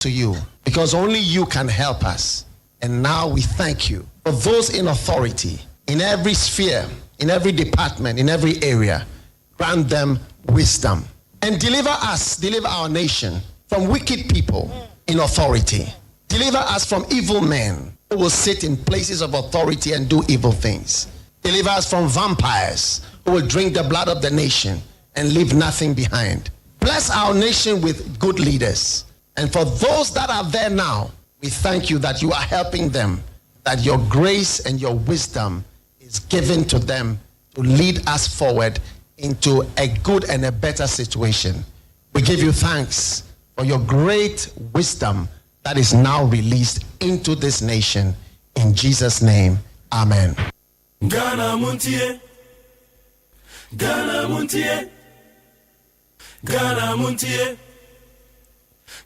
to you because only you can help us. And now we thank you for those in authority, in every sphere, in every department, in every area. Grant them wisdom and deliver our nation from wicked people in authority. Deliver us from evil men who will sit in places of authority and do evil things. Deliver us from vampires who will drink the blood of the nation and leave nothing behind. Bless our nation with good leaders. And for those that are there now, we thank you that you are helping them, that your grace and your wisdom is given to them to lead us forward into a good and a better situation. We give you thanks for your great wisdom that is now released into this nation. In Jesus' name, amen. Ghana Montie, Ghana Montie, Ghana Montie,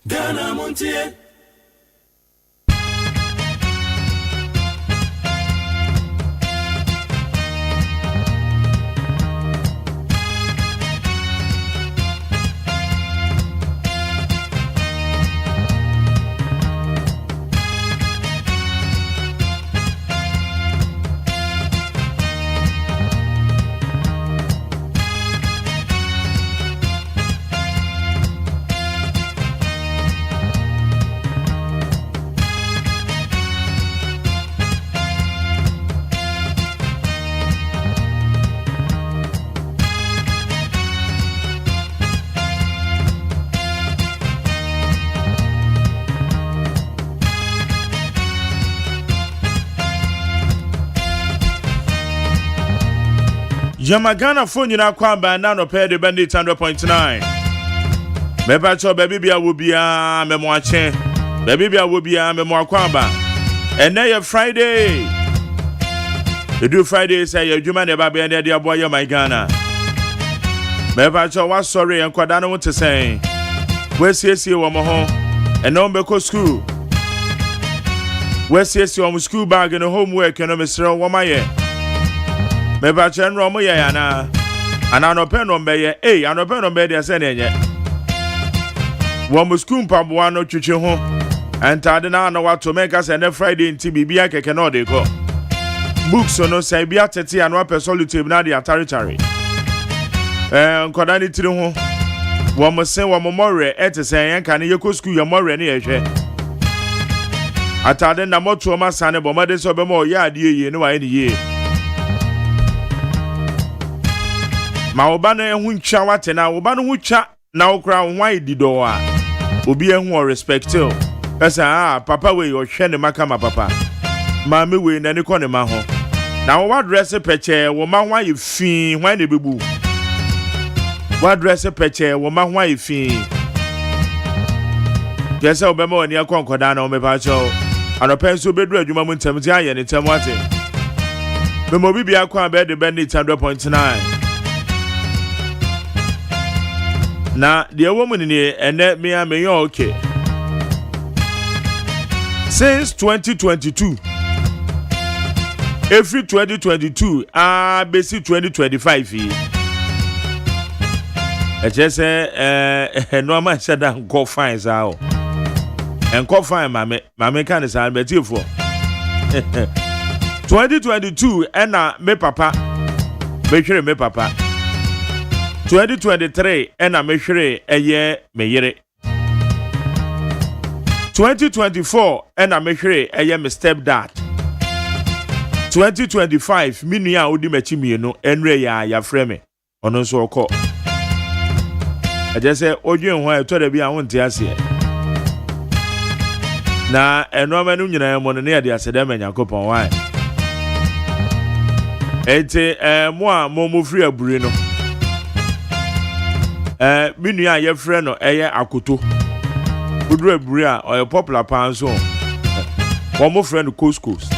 Ghana Montie. Jamagana phone you na kwamba na no pay the bandit 100.9. Meba cho baby bia wo bia memo ache. Baby bia wo bia memo akwamba. And now Friday. You do Friday say you adwuma ne ba bia na dia boy my Ghana. Meba cho wa sorry en kwada no to say. We siesie wo mo ho. And no be ko school. We siesie wo school bag and homework and no mesre wo maye. Meba chenro mo ye ana no pen no be ye ano pen no be de se nenye wo mo school mpaboa no twetwe ho entade na no wato meka se ne Friday nti bibia keke no de ko books no say bia tete ano personality na de atarichari nkoda ni tiri ho wo mo se wo mo more etese yen kan ye ko school ye more ne ye hwe atade na moto ma sane bo made so be mo ye ade ye ne wa ye ne ye ma oba na ehu ncha wate na oba no hu cha na okra hwan dido a obi ehu o respect o pesa papa we o hwe ne maka ma papa ma me we na ne ko ne ma ho na wo address peche wo ma hwan ye fi hwan ne bebu wo address peche wo ma hwan ye fi pesa obema oni akonkoda na o me pa cho anopen so bedru adwuma mu ntam ti aye ne ntam wate me mo bibia kwa be de bandit 100.9 na the woman ni ene me ameyo okay since 2022 every 2022 basic 2025 just no man said that go fine sao and go fine mame kan say beti for 2022 ena me papa me hwere me papa 2023 ena mehwere eye meyere 2024 ena mehwere eye me stepdad 2025 minu a odi machi mienu enre ya frame ono nso okọ aje se odwen ho eto da bi a wonte ase na enoma nu nyina mo ne ya aseda manyakopon wan ente mo a mo free abure no minu a ye frɛ no eye akoto budru abure a o popular pan so wo mo frɛ no couscous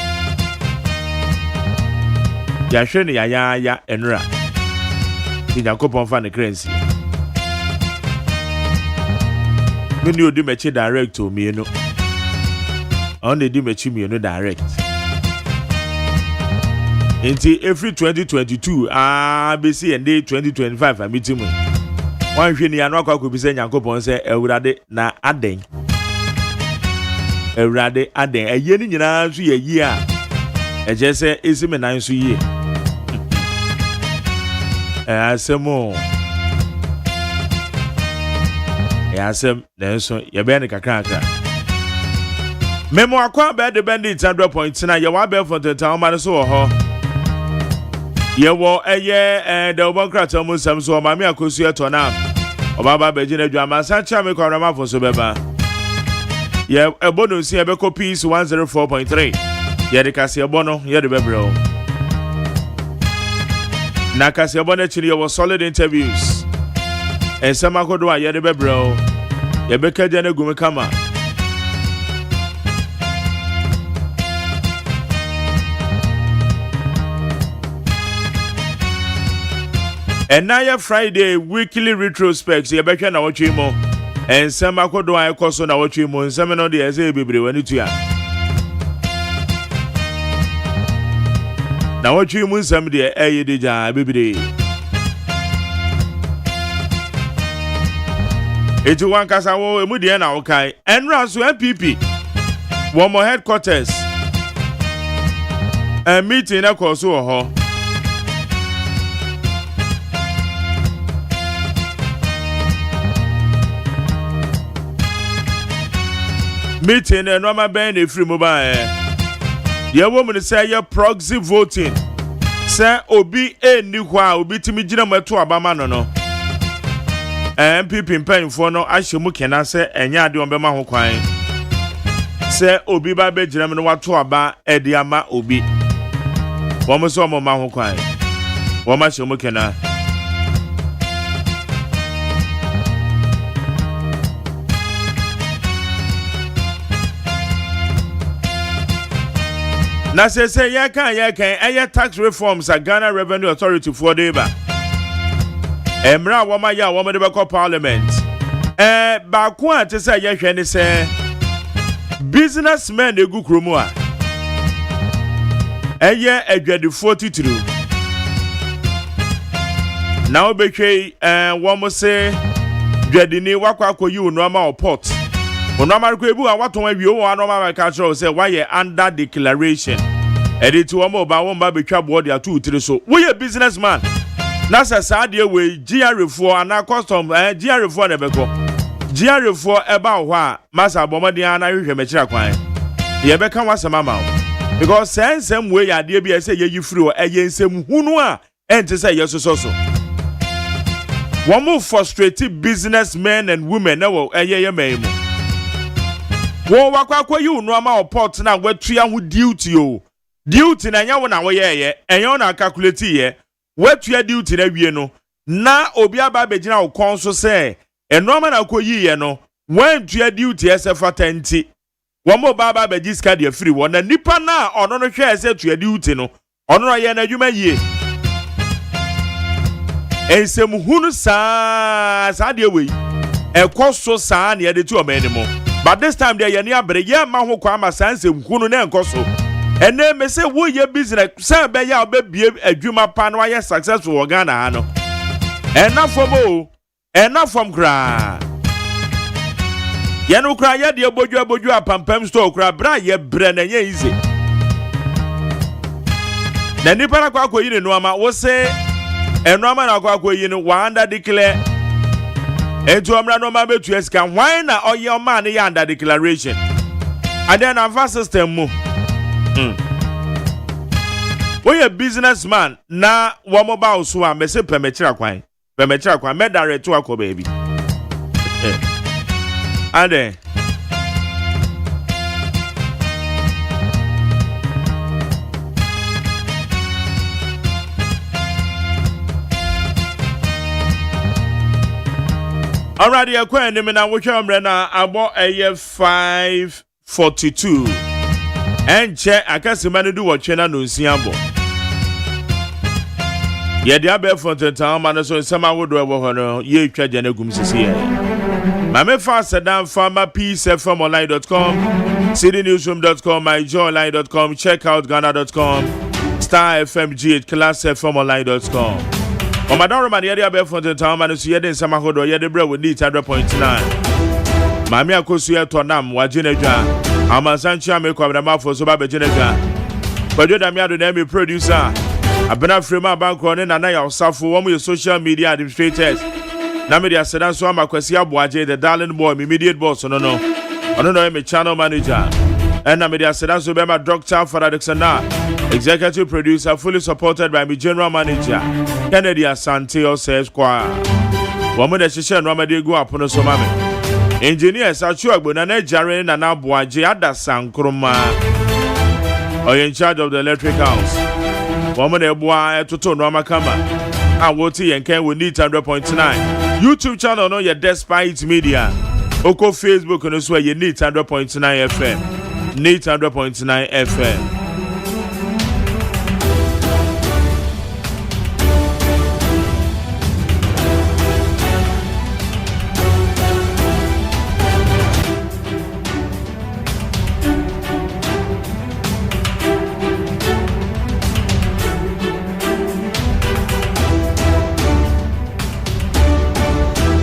ya hwɛ ne ya enra ti Yakobon fa ne currency minu odi mechi direct o mienu on the mechi mienu direct inti every 2022 BC and day 2025 a meeting one hwe ni anu akwa bi se Yakobon se ewurade na aden Ewurade aden eye ni nyina so ye yi a eje se ezime nan so yi asemo asem nenso ye be ne kakra memo akwa be de bandit 100.9 ye wa be for the town man so ho ye wo eye de obokrata mo sam so ma me akosu eto na obaba be gina dwama sancha me kwara for so beba ye ebono si ebe ko peace 104.3 ye de kase ebono ye de bebro na kase ebono chiri ye wo solid interviews ensama kodo a ye de bebro ye be kaje na gume kama and now Friday weekly retrospects ye be na watch mo ensama kodo a ekoso na watch mo ensama no de eze bebre wani tua na watch mo ensam de eye de ja bebre eti wan kasa wo emu de na wokai enra so MPP wo mo headquarters a meeting na koso ho meeting and normal band free mobile. Your woman say your proxy voting. Say obi ni kwa obi timi jina meto abama no. MPP pen for no ahemu kena say enya ade on bema ho kwan. Say obi ba be jina me no wato aba ede ama obi. Wo mo so mo ma ho kwan. Wo ma ahemu kena. Na say ya kan eye tax reforms at Ghana Revenue Authority for deba. Emra woma ya woma de beko parliament. Ba ko ate say ye hwe ni say businessmen egu kromu a. Eye adwade 43. Na obehwe womo say dwade ni wakwa akoyi onoma o port. Onoma ko ebu a waton awie o anoma ka kire say why ye under declaration. Edit womo ba womba betwa board ya 2-3 so. We a businessman. Na sa de we GR4 ana custom GR4 na beko. GR4 eba ho a masa bomode ana hwehwe mekira kwan. Ye beka wasema ma. Because sensem we ya de bia say ye yifiri o ensem hunu a ente say yesoso so. Womo frustrated businessmen and women na wo ye maimu. Wo wakwa yi unu ama port na wetua ho duty o. Duty na nya wo na wo ye enyo na calculate ye. Wetua duty na wie no. Na obi aba begina wo kon so say eno ama na koyi ye no. Wen tua duty esefa 10. Wo mo baba begiska de free wo na nipa na ono no hwe ese tua duty no. Ono no ye na adwuma yie. Ensem hunu sa de we. Ekoso sa na ye de tu o manimo. But this time there yani abre ye ma ho kwa ma sanse hunu na enkoso ene me say wo ye business say be ya obebie adwuma pa na ye successful Ghana ha no ena from kra ye no kra ye de boju apampam store kra bra ye bre na ye easy na ni para kwa koyi ne no ama wo say eno ama na kwa koyi ne wa under declare Ento amra no ma betu esika why na oye man ya under declaration and then our system mu we a businessman na wo mobile so a me se permechira kwan me direct to akọ baby ade already akwa ni me na wo hwe mre na abo eye 542 enche akasima no du wo hwe na no nsiambo ye dia be fontentan ma no so nsama wodo ebo ho no ye twa jana gum sisi ye mame fa sedan farmer peacefmonline.com citynewsroom.com myjoyline.com check out ghana.com star fmgh classfmonline.com O madam man yede abe fontentan man so yede nsama hodo yede bra we need 100.9 Mami akosu ye tonam waje na dwa Amasanchi me kwabra for so ba bejenega. Kwajo da miado na me producer. Abena frema banko ne na ya osafo wo mo social media administrators. Na me dia sedan so amakwasi aboaje the darling boy immediate boss no. Ono no me channel manager. And na me dia sedan so be ma Dr. Faradixana, executive producer fully supported by me general manager Kennedy Asante says kwa. Wo mo de hihye no amade gu apono so ma me. Engineer Sachu Agbona na jare na na aboaje adasa nkroma. In charge of the electric house. Woman Ebwa Toto Rama Kama. And what he and Ken will need 100.9. YouTube channel no your Despite Media. Oko Facebook and also you need 100.9 FM. Need 100.9 FM.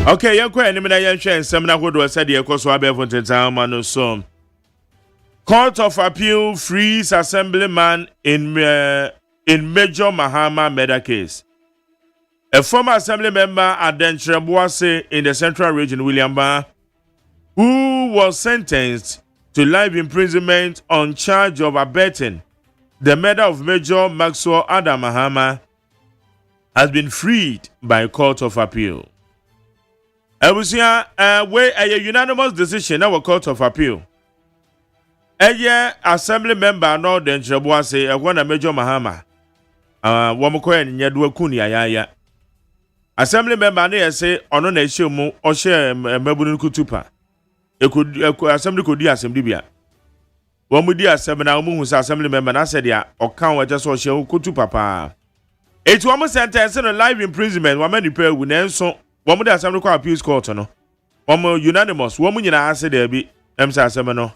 Okay, you're quite and seminar who was said the Ecoso Abe so. Court of Appeal frees assemblyman in Major Mahama murder case. A former assembly member at Denchrebuase in the Central Region, William Ba, who was sentenced to life imprisonment on charge of abetting the murder of Major Maxwell Adam Mahama, has been freed by Court of Appeal. Ebusia, where a unanimous decision our Court of Appeal. Assembly member no Denchrebuase, a one Major Mahama. Wamoko and Yadua Kuni Ayaya. Assembly member ne say ono na ehye mu o share mabunu kutupa. Assembly could do assembly bia. Wamu di assembly na mu hu assembly member na said ya o kan wa just o share kutupa pa. It wamu sentence no life imprisonment wa mani pe wu nenso wamu di assembly court appeals court no. Wamu unanimous wamu nyina ase there bi emsa assembly no.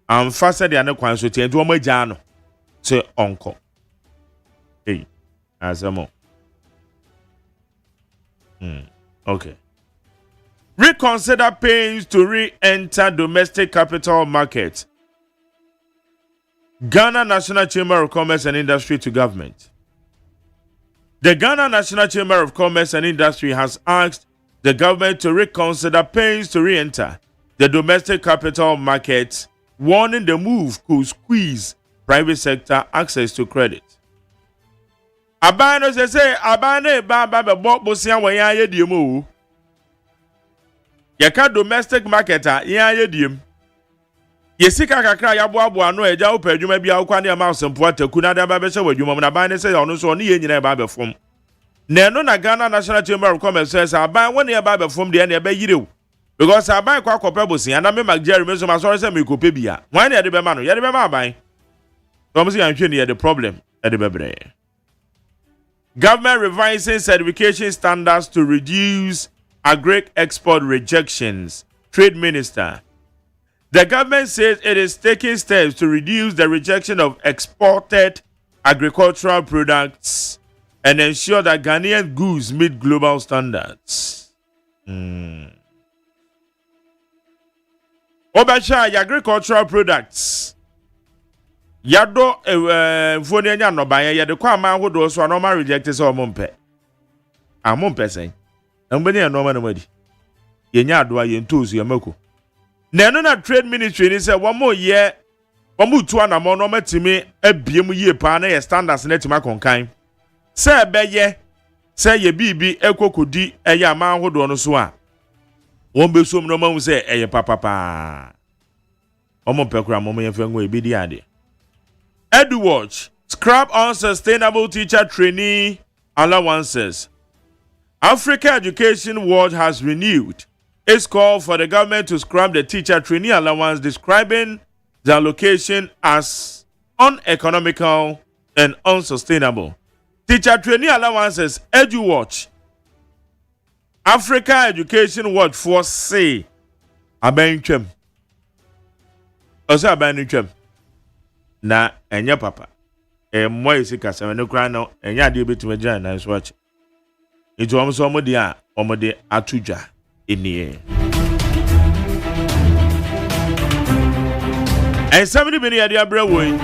Am fa said ya ne kwan so tie nti wamu agya no. Se onko. Hey. Asemo. Okay. Reconsider pains to re-enter domestic capital market. Ghana National Chamber of Commerce and Industry to government. The Ghana National Chamber of Commerce and Industry has asked the government to reconsider pains to re-enter the domestic capital market, warning the move could squeeze private sector access to credit. Abano say abane ba be bosia we yan yediem o. Ye ka domestic marketer yan yediem. Ye sika kakra ya boabo ano eja wo padwuma bia wo kwa na ma sempo ataku na da ba be hye wadwuma na ban say ono so ne ye nyina ba be fom. Na eno na Ghana National Chamber of Commerce says aban won ye ba be fom de na be yirew. Because aban kwa kope bosia na me magjerry me so ma sorry say me kope bia. Wan na ye de be ma no, ye de be ma aban. So say anhwe ne ye the problem e de be bre. Government revising certification standards to reduce agric export rejections. Trade Minister. The government says it is taking steps to reduce the rejection of exported agricultural products and ensure that Ghanaian goods meet global standards. Obasha agricultural products. Yado foni anya no ban ye de kwa ma hodo so no ma reject so omompe amompe sen mbeni ya no ma no madi ye nya ado aye ntozu yamako na no na trade ministry ni say womo ye womo tu anamo no matimi abiem ye pa na ye standards na tima konkan say beye say ye bibi ekokodi eye ama hodo no so a won be so no ma hu say eye papa omompe kura momo ye fengo e bidi ade. Edward, scrap unsustainable teacher trainee allowances. Africa Education World has renewed its call for the government to scrap the teacher trainee allowance, describing the allocation as uneconomical and unsustainable. Teacher trainee allowances, EduWatch. Africa Education World for say abancham. Osa abancham. Na enye papa moy sika se ne kra no enye ade betima gina na so ache etu omso omode a omode atudwa enie And somebody been here, dear Breway.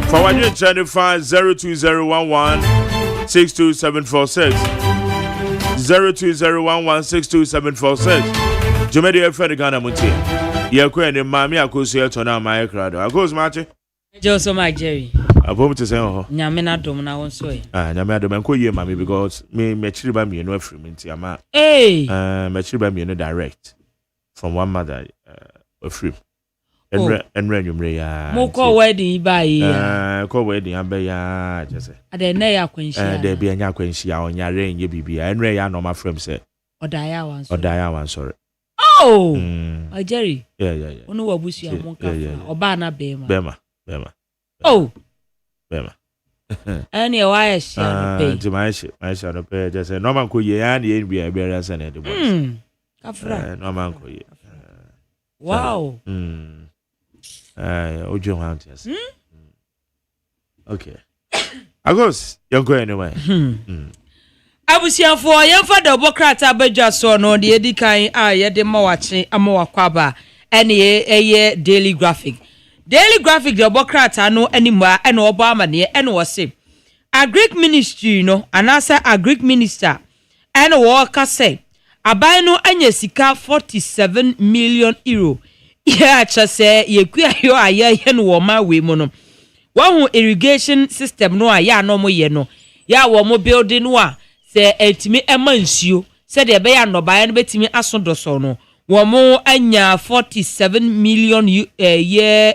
For one year, 02011 62746. 02011 Jumedi Fred Ghana Montie. Yakwe and Mammy Akosia Tona my crowd. I goes Marty. Joso my Jerry. I hope to say, oh, Yamena Domina won't say. Yamada Manco, mammy, because me, by me, no free minty, ama. Hey, by me, no direct from one mother, a free. And Renum Ray, Moko wedding by call wedding, and bay, just say. at the Naya Queen, There be a Yaquensia on your rain, ye be, and Ray, I know my friend said, or Diane, or Diane, sorry. Oh, Jerry. Yeah. Ono wabusi amonka oba na bema. Oh. Bema. Any why she pay. To my shadow pay just say no man ko ye and ye be a better than the boss. Kafra. No man ko ye. Wow. Ojo want yes. Okay. I goes you go anyway. Abusiafo yemfa Democrat abadwa so no de edikan a ye de mawache amawakwaba ene eye Daily Graphic Democrat ano animwa ene obo amane ene wo se Agric Ministry no anasa Agric Minister ene wo ka se aban no anya sika 47 million euro ya cha se yekua yo aye no wo ma we mu no wo irrigation system no aya no mo ye no ya wo mo building no a se etimi emansuo se de be ya nobaye no betimi asodoso no wo mo anya 47 million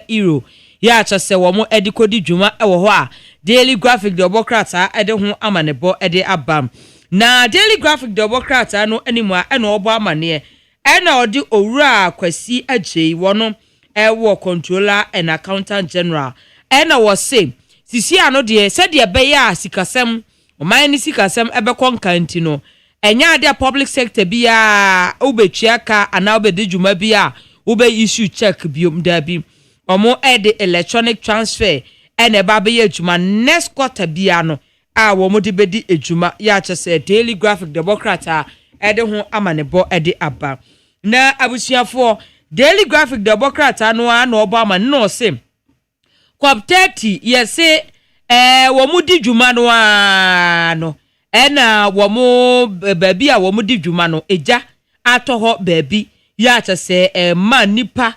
euro ya cha se wo mo edikodi dwuma e wo ho a Daily Graphic Democrat ede ho amanebo ede abam na Daily Graphic Democrat no animu a ene obo amane ena odi owura Kwasi Agye wono wo controller and accountant general ena wo se sisi ano de se de be ya sikasem oman ni sikasem ebe konkanti no enya ade public sector bia obetuaka ana obedi dwuma bia obe issue check biom da bi omo ede electronic transfer ene ba be adwuma next quarter bia no a wo mo de bedi adwuma ya chese Daily Graphic Democrat ede ho amanebo ede aba na abusuafo Daily Graphic Democrat no na obo amane no se Cop 30 yese wo mu di dwuma no no ena wo mu baabi a wo mu di dwuma no eja atoho baabi ya chese ma nipa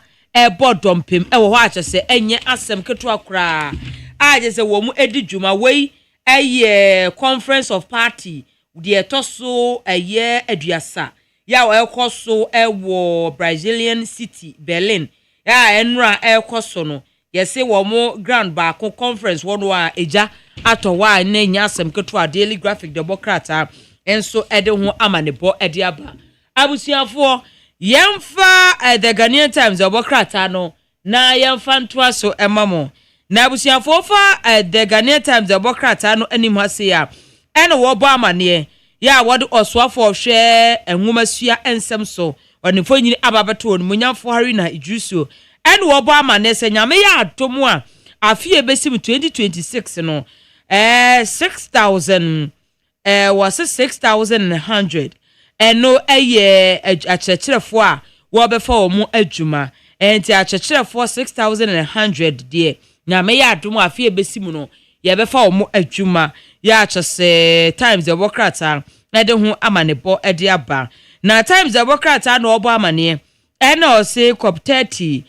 bodompem wo ho achese enye asem keto akra a je se wo mu edi dwuma wei eye conference of party de etoso eye aduasa ya wo ekoso wo Brazilian city Berlin ya enra ekoso no yesi wo mo grand baako conference wono a eja atowa na nya asem keto a Daily Graphic Democrat enso ede ho amanebo ede aba abusuafo yemfa the Ghanaian Times Democrat no na yemfa ntoa so emamo na abusuafo fa the Ghanaian Times Democrat no anim hase ya ene wo bo amane ya wode oswafo hwe enwomasua ensem so onifo nyini ababato on munyamfo hari na ijuso ene wo bo amane se nyame ya atomu a afie besim 2026 no 6000 was 6100 eno eye achechirefo a wo befa wo mu adwuma enti achechirefo 6100 de nyame ya atomu afie besim no ye befa wo mu adwuma ya achese Times Democrat na de ho amanebo ede aba na Times Democrat na obo amane ena o se Cop 30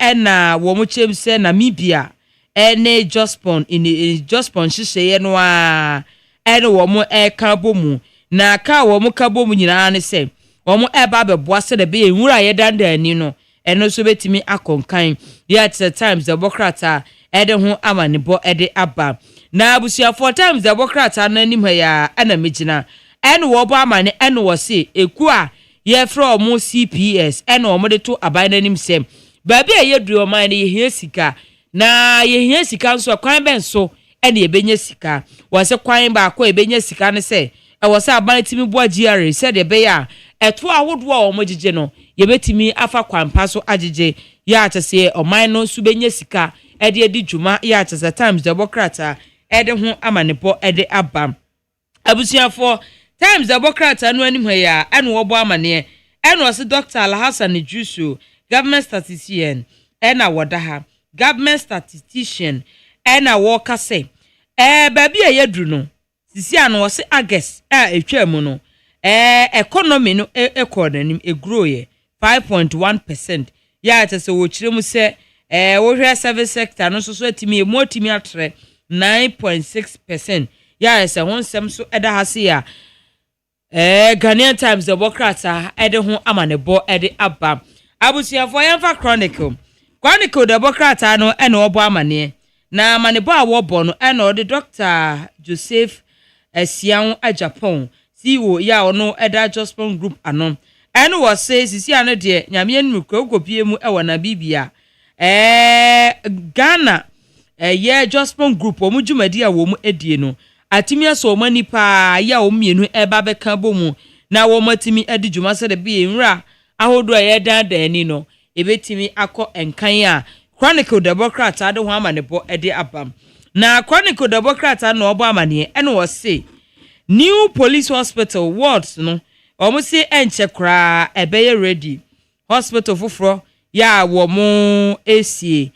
ena wo mu chemse Namibia ene Jospon in Jospon hihye no a ene wo mu ka bomu na ka wo mu ka bomu nyina ne se wo mu eba beboa se de be enwura ye danda ani no eno so betimi akonkan ya Times Democrat ede ho amanebo ede aba na abusuafo Times Democrat na anim ya ana megina ene wo bo amane ene wo se eku a ye fra mo CPS ene wo mo de to aban na anim sem baabi a ye duro man ye hia sika na ye hia sika nso kwan ben so ene ye benya sika wo se kwan ba ko ye benya sika ne se e wo se aban timi bo GRA se de be ya eto ahodo a wo mo gige no ye betimi afa kwan pa so agige ya atese oman no su benya sika ede edi dwuma ya atese Times Democrat ede ho amanebo ede aba abusuafo Times Democrat anu anim ya ene wo bo amane ene wo se Dr. Alhassan Jusu government statistician ena wadaha government statistician ena woka say baby a yedru no sisi ano wo se August etwa mu no economy no ekonomy grow ye 5.1%. ya atese wo kire mu se wo hwe service sector no so atimi emu atimi atre 9.6%. ya ese honsem so eda hase ya Ghanaian Times the Bokrata ede ho amanebo ede aba abusiafo yemfa Chronicle the Bokrata no ene obo amane na amanebo a wo bo no ene ode Dr. Joseph Esian Japan CEO ya ono eda Jospon Group anom ene wo say sisi ane de nyame anu kokopie mu e wona bibia Ghana ye Jospon Group omu dwumadi a wo mu edie no atimi aso mani pa ya o mienu eba beka bomu na wo matimi adi dwuma se de bi enra ahodo ye dan ni no ebetimi akọ enkan a Chronicle the Bokrata ade ho amanebo ede abam na Chronicle the Bokrata no obo amane ene wo se new police hospital wards no omo se enche kra ebeye ready hospital fufuro ya wo mo esie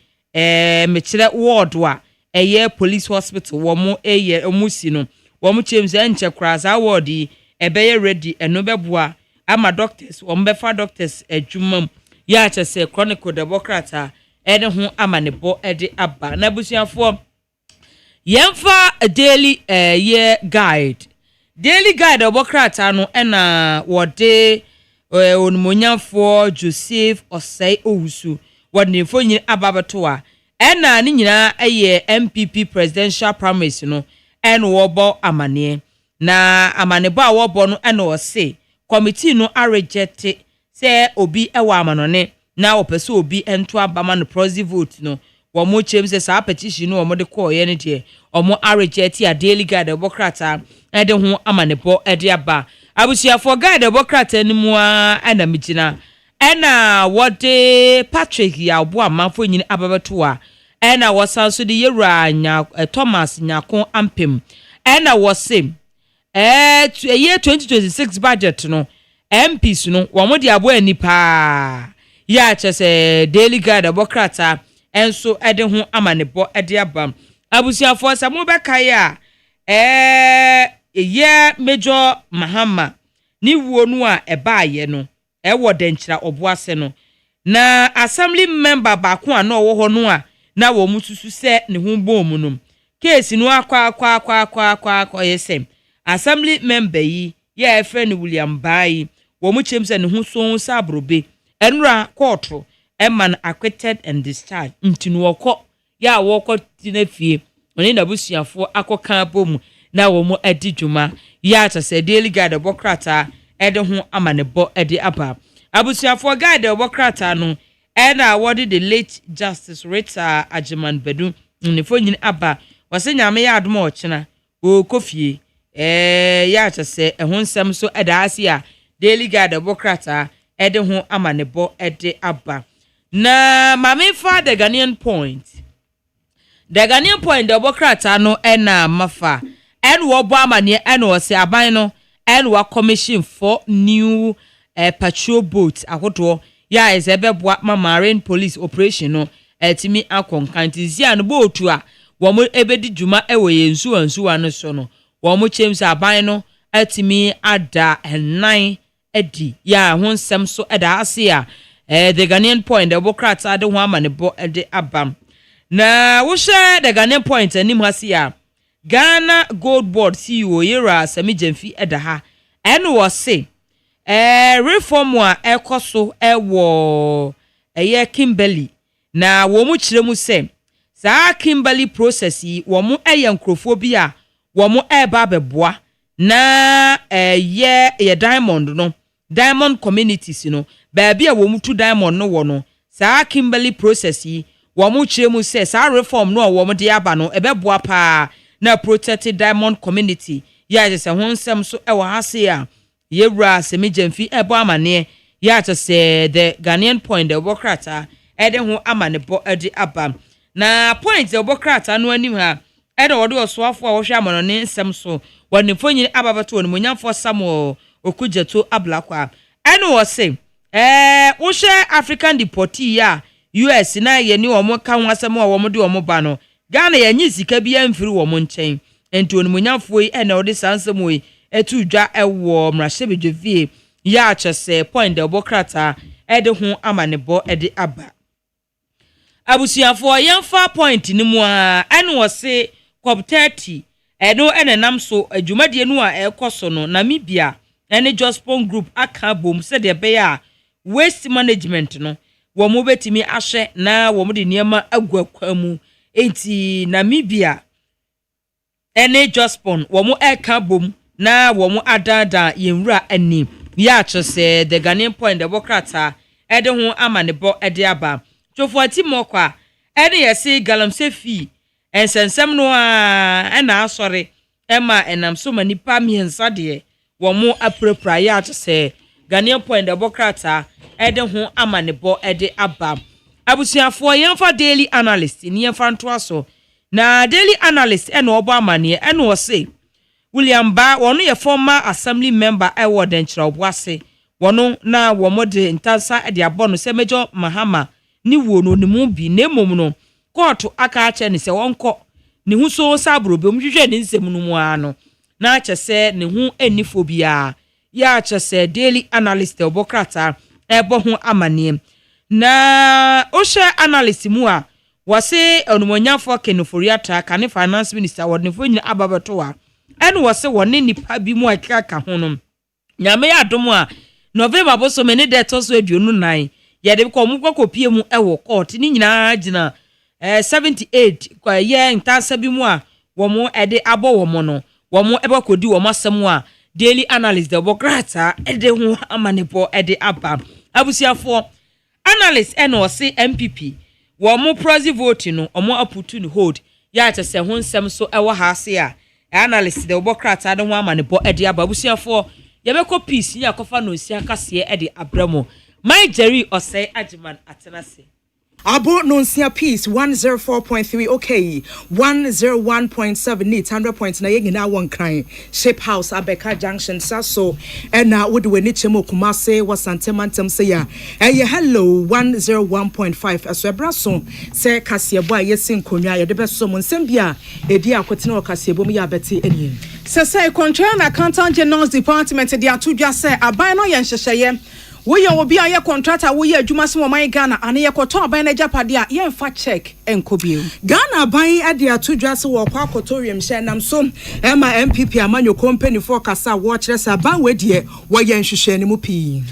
mekire ward wa eye police hospital wo mo eye omusi no wo mo chems enche kra za ward ebeye ready eno beboa ama doctors wo mbefa doctors adwumam ya chese Chronicle the Bokrata ene ho amanebo ede aba na busuafo yemfa daily year guide the Bokrata no ena wode onmonyamfo Joseph Osei Owusu wode fonyi ababato a ena ni nyina eye MPP presidential primaries no en wobo amane na amanebo a wobo no ena wo se committee no a reject se obi ewa amanone na opese obi ento abama no proxy vote no wo mo chem se sa petition no wo mo de call ye ne de o mo a reject a daily guide the Bokrata ede ho amanebo ede aba abusiafo guide the Bokrata ni mu a na migina ena wode Patrick ya obo amanfo nyini ababato a ena wosanso de yewura nya Thomas Nyako ampem ena wose year 2026 budget no MPs no wo mo de abo ani pa ya chese daily guide the Bokrata enso ede ho amanebo ede aba abusiafo samu bekaya ye Major Mahama ni wuo no a ebaaye no ewo denchira oboase no na assembly member ba ko a no wo ho no a na wo mususu se ne ho bom no case no akwa yesem assembly member yi ye friend William Bai wo mu chem se ne ho so sabrobe enra court eman acquitted and discharged ntinu woko ya woko tinafie oni na busuafo akoka bom na wo mu adi dwuma ya ta se daily guide Bokrata ede ho amanebo ede aba abusuafo guide Bokrata no ena award the late Justice Rita Agyeman Bedu nifo nyin aba wase nyame ya adom ochena o kofie ya ta se ehon nsem so eda ase a daily guide Bokrata ede ho amanebo ede aba na mame fa the Ghanaian point the Bokrata no ena mafa en wo bo amane en wo se aban no en wo commission for new patrol boats ahodo ya ezebeboa marine police operation no etimi akonkanti no boatu a wo mo ebedi dwuma ewo yensu no so no wo mo chems aban no etimi ada enan edi ya ho nsem so eda ase a the Ghanaian point the Bokrata de ho amanebo ede abam na wo hwe the Ghanaian point anim hase a Ghana Gold Board CEO Yera Semijemfi edaha eno wo se reform a ekoso ewo eye Kimberley na wo mu kiremu se saa Kimberley process yi wo mu eye nkrofo bi a wo mu eba beboa na ye diamond no diamond communities no ba bia wo mu tu diamond no wo no saa Kimberley process yi wo mu kiremu se saa reform no wo mu de aba no ebeboa pa na protected diamond community ya just ho nsem so e wa hase a yewura Semijemfi ebo amane ya just the Ghanaian point the Bokrata ede ho amanebo ede aba na point the Bokrata no anim ha ede wode osoafo a wo hwe amano ne nsem so woni fonyi ababato woni monyamfo Samuel Okujeto Ablakwa ene wo se wo hwe African deportee ya US na ye ni omo ka ho asem a omo de omo ba no Ghana ye nyi sika bia mfiri omo nchen enti onimonyafo yi na ode sansem yi etu dwa ewo mrahye ya achese point de bokrata ede ho amanebo ede aba abusuafo yemfa point ni mu a ene wose cop 30 edo enenam so adwumade nu a ekoso no Namibia ene Jospon Group aka bom se de be a waste management no wo mo betimi ahye na wo mo de niema agwakwa mu enti Namibia ene Jospon wo mo eka bom na wo mo adada yenwura ani ya achese the Ghanaian point de bokrata ede ho amanebo ede aba chofo atimokwa ene yesi galamse fi ensensem no a ena asore ema enam so manipa miensa de wo mo aprepra ya achese Ghanaian point de bokrata ede ho amanebo ede aba abusuafo yemfa daily analyst ni yemfa nto aso na daily analyst ene obo amane ene wo se William Ba wono ye former assembly member ewo denchira oboase wono na wo mode ntansa de abono se Major Mahama ni wo no nimu bi na emom no court aka ache ni se wonko ni hu so sabro be omhwehwe ni nsem no mu ano na ache se ni hu enifobia ya ache se daily analyst obokrata ebo hu amane na ohye analyst mu a wose onumonyafo kenoforiata kan finance minister wodnefo nyina ababeto a ene wose wone nipa bi mu akaka ho no nyame ya dom a November boso meni de toso aduonu nan ye de ko mu kokopie mu ewo court ni nyina gina 78 kwa ye ntansa bi mu a wo mu ede abo wo mu no wo mu ebe kodi wo masem a daily analyst de bokrata ede ho amanepo ede aba abusiafo analyst ene wose MPP wo mu proxy vote no omo aputu ni hold ya tese ho nsem so ewo ha ase a analyst de bokrata de ho amanebo ede aba abusiafo yebeko peace ya kofa no sia kase ede abramo my Jerry OSEI AGYEMAN atenase Abo nonsia piece 104.3 okay 101.7 need 100 na yegina won kran shape house Abeka junction saso na wode weni chemo kumase wasantemantam se ya hello 101.5 asobraso se kasebo a yesin konwa ye de beso mo nsem bia edi akotene o kasebo mu ya beti eni se control and accountant general's department de atudwa se aban no ye nhyehyeye we yo obi aye contractor we adwuma se mo man Ghana ane ye koto aban na japade a ye mfa check enkobie Ghana aban ade atudwa se wo kwa kotorium hye nam so ema MPP amanyo company for kasa wo kire se aban we de wo ye nhyehyɛ ne mu pii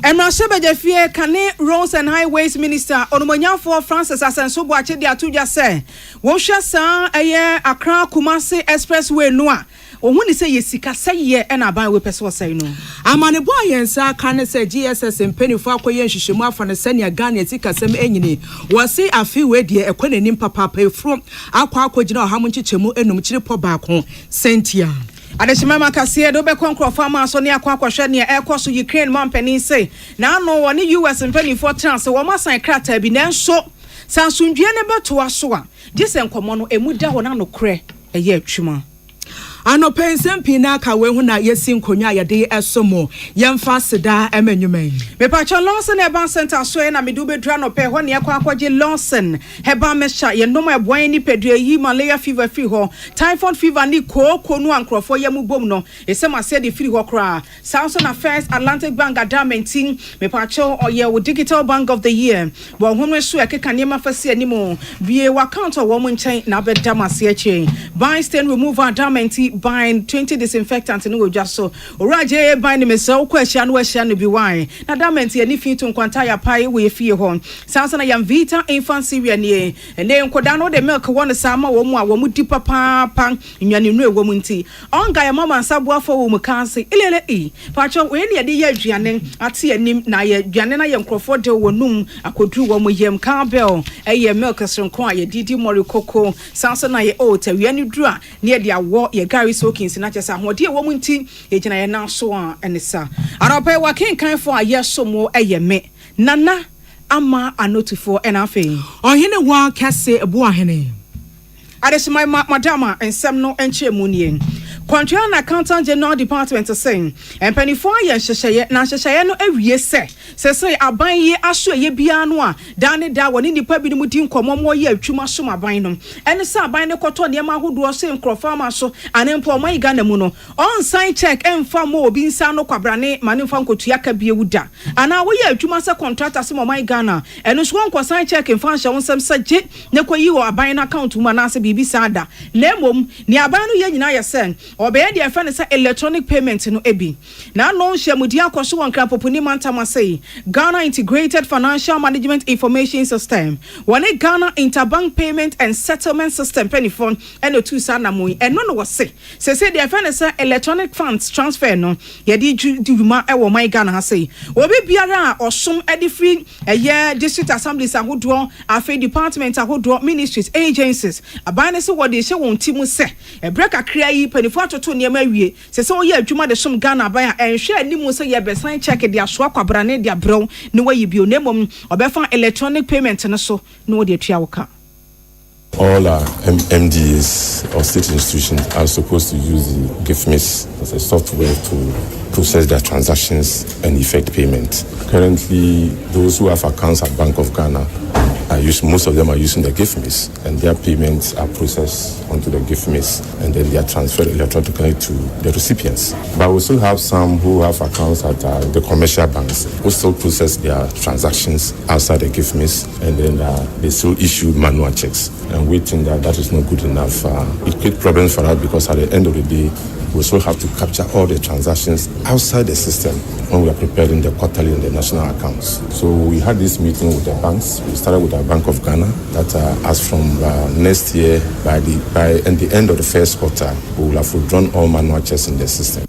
Emrasebejefie Kane Roads and Highways Minister Onomonyafo Francis Asenso Boache de atudwa se wo hwe san eye Accra Kumasi Expressway no a ohun ni se yesika seye na ban we pese osai no amane bo ayensa kan se GSS mpanifo akoye nhyehyemu afa ne sania Ghana etika sem enyini wose afi we de ekonanim papa efro akogina oham nkyechemu enum kire po baako sentia Adeshimama kasiye dobe konkrofa ma so ne akwa ne ekoso Ukraine mampani se na no woni US mpanifo trans wo masan krata bi na nso sansundue ne beto aso a gisen komo no emuda ho na no kre eye atwuma ano pensem pina ka we hu na yesin konwa yede esomo yemfa seda emanyuman me pacho Lawson Heban Center so na medube dra no pe ho ne akwaje Lawson Heban mesha ye no ma boan ni pedue yi malaria fever free ho typhoid fever ni ko nu ankrofo yemu bom no esem ase de free ho kra Samson Affairs Atlantic Bank adamenting me pacho oye wo digital bank of the year bo hono so ekeka ne mafase animo wie wa account wo mo nchen na bedam ase achi buy stain removal adamenting buying 20 disinfectant no just so oraje buy ni mesel kwa hia no hia no bi wan na dament ye ni fi to nkwanta ya pai we fie ho sansa na yam vita infant cereal ne nkoda no de milk won sama wo mu a wo mu di papa nwane nu ewo mu nti onga ya mama nsaboafo wo mu kanse ilele pacho we ne de ye aduane ate anim na ye aduane na ye nkrofo de wo num akoduru wo mu yem Campbell eye milk sronko a ye didi mori koko sansa na ye o tawie ni duru a ne de awo ye soakins na chesa hode wo munti e gina ye na so a enesa arapai wa kenkan fo aye so mo eye me nana ama anotufo enafe ohene wa kase ebo ahene Adesima madama ensem no enche munien Control and Accountant General Department is saying, and penny 4 years, Nashaya no every year say aban ye aso ye bia no a dane da woni nipa bi mu din komomo ye atwuma so maban no ene sa aban ne koto ne ma hodo se nkrofa ma so anempo oman Ghana mu no on sign check emfa mo obi nsa no kwabrane mane mfa nkotu aka bia wuda ana wo ye atwuma se contractor se oman Ghana eno so won sign check emfa hye wonsem saje ne koyi wo aban na account mu na se bibi sada na mom ne aban no ye nyina ye sen obeye de efa ne se electronic payment no ebi na no hye mudi akoso won kra popuni mantama sei Ghana Integrated Financial Management Information System. One Ghana Interbank Payment and Settlement System penifon and the two sanamui and no was say the offense electronic funds transfer no yedi duma ewo my Ghana has say obi biara or some edi free a year district assemblies ahodo afa department ahodo ministries agencies abane se what they say won timu se e break akra yi penifo atoto niam awie se oye adwuma de som Ghana ban en hwe animu se ye be sign check dia so akwabrane dia bro no way you be nemom obefa electronic payment no so no dey tua woka. All our MDs or state institutions are supposed to use the GIFMIS as a software to process their transactions and effect payment. Currently, those who have accounts at Bank of Ghana most of them are using the GIFMIS, and their payments are processed onto the GIFMIS, and then they are transferred electronically to the recipients. But we still have some who have accounts at the commercial banks who still process their transactions outside the GIFMIS, and then they still issue manual checks. And we think that is not good enough. It creates problems for us because at the end of the day, we still have to capture all the transactions outside the system when we are preparing the quarterly and the national accounts. So we had this meeting with the banks. We started with the Bank of Ghana that as from next year, by the end of the first quarter, we will have withdrawn all manual checks in the system.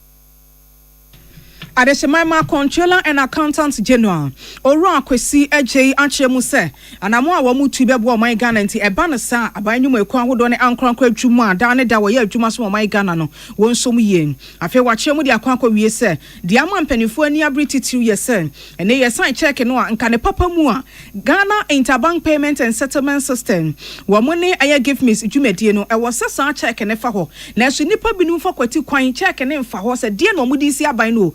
Adeshemaima Controller and Accountant General Ora Kwesi Eje Achemu se anamo a wamu tubebo my Ghana nti eba no sa abanyu ekwa hodo ne ankrankra adwuma da ne da wo ye adwuma so my Ghana no wonsom ye afi wachemu de akwankwa wie se de ama mpanifo ani abriti 2 years se ene ye sign check no a nka ne papa mu a Ghana Interbank Payment and Settlement System wo mo ne aye give me dwumadie no e wo sesa check ne fa ho na so nipa binu fa kwati kwan check ne mfa ho se de no mudi si aban no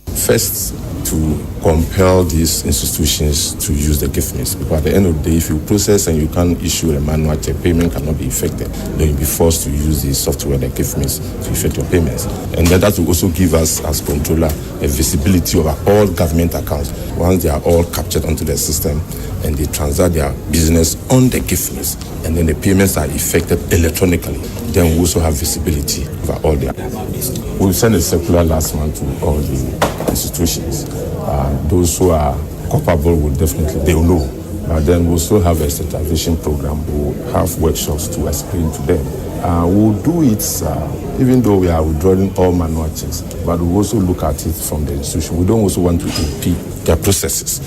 First, to compel these institutions to use the GIFMIS, because at the end of the day, if you process and you can't issue a manual check, payment cannot be effected. Then you'll be forced to use the software, the GIFMIS, to effect your payments. And then that will also give us, as controller, a visibility over all government accounts once they are all captured onto the system and they transact their business on the GIFMIS, and then the payments are effected electronically. Then we also have visibility over all their. We sent a circular last month to all the institutions. Those who are culpable will definitely, they will know. But then we'll also have a sensitization program. We'll have workshops to explain to them. We'll do it even though we are withdrawing all manual checks, but we'll also look at it from the institution. We don't also want to impede their processes.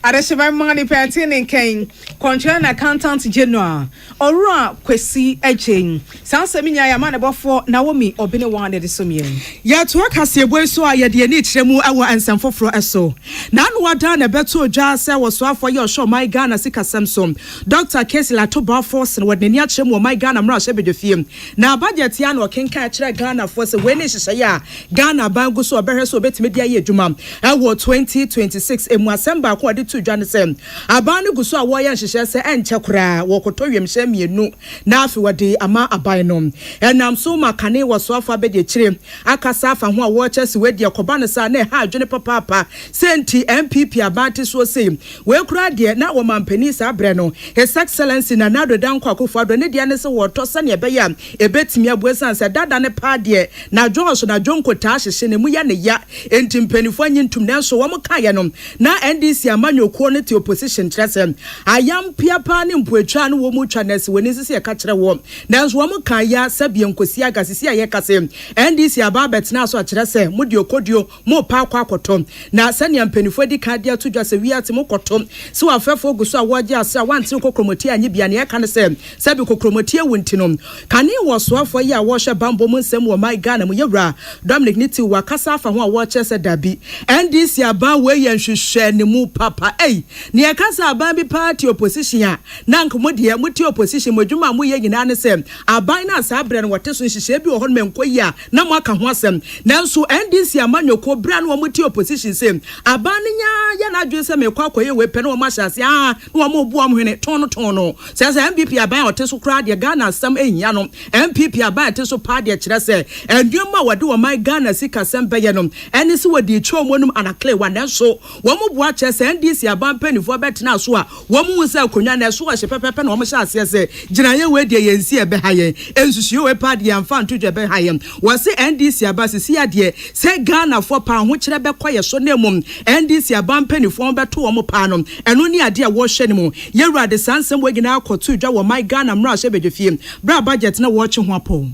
Adeshemaima Pertaining Kane, Controller and Accountant General, Ora Kwesi Eje. Sanseminya Yamane Bofo Naomi Obine Wande de Sumien. Ya to akase boy so aye de ni tremu awo ansam foforo eso. Na no wada na beto dwa se wo so afọ ye sho my Ghana sika samsom. Dr. Kesila to ba force no wade ni atremu my Ghana mra hye bedefiem. Na budget ya no kenka kire Ghana force we ni hye ya Ghana bangu so obehwe so betime dia ye adwuma. Ewo 2026 emu asemba ko ade to dwa ne sem. Abanu guso a wo ye hye se enche kura wo koto wemhye mienu na afi wade ama aban no. Enam so makane wo so afa be de kire akasa afa ho a wo chese we de koba ne sa na ha adwene papa senti MPP abante so sei we kura de na wo mampani sa bre no His Excellency na nado danko akofado ne de ne se wo to sane be ya ebetimi abuesan se dada ne pa de na Johnson na Jonko ta hyehye ne mu ya ne ya enti mpanifo anyintum na so wo mo ka ye no na NDC amanyokuo ne te opposition trese ayam piapa ne mpoetwa no wo mu twa na se woni sisi e ka kire wo na so wo mo ka ya sabie nkosi agasisi aye kase NDC aba betina so akire se mo de okodio mo pa akwa akotom na sane mpanifo di ka dia to dwa se wi ate mo kotom se wa fefo guso a woje ase a wante kokromoti anye bia ne e ka ne se sabi kokromoti ewunti no kane wo so afo ye a wo hye bambo mu nsem wo my Ghana mu yewra Dominic Niti wa kasa afa ho a wo che se dabi NDC aba we ye nhwehwe ne mu papa ei ne kasa aban bi party opposition a na nkomo de muti opposition modwuma mo ye nyina ne sem aban na asa abrɛ no wote so nhyehyɛ bi wo ho menkoyi a na mo aka ho asɛm nanso NDC amanyoko bra no muti opposition sem aban nya ya na adwe se mekwa akoye we pɛ no mo ahyase no mo bu am hwene ton se MPP aban wote so kra de Ghana asɛm ehia no MPP aban te so pa de kyerɛ se enduama wode wo man Ghana sika asɛm bɛyɛ no ɛne se wodi twom wonum anakle wanenso wo mo bua kyerɛ se NDC aban panifo bɛtena so a wo mo se akonwa na so hye pepepe na wo mo hyɛ ase se gyinaye we de yensi ebe haye ensusuo we pa de amfa ntodwe be haye wo se NDC aban sisi ade se Ghana fo pa ho kyerɛ bɛkɔ so na mum NDC aban panifo bɛto wo mo pa no ɛno ni ade a wo hwɛ ne mu yewurade sansɛm we gina akɔto dwa wo my Ghana mra hye bedwefie bra budget na wo kye ho apɔ.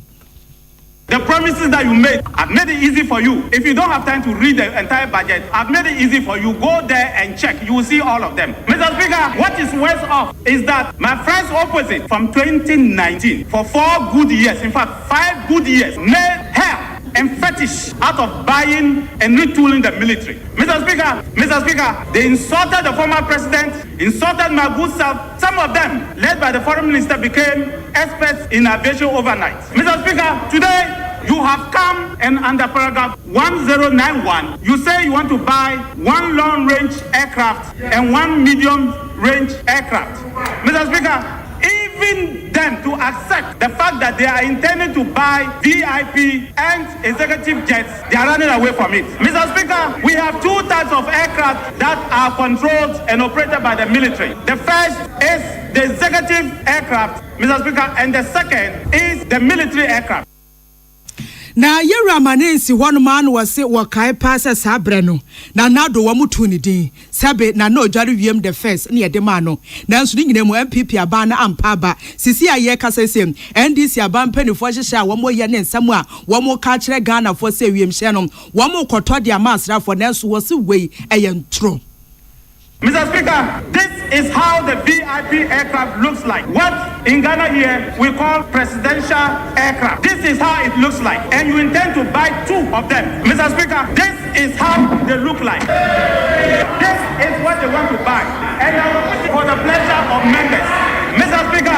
The promises that you made, I've made it easy for you. If you don't have time to read the entire budget, I've made it easy for you. Go there and check. You will see all of them. Mr. Speaker, what is worse off is that my friends opposite from 2019, for 4 good years, in fact 5 good years, made hair and fetish out of buying and retooling the military. Mr. Speaker, they insulted the former president, insulted my good self. Some of them, led by the foreign minister, became experts in aviation overnight. Mr. Speaker, today you have come and under paragraph 1091, you say you want to buy 1 long-range aircraft and 1 medium-range aircraft. Mr. Speaker, even them to accept the fact that they are intending to buy VIP and executive jets, they are running away from it. Mr. Speaker, we have 2 types of aircraft that are controlled and operated by the military. The first is the executive aircraft, Mr. Speaker, and the second is the military aircraft. Na yewra manensi hono man wose wakai pasa sabre no na nado wa mutu ni din sabe na no dware wiem the first ne yede ma no nanso ni nyina mu MPP aba na ampa ba sisi aye kasa sem NDC aba mpanifo hyehye a wo mo ye ne nsam a wo mo ka kire Ghana fo se wiem hye no wo mo kotɔ de amasrafo nanso wo se wei eye ntro. Mr. Speaker, this is how the VIP aircraft looks like. What in Ghana here we call presidential aircraft. This is how it looks like. And you intend to buy 2 of them. Mr. Speaker, this is how they look like. This is what they want to buy. And I will put it for the pleasure of members. Mr. Speaker,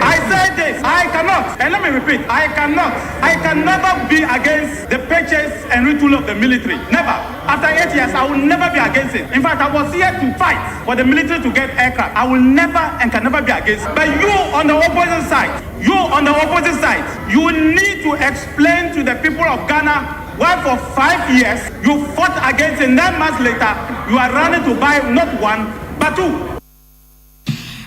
I say this, I cannot, and let me repeat, I can never be against the purchase and retool of the military. Never. After 8 years, I will never be against it. In fact, I was here to fight for the military to get aircraft. I will never and can never be against it. But you on the opposite side, you need to explain to the people of Ghana why for 5 years you fought against it. 9 months later, you are running to buy not 1, but 2.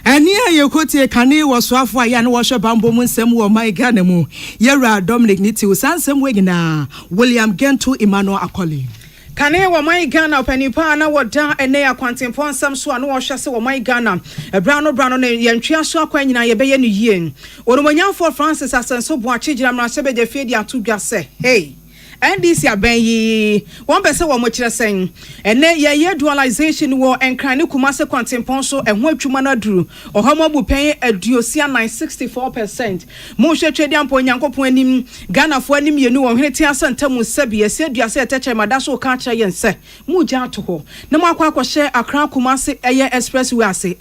Ania yekotie kane waswafo aya na wohwe bambo mu nsem wo my Ghana mu yewra Dominic Niti usansem we nyina William Gento Emmanuel Akoli kane wo my Ghana opanipa na woda ene akwantempo nsem so ano wohwe se wo my Ghana brano ne yentwe aso akwa nyina ye beye no yie oromonyamfo Francis Asenso Boachi gira mra sebe de fie dia to dwa se hey NDC abenyi one person wo mo kire sen ene ye dualization wo enkran ne kumase kwantempon so ehwo atwuma na duru ohomo bu pen aduosia 964% mo hwetwe di ampo nyankopon anim Ghana fo anim yenu wo hwene tia santamu sabi ye se duase eteche madaso ka kire yense mu gya to ho na mo akwa akɔhye akran kumase eye expressway ase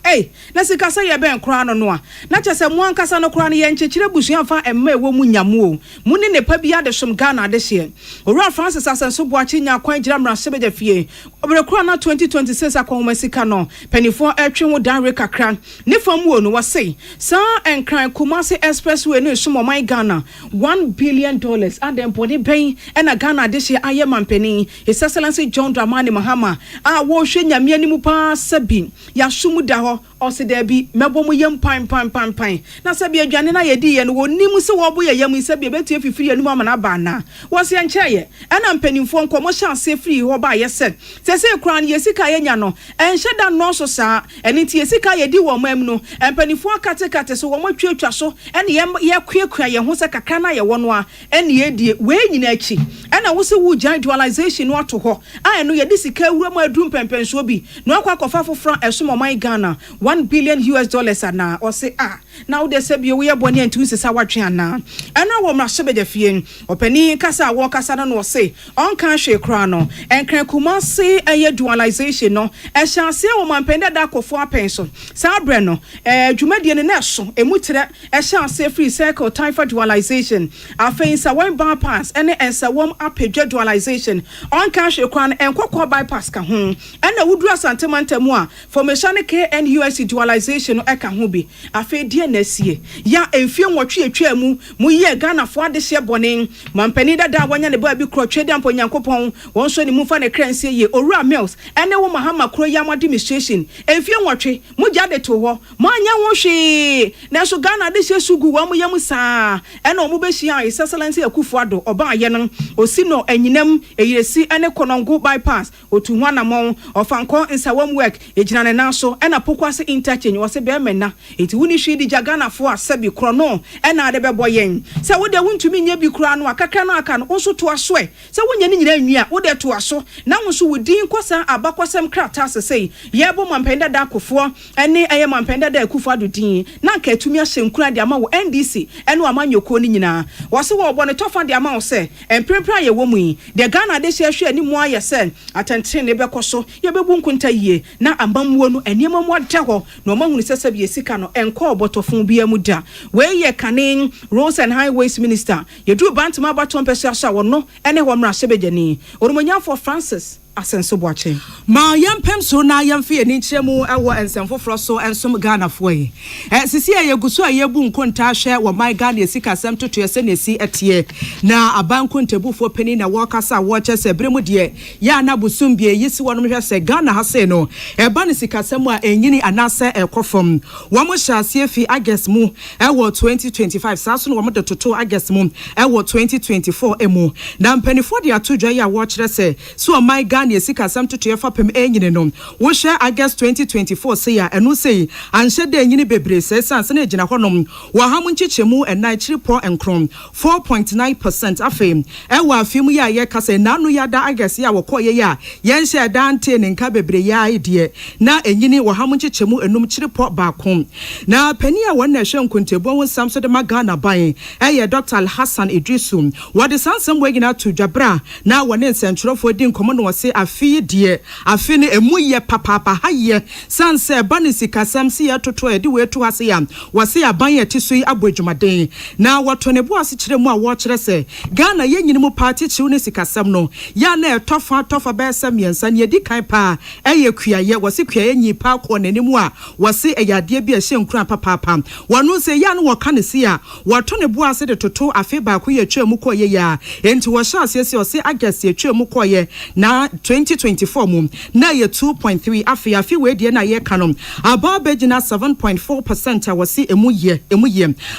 na sika se ye ben kra no a na kyese mo ankasa no kra no ye nkyekire busua fa emma ewo mu nyamo mu ne nepa bia de som Ghana de hye Ora Francis Asenso Boachi nya kwan gira mra sebeje fie obrekura na 2026 akwa sika no penifo atwe ho dan rekakra ne fam wo no wase sa enkran Kumasi Expressway no sumo my Ghana $1 billion adem body ben na Ghana de hye Agyeman pani His Excellency John Dramani Mahama a wo hwe nyame animu pa sabi ya sumu da ho ose da bi mebo mu yem pan na sabi adwane na yedi ye no wonim se wo bo ye yam sabi betu afifiri anu amana ba na wo se encheye ana mpanimfo nkomo chance free ho ba ye se kran ye sika ye nya no enhye da no so sa eni ti ye sika ye di wo mam no mpanimfo akate so wo matwatwa so ene ye kuakua ye ho se kakra na ye wo no a ene ye die we nyina achi ena wo se wo giant dualization no ato ho a eno ye di sika wura mu adum pempenso bi no akwa kofa fofra esomo my Ghana $1 billion ana or say now they say we are born into sisa watching na ena wo mra sebe de fie opani kasa wo kasa kasa no say on kan hwe kra no enkran kumase eye dualization no e hyase wo mampenda da kofo apenso sa bre no dwumadie ne na so emutre e hyase free circle typhoid dualization afensa one bypass ene ensa wom apedwa dualization on kan hwe kra no enkokọ bypass ka ho ena wudu asantemantamu a formation KNUSC dualization no eka ho bi afi die na sie ya emfie nwotwe atwa mu ye Ghana fo ade hye bonen mampani dada wanya ne ba bi kro twede ampo nyankopon won so ne mu fa ne kransie ye owura mills ene wo mahama kro yam administration emfie nwotwe mu jade to ho mo anya wo hwe na so Ghana de hye sugu wa mu yam saa ene o mu be hia excellency akufo ado oba aye no osino anyinam eyiresi ene konongo bypass otu hwanamon ofanko nsawam work ejina ne na so ena pokwase interchange wo se be mena eti wuni hwe di Ghana fo asabi kro no ena ade be boyen se wo de wuntumi nya bi kura no akaka no aka no so to aso e se wonya ni nyina nwi a wo de to aso na wo so wodin kosa abakwasem krata sesei ye bo mampenda da akofo ene eye mampenda da akufo adodin na nka atumi ahye nkura de ama wo NDC ene amanyoko ni nyina wo se wo bo ne tofa de ama wo se emprempra ye wo mu yi de Ghana de hye ani mu aye se atente ne be koso ye bebu nkunta yie na ambamwo no eniema mu ade ho na omahunu sese bi esika no enko obotofon bia mu da we ye kanen Roads and Highways Minister yedu bantama baton pesa sha wono ene ho mra sebejani orumonya for Francis asenso boache ma yampem so na yamfe ni nkyeremu ewo ensemfoforo so ensom Ghana foi sisi ayeguso ayebu nkonta hwe wo my Ghana esika sem toto yese nesi etie na abanko ntebufo pani na wokasa woche se bremu de ya na busumbie yisi wonom hwe se Ghana hase no eba ne sika sem a enyini anase ekofom wo mo hyase fi August mu ewo 2025 saso no wo mo de toto August mu ewo 2024 emu na mpanifo de atodwa ya wo kire se so my Ghana esika sam tutu ye fapem enyine no wo hwe August 2024 say ya enu say anhye de enyine bebre se sanse na ejina honom wo ham nchichemu enai chiripo enkrom 4.9% afem ewa afim ya ye kase nanu ya da August ya wokoye ya ye nhye dante ne nka bebre ya ide na enyine wo ham nchichemu enum chiripo baako na pani a won na hwe nkontebo won samso de Ghana ban eye Dr. Alhassan Idrisu wo de sansem wegina to dwabra na wone nsentwerofo di nkomo no wose afi die afi ne emu ye papapa haye sanse banisi kasam si ya toto e de we to ase ya wase aban ye tiso yi abodwumaden na woto ne bo ase kire mu a wo kire se Ghana ye nyini mu party chiu ne sikasam no ya na tofa be sam yensa ne di kan pa eye kuaye wase kuaye nyi pa ko nanimu a wase eyade bi a hye nkura papapa wonu se ya no wo ka ne si a woto ne bo ase de toto afi ba ko ye twam ko ye ya enti wo sha ase ose August ye twam ko ye na 2024 mum na ye 2.3 afi we de na ye kanom aba begina 7.4% a wasi emu ye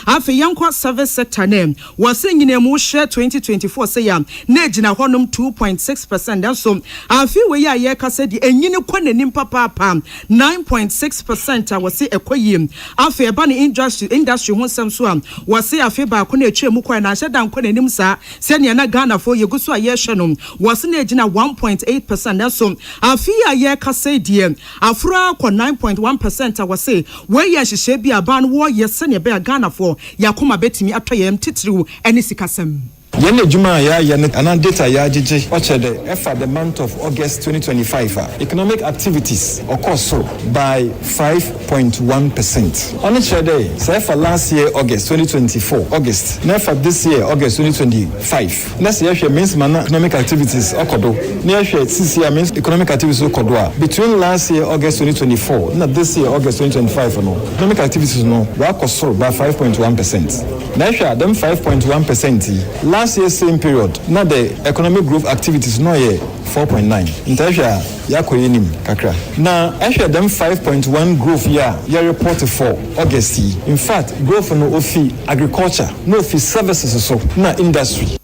afi yanko service sector name wasi nyina mu hwe 2024 say ya na gina honom 2.6% so afi we ya ye kasa di enyini kwanenim papa 9.6% a wasi ekoyim afi eba ni industry ho sam so wasi afi ba ko na etwemu kwa na hye dan kwanenim sa se ne na Ghana fo ye guso a ye hwe no wasi na gina 1.8% so afia ye kase die afura kwa 9.1% a wase we ye hihye bi aban wo ye se ne be Ghana for yakoma betimi atoyem titiriu eni sikasem Yene Juma ya anan data ya jiji ochede for the month of August 2025 economic activities occur so by 5.1%. On each day, say for last year August 2024 August, now for this year August 2025. Next year means economic activities okodo. Next year this year means economic activities okodo. Between last year August 2024 and this year August 2025 no economic activities no were so by 5.1%. Next year them 5.1%. Last year same period, not the economic growth activities no ye 4.9. Intasha yakoyenim kakra. Now actually them 5.1 growth year report for August. In fact, growth no ofi agriculture, no ofi services so na industry.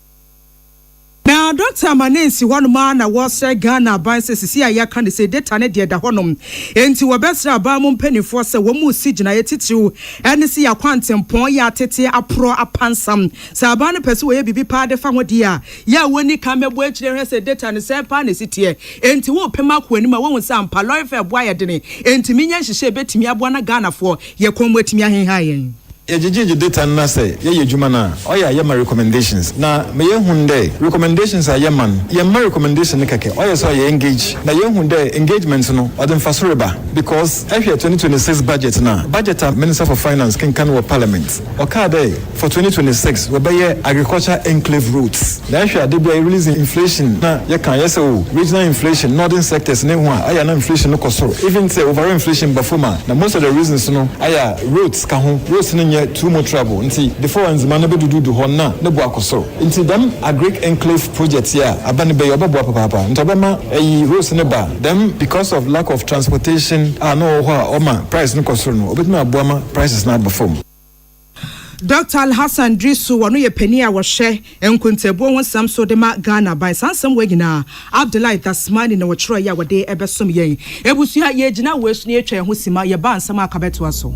Now Dr. Manensi one man na was Ghana ban sisi ya kan say data ne de da honom enti wo besra ba mo mpanifo se wo mu sigina yetitiw ene si ya kwantempon ya tete apro apansam saba ne pese wo ye bibi pa de fa ho dia ya woni ka mebo akire hwe se data ne se pa ne sitie enti wo pema ko ani ma wo sam pa loife boa ye de ne enti minya hihye betimi aboa na Ghana fo ye komo atimi ahenha yen Yejiji data na say ye juma na oya yema recommendations na me ye hunde recommendations are yeman yema recommendation ne keke oya so ye engage na ye hunde engagement no odem fasoreba because every 2026 budget na budget minister for finance can parliament oka day for 2026 we be agriculture enclave routes na ehwe ade be releasing inflation na ye kan yes regional inflation northern sectors ne ho aya na inflation no kosoro even say overall inflation before na most of the reasons no aya roads ka ho roads no nye too much trouble nti before anzima na bedudu ho na ne bo akosoro nti them agric enclave project here abane be obabo papa ntobema roads ne ba them because of lack of transportation no ho oma price no kosoro no obetumi aboama prices na before. Dr. Al-Hassan Drisu wano ye peni a wɔhwɛ enkuntebo ho sam so de ma Ghana by sansam wagina Abdullahi Tasmani na wɔtro ya wɔde ebesom yen ebusua ye gina wesu ne etwa ho sima ye ba ansam akabeto aso.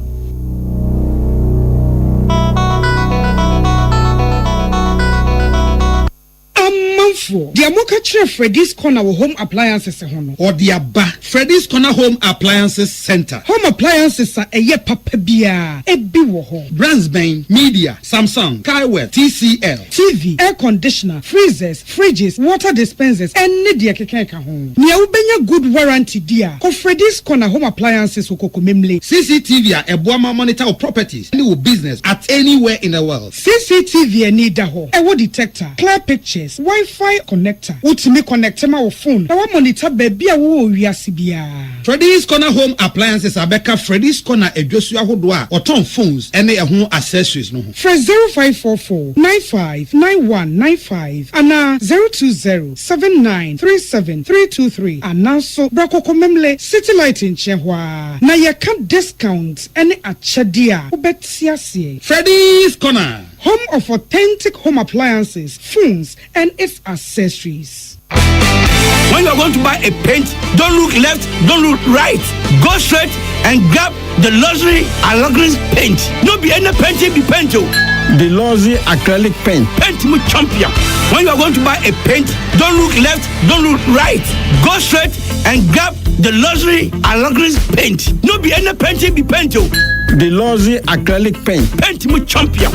The Amoka Chef Freddy's Corner Home Appliances or the Abba Freddy's Corner Home Appliances Center. Home appliances are a ye papabia, a biwo brands Bain, Media, Samsung, Kaiwell, TCL, TV, air conditioner, freezers, fridges, water dispensers, and Nidia Kekeka home. Nia ubenya good warranty dear. Ko Freddy's Corner Home Appliances ukoko memle. CCTV a Boama monitor of properties, any business at anywhere in the world. CCTV need daho. Ewo detector, clear pictures, Wi-Fi connector. Utimi connector ma phone. Na wa monitor baby a wo wiase bia. Freddy's Corner Home Appliances abeka Freddy's Corner edwosu ahodoa oton phones ene ehun accessories no ho. Fresh 0544 959195 ana 0207937323 ana so brako memle City Light in Chehwa. Na ye can discount ene achedia obetiasie. Freddy's Corner, home of authentic home appliances, phones and its accessories. When you are going to buy a paint, don't look left, don't look right. Go straight and grab the luxury acrylic paint. No be any painting be paint. The luxury acrylic paint. Paint me champion. When you are going to buy a paint, don't look left, don't look right. Go straight and grab the luxury acrylic paint. No be any painting be paint. The luxury acrylic paint. Paint me champion.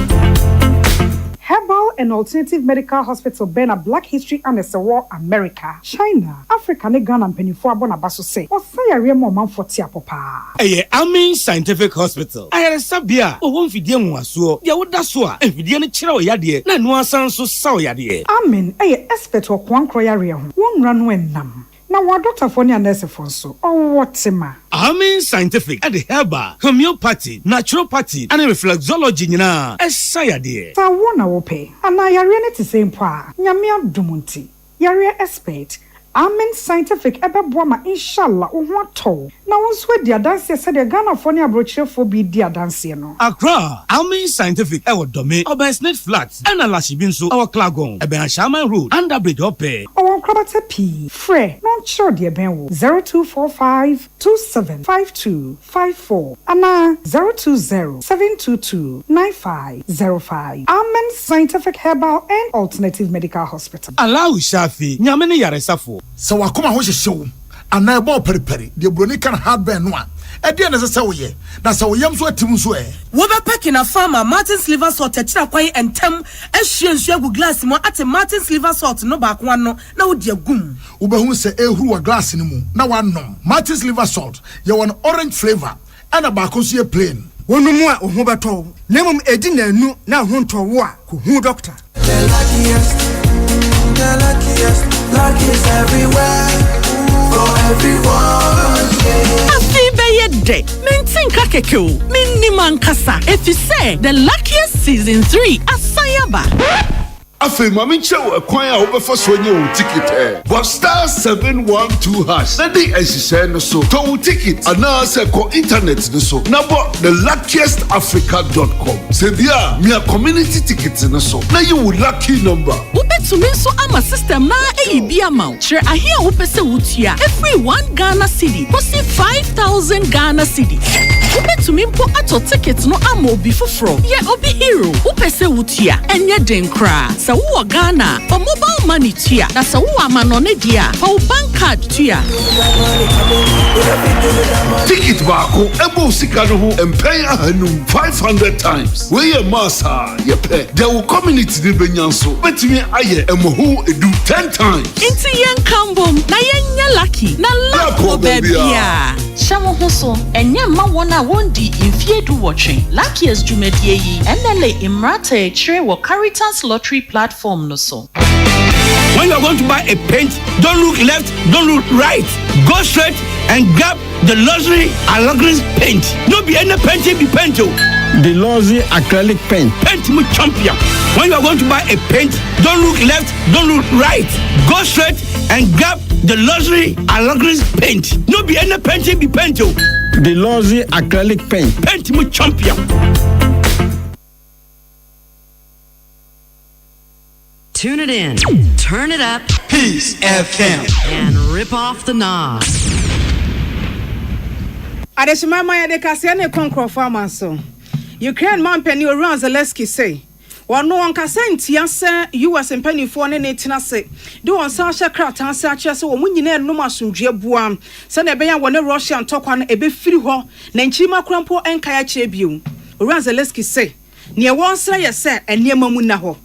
Herbal and Alternative Medical Hospital Bena Black History and War America, China, Africa, ne Ghana and Penifua Bonabaso say, or say a real man for Tia Papa. Amin Scientific Hospital. I had a sabia, or one Fidian was so, Yawudaswa, and Fidian Chiro Yadi, Nanua Sanso Sao Yadi. Amin, expert or Kwan Croyaria, one run when nam. Now, what Dr. Fonia Nurse Fonso, or what's ma? Amin Scientific at the Herbal, Homeopathy, Naturopathy, and Reflexology, na, as Sayadi. So, one I will pay, and I are in the same pa, Yamia Dumunti, Yaria expert. Amen Scientific ebe boama inshallah ohwato na wonso dia dance said the Ghana Fonia brochure for be dia dance no Accra Amen Scientific e wodome Obersnet Flats and Alashibinso our Klagon ebe Shaman Road under bridge ope o krabata p free non sure dia ben wo 0245275254 ana 0207229505 Amen Scientific Herbal and Alternative Medical Hospital Allow Shafi nyamene yaresafo so wakoma ho hyehyew ana ebo periperi de broni kan hardware no a e de na se wo ye na se wo yam so atim so e wo be packing a farmer Martin's liver salt techira kwan entem ehwie nsu agu glass mo ate Martin's liver salt no ba kwa no na wo de agum wo be hu se ehuru wa glass ni mu na wa nom Martin's liver salt ye won orange flavor ana ba ko so ye plain wonu mu a ohu beto na mum edi na anu na ho nto wo a ko hu doctor the luckiest luck is everywhere for everyone. Afi beye de mentin kakekeo minni mankasa if you say the luckiest season 3 asayaba Afi mami chewo ekwan a obefa so nye o ticket but star 712 hash na dey ehise no so to ticket ana se ko internet no so na bo theluckiestafrica.com se bia me community ticket no so na you would lucky number ubetumi so ama system na eyibi ama chere ahia wo pese wutua every 1 Ghana cedi kosi 5000 Ghana cedi ubetumi mpo ato ticket no ama obi foforo ye obi hero wo pese wutua enye den kra sa wo Ghana for mobile money tia na sa wo ama no ne dia for bank card tia Ticket baako ebo sika no ho empay ahanum 500 times. We ye massa ye pay. There will community ni benyanso. Betimi aye emoho edu 10 times. Inti yen kambom na yen lucky na lapo bebia. Shamo hoso enye ma wona wondi infiedu watching. Luckiest jumedie yi enele imrate chire wo Caritas lottery platform no so. When you are going to buy a paint, don't look left, don't look right. Go straight and grab the luxury Alagris paint. No be any painting be paint. The luxury acrylic paint. Paint mu champion. When you are going to buy a paint, don't look left, don't look right. Go straight and grab the luxury Alagris paint. No be any painting be paint. The luxury acrylic paint. Paint mu champion. Tune it in, turn it up, Peace FM, and rip off the knobs. Adeshima Maya de Kasiane Konkro Farmanso. Ukraine man penny around Zelensky say. One no one Kasentia say US and penny for an tenase. Do on Sasha Kratan such as a woman no masum buam. Sanabaya one Russia and talk on a bit free ho, Nenchima Crampo and Kaya Chebu. Around Zelensky say. Near one say, sir, and near Mamunaho.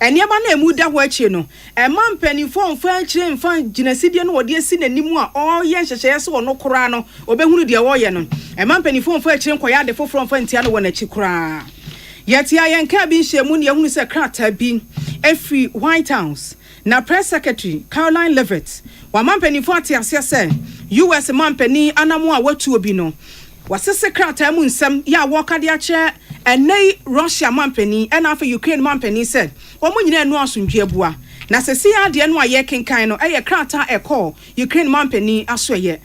And yaba na emu da hwache no e man panifo mfa kire mfa ginasidia no wode asi nanimu a o ye nhyehyeye so no kora no obehunu de wo ye no e man panifo mfa kire nkoya de foforo mfa ntia no wona chi kora yetia yenka bi nhyiamu ne yehunu se krata bi every White House na press secretary Caroline Levitt wa man panifo atiase se US man pani anamu a watu obi no wasese krata mu nsam ya wokade a che enei Russia mampani and after Ukraine mampani said omo nyina no asundwe bua na sese ade no aye kenkan no eye krata e call Ukraine mampani asoye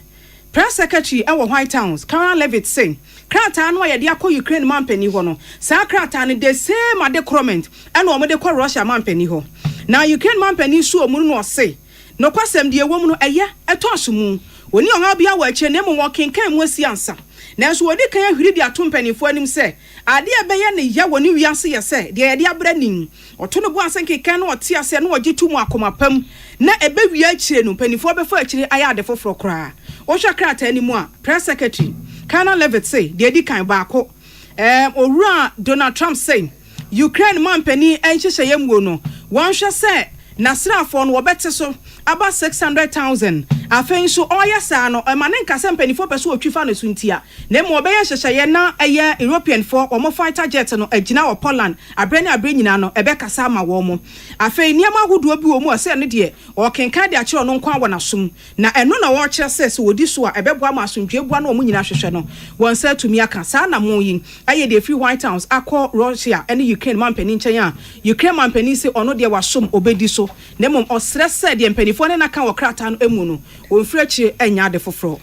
press secretary e White House Caroline Levitt say krata no aye de akọ Ukraine mampani ho no sa krata no the same ade comment and omo de kọ Russia mampani ho na Ukraine mampani so omo no say no kwasem de ewom no eye eto asomu oni oha bia wa eche na mo kenkan mu asiansa nanso wodi kan ahwiri di ato mpanifo anim se ade ebeye ne ya woni wiase ye se de ade abranin oto no bu asenke kan no ote ase no ogitu mu akomapam na ebe wi akire no mpanifo befa akire aya ade foforo kra o hwa krata animu a press secretary Caroline Levitt say de edi kan baako owura Donald Trump say Ukraine man pani enhyehye yemwo no won hwe se nasrafo no wobete so about 600,000 afen so oyasa no emane nkase mpanifo pese otwifa no suntia na mo obeye hyehye na eye European for omo fighter jet no agina wo Poland abre nyina no ebe kasa ma wo mo afen niam ahudo bi wo mu ose ne de o kenka de akire no nkwa wona sum na eno na wo kire se wodi so a ebe boa ma asundwe boa na omo nyina hwehwe no won sa tumi aka sa na mo yin aye de free White House akọ Russia ene Ukraine man pani nchen a Ukraine man pani se ono de wasum obedi so na mom osrese de mpanifo ne na kan wo krata no emu no wonfrechi enya de foforo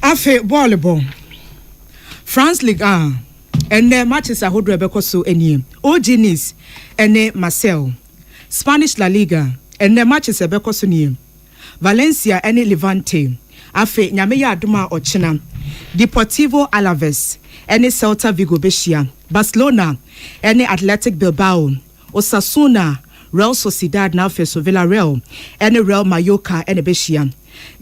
afe volleyball France League ene matches ahodo ebekoso eniem Oginis ene Marseille Spanish La Liga ene matches ebekoso niem Valencia ene Levante afe nyame ya adoma ochina Deportivo Alaves ene Celta Vigo beshia Barcelona ene Athletic Bilbao Osasuna Real Sociedad na fe so Villarreal ene Real Mallorca ene beshia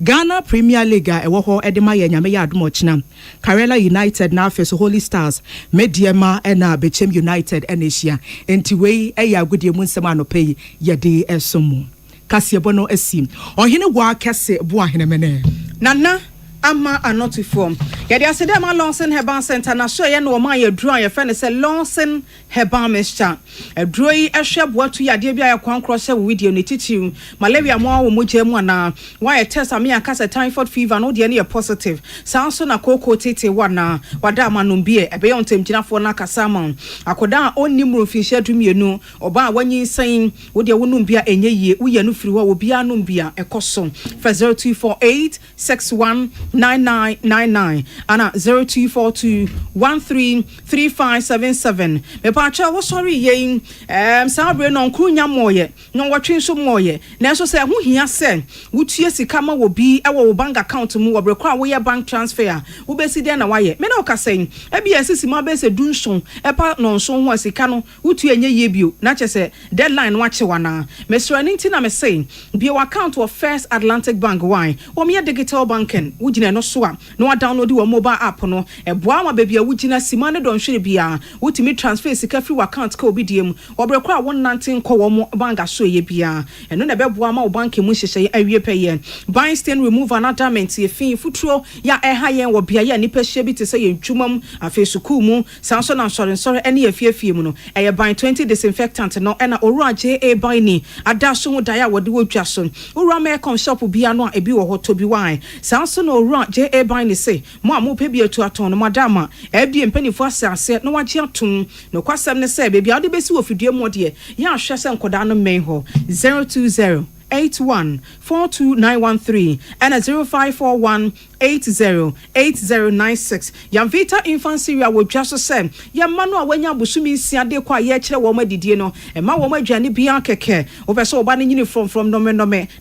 Ghana Premier League ewo ho edema ye nyame ya adom ochina Karela United na fe so Holy Stars Mediema ena Bechem United enehia enti wei eya agudie mu nsem anopai ye de esomu kasiebo no asim ohene wa kase bo ahene mene nana ama anoti form yede asede ma Lawson Herbal Center na so ye no ma ye dru an ye fe ne se Lawson Herbal Mixture edru yi ehwe boatu yade bia ye kwankro se wo video ne titi malaria mo awo moje mu na wa ye test am ya kasa typhoid fever no de ne ye positive sanso na koko tete wana wada ma no bie ebe yon temgyinafo na kasa ma akoda onimru finhye dumienu oba wanyi san wo de wonu bia enye yie wo ye no firi wo bia no bia ekoso for 0248 61 9999 ana 0242133577 me pacha wo sorry yen sabre no nkrunya moye no watwe so moye na so say ho hia se wotue sika ma wo bi e wo bank account mu wo brekwa wo ye bank transfer wo besi de na waye me na o ka sen e bia sisi ma be se dunson e pa no nson ho sika no wotue nye ye bio na che se deadline wa che wana me so ani nti na me say bi wo account of First Atlantic Bank why wo me digital banking wo gina no so a no wa download wo mobile app no e boa ma be bia wo gina sima ne don hwere bia wotimi transfer sika free account ka obi diem wo brekwa wo nante nko wo mo bank so ye bia eno na be boa ma wo bank mu hyehyɛ awie pɛyɛ buying stain remove and adamant ye fin futuro ya ɛha yɛn wo bia ya nipa hye bi te sɛ yɛn twumam afi sukuu mu sanso na nsɔre ɛne afiefie mu no ɛyɛ buying 20 disinfectant no ɛna owura JA buying ni adaso ho daya wɔde wodwa so owura ma ɛkɔm shop bia no a ebi wɔ hɔ to bi wan sanso na owura JA buying ni say mo a mo pɛ bi atu aton no madama ɛbi mpanifo asase no wagye aton no kwasɛm ne sɛ bebi a wɔde besi wɔ fidie mu de ya ahwɛ sɛ nkoda no men hɔ 02081429113 and 0541808096 Yamvita Infancy wo just say ya manu a wanya busumi siade kwa ye kire wo madidie no e ma wo madwane bia keke wo pese oba ne nyini from no me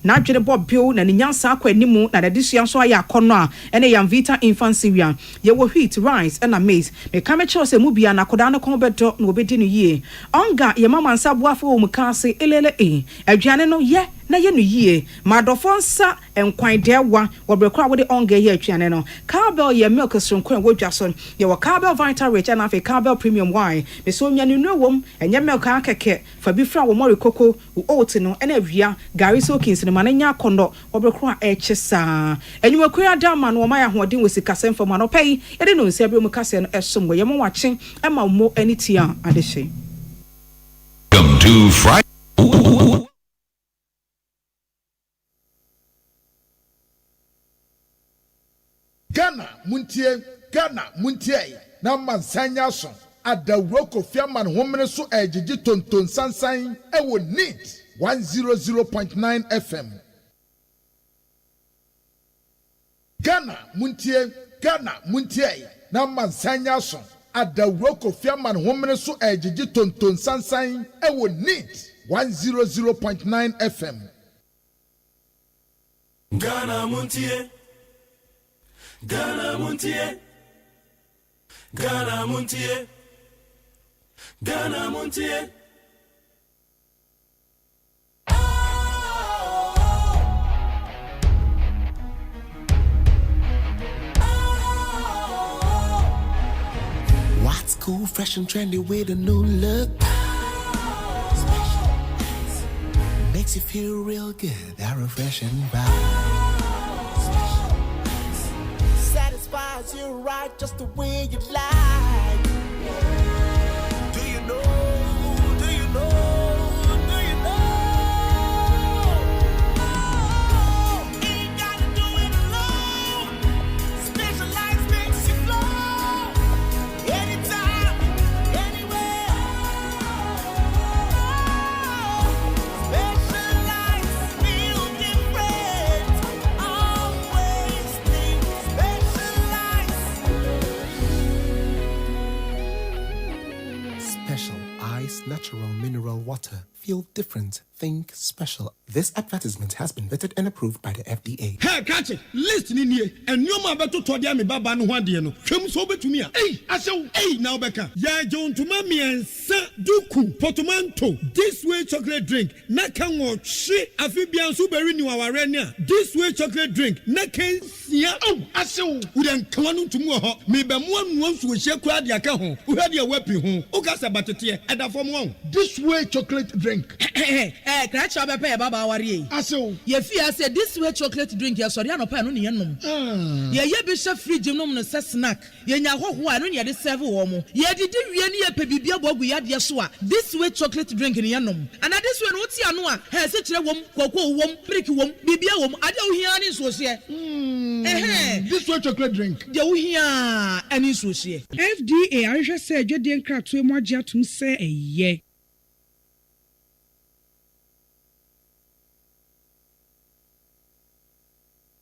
na adwene bob bill na nyansa akwa animu na de sua so aya akono a ene Yamvita Infancy ye wo wheat rice and maize me ka me kire se mu bia na koda no kon bedo na obedi no yie onga ye mama nsa boafo wo mu ka se elele adwane no ye na ye no yie madofo nsa enkwan dewa wobrekwa wode onga ye atwane no cowbell ye milk sonkwan wodwa so ye wo cowbell vital rich and afi cowbell premium wine me so nya no wom enye milk akeke fa bi fra wo mori koko wo oat no ena awia gari soakins no mananya kondo wobrekwa echesa enyiwa kura dama no ma ya hoden we sikasem fo ma no pei ye de no nsia bi mu kase no esom ye mo wache ema mo anitia adehye. Come to Friday. Ghana muntie na mansanya so adawroko fiaman homene so ejiji tonton sansan e wo neat 100.9 FM. Ghana muntie na mansanya so adawroko fiaman homene so ejiji tonton sansan e wo neat 100.9 FM. Ghana muntie Ghana muntie What's cool, fresh and trendy with a new look? Makes you feel real good, that refreshing vibe. Satisfies you right just the way you like. Do you know? Ain't gotta do it alone. Specialized makes you flow. Anytime, anywhere. Specialized feel different. Always think Special Ice Natural Mineral Water. Feel different. Think special. This advertisement has been vetted and approved by the FDA. Hey, catch it. Listen in here. And you ma beto to dia me baba no hwade no. Hwem so betumi a. Hey, asew. Hey, now beka. Ya John to mami ensa duku portmanteau. This way chocolate drink. Na kan wo hwe afibian so beri ni waware ne a. This way chocolate drink. Na kan sia. Oh, asew. Udan kwanu tumu ho. Me be mo anu so hye kura de aka ho. Uhade e wapi ho. Ukasa batete. Eda fom ho. This way chocolate drink. Crash up a baba worry. Aso. Ye fear say this way chocolate drink ya sorry anopa no ne yenom. Ye be sha fridge nom no se snack. Ye nya hoho anu ne de serve wo mo. Ye didi wie ne ye pe bibia bogu ya de so a. This way chocolate drink ne yenom. And this way no ti anu a, he se kire wom, koko wom, brick wom, bibia wom, ade wo hia ne so se. This way chocolate drink. De wo hia ani so se. FDA ahwehwe se adwede nkratoe mu agye atum se eye.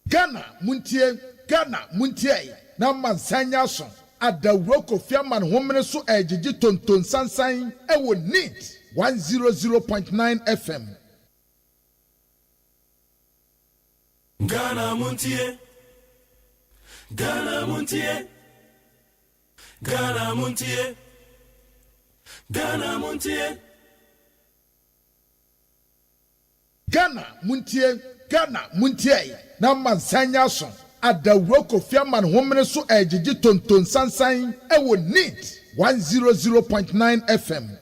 Ghana Ghana Muntie na mansanya so adawro Kofi Aman homene so ejiji tonton sansan ewo NEET 100.9 FM. Ghana Montie, Ghana Montie, Ghana Montie, Ghana Montie, Ghana Muntie na mansanya so adawro Kofi Aman homene so ejiji tonton sansan ewo NEET 100.9 FM.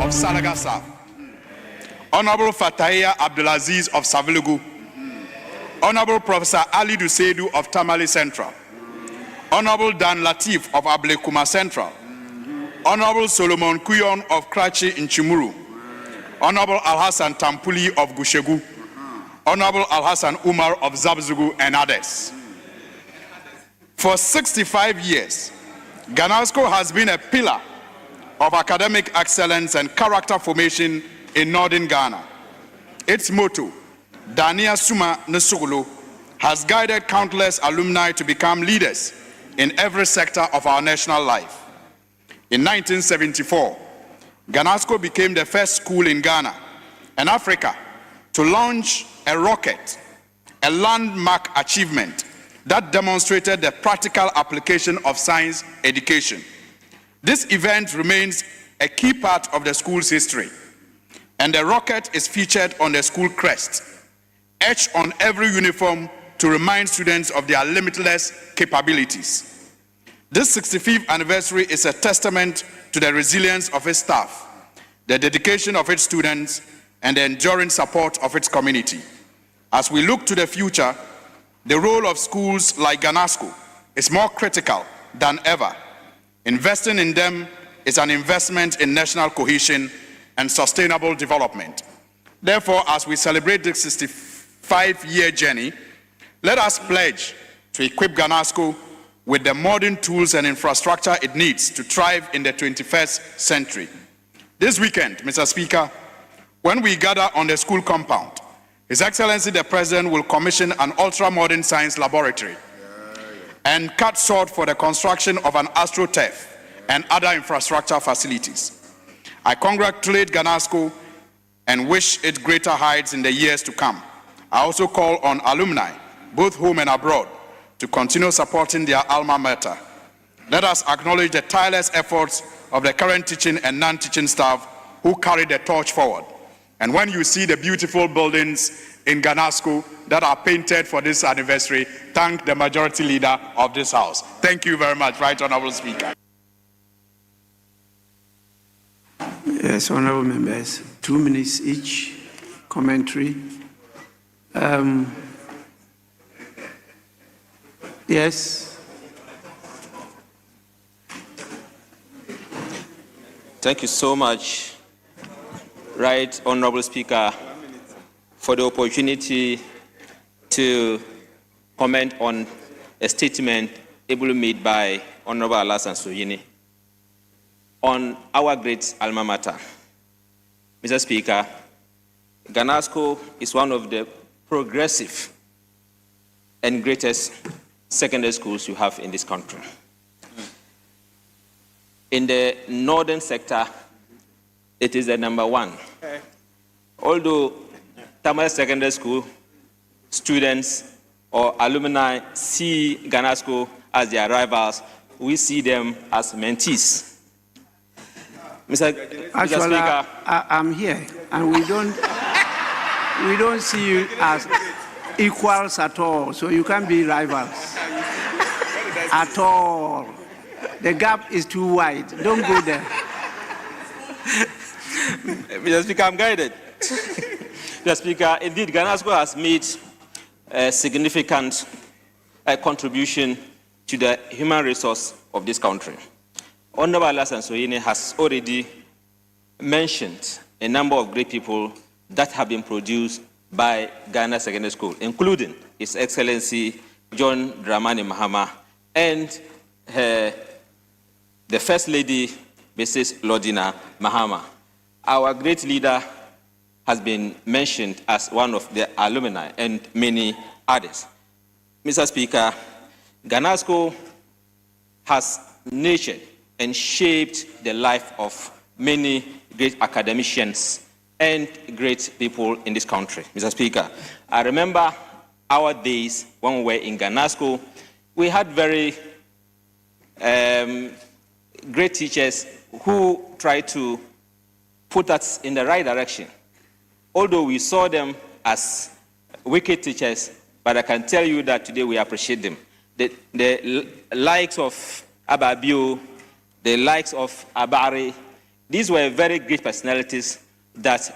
of Salaga South, Honorable Fatahia Abdulaziz of Savelugu, Honorable Professor Ali Dusedu of Tamale Central, Honorable Dan Latif of Ablekuma Central, Honorable Solomon Kuyon of Krachi in Chimuru, Honorable Al-Hassan Tampuli of Gushegu, Honorable Al-Hassan Umar of Zabzugu, and others. For 65 years, GHANASCO has been a pillar of academic excellence and character formation in northern Ghana. Its motto, Dania Suma Nesugulu, has guided countless alumni to become leaders in every sector of our national life. In 1974, GHANASCO became the first school in Ghana and Africa to launch a rocket, a landmark achievement that demonstrated the practical application of science education. This event remains a key part of the school's history, and the rocket is featured on the school crest, etched on every uniform to remind students of their limitless capabilities. This 65th anniversary is a testament to the resilience of its staff, the dedication of its students, and the enduring support of its community. As we look to the future, the role of schools like GHANASCO is more critical than ever. Investing in them is an investment in national cohesion and sustainable development. Therefore, as we celebrate this 65-year journey, let us pledge to equip GHANASCO with the modern tools and infrastructure it needs to thrive in the 21st century. This weekend, Mr. Speaker, when we gather on the school compound, His Excellency the President will commission an ultra-modern science laboratory and cut short for the construction of an astroturf and other infrastructure facilities. I congratulate GHANASCO and wish it greater heights in the years to come. I also call on alumni, both home and abroad, to continue supporting their alma mater. Let us acknowledge the tireless efforts of the current teaching and non-teaching staff who carry the torch forward. And when you see the beautiful buildings in GHANASCO that are painted for this anniversary, thank the majority leader of this house. Thank you very much, Right Honorable Speaker. Yes, honorable members, 2 minutes each, commentary. Yes. Thank you so much, Right Honorable Speaker, for the opportunity to comment on a statement ably made by Honorable Al-Hassan Soyini on our great alma mater. Mr. Speaker, GHANASCO is one of the progressive and greatest secondary schools you have in this country. In the northern sector, it is the number one. Although Tamale Secondary School students or alumni see GHANASCO as their rivals, we see them as mentees. Mr. Speaker, I'm here, and we don't see you as equals at all, so you can't be rivals at all. The gap is too wide. Don't go there. Mr. Speaker, I'm guided. Mr. Speaker, indeed, GHANASCO has made a significant contribution to the human resource of this country. Honorable Al-Hassan Soyini has already mentioned a number of great people that have been produced by Ghana Secondary School, including His Excellency John Dramani Mahama and the First Lady, Mrs. Lodina Mahama. Our great leader has been mentioned as one of the alumni and many others. Mr. Speaker, GHANASCO has nurtured and shaped the life of many great academicians and great people in this country. Mr. Speaker, I remember our days when we were in GHANASCO. We had very great teachers who tried to put us in the right direction. Although we saw them as wicked teachers, but I can tell you that today we appreciate them. The likes of Ababio, the likes of Abari, These were very great personalities that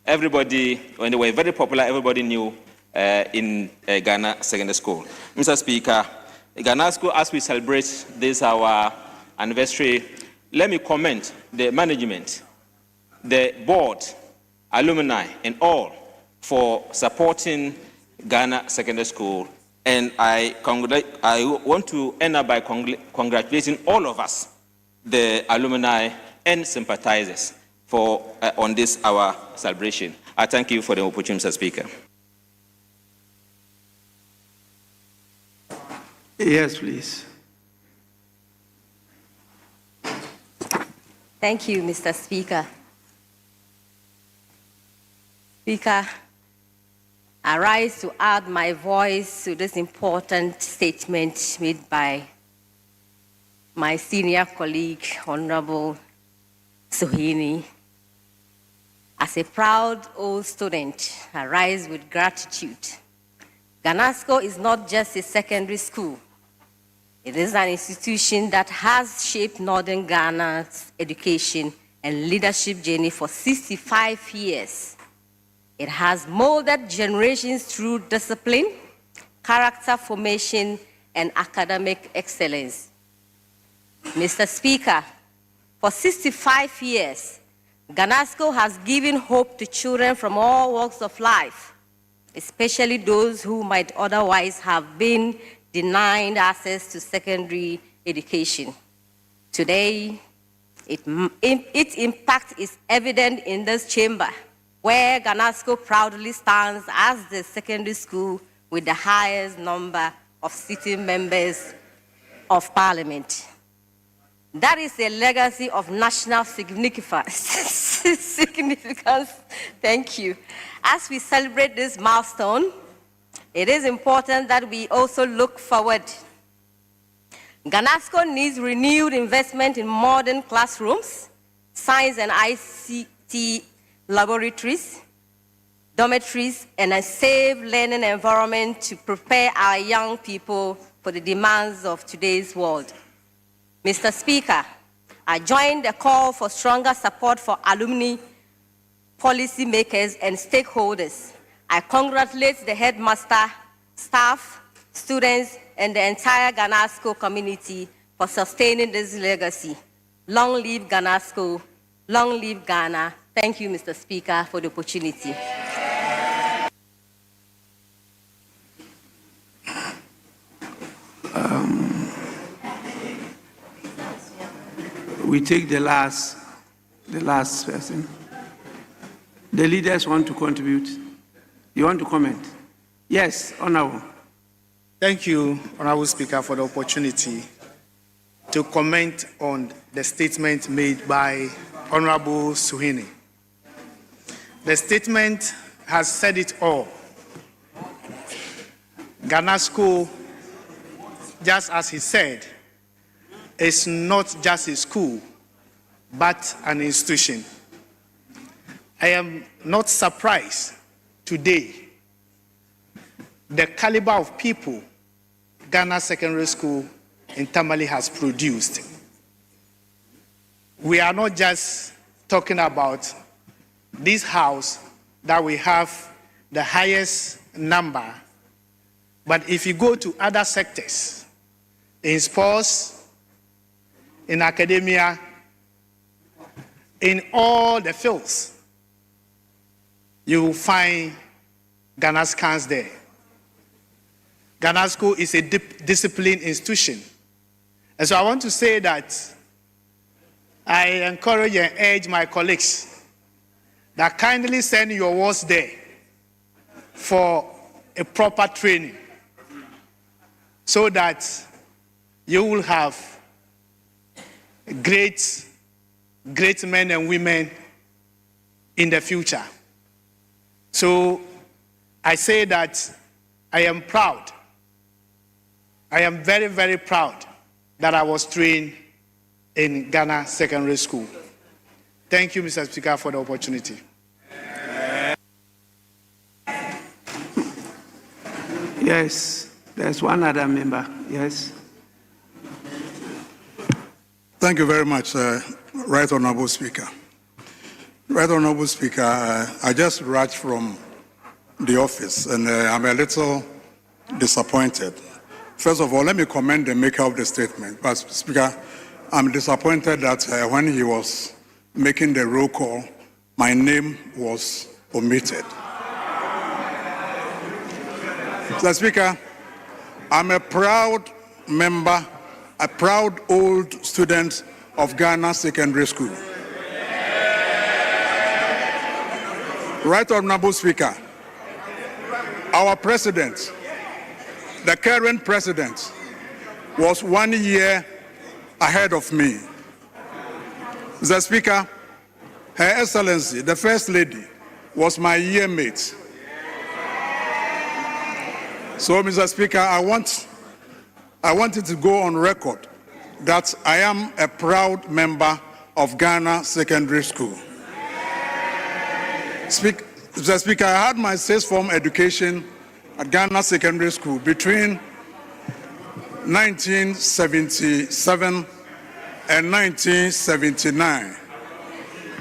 everybody, when they were very popular, everybody knew in Ghana Secondary School. Mr. Speaker, Ghana School, as we celebrate this our anniversary, let me commend the management, the board, alumni, and all for supporting Ghana Secondary School. And I want to end up by congratulating all of us, the alumni and sympathizers, for on this our celebration. I thank you for the opportunity, Mr. Speaker. Yes, please. Thank you, Mr. Speaker. Speaker, I rise to add my voice to this important statement made by my senior colleague, Honorable Suhini. As a proud old student, I rise with gratitude. Ghanasco is not just a secondary school. It is an institution that has shaped Northern Ghana's education and leadership journey for 65 years. It has molded generations through discipline, character formation, and academic excellence. Mr. Speaker, for 65 years, Ghanasco has given hope to children from all walks of life, especially those who might otherwise have been denied access to secondary education. Today, its impact is evident in this chamber, where Ghanasco proudly stands as the secondary school with the highest number of sitting members of parliament. That is a legacy of national significance. Thank you. As we celebrate this milestone, it is important that we also look forward. Ghanasco needs renewed investment in modern classrooms, science and ICT laboratories, dormitories, and a safe learning environment to prepare our young people for the demands of today's world. Mr. Speaker, I join the call for stronger support for alumni, policymakers, and stakeholders. I congratulate the headmaster, staff, students, and the entire Ghanasco community for sustaining this legacy. Long live Ghanasco, long live Ghana. Thank you, Mr. Speaker, for the opportunity. We take the last person. The leaders want to contribute. You want to comment? Yes, Honorable. Thank you, Honorable Speaker, for the opportunity to comment on the statement made by Honorable Suhini. The statement has said it all. Ghanasco, just as he said, is not just a school, but an institution. I am not surprised today the caliber of people Ghana Secondary School in Tamale has produced. We are not just talking about this house that we have the highest number, but if you go to other sectors, in sports, in academia, in all the fields, you will find Ghanascans there. Ghanasco is a disciplined institution. And so I want to say that I encourage and urge my colleagues that kindly send your words there for a proper training so that you will have great men and women in the future. So I say that I am proud. I am very, very proud that I was trained in Ghana Secondary School. Thank you, Mr. Speaker, for the opportunity. Yes, there's one other member. Yes. Thank you very much, Right Honorable Speaker. Right Honorable Speaker, I just rushed from the office and I'm a little disappointed. First of all, let me commend the maker of the statement. But Speaker, I'm disappointed that when he was making the roll call, my name was omitted. Mr. Speaker, I'm a proud member, a proud old student of Ghana Secondary School. Right Honorable Speaker, our president, the current president, was 1 year ahead of me. Mr. Speaker, Her Excellency, the First Lady, was my year mate. So, Mr. Speaker, I wanted to go on record that I am a proud member of Ghana Secondary School. Mr. Speaker, I had my sixth form education at Ghana Secondary School between 1977 and 1979.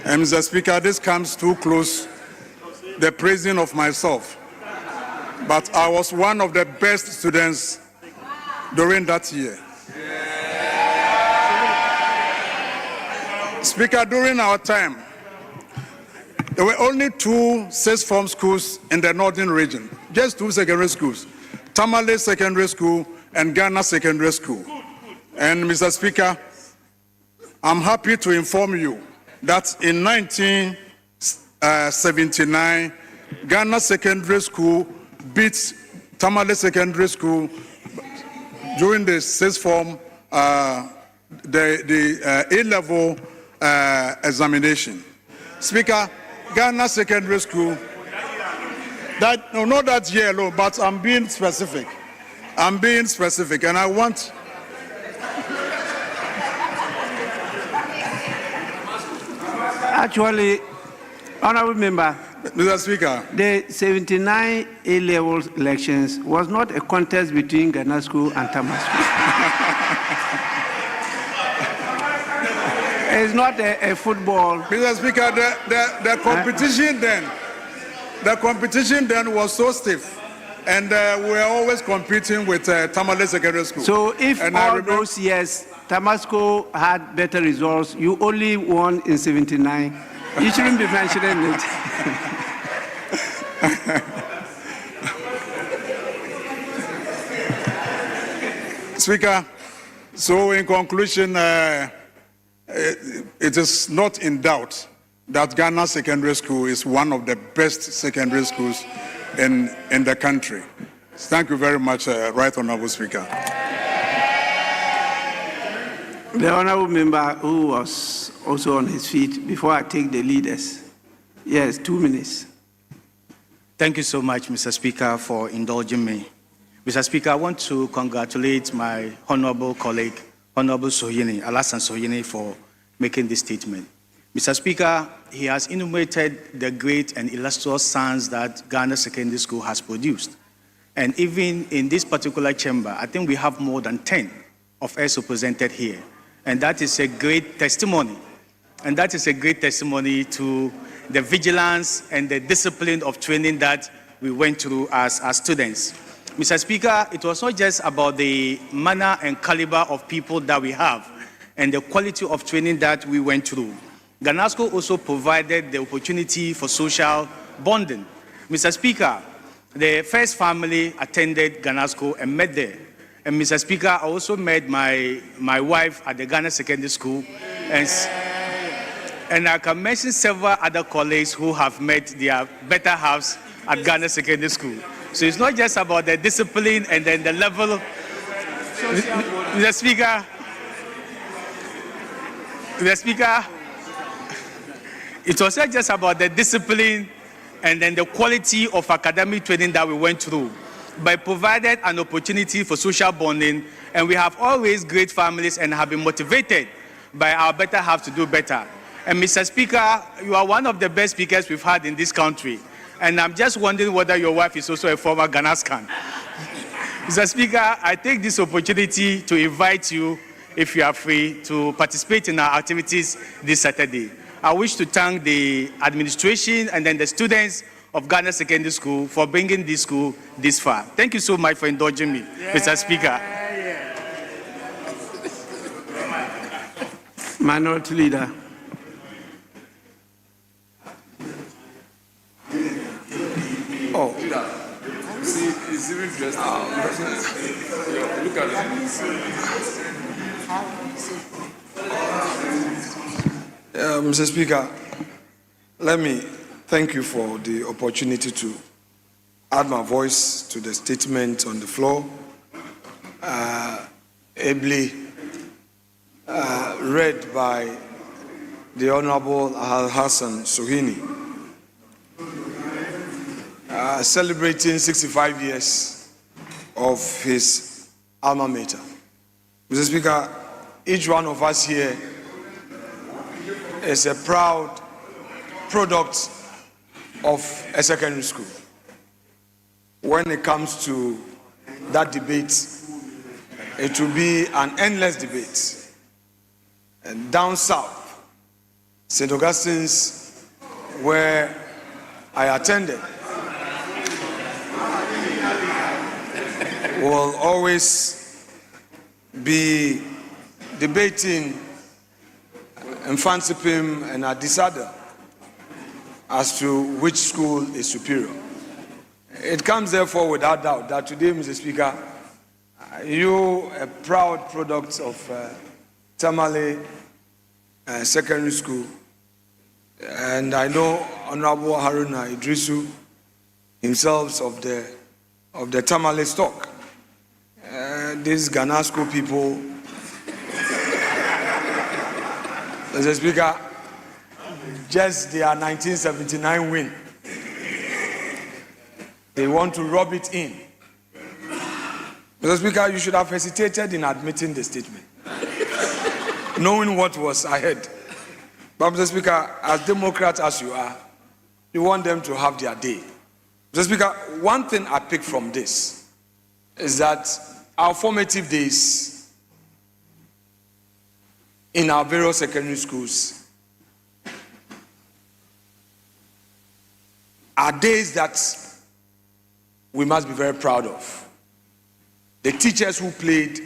And Mr. Speaker, this comes too close, the praising of myself. But I was one of the best students during that year. Speaker, during our time, there were only 2 sixth form schools in the northern region, just 2 secondary schools, Tamale Secondary School and Ghana Secondary School. And Mr. Speaker, I'm happy to inform you that in 1979, Ghana Secondary School beat Tamale Secondary School during the sixth form, the A-level examination. Speaker, Ghana Secondary School, not that year alone, but I'm being specific. I'm being specific, and I want Actually, Honorable Member, Mr. Speaker, the 79 A-level elections was not a contest between Ghana School and Tamale School. It's not a football. Mr. Speaker, the competition then was so stiff, and we were always competing with Tamale Secondary School. So if all those years Tamale School had better results, you only won in 79, you shouldn't be mentioning it. Speaker, so in conclusion, it is not in doubt that Ghana Secondary School is one of the best secondary schools in the country. Thank you very much, Right Honorable Speaker. The Honorable Member who was also on his feet, before I take the leaders. Yes, 2 minutes. Thank you so much, Mr. Speaker, for indulging me. Mr. Speaker, I want to congratulate my honorable colleague, Honorable Sohini, Alasan Sohini, for making this statement. Mr. Speaker, he has enumerated the great and illustrious sons that Ghana Secondary School has produced. And even in this particular chamber, I think we have more than 10 of us represented here. And that is a great testimony. And that is a great testimony to the vigilance and the discipline of training that we went through as students. Mr. Speaker, it was not just about the manner and caliber of people that we have and the quality of training that we went through. Ghana School also provided the opportunity for social bonding. Mr. Speaker, the first family attended Ghana School and met there. And Mr. Speaker, I also met my wife at the Ghana Secondary School. And I can mention several other colleagues who have met their better halves at Ghana Secondary School. So it's not just about the discipline and then the level. Mr. Speaker, it was not just about the discipline and then the quality of academic training that we went through, but provided an opportunity for social bonding, and we have always great families and have been motivated by our better half to do better. And Mr. Speaker, you are one of the best speakers we've had in this country. And I'm just wondering whether your wife is also a former Ghanascan. Mr. Speaker, I take this opportunity to invite you if you are free, to participate in our activities this Saturday. I wish to thank the administration and then the students of Ghana Secondary School for bringing this school this far. Thank you so much for indulging me, Mr. Speaker. Minority Leader. Oh, see, it's even dressed. Look at it. Mr. Speaker, let me thank you for the opportunity to add my voice to the statement on the floor, ably read by the Honorable Al-Hassan Sohini, celebrating 65 years of his alma mater. Mr. Speaker, each one of us here is a proud product of a secondary school. When it comes to that debate, it will be an endless debate. And down south, St. Augustine's, where I attended, will always be debating Mfansipim and Adisada as to which school is superior. It comes therefore without doubt that today, Mr. Speaker, you, a proud product of Tamale Secondary School, and I know Honorable Haruna Idrisu himself of the Tamale stock. These Ghana school people, Mr. Speaker, just their 1979 win, they want to rub it in. Mr. Speaker, you should have hesitated in admitting the statement, knowing what was ahead. But Mr. Speaker, as Democrat as you are, you want them to have their day. Mr. Speaker, one thing I pick from this is that our formative days in our various secondary schools are days that we must be very proud of. The teachers who played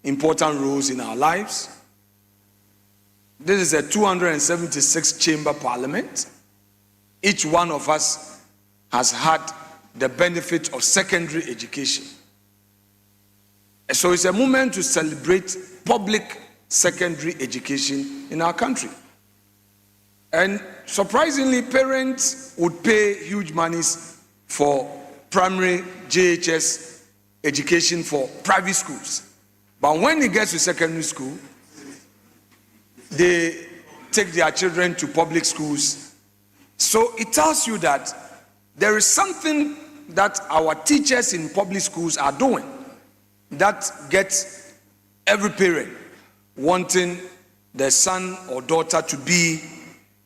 important roles in our lives. This is a 276 chamber parliament. Each one of us has had the benefit of secondary education. So it's a moment to celebrate public secondary education in our country. And surprisingly, parents would pay huge monies for primary JHS education for private schools. But when it gets to secondary school, they take their children to public schools. So it tells you that there is something that our teachers in public schools are doing that gets every parent wanting their son or daughter to be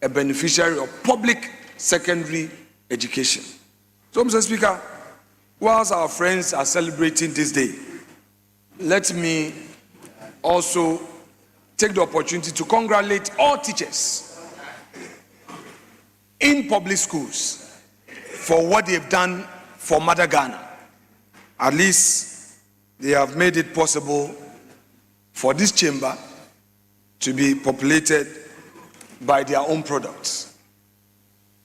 a beneficiary of public secondary education. So, Mr. Speaker, whilst our friends are celebrating this day, let me also take the opportunity to congratulate all teachers in public schools for what they've done for Mother Ghana. At least they have made it possible for this chamber to be populated by their own products.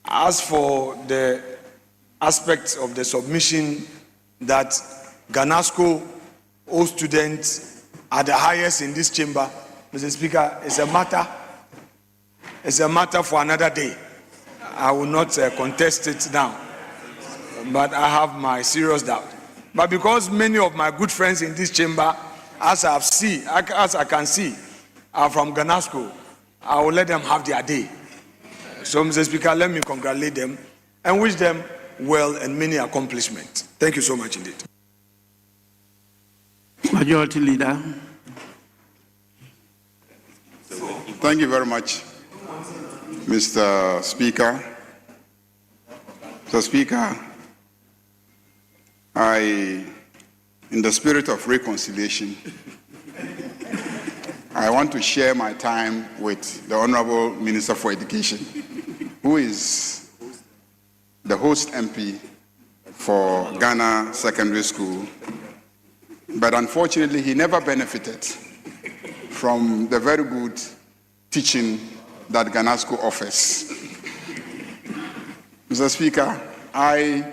As for the aspects of the submission that Ghanasco all students are the highest in this chamber, Mr. Speaker, it's a matter for another day. I will not contest it now, but I have my serious doubt. But because many of my good friends in this chamber, as I can see, are from Ghanasco, I will let them have their day. So, Mr. Speaker, let me congratulate them and wish them well and many accomplishments. Thank you so much indeed. Majority Leader. Thank you very much, Mr. Speaker. Mr. Speaker, in the spirit of reconciliation, I want to share my time with the Honorable Minister for Education, who is the host MP for Ghana Secondary School. But unfortunately, he never benefited from the very good teaching that Ghanasco offers. Mr. Speaker, I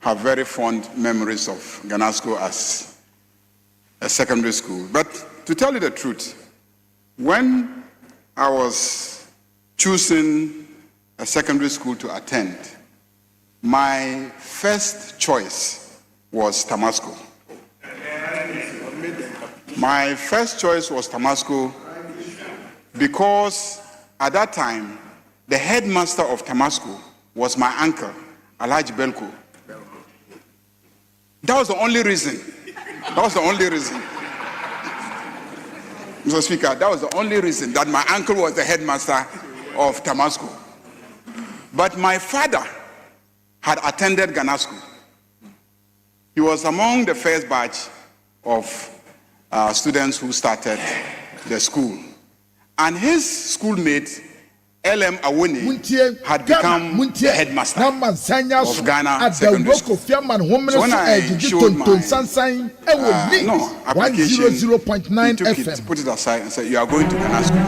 have very fond memories of Ghanasco as a secondary school. But to tell you the truth, when I was choosing a secondary school to attend, my first choice was Tamasco. My first choice was Tamasco because at that time, the headmaster of Tamasco was my uncle, Alhaji Belko. That was the only reason. That was the only reason. Mr. Speaker, that was the only reason that my uncle was the headmaster of Tamasco. But my father had attended Ghanasco. He was among the first batch of students who started the school. And his schoolmate, L.M. Awoni, had become the headmaster of Ghana Secondary School. So when I showed my application, he took it, put it aside and said, you are going to Ghana School.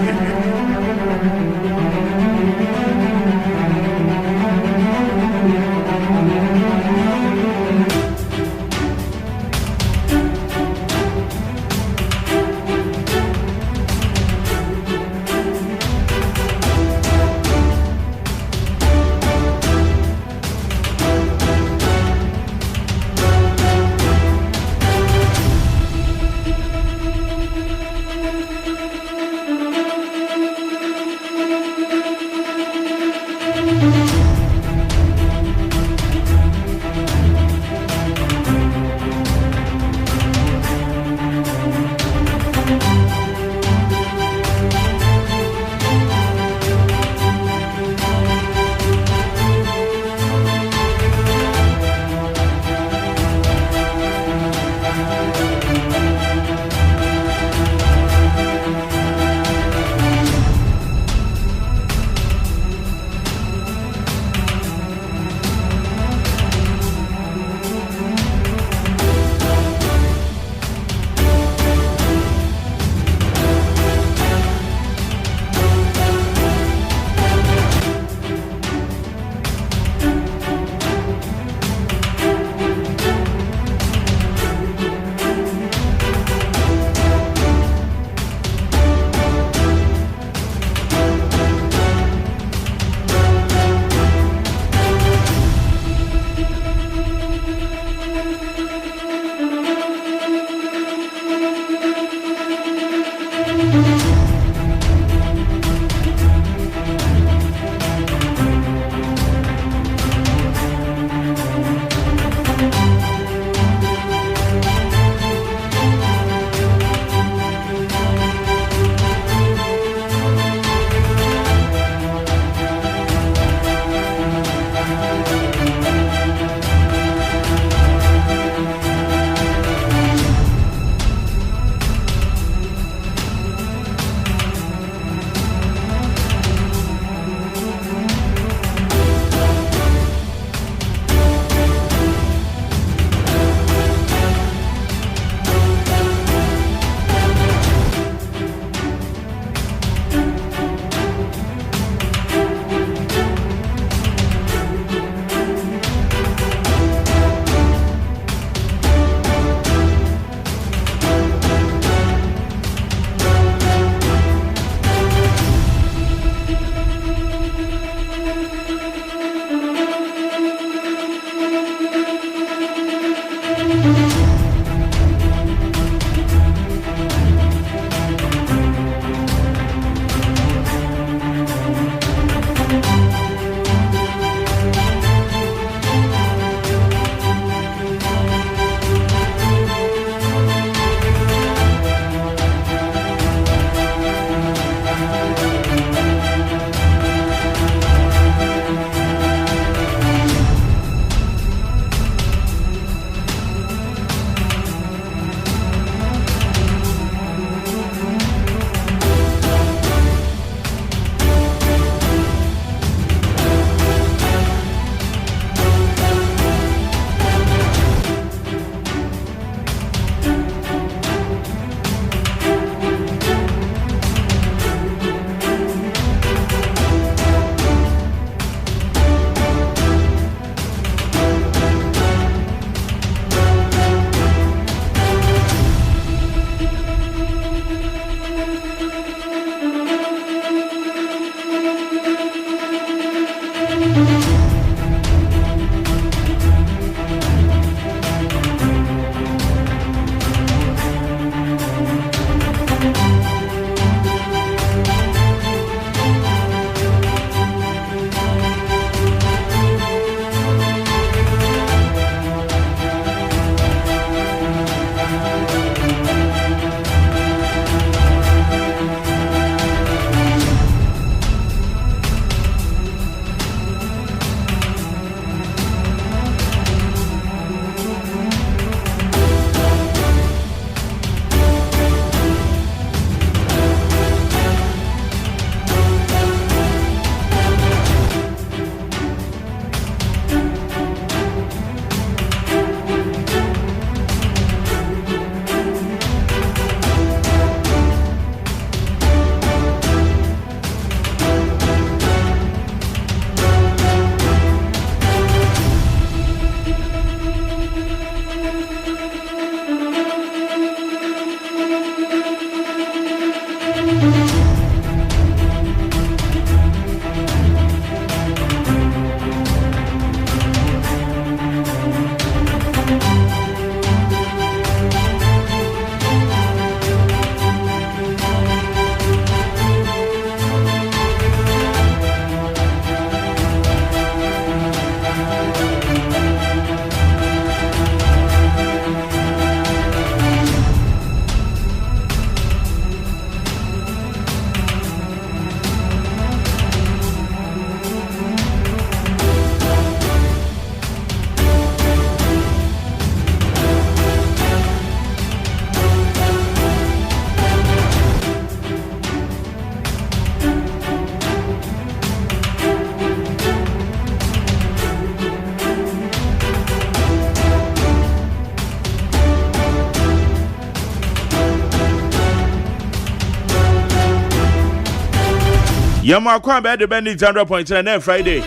Yamakwa be the Bendit 100.9 Friday.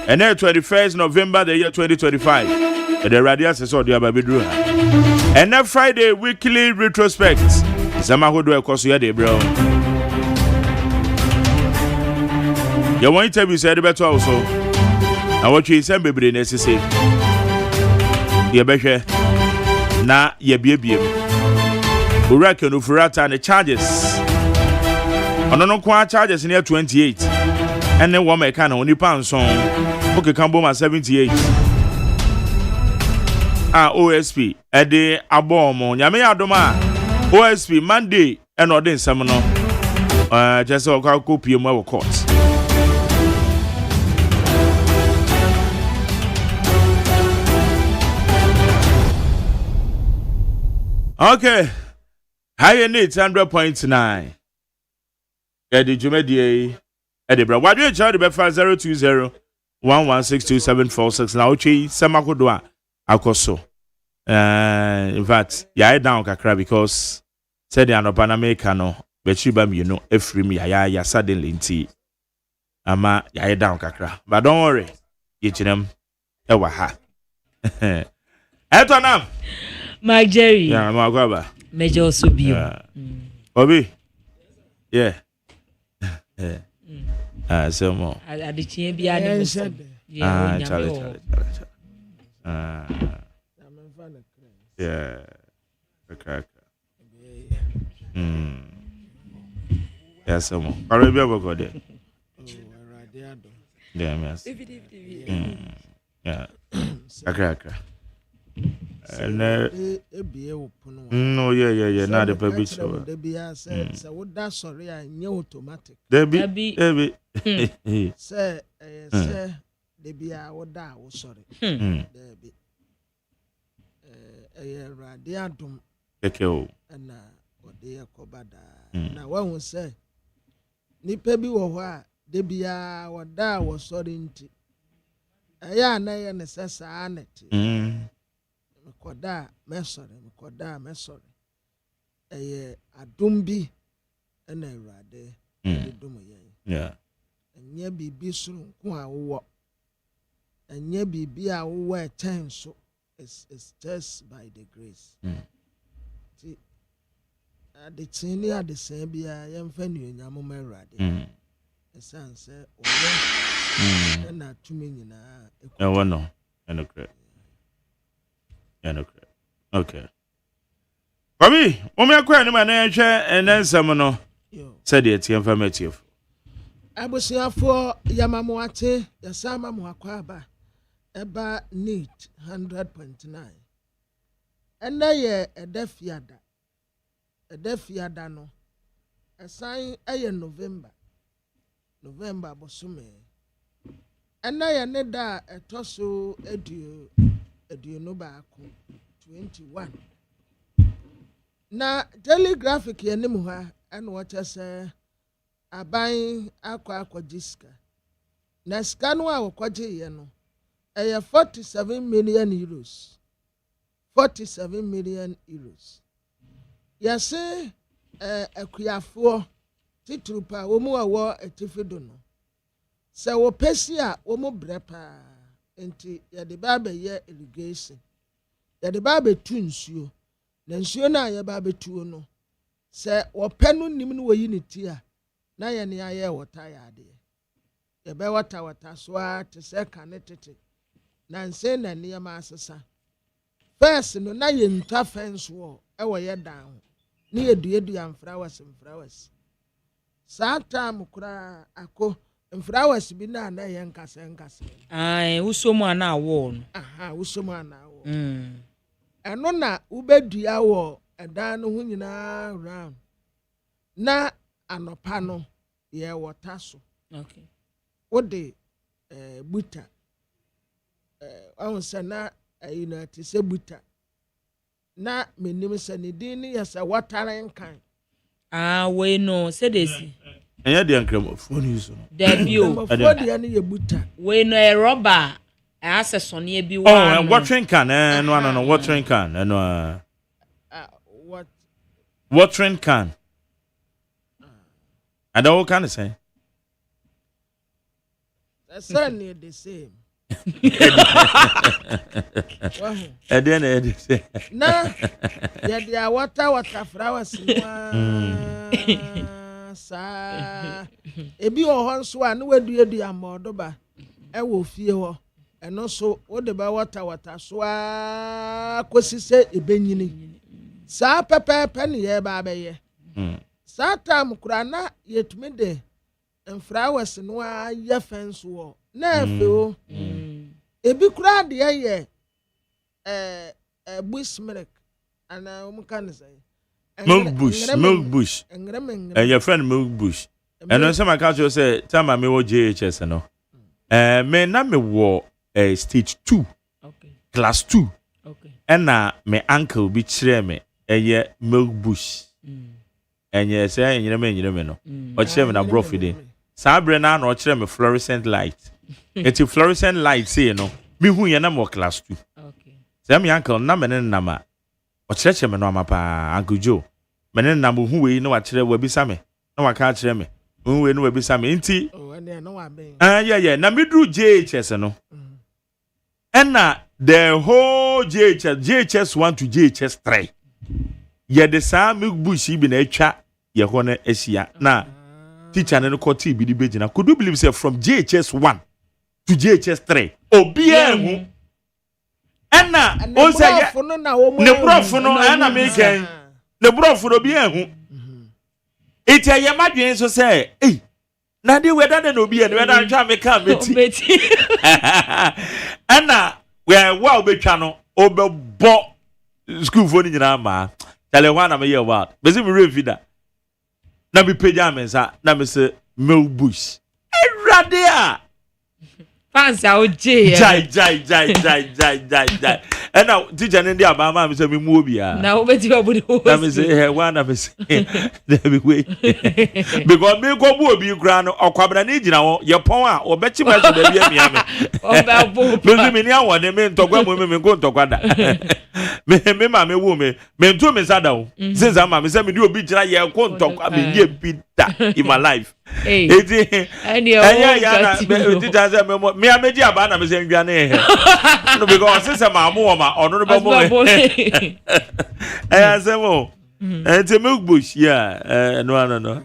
And then 21st November the year 2025. The radius is all the Ababidru. And then Friday weekly retrospect. Zamahodo Ekosuya de bro. You want to be said better also. I want you to send baby necessary. You better na ye baby. Uraken Ufurata and the charges. Ono kwa charges near 28 and then one mechanic only pounds on okay Kamboma 78 OSP Ede Abomo Nyame Adoma OSP Monday and Odin Seminole just so copy my court. Okay, higher needs 100.9. Eddie Jumedie Edinburgh. Why do you charge the befa 020-1162-746 now? Chi Samakodwa Akoso. In fact, yeah, down kakra because said the Anopana Mekano, but she bam you know, every me ya suddenly tea. Ama ya down kakra. But don't worry, get them ewa ha. Etonam. My Jerry. Yeah, my grabber. Major also be. Obi. Yeah. So more. I did change behind Charlie. Yeah. Okay. Yeah, so more. Arabia will go there. Yeah, yes. Yeah. Okay. No, yeah. Not the baby shower. So what that sorry, I knew automatic. Debbie. Sir, Debbie, I would die. Sorry. Debbie. Radiatum. Okay. And what they are cobada. Now, one will say, Nipebi or Debbie, I would die was sorry. I am necessary. Koda mesore adumbi ena awrade dum yen yeah enye bibi suru nko awo enye bibi awo eten so is just by the grace ti adetini adesen bia yemfa nuanyam ma awrade esanse owo ena na tumi nyinaa no no correct okay Bobby omi akwa ni ma na ehwe enensam no said it informative abusiafo yamamuate yasama mu akwaba eba neat 100.9 ena ye edafiada no esan eye November bosume ena ye ne da etoso edu no baako 21 na telegraphic ye ne mu ha ena wacha se aban akwa jiska na skanu a wokwaje ye no eye 47 million euros 47 million euros yase akuyafo titrupa wo mu awo etifido no se wo pesi a wo mu brepa enti ye de ba be ye irrigation ye de ba be tu nsuo na nsuo na ye ba be tuo no se wo penu nim no woyi ne ti a na ye ne aye wota ya de ye be wata so a te se kanetete na nse na ne ma asesa first no na ye ntwa fence wo e wo ye dan ne ye duedu am flowers sa time kura ako flowers bi na ye nkase ai usomu ana awo no aha usomu ana awo eno na ubedua wo edan no hu nyina round na anopa no ye wota so okay wode buta awon na United se buta na menim se ne din ne yesa wataren kan we no se desi enya de ankramofoni so debio fodi ne ye buta we no e rubber accessory ne bi wa watering can no watering can no what watering can I don't kind of say that's certainly the same na ya dia water flowers sa ebi ho nso a ne wadu amodo ba e wo fie ho eno so wo de ba water so a kosise ebenyini sa pepepe ne ye ba be ye sa tam kura na yetumi de flowers no a ye fence wo na fe o ebi kura de ye bush milk ana kan say milk bush your friend milk bush and when some catch you say time me wo JHS no me na me wo stage 2 okay class 2 okay and na me uncle bi kire me milk bush and yes say nyire me no o kire me na brofide sabre na o kire me fluorescent light it's a fluorescent light say no me hu ye na mo class 2 okay say me uncle na me na ma o kire me no amapa uncle Joe me na mo hu we no wa kire wa bisa me na wa ka kire me hu we no wa bisa me nti yeah na me dru JHS no and na the whole JHS 1 to JHS 3 ye the same milk bush bi na etwa ye ho na asia na teacher ne ko ti bi di begina could you believe say from JHS 1 to JHS 3 obi ehu enna o say ne prof no enna me ken ne prof no bi ehu ite ye madwen so say eh na dey weda na obi e weda ntwa me ka meti enna we wa obetwa no obebo school for ni nyina ma tale wa na me ye wa bezi me revida na me peja mensa na me se milk bush erade a fans a oje jai and now teacher ndi abama me se me mu obi a na obeti obudi na me se he wa na me se na me we because me go bu obi kra no okwabra na ejina wo ye pon a obechi ma so da bia mia me obabu me me ni awon de me ntogwa mo me ko ntogwa da me ma me wo me ntu me sada wo since ama me se me di obi jira ye ko ntogwa me ye bi da in my life eti ya teacher say me ameji aba na me se ndwa na he no because since ma mo ma onu no bo mo I say mo And to milk bush, yeah, no.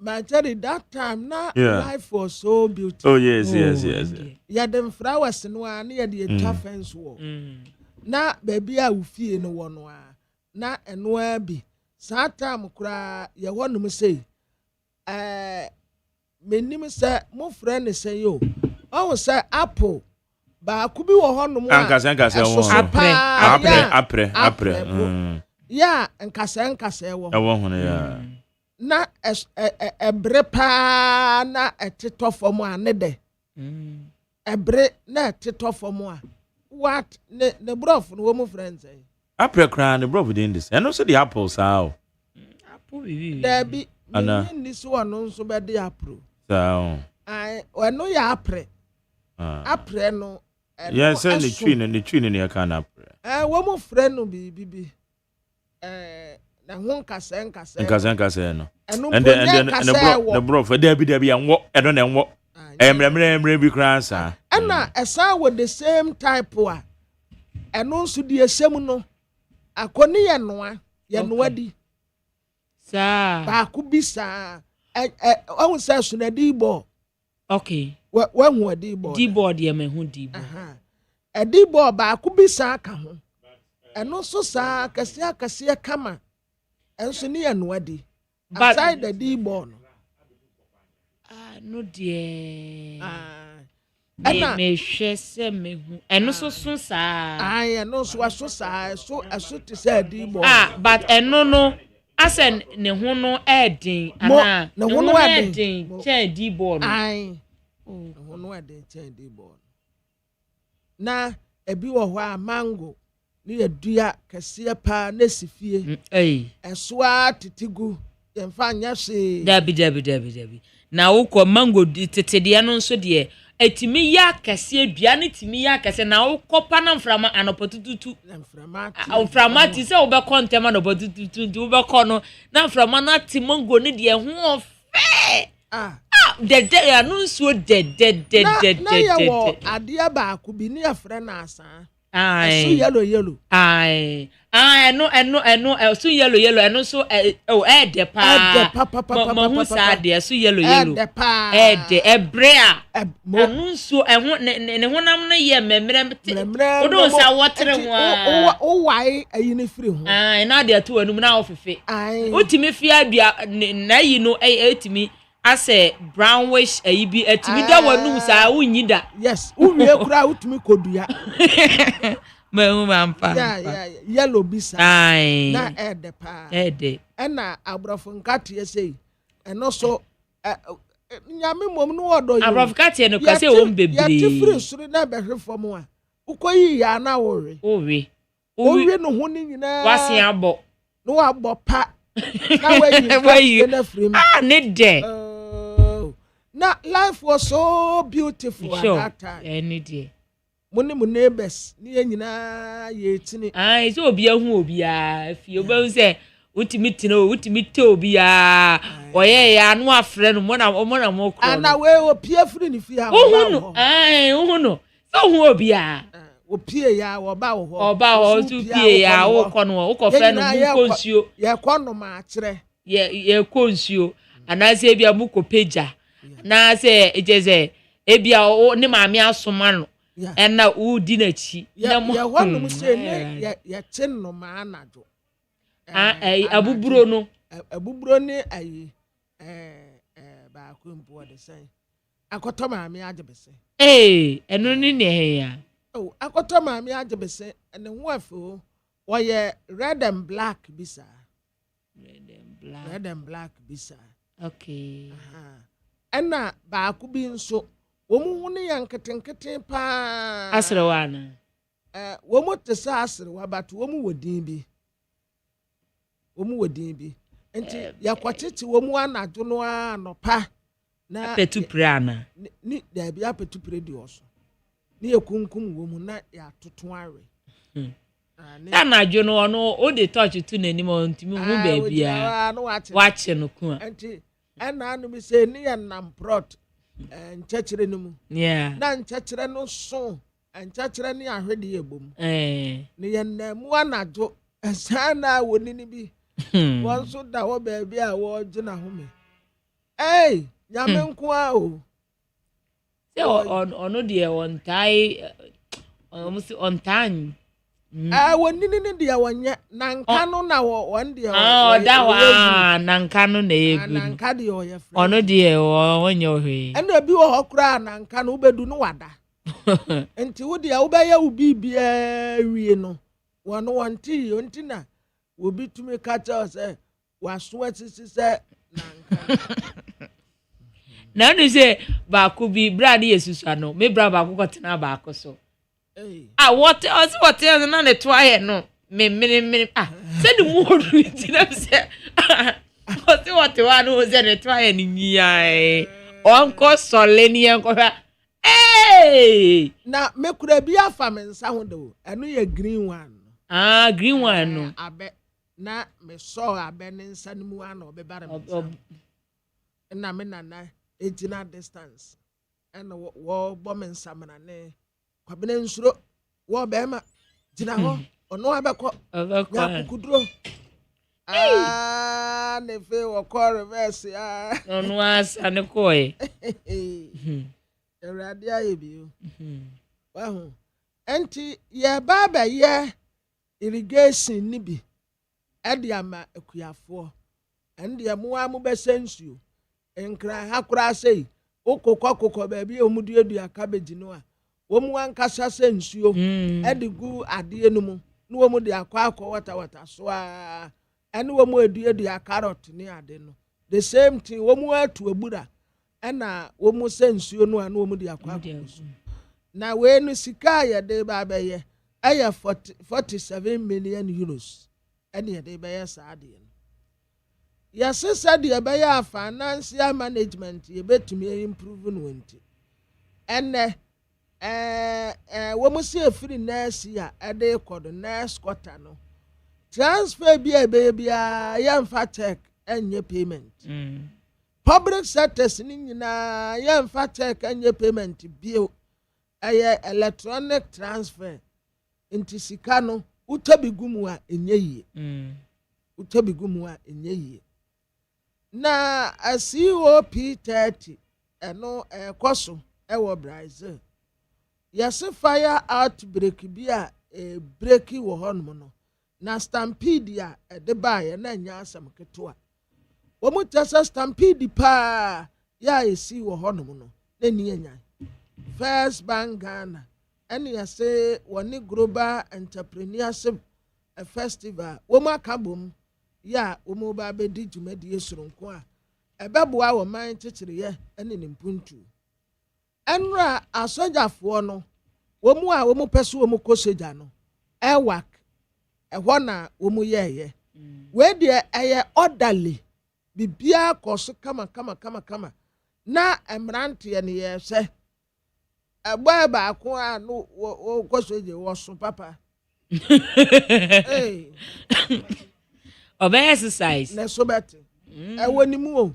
But Jerry, that time, now Yeah. life was so beautiful. Oh, yes. Yeah, them flowers no one near the tough fence wall. Na baby, I will feel no one. Na and where be. Satam cry, ya want to say, me name say, my friend is say yo. Oh, say apple. Ba kubi wo ho no mo Ankasa apre. Ya, nkasa e wo. E wo hono ya. Na ebre pa na etito fom a ne de. Ebre na etito fom a. What ne brof no wo mo friends eh. Apre kra ne brof dey this. And also the apples how. Apple bibi. There be ni so no nso be de apro. So. Ai, o no ya apre. Apre no. Yes, and the tree in your can apre. Wo mo friend no bi. Na ho nkasa no. And the bro for there be and what I don't know what. Emre bi kran sa. Na esa with the same type wa. Eno nso di esem no. Akoni ye noa di. Sa. Ba ku bi sa. O say so na di bo. Okay. Wa hu di bo. Di bo de me hu di bo. Di bo ba ku bi sa ka ho. Eno so sa kase kama. Enso ni ya no adi. Aside the D born. No dear. Me hwe se me hu. Eno so sa. Eno so aso sa. So aso ti say D born. But eno no asen ne hu no edin ana. Ne hu no edin. Che D born. Ne hu no edin che D born. Na ebi wo ho a mango. Ni edua kase pa na sifie esoa titigu yemfa nya hwe dabi na wokọ mango tetede no nso de etimi ya kase dua ne timi ya kase na wokọ pa na mframa anopotututu mframa ti se obekọ ntem anopotututu obekọ no na mframa na ti mango ne de ho ofe de anu nso de na yawo ade ba ku bi ne afre na asa so yellow. No, so yellow. And also, de pa. Mahusa de so yellow. De pa. De ebrea. Anunso ne honam na ye memrem. O don sa water wa. O why ayi ne free ho. Na de to anum na ofefe. Otimi fi adua na yi no etimi ase brownish ayibi etimi da wanu sa unyida. Yes, uwie kura utimi kodua. Mampa. Yeah, yellow bisa. Na ede pa. Ede. Na abrofo nkate say. And also nyame mom no odo yo. Abrofo nkate no kase o mbebre. Ya tifiri suru na behwefo mo a. Ukoyi ya na wore. Owe no ho ni nyina. Wase abo. No abo pa. Na wayi na frame. Ne de. Now life was so beautiful at that time. Any day. Money neighbors, ni nyina ye tini. So obi ahu obi a fi obi say utimi te obi a oye ya anu afre no mo na mo kro. Ana we opie firi ni fi ha. Ohu no. So hu obi a. Opie ya wo ba wo. Oba ho su pie ya wo kọ no wo kọ fe no mu konsuo. Ye kọ no ma kire. Ye konsuo. Ana se bia mu ko peja. Na se ejeze ebia o ne maame asoma no na udi na chi na mo ya wonu se ne ya tin no ma anajo abuburo no ne ayi ba ko mpo de sai akoto maame agebese eno ni ne ya akoto maame agebese ene ho afo wo ye red and black bisa okay Ena ba ku bi nso wo mu hunu ya nketenkete pa asrewa na wo mu te sa asrewa but wo mu wodin bi enti ya kwatete wo mu anajo no anopa na petupre ana ni da bia petupre di oso ni ekunkum wo mu na ya toton awe anajo no ono o de touch tu nani mo ntimi hu ba bia wache no ku enti ena anu mi se ni ya namprot nchechire no mu na nchechire no so nchechire ni ahwede ebom ni ya na mu anajo Sana woni bi. Won so da wo baabi a wo gina ho me. Hey, nyame nko a o. Se ono de on tai almost on time. Woni ni de wonye nanka no na won de da wa nanka no na egu. Nanka de o ye frɛ. Ono de wonye ohwe. Ena bi wo hokra nanka no bedu no wada. Enti wo de wo be ya ubi bia wie no. Wono wanti onti na obi tumi kacha say waso atisi say nanka. Na no say ba ku bi bra de yesusu no me bra ba ku kotena ba ko so. What na ne to aye no me say the mood ti na say what no say ne to aye ni nyia onko soleni enko na me kura bi afa me nsa ho do eno ye green one. Green one no. Abe na me so abe ne nsa ni mu ana obebare me. Na me nana ejina distance. Ena wo bo me nsa mana ne kwabene nsuro wo be ma jina ho ono abekọ ya kukuduro. Ne fe wo ko reverse ono asa ne koe. Erade aye bi o. Wahu enti ye baba ye irrigation ni bi ede ama akuyafo ende mu amu besensuo enkra hakura sei okokọ baabi omuduedua cabbage no a womu ankasa sensuo ede gu ade enumu no womu de akwa wata so a ene womu eduedua carrot ni ade no the same thing womu atu agbura ena womu sensuo no a no womu de akwa na we no sika ye de ba ba ye aya 47 million euros ene ye de ba ye sa ade no yes said ye ba ye financial management ye betumi improve no nti ene womu se free nurse ya ade kodo nurse quarter no transfer bia bia yamfa check enye payment public sectors ni nyina yamfa check enye payment bio electronic transfer into sika no utabigumu a enye yie utabigumu a enye yie na COP 30 eno koso ewo Brazil yes fire outbreak bi a break wo honum no na stampede a de bae na nya asam keto a wo mu tesa stampede pa ya esi wo honum no na ni nya First Bank Ghana ene yase woni global entrepreneurship festival wo mu akabom ya wo mu ba be di jumadi esuronko a ebeboa wo man chichiriye ene ni mpuntu enra asojafo no wo mu peso wo mu koseja no ewak ehwo na wo mu yeye we de eye orderly bibia koso kama na emrante ne yese egba ba ko a no wo koseje wo so papa obey exercise na so beti ewoni mu o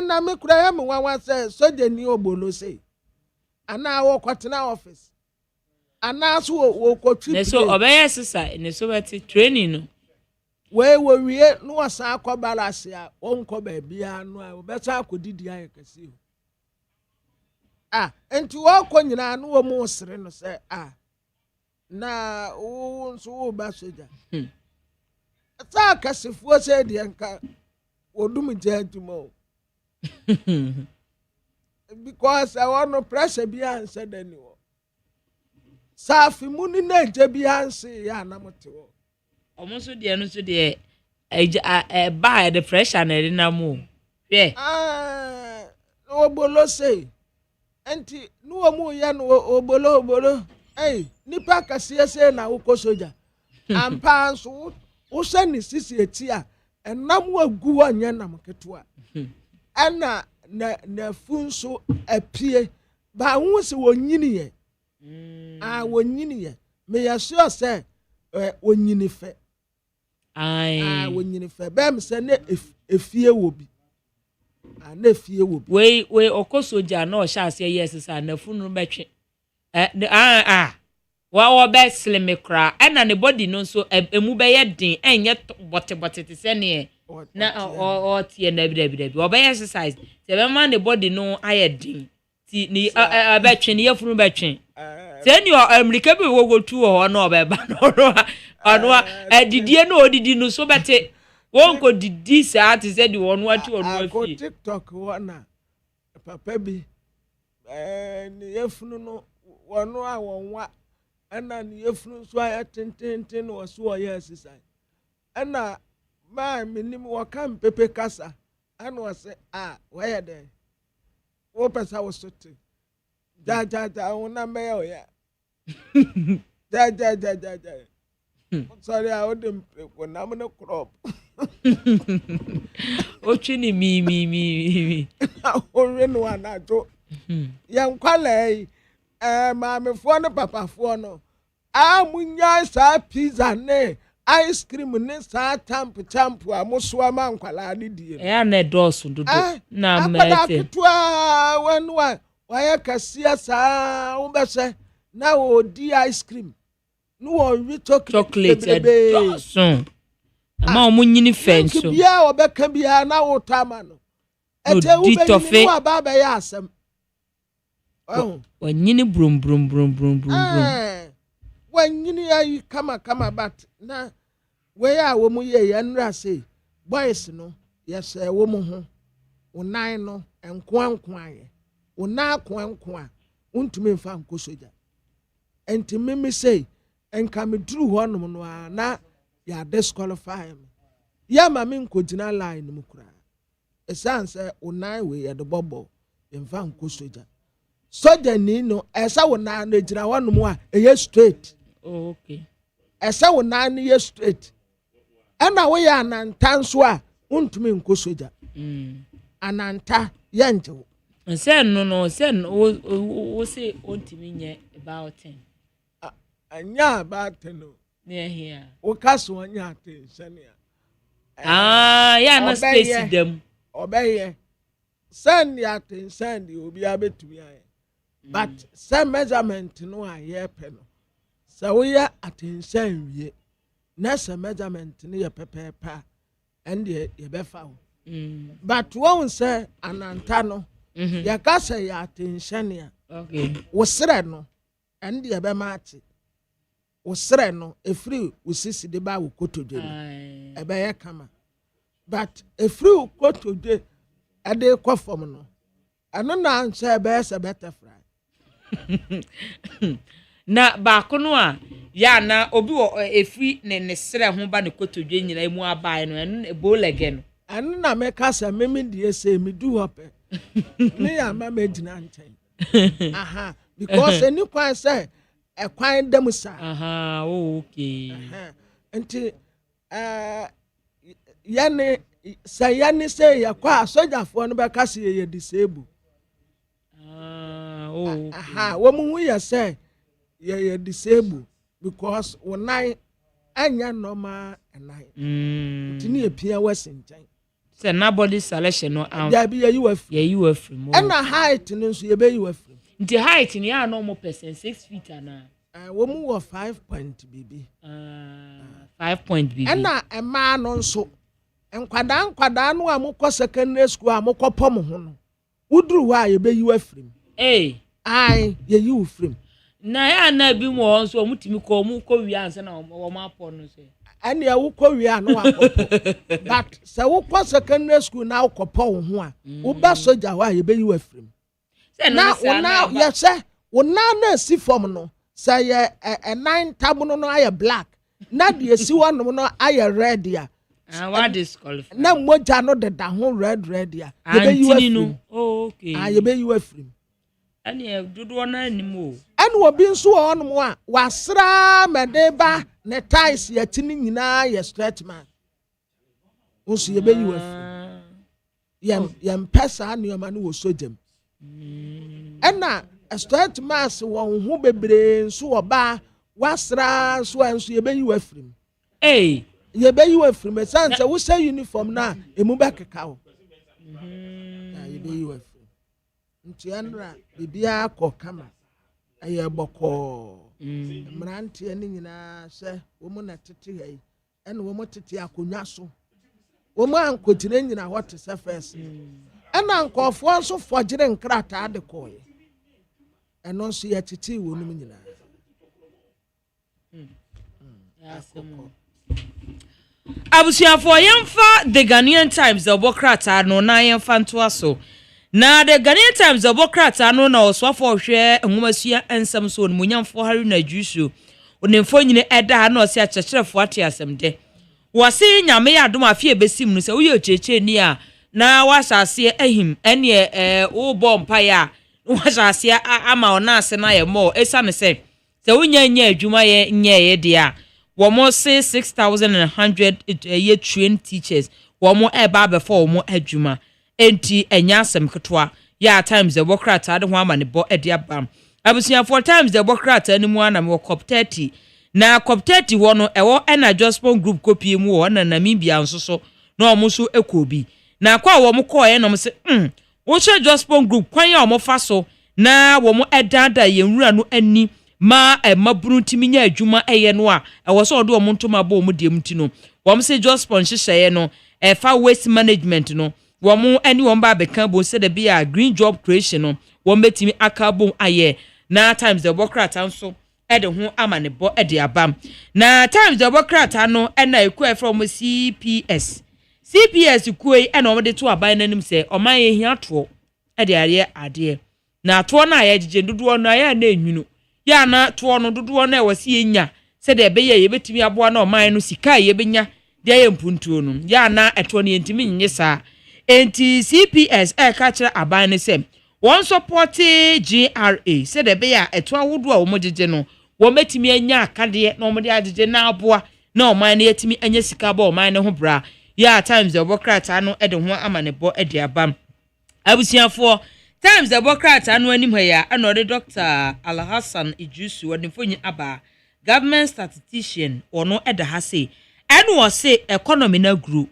na me kura ya me wan say soje ni ogbolo say ana wo kwatena office ana so wo kotwi ne so obey exercise ne so beti training no we wie no wasa akobalase a onko ba bia no a obeta akodidi ayekasi enti wo konyina no wo mu sere no say na wo nso wo ba soja sa kasifo say de nka wodum jantuma because I want no pressure be answer than you. Safi muni na je bi anse ya na motewo. Omo so de no so de buy the pressure na de na mo. Hwe. Obolo say. Enti no omo ya no obolo. Nipa kase say na wo soja. Ampa nso wo se ni sisi eti a enam agu anya nam keto a. Ana na funso apie ba hu se wonyini ye wonyini ye me ya sure say wonyini fe wonyini fe bem se ne efie wo bi na efie wo bi we okosoja na o sha ase yes sa na funu betwe wa be slim kra na ne body no so emu be ye din enye bote te se ne na o tie na bi o be exercise se be man ne body no aye din ti ni abetwe ne yefunu betwe se ni america bi wo go tu ho na o be ba no adidie no odidi no so bete won ko didi sa ati se di won wati won afi TikTok wana papa bi ni yefunu no wono a wonwa ana ni yefunu so aya tenten no so o ya exercise ana ma minim wo kan pepe kasa ana wo se where there wo pesa wo sote ja wona me o ya ja sorry I wouldn't when I'm in a crop ochini mi orenu anajo yan kwale maame fo no papa fo no amunya sa pizza ne ice cream ne sa champ amoso ama nkwala ne die na dosu dodo na mete akwa wanwa waya kasia sa ubese na odi ice cream no one chocolate dosu ama omunyini fenso bia obeka bia na wotama no ete ubeni no ababa ya asem wanyini brum wanyini ayi kama but na we ya wo mu ye yanra say boys no yes wo mu ho unan no enko aye una ko untumi mfa nko soja entimi mi say enka me duru ho no no na ya disqualify me ya ma me nko gina line mu kura esanse unan we ya de bobo mfa nko soja soja ni no esa wona na gina ho no mu a eye straight okay esa wona na ye straight ana we ya ananta nso a untumi nko soja ananta ye njewo nse no wo se ontimi nye about 10 anya about 10 no near here wo kaso anya attention ya na space dem obeye send ya attention di obi abetumi aye but some measurement no aye pe no so we ya attention wie na some measurement no ye pepepa and ye be fa but won say ananta no ya kasa ya attention ya okay wo sere no and ye be match wo sere no efri wo sisi de ba wo kotodwe no ebe ye kama but efri wo kotodwe ade kwafom no ano na nche ebe se better fry na ba kono a ya na obi wo efri ne sere ho ba ne kotodwe nyina mu abai no eno ebolege no ano na me kasa memi die se mi du hope me ya ma medina nchen aha because any kwan say ekwan dem sa aha okay nti yani say yakwa soja fo no be kase ye disable aha wo mu ya say ye disable because wonai anya normal enai tini epia wasenjan say na body selection no ya bi ye you afrim na height no so ye be you afrim nti height ni ya normal person 6 feet ana wo mu wo 5 point bibi 5 point bibi na ema no nso enkwada no a mukọ secondary school a mukọ pom ho no uduru ho a ye be you afrim ai ye you afrim na ya na bi mo nso mutimi ko mu ko wi anse na wo ma pọ no se ani e wo ko wi ano akọpọ but se wo kọ secondary school na akọpọ ho a wo ba soja ho a ye be you afrim na ya se wona na si form no say ye 9 tabuno no aye black na de si wonom no aye red ya what is called na moja no de da ho red ya ye be you afrim okay ye be you afrim ani e dodo na animo ani obi nso wonom a wasra medeba ne ties ya tini nyina ye stretch man oso ye be you afrim ye mpesa ani o ma no wo sojam ena stretch mass won hu bebre nso oba wasra nso anso ye be you afrim ye be you afrim sanse wo say uniform na emu be keka wo ye be you afrim nti anra bibia akọ kama ɛyɛ bɔkɔɔ mmeranteɛ no nyinaa sɛ wɔn na tete ha yi ɛna wɔn tete akonnwa so wɔn ankɔgyina nyina hɔ te sɛ fɛs ɛna nkɔɔfoɔ nso fɔgyere nkrataa de kɔɔɛ ɛno nso yɛtete wɔn mu nyinaa. abusuafo yɛmfa the Ghanaian Times ɔbɔ krataa no na yɛmfa ntoa so na the Ghanaian Times ɔbɔ krataa no na ɔsoafo hwɛ nwomasua nsɛm so no munyamfo hari na juicio onemfo nyine ɛda na ɔse akyerɛkyerɛfo ate asɛmde wɔse nyame yɛ adom afie besim no sɛ woyɛ okyerɛkyerɛ ni a na wasase ahim ɛne wo bɔ mpae a wasase ama ɔna ase na yɛ mɔ ɛsane sɛ wonya nya adwuma yɛ nyɛ de a wɔn say 6,100 year trained teachers wɔn ɛba abɛfa wɔn adwuma enti ɛnya asɛm ketewa yɛ times the work krataa de ho ama ne bɔ ɛde aba abusuafo times the work krataa ne mu ana wɔ cop 30 na cop 30 wɔ no ɛwɔ ɛna Jospon group copy mu wɔ na Namibia nso so na wɔn nso ɛkɔ bi na kwa wɔn kɔɔ yɛ na wɔn sɛ wɔhyɛ Jospon group kwan yɛ wɔn fa so na wɔn ɛdada yɛn wura no ani ma maburu ntimi nya adwuma ɛyɛ no a ɛwɔ so ɔdo ɔmo ntoma bɔ ɔmo deɛ mti no wɔm se Jospon hyehyɛɛ no ɛfa waste management no wɔm ani wɔm ba bɛka bo sɛ de bia green job creation no wɔm betimi aka bo ayɛ na times the bokrata nso ɛde ho ama ne bɔ ɛde aba na times the bokrata no ɛna ekua from CPS kuei ɛna ɔmo de to aban nanim sɛ ɔman yɛ hia toɔ ɛde ayɛ adeɛ na toɔ na ayɛ gye dodoɔ no ayɛ na enwunu ya na toɔ no dodoɔ na ɛwɔ si enya sɛ de ɛbɛyɛ yɛbɛtumi aboa na ɔman no sika yɛbɛnya de ayɛ mpuntuo no ya na ɛtoɔ no yɛntimi nyɛ saa enti CPS ɛka kyerɛ aban ne sɛ wɔn support GRA sɛ de ɛbɛyɛ ɛtoɔ ahodoɔ a wɔn gyegye no wɔn bɛtumi anya akadeɛ na wɔn de agyegye na aboa na ɔman no yɛtumi anya sika ba ɔman no ho bra ya times the bokrata no ɛde ho ama ne bɔ ɛde aba abusuafoɔ times the bokrata no anim ha ya anode Dr. Alhassan Idrisu wademfonyi aba government statistician ono eda ha se enu wo se economy na group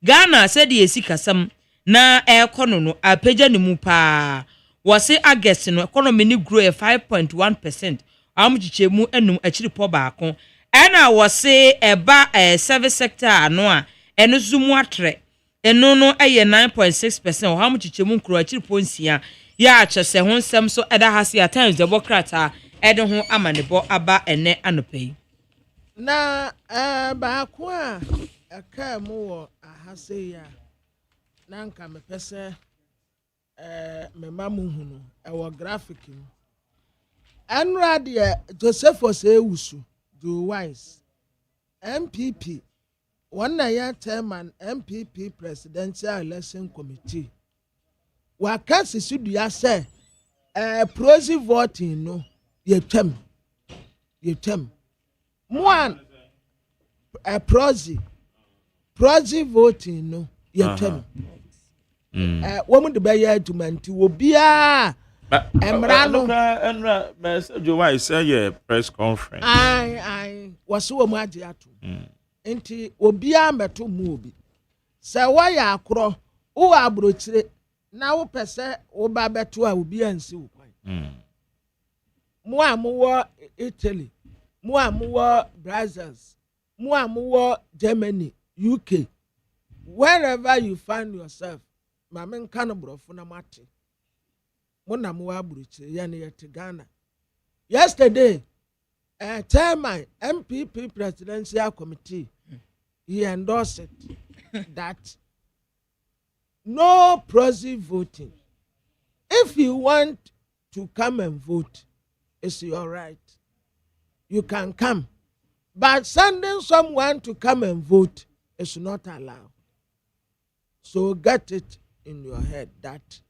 Ghana said the esikasam na economy no apagya ne mu pa wo se August no economy ni grow 5.1% amchichemu enum achiri po baako ena wo se eba service sector ano a enu zumu atre eno no eye 9.6% o ha mchichemu nkro achiri ponsia ya achese ho nsem so eda ha se at times the bokrata ede ho amane bo aba ene anopai na baako a aka mu wo ahase ya na nka mepese memamu hunu ewo graphic mu Enrade Joseph Osewusu do wise MPP one year chairman MPP presidential election committee wakasi sudua say proxy voting no yetem one proxy voting no yetem woman de be argument wo bia Emrano Enra message why say your press conference. I was wo mu age ato. Enti obia meto mu obi. Se wa ya akro, wo abrochire na wo pese wo ba beto a obi ansi wo kwan. Mo amuwo Italy, mo amuwo Brazil, mo amuwo Germany, UK. Wherever you find yourself, mamen kan brofo na mate. Mona muwa buruche yani yet Ghana. Yesterday, chairman MPP presidential committee, he endorsed it that no proxy voting. If you want to come and vote, it's your right. You can come. But sending someone to come and vote is not allowed. So get it in your head that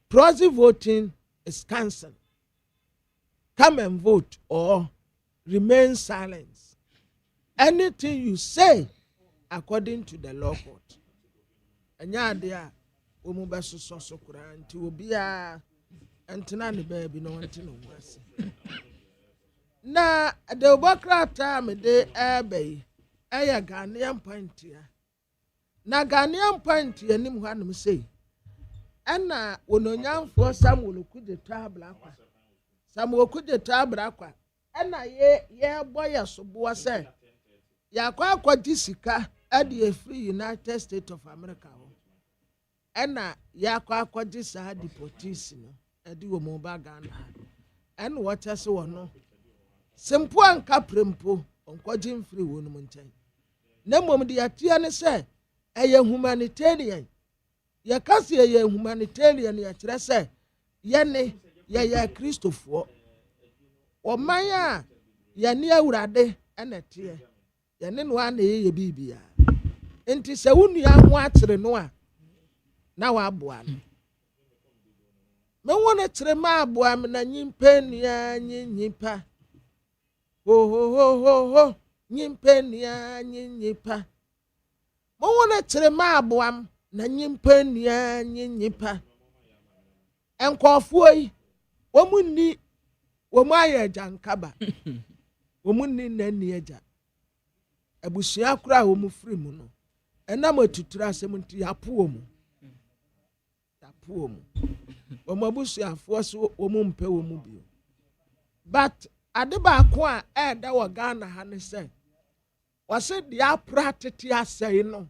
proxy voting is cancelled. Come and vote or remain silent. Anything you say according to the law court. Anya dia omuba so kura nti obia entina ne baby no wanti no wase. Na the bokrata me de ebe eya Ghanaian point ya. Na Ghanaian point ya nim hwanum sei. Ena ononyamfo Samuel Kude tabla kwa Samoku de tabrakwa. Ena ye boy so boa say. Ya kwa disika at the free United States of America. Ena ya kwa disa deportation no. Edi wo mo ba Ghana. En what else no. Simple and caprempo on quajin free woman. Na mom de atia ne se eye humanitarian ye kase eye humanitarian ye kire se ye ne ye Christopher o maya ye ne awurade ene tie ye ne no ana ye bibia enti se wunua ho atere no a na wa aboa no me wona tere ma aboa me na nyimpa nua nyimpa ho nyimpa nua nyimpa mo wona tere ma aboam na nyimpa nua nyimpa enkofuo yi womunni womu aye jankaba womunni nani aja abusua kura womu firi mu no enam atutura asem nti yapo mu womu abusuafo so womu mpe womu bio but ade ba ko a da wo Ghana ha ne se wase dia pratete asai no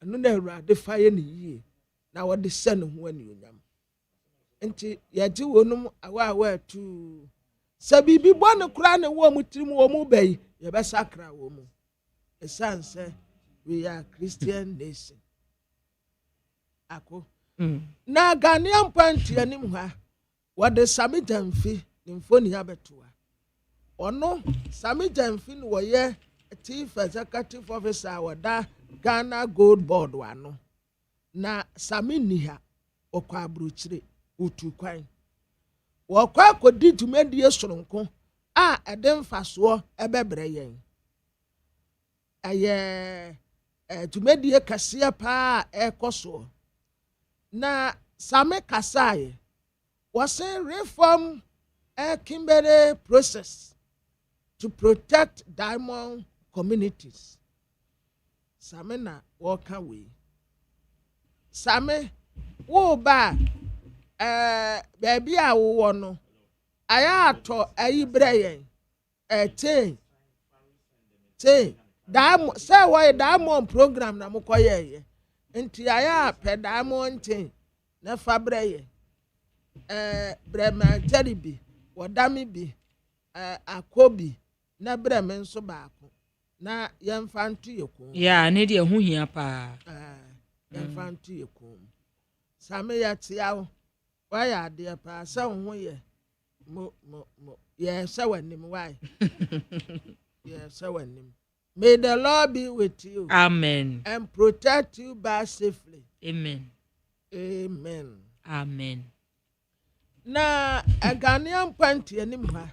eno na awurade fa ye ne yie na wo de se ne ho anionyam enti yaji wonum awa tu sabibi bo ne kura ne wo mu tirim wo mu bai ye be sakra wo mu esanse we are Christian nation ako na Ghanaian panti anim ha wo de sami jamfi ne mfoni abetoa ono sami jamfi no ye Chief Executive Officer wada Ghana Gold Board wano na sami niha okwa abruchire utu kwan wakwa akodi tumedi esoronko a edem faso ebebre yen aye tumedi kase pa ekoso na sami kasaye was a reform Kimberley process to protect diamond communities. Same na walk away. Same wo ba baby a wo no aya ato ayi breyen ten diamond program na mokoye nti aya pe diamond ten na fa breyen brema jaribi wodami bi akobi na brema nso baako na yemfantu yeko ya ne de hu hia pa yemfantu yeko same ya tiawo wa ya de pa sa ho ye mo ye sawanim why ye sawanim. May the Lord be with you. Amen. And protect you back safely. Amen. Amen. Amen. Na Ghanaian panti anim ha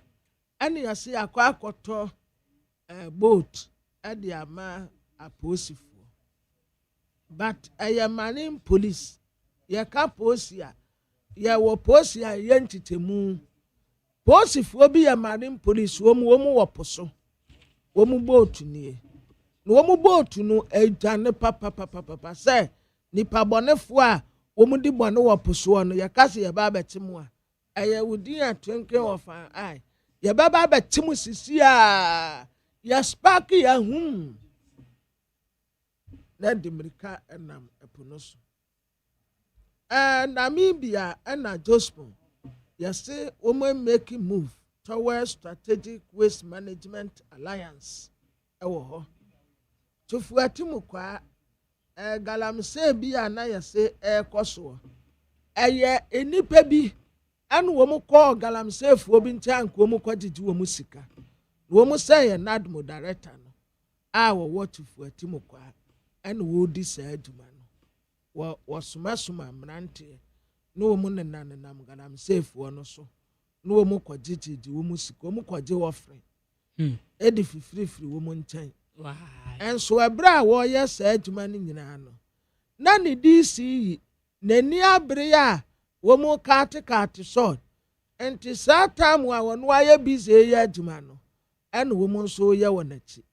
ani ase akwakoto boat ade ama aposifo but ayamanin police ye ka posia ye wo posia ye ntitemu posifo bi yamanin police wo mu wo poso wo mu boat ni no wo mu boat no edwane papa say nipa bonefo a wo mu di bone wo poso no ye ka se ye ba betemu a eye wudi atwenken of an eye ye baba betemu sisi a ya spark ya na dimirika enam eponoso Namibia na Jospin you say women making move towards strategic waste management alliance ewo ho tufu atimu kwa galamse bi na you say koso eye enipa bi anu wo mu ko galamse fu bi ntanko mu kwagigi wo mu sika wo mu say nadmo director no wo tufu atimu kwa anu wo di sa aduma no wo suma mrante no wo mu nenam galamse fu no so no wo mu kwagigi wo mu sika wo mu kwaje wo fre edi fifiri wo mu ntan wow enso ebra wo ye sa aduma ni nyina no na ni DC nani abre ya wo mu kate short enti sa time wa wono aye busy ya aduma no ene wo mu nso ye wonachi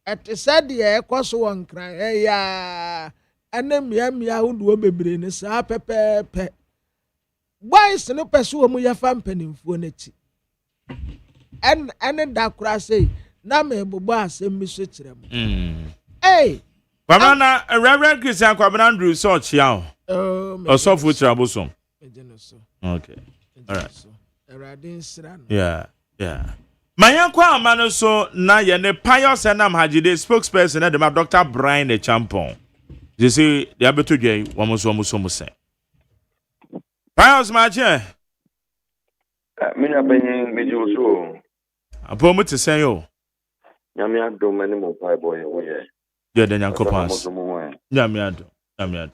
ete said ye ekoso won kran ya anemia hudu bebre ne sa pepepe boys no pese wo mu ya fa mpanimfuo nachi ɛne da kora sei na mebobɔ asɛm bi so kyerɛ mo ei Kwabena Reverend Christian Kwabena Andrew so chia Osofo Trabosom. Okay. All right. Yeah. Mayankwa amano so na ye ne Pius Enam Hajide spokesperson na dem Dr. Brian the Champon. You see the abeto dwen womo say. Pius Maje. Mina benyin meju so. Apo mo te sen yo. Nyame adom ani mo pai boy wo ye. Yeah, the Yankopans. Nyame adom.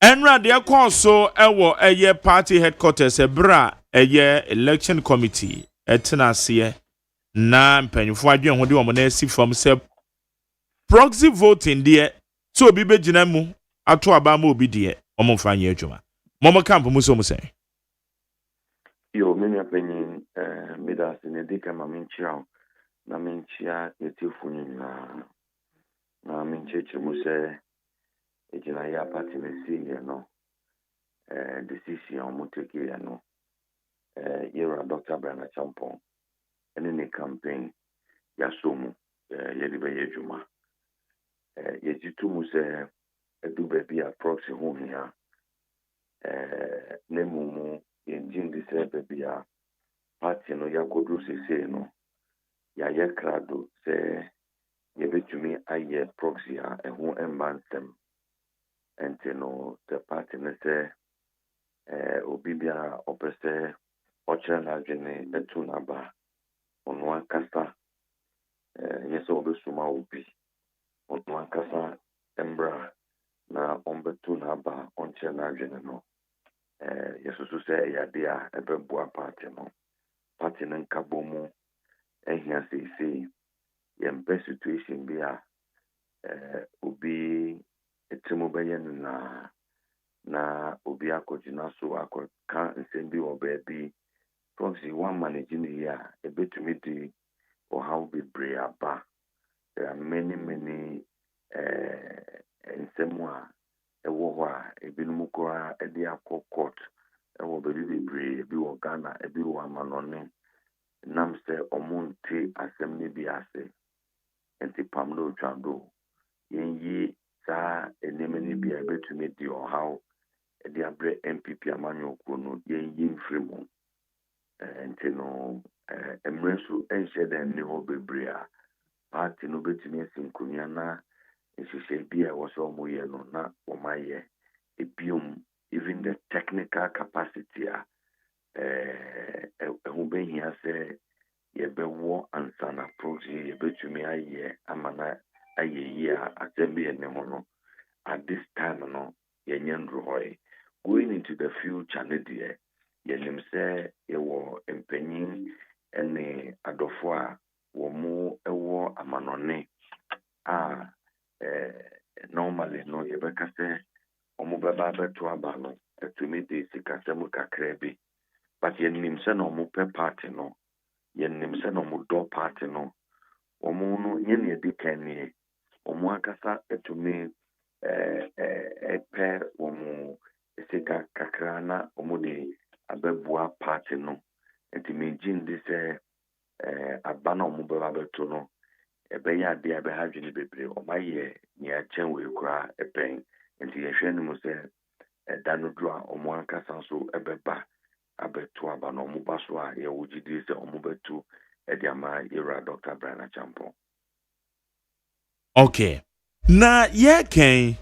Enra de akon so ewo eye party headquarters ebra eye election committee etenase na mpanyfo adwen ho de wo na asi from se proxy voting de so obi begina mu ato aba ma obi de omo mfa anye adwuma momo camp mu so mu say yo menya penyin mida sinedika maminchia na minchia yetifunyi na mincheche mu se ejina ya party me senior no decision mu take ya no yera Dr. Brian Champon ene ne campaign ya somu yedi be yedwuma yejitu mu se edu baby a proxy ho hia ne mumu yenjin di se baby a party no yakodu sese no ya ye krado se yebetumi aye proxy a eho embansem ente no the party ne se obibia opese ochre na adwene etu na ba onu ankasa yeso obesuma obi onu ankasa embra na ombetu na ba onche na adwene no yeso so se ya dia ebebua party no nkabomu ehia sei yempe situation bi a obi etimo beyen na obi akojina so akoka nsembi obabi proxy one managing here ebetumi di or how be aba. There are many nsemwa ewo ho a ebinumu kora edi akọ court ewo bebi bre ebi wo Ghana ebi wo amanone nam se omonte asem ne bi ase enti pamlo twando yenyi sa enemeni bi ebetumi di or how edi abre MPP amanyo kuno yenyi mfrimu enti no emresu enhyede ne ho bebre a party no betumi asinkunya na nhihye bi a woso moye no na omaye ebiom even the technical capacity a ehu behia se yebewo ansana proxy yebetumi aye amana aye yi a atembi ene ho no at this time no yenyenru hoy going into the future ne de yenim se yewo empanyin ene adofo a wo mu ewo amanone a normally no yebeka se omo beba beto aba no etumi de sikasemu kakra bi but yenim se no mo pe party no yenim se no mo do party no omo no yene edikan ni omo akasa etumi pe omo sika kakra na omo de abebua party no etimi jindi se abana omo beba beto no ebe ya de ebe ha dwene bebre omaye ni achen we kura epen enti yehwe ni mo se danodro a omo ankasa so ebeba abeto aba no omo baso a ye wogidi se omo betu ediama era Dr. Brian Champon. Okay. Na ye ken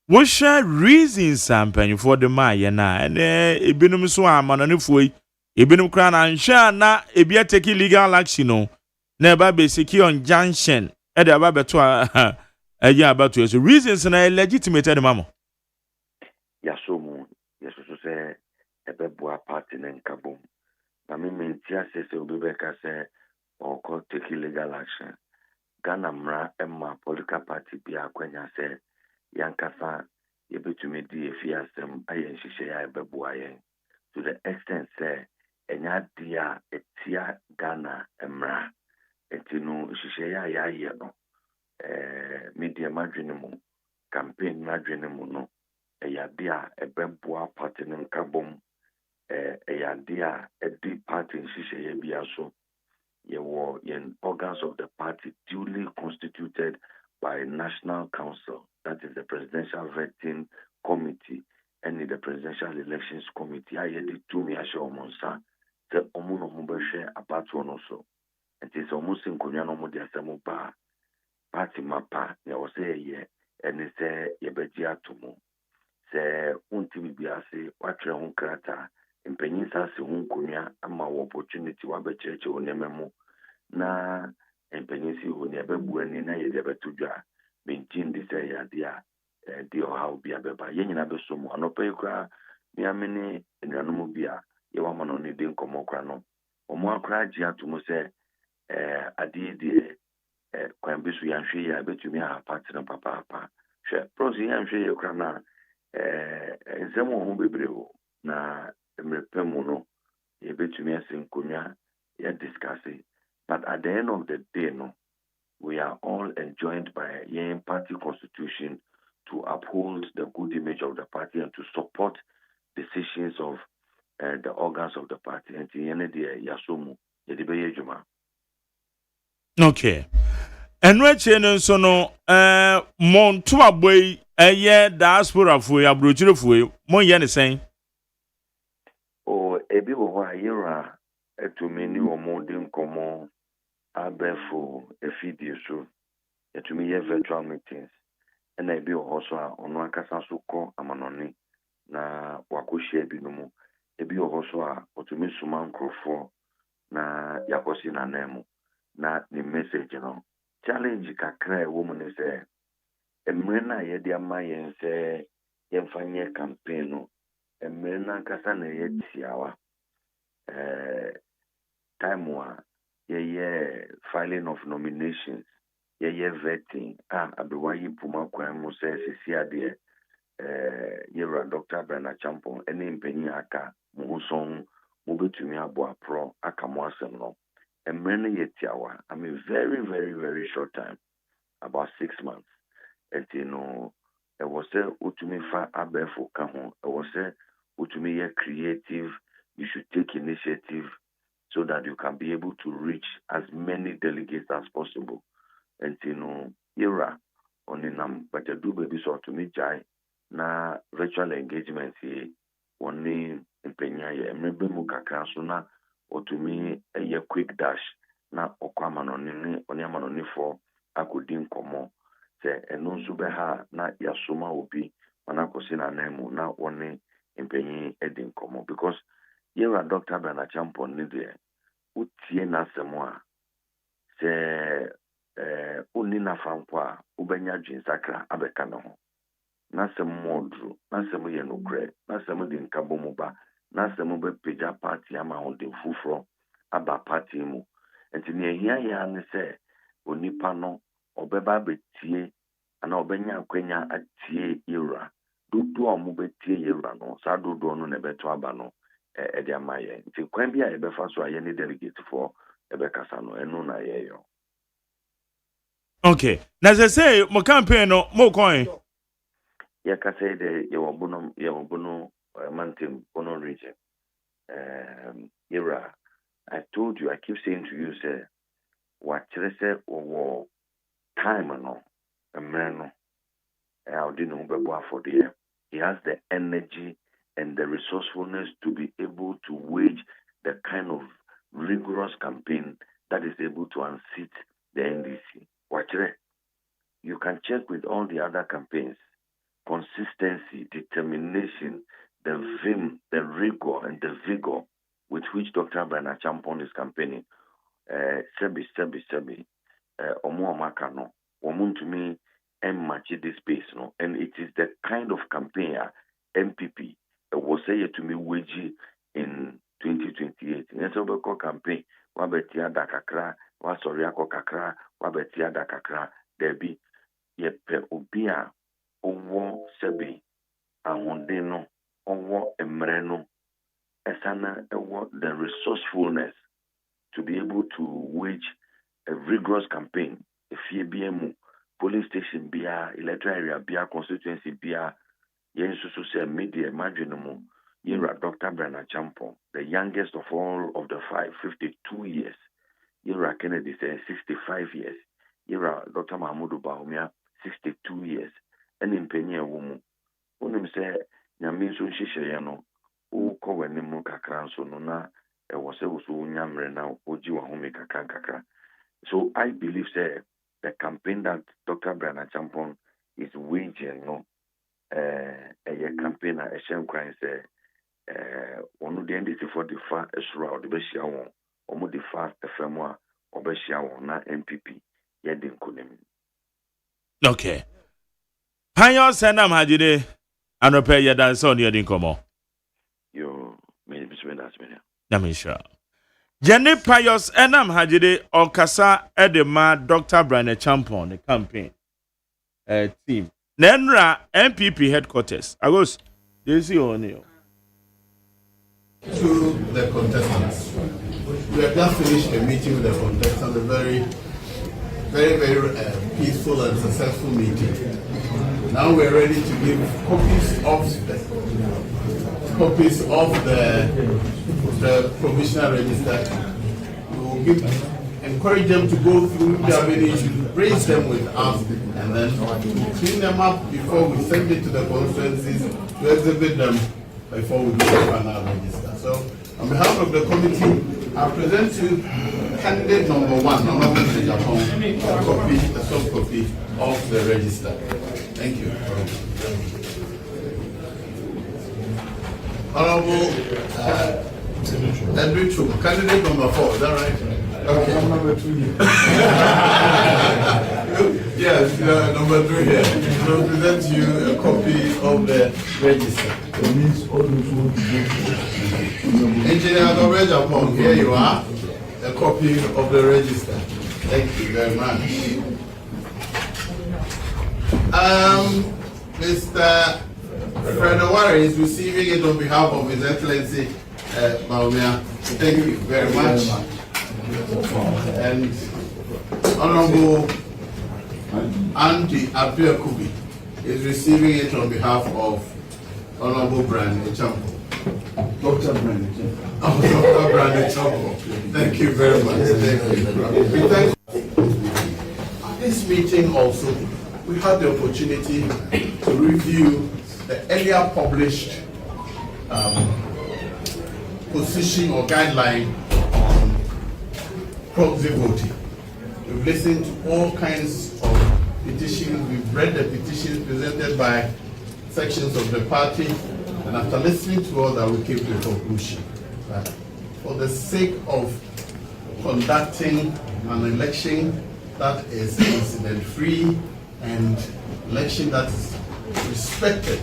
wo share reasons ampanyi for the maye na ebinum so amanone fuoi ebinum kra na nhwa na ebia take legal action no na ba be secure on junction e de ba beto aya abato so reasons na legitimate de mamo ya so mu yeso so se ebebua party na nkabom na me mentia se obi beka se o ko take legal action Ghana mra emma political party bi akwanya se yankasa yebetumi di efiasem ayen hihye ya ebebua yen to the extent say enya dia etia Ghana emra etinu hihye ya ye no media madwene mu campaign madwene mu no ya dia ebebua party nkabom a idea a deep party in Shisha so in organs of the party duly constituted by a national council, that is the Presidential Vetting Committee and the Presidential Elections Committee. I had two me ashe omonsa the omuno mubeshe apatu also. It is almost in Kunyano Modia Samuba party mapa, ya was a year, and it's a yebejia tumu. Say, unti biase, watre hunkrata, in Penisa si hunkunya, ama opportunity wabecheche unememu. Na empenyisi honi abebuani na yede betudwa bentin de say ya dia de o how bia beba yenyina besomo anope kra mi amene enuanom bia ye wa mono ne de nkomo kra no omo akra ji atomo se ade de kwan bisu ya hwe ya betumi a party no papa hwe prosi ya hwe ye kra na enzemo ho bebreo na emrepemu no ye betumi asenkonya ya discuss. But at the end of the day, no, we are all enjoined by a party constitution to uphold the good image of the party and to support decisions of the organs of the party. And Yasumu, Yedibeyejuma. Okay. And we're changing so no Montua boy a year diaspora for ya brochure for more yen saying. Oh, a bit of a year to many or more than common. Abefo efidi so yetumi ye virtual meetings na ebi also ono akasa so ko amanoni na wakohye bi no mu ebi also otumi suma nkrofo na yakosi na nemu na the message no challenge kakra e wo mu ne se emre na ye dia ma yen se ye mfanye campaign no emre na akasa na ye tiawa time wa filing of nominations, vetting, abewayi puma kwa muse sisiade, yera Dr. Bernard Champon, any impeni aka, muhusong, mubetumi abo pro, aka mwasem no. And many yetiawa, I mean, very, very, very short time, about 6 months. And you know, it was a utumi fa abefo kahon, it was a utumi ye creative, you should take initiative, so that you can be able to reach as many delegates as possible. And you know, era on nam but I do baby so to me jai na virtual engagement here one in penya ye remember mukaka so na or to me a quick dash na okwaman on yamanoni for akudin komo say and no subeha na yasuma obi manakosi na nemu na one in penny edin komo because yera Dr. Bernard Champon ni there utie na semwa se uni na fankwa ubenya jinsakra abeka no ho na semodru na semu ye no kre na semu de nkabomu ba na semu be peja party ama ho de fufro aba party mu enti ne ehia ya ne se onipa no obeba betie ana obenya akwenya atie yura dudu omu betie yura no sa dudu no ne beto aba no edi amaye nti kwan bia ebefa so aye ne delegate for ebekasa no enu na ye yo. Okay, na say mo campaign no mo coin Ya ka say de ye wobuno Mountain Bono region. Era I told you, I keep saying to you say what say or time no emre I didn't know for the year. He has the energy and the resourcefulness to be able to wage the kind of rigorous campaign that is able to unseat the NDC. Watch it. You can check with all the other campaigns. Consistency, determination, the vim, the rigor, and the vigor with which Dr. Bernard Champon is campaigning. Sebi, Omo Makano, Omun to me, and match this space, no, and it is the kind of campaign MPP was say to me wagey in 2028. Yes, we campaign. Wabetia dakakra, wasoriako kakra, wabetia dakakra, debi yepe ubia owo sebi ahondeno owo emreno esana ewo the resourcefulness to be able to wage a rigorous campaign. If you BMU, polling station bia, electoral area bia, constituency bia, yen so say media margin mo Yera Dr. Bernard Champon, the youngest of all of the 5, 52 years. Yera Kennedy says 65 years. Yera Dr. Mahmoud Baumia, 62 years. And in Penia Woman, Unim say, Yaminsun Shishayano, who call when the Mukakran so no it was also Yamre now, Ojiwa Homeka Kankaka. So I believe, say, the campaign that Dr. Bernard Champon is waging, no, a campaign at a shame crime, say, one of the NDC for the far Esra, the Bessia one, or the fast FMA, or Bessia one, not MPP, Yedin Kunim. Okay. Payo Sanam Hajide, and repair your dance on your dinkomo. You may be sweet as me. Namisha. Jenny Pius Enam Hajide or Kasa Edema Dr. Bernard Champon, the campaign team. Nenra MPP headquarters. I was this O'Neill. To the contestants. We have just finished a meeting with the contestants, a very peaceful and successful meeting. Now we're ready to give copies of the provisional register. We will encourage them to go through their many issues, raise them with us, and then clean them up before we send it to the constituencies to exhibit them before we do the final register. So, on behalf of the committee, I present to candidate number 1, Honorable Japan, a soft copy of the register. Thank you. Honorable Edwin Chu, candidate number 4, is that right? Okay. I'm number 2 here. Yes, number 3 here. So present you a copy of the register. It means all those who want to Engineer Honorable Japan, here you are. A copy of the register. Thank you very much. Mr. Fred Owari is receiving it on behalf of His Excellency Baumia. Thank you very much. And Honorable Andy Abia Kubi is receiving it on behalf of Honorable Brian Echampo. Dr. Brian Echampo. Oh, Dr. Brian Echampo. Thank you very much. Thank you. At this meeting also, we had the opportunity to review the earlier published position or guideline on proxy voting. We've listened to all kinds of petitions. We've read the petitions presented by sections of the party, and after listening to all that, we came to a conclusion that for the sake of conducting an election that is incident-free and election that is respected,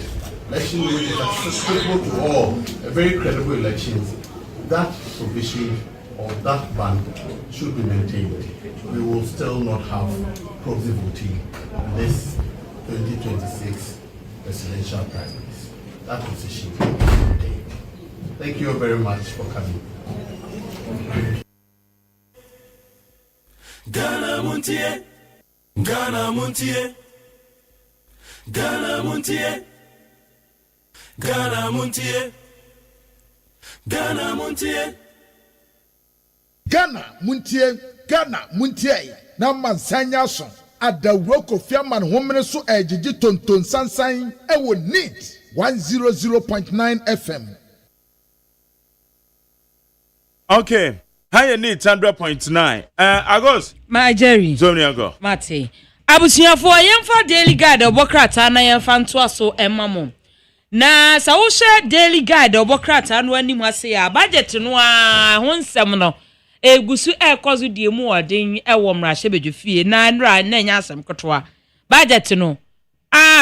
election which is accessible to all, a very credible elections, that provision or that ban should be maintained. We will still not have proxy voting in this 2026 presidential primaries. That position will be maintained. Thank you very much for coming. Ghana Montie, Ghana Montie, Ghana Montie, Ghana Montie, Ghana Montie. Ghana Muntie, Ghana Muntie, na mansanya so adawro kofiaman homene so ejiji tonton sansan ewo NEAT 100.9 FM. Okay. Higher NEAT 100.9. Agos. My Jerry. Zomni ago. Mate. Abusuafo yemfa daily guide obokrata na yemfa nto so emamo. Na sa wo hye daily guide obokrata no anim ase ya budget no a honsem no egusu ekozu die mu odin ewo mrahye bedwufie na nra na nya asem kotoa budget no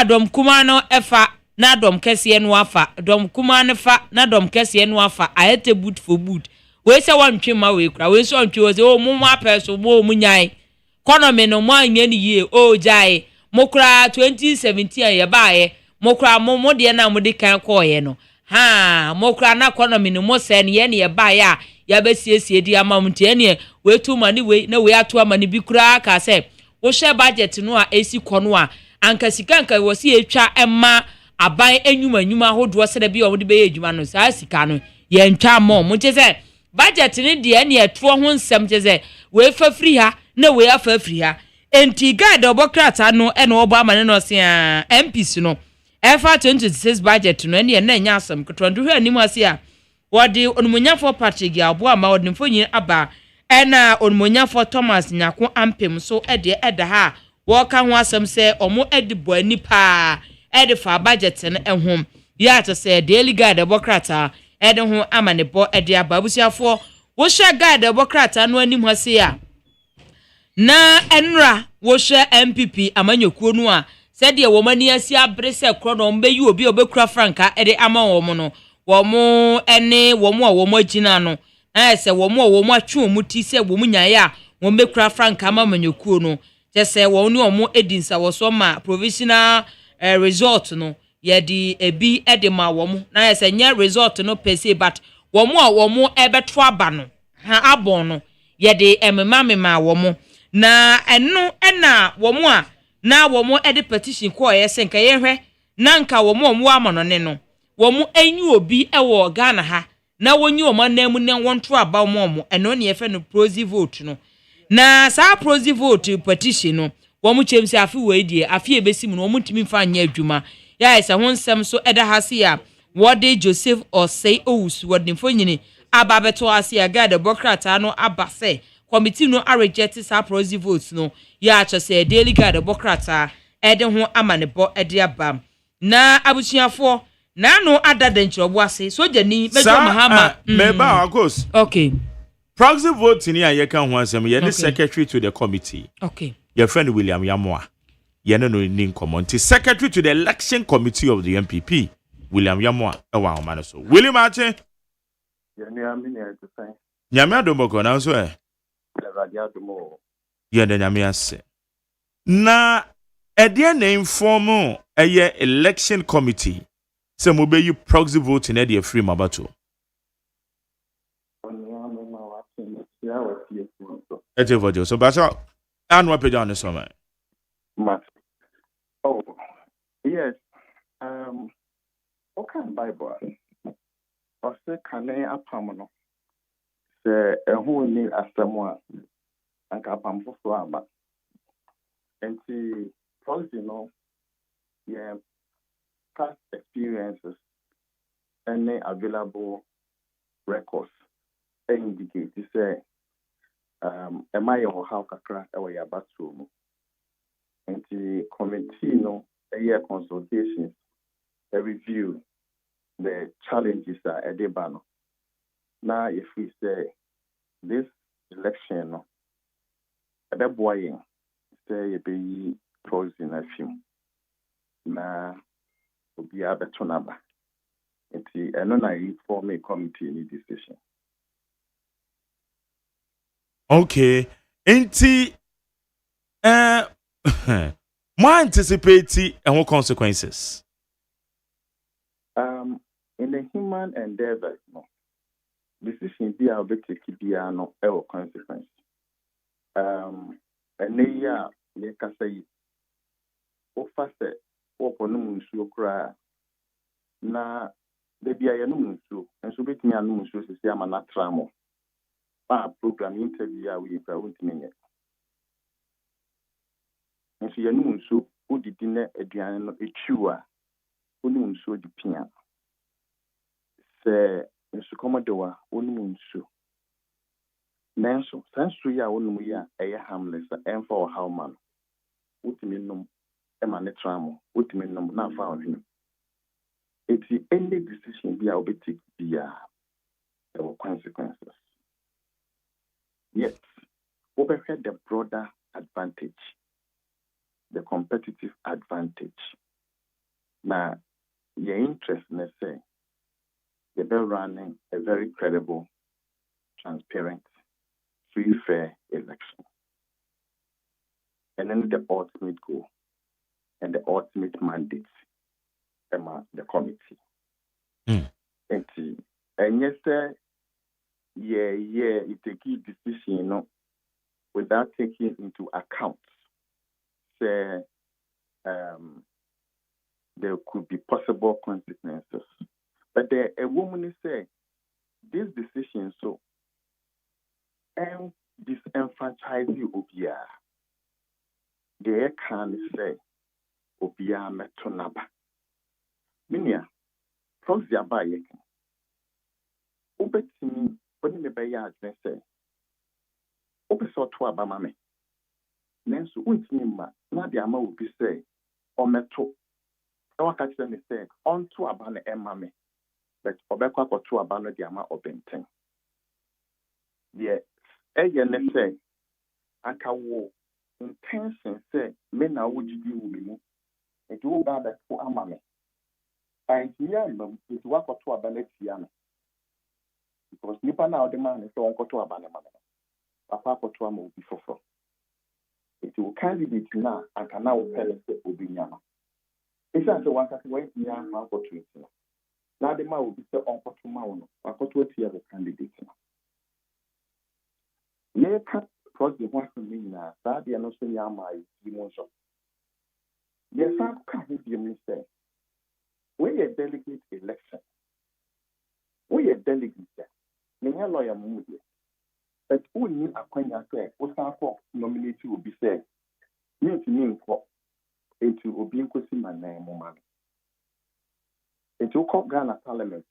dom kuma no efa na dom kese no afa dom kuma no fa na dom kese no afa ayete boot for boot we se wantwe ma we kura we so wantwe wo se o mu ma peso mo mu nyai economy no mo anya ni ye o jai mo kura 2017 ye baaye mo kura mo de na mo de kan ko ye no ha mo kura na economy no mo se ne ye ne ye baaye a ya besiesie di amamte ne we tu mani we na we atu amani bi kura ka se wo hye budget no a esi kono a anka sika anka wo si etwa emma aban enwuma ahodoɔ sɛ da bi ɔmo de bɛyɛ adwuma no saa sika no yɛntwa ma ɔmo nkyɛ sɛ budget ne deɛ ne ɛtoɔ ho nsɛm kyɛ sɛ wei fa firi ha na wei afa firi ha enti guide ɔbɔkrata no ɛna ɔbɔ ama ne no ɔse a MPs no ɛfa 2026 budget no ɛne ɛna nya asɛm ketewa ndohwɛ anim ase a wɔde onumunyafo Patrick abo ama wɔde mfonyin aba ɛna onumunyafo Thomas Nyako ampem so ɛde ɛda ha wɔka ho asɛm sɛ ɔmo ɛde bɔ ani paa ɛde fa budget no ɛho yɛ ato sɛ daily guide ɔbɔkrata ɛde ho ama ne bɔ ɛde aba abusuafo wohwɛ guide ɔbɔkrata no anim ase a na enra wohwɛ MPP amanyokuo no a sɛdeɛ wɔmani asi abre sɛ kro no mbeyi obi obekura franka ɛde ama wɔn no wɔn ɛne wɔn a wɔn agina no na sɛ wɔn a wɔn atwe wɔn ti sɛ wɔn nyae a wɔn bekura franka ama amanyokuo no kyɛ sɛ wɔn ne wɔn edi nsawoso ma provisional result no yɛde ebi ɛde ma wɔn na sɛ nyɛ result no per se but wɔn a wɔn ɛbɛto aba no ha abɔn no yɛde emema wɔn na ɛno ɛna wɔn a na wɔn ɛde petition kɔ ɛyɛ sɛ nka yɛhwɛ na nka wɔn amanɔne no wɔn enyi obi ɛwɔ Ghana ha na wɔnyi wɔn anam ne wɔn to aba wɔn ɛno ne yɛfɛ no proxy vote no na saa proxy vote petition no wɔn kyɛm sɛ afi wɔ edie afi ebesi mu no wɔn ntumi fa nyɛ adwuma yɛ sɛ ho nsɛm so ɛda ha se a wɔde Joseph Osei Owusu wɔde mfonyini aba beto ase a guide bokrata no aba sɛ committee no a reject sa proxy votes no ya acho say daily guide bokrata ede ho amanebo ede aba na abusuafo na no adada nchrobo ase sojani mejo mahama meba of course okay proxy vote ni ayeka ho asem ye the secretary to the committee okay your friend William Yamoa ye no ni nkomonti secretary to the election committee of the MPP William Yamoa e wa homa no so William Ache ye ni amini e to say nyame adomoko na so e ye de nyame ase na ede na inform eye election committee se mo be you proxy vote na de free mabato ete vote so basa anwa page on so man oh yes okay Bible o se kane apam no se ehu ni asemo a anka apam fofo aba enti proxy no yeah past experiences and available records indicate say am I or how kakra e we abatu mu enti committee no a year consultation a review the challenges are at the banner. Now if we say this election no a boy say be proxy na film na obi abeto naba enti eno na form a committee any decision. Okay enti more anticipate and what consequences in the human endeavor no decision be a bit take no consequence and ya ye ka say o fa se o ponu nsuo kra na de bia ye no nsuo enso betimi anu nsuo sisi ama na tramo pa program interview a we pra wontimi ye enso ye no nsuo odidi na aduane no echiwa onu nsuo di pia se nsu komodewa onu nsuo nanso sansu ya onu ya eye harmless and for how man utimi num e ma ne tramo utimi num na fa ohwenu eti any decision be a obetake bia there were consequences yet over the broader advantage, the competitive advantage now your interest in say you're running a very credible, transparent, free, fair election. And then the ultimate goal and the ultimate mandate the committee. And yes, sir, it take a decision, without taking into account, say, there could be possible consequences. But a woman say this decision so disenfranchise you obia. They can say obia metonaba. Minia, proxy abaye. Ubetini, when the bayard say, Opeso to abamame. Nensu untinima, na the ama will be say, or meto. No one catch them say, on to abane emame. But Obekwa ko to abano the ama obenten. Yeah, ne say, anka wo intention say, me na wujidi wumimu. It will be that for amame. And here, it was to abane tiana. Because nipa na odema ne so onko to abane mame. Papa ko to ama obi fofo. It will candidate now and can now tell us that obi nyama. It's as one that went near for to it. Now the man will be so onko to mauno. Wako to the candidate. Ye can't cross the one from me now. That the no so nyama is emotion. Yes, I can't hear me say. We a delegate election. We a delegate. Many lawyer move. But who need a question say, what for nominate will be said? Me to me for into Obin Kosima name, man. Into Court Ghana Parliament.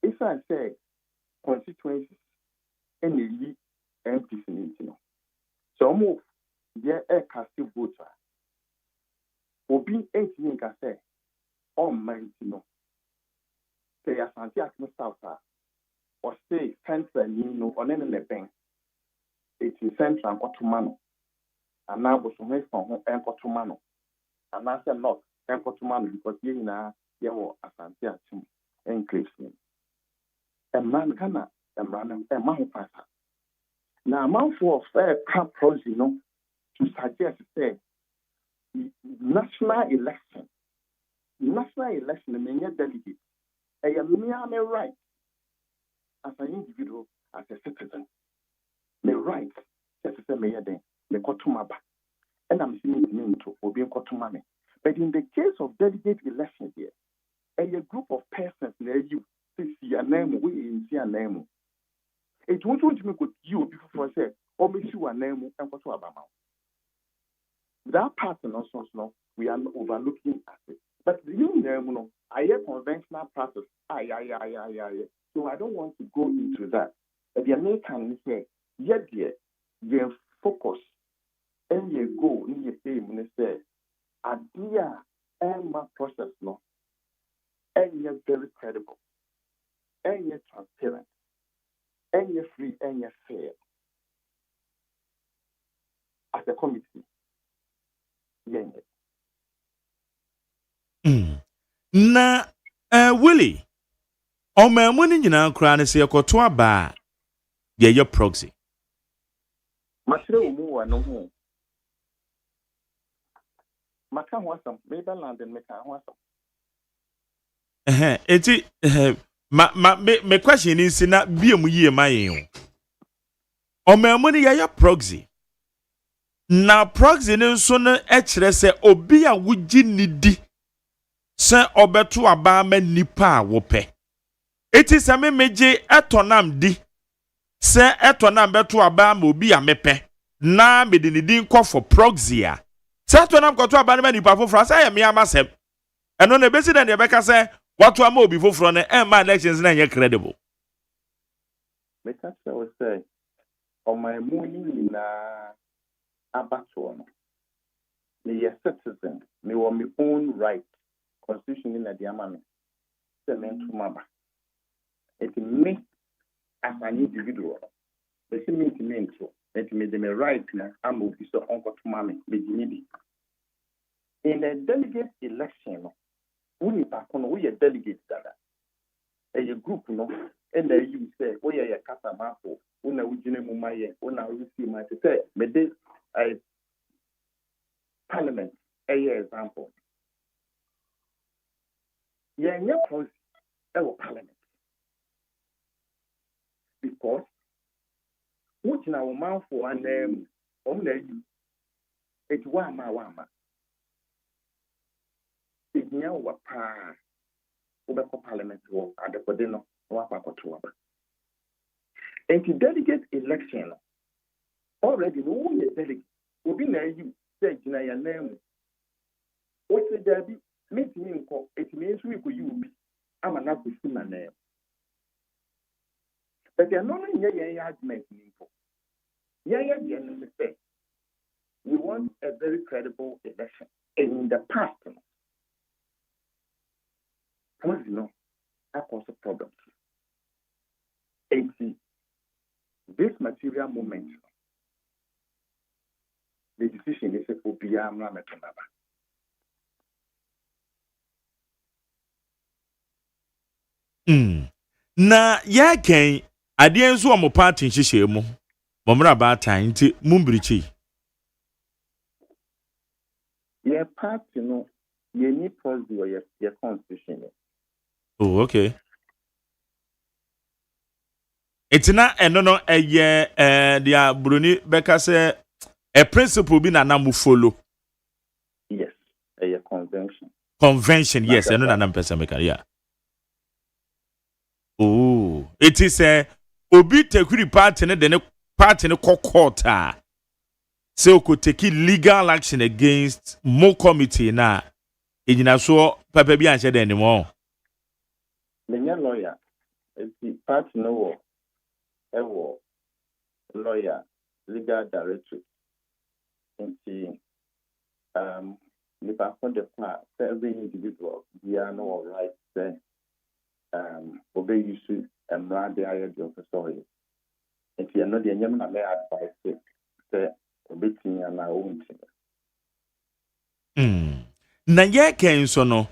If I say constituencies, any MPs in it, so move, there are casting voter. Obin 18 can say, oh, man, say, as Santiago South. Or say central no or then the bank. It is central Cotumano. And now was from Cotumano. And I said not Cotumano because you know you are a Santia enclaves. A man cannot a man passa. Now, a mouthful of fair camp to suggest say national election, the main delegate, a mere right. As an individual, as a citizen, the right, as a mayor, the Kotumaba. And I'm seeing it to Obin Kotumame. But in the case of delegate election here, a group of persons near you see a name, we see a name. It won't want to make you before say, or make you a name and go to Abama. That part also, we are overlooking at it. But you know, I hear conventional practice. So I don't want to go into that. But the American say, yet you focus and you go in your aim and say, idea and my process no, and you're very credible, and you're transparent, and you're free, and you're fair. As a committee, Na Willie. Omemuni nyina nkra ne se yakoto aba ye proxy. Masire umu wa no ho. Maka ho asam, me ba land me ka ho asam. Enti me question is na biemu yie mayen. Omemuni ye proxy. Na proxy ne nso no kire se obi a wugi nidi se obeto aba ma nipa a wo pe. Eti se me meje etonam di se etonam beto aba ma obi a mepe na me de nidi nkọ for proxy a se etonam kọto aba na nipa foforo se ya me amasem eno na besi den de beka se watu ama obi foforo na ma elections na nye credible. Me ka se o say o my money na abato no me a citizen me want my own right constitution in the amana se me ntuma ba. It me as an individual. But it means it made them a right now. I'm going to so uncle to mommy. In a delegate election, we a delegate that a group, and then you say, oh, yeah, Catamapo, una Ujine Mumaye, una Usi might say, but this parliament, a example. Yeah, your parliament. Because which now man for one name only it's wama. It enya wa pa ubeko parliament wo adekode no wa pa koto aba enti delegate election already no wo ye delegate obi na yi say gina ya name o se dabi meeting nko etimi nso we ko yi obi ama na ko si na name but they no nye ye argument nko ye no say we want a very credible election. And in the past, you know, that caused problems. And this material moment, the decision is for Biam Rametonaba. Na ya ken ade nso o mo party nhihye mu momra ba tan nti mumbrichi Your party no you need to do your constitution. Oh, okay. Etina eno no eye dia Bruni beka say a principle bi na mu follow. Yes, a convention. Convention, yes, eno na mpesa meka, yeah. Oh, it is a obi tekuri party ne de party ne court ah. So could take legal action against more committee na ejina so papa bi anche de anymore. Menya lawyer, the party no ewo lawyer, legal director. Nti nipa for the part every individual we are no right say obey you should run the higher job for you. Nti you know the nyam na me advice say obetin ya na own thing. Na ye ken so no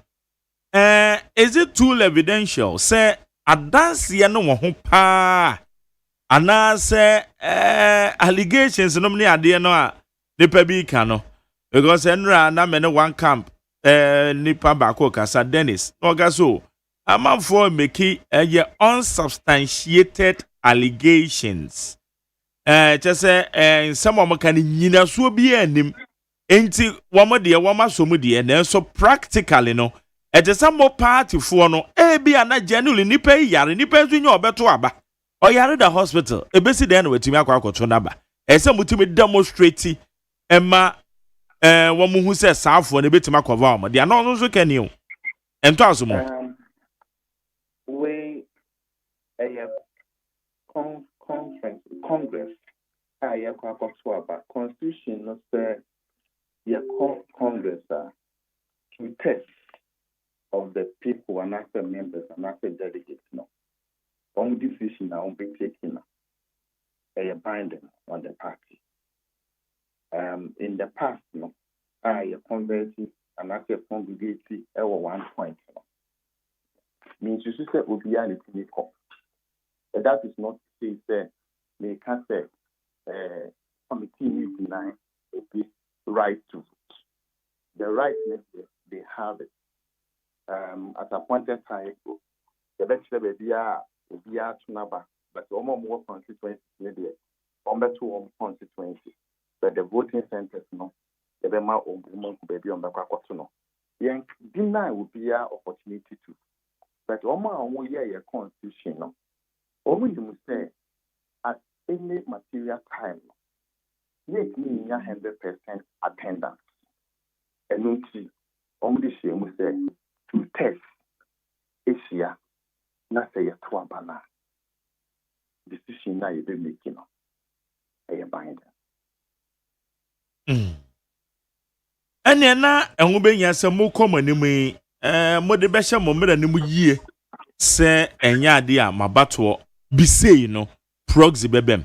is it too evidential say adance ye no wo ho pa ana say allegations no me ade no a nipa bi ka no because enra na me ne one camp nipa ba ko kasa Dennis no ga so amanfo make unsubstantiated allegations just say some of can nyina so bi anim enti womo de womo so mu de na so practically no some more party for no bi ana genuinely nipa yare nipa so nya obeto aba o yare the hospital ebesi de na wetimi akwakoto na ba mutimi demonstrate ema womo hu se saafo na betima akova omo de na no so kani o ento asomo we a Congress ya kwa aba constitution no say ya Congress to test of the people and after members and after delegates no on decision now be taken a binding on the party in the past no ya converted and after congregate at 1 point no means you say obiya ni but that is not to say they can say committee is denying the right to vote. The right they have it. At a point in time, the best baby are number, but almost more constituency maybe almost 2 constituency. But the voting centers no, the Bema or baby on the Quacotuno. The deny will be an opportunity to. But almost 1 year constitution no. Only you must say at any material time, make me 100% attendance. And only she must say to test Asia, not say a twabana. Decision now you be making a binder. Ene na enwo benya se mo komani mu mo de be hye mo mra ni mu yie se enya ade a mabato bisei no proxy bebem.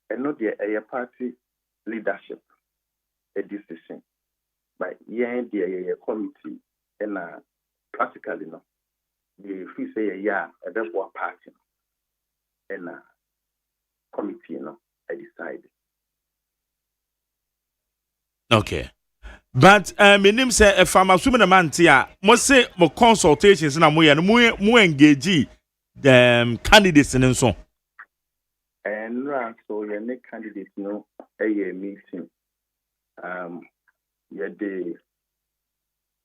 And not a party leadership a decision. But the committee and practically no. The free say a therefore party and committee no I decided. Okay. But minim say if I'm assuming a man tia must say mo consultations na mo engage the candidates and so. And so your next candidate no a meeting.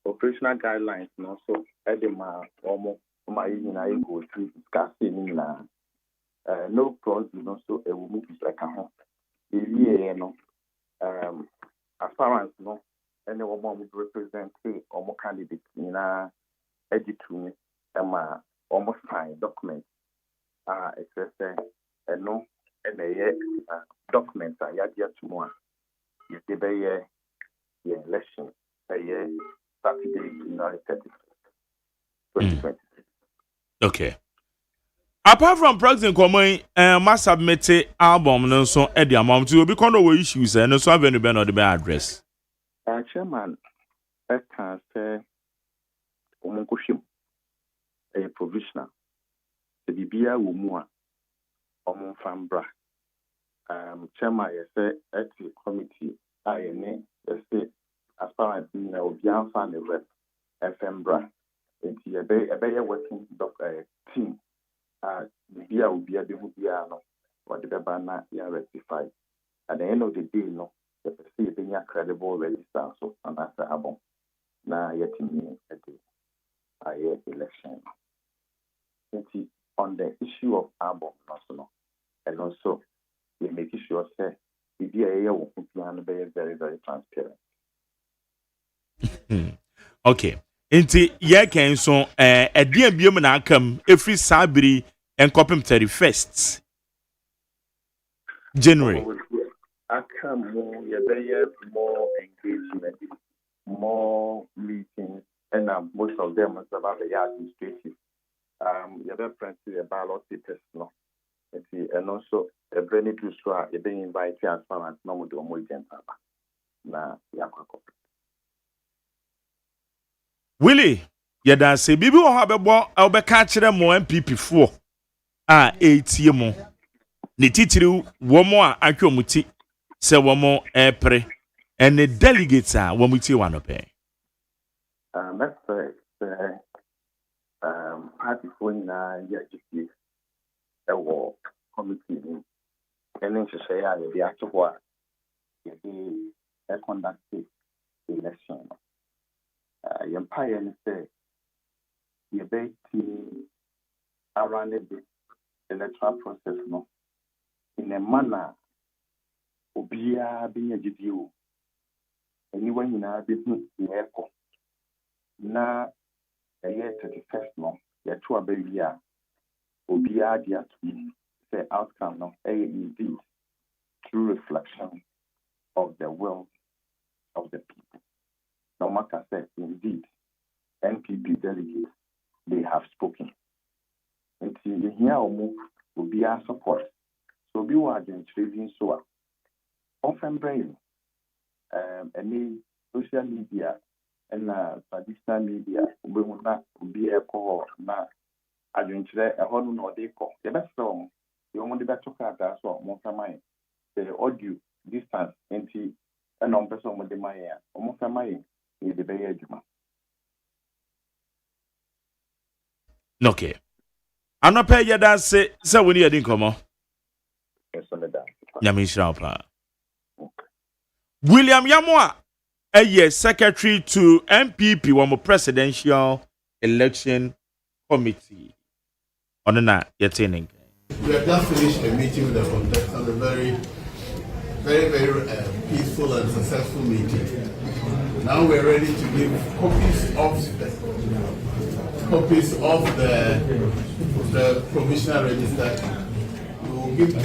operational guidelines no so edema almost my you go through discussing no pros no so a will move like a home no as far as no any one would represent or more candidates in education almost fine documents excess and no and documents are yet to more if they be election Saturday, January 30th, 2020. Okay. Apart from President Kwame, must submit album no so at the amount to be kind of issues and so have any been or the address. Chairman, I can say, Omunkushim, a provisional. The Bibia Wumua, Omun Fambra. Chairman, I say, at the committee, I say, as far as you know, Bian Fan Rep, FMBRA, and a better working team. Bibia will be a Biano, or the Babana, rectified. At the end of the day, no, the perceived being a credible register, so and that's the album. Now, yet in me, a year election. On the issue of album, and also, we make sure, say, Bibia will be very, very transparent. Okay. Inti ye ken so edie biom na akam every Sabri and copim 31st January. Akam more engagement, more meetings, and most of them is about the administrative. You have friends the ballot test no. And also a brand new show you being invited as far as no do more agent na yakwa. Willie, yada se bibi wo ha bebo obeka kire mo MPP fo etie mo ne titiri wo mo atwomuti se wo mo epre and the delegates wo muti wanope. Let's say party for na YGP ewo committee ni enen hwehwe ya be atwo a ye conduct election. Empire and say, you bet around the electoral process no in a manner obia being a GDU. Anyone in our business in echo. Na a year 31st no, yet to a baby year obia dear to say outcome no indeed true reflection of the will of the people. No matter said, indeed, NPP delegates, they have spoken. And the here will be our support. So be against trading so often brain any social media and traditional media will not be a call now. I don't a whole no they call. The best song, the only better card that's what most of mine. The audio distance and on person with the Maya, almost a mine. Okay. Anope yada se woni yadi nkomo. Nyame nshira pa. William Yamoa secretary to MPP one presidential election committee. Onana yetening. We have just finished a meeting with the contestants, a very peaceful and successful meeting. Now we're ready to give copies of the provisional register. We will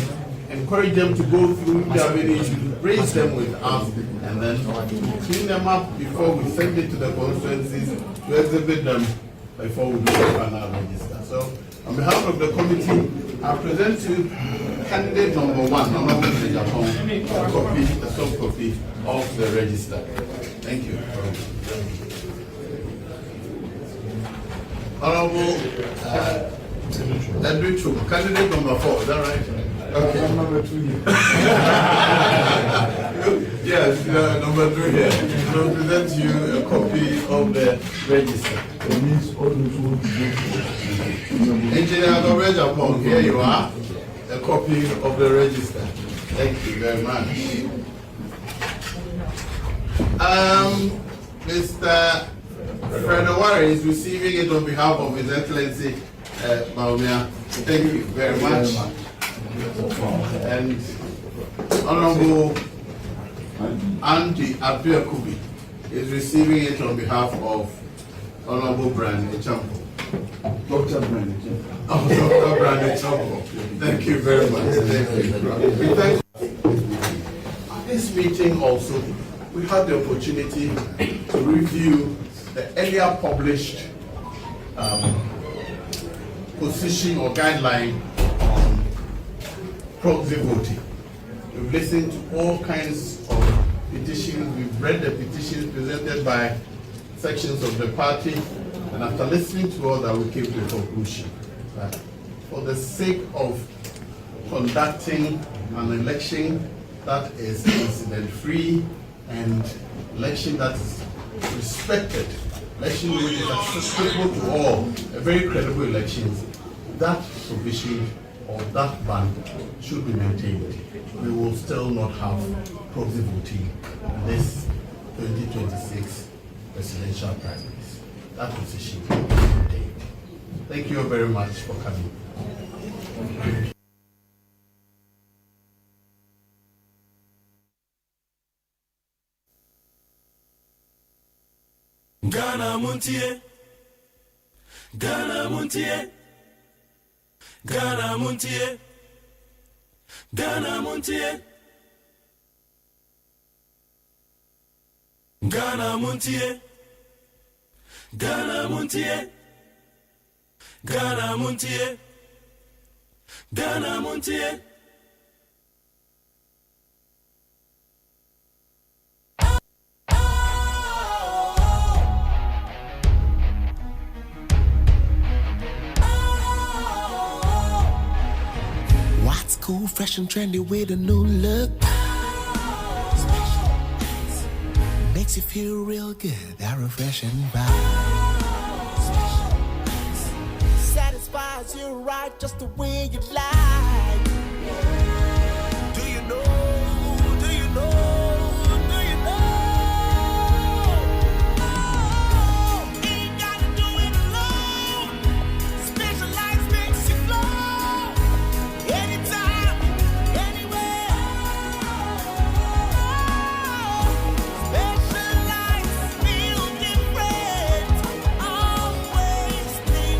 encourage them to go through their many issues, raise them with us, and then clean them up before we send it to the constituencies to exhibit them before we do the final register. So, on behalf of the committee, I present to you candidate number 1, a soft copy of the register. Thank you. Honorable Edwin Chuk, candidate number 4, is that right? Okay. Number 2 here. Yes, number 3 here. So present you a copy of the register. Engineer Governor Japon, here you are, a copy of the register. Thank you very much. Mr. Fred Owari is receiving it on behalf of His Excellency Baumia. Thank you very much. And Honorable Auntie Abia Kubi is receiving it on behalf of Honorable Brandon Champo. Dr. Brandon Champo. Oh, Dr. Brandon Champo. Thank you very much. Thank you. We thank at this meeting also, we had the opportunity to review the earlier published position or guideline on proxy voting. We've listened to all kinds of petitions. We've read the petitions presented by sections of the party, and after listening to all that, we came to a conclusion that for the sake of conducting an election that is incident-free and election that is respected, election which is accessible to all, a very credible elections, that provision or that ban should be maintained. We will still not have proxy voting in this 2026 presidential primaries. That position will be maintained. Thank you very much for coming. Ghana Montie, Ghana Montie, Ghana Montie, Ghana Montie, Ghana Montie, Ghana Montie, Ghana Montie, Ghana Montie. What's cool, fresh and trendy with a new look? Makes you feel real good, that refreshing vibe. Satisfies you right just the way you like. Do you know? Do you know? Do you know? Ain't gotta do it alone. Specialized makes you flow. Anytime, anywhere. Specialized feel different. Always think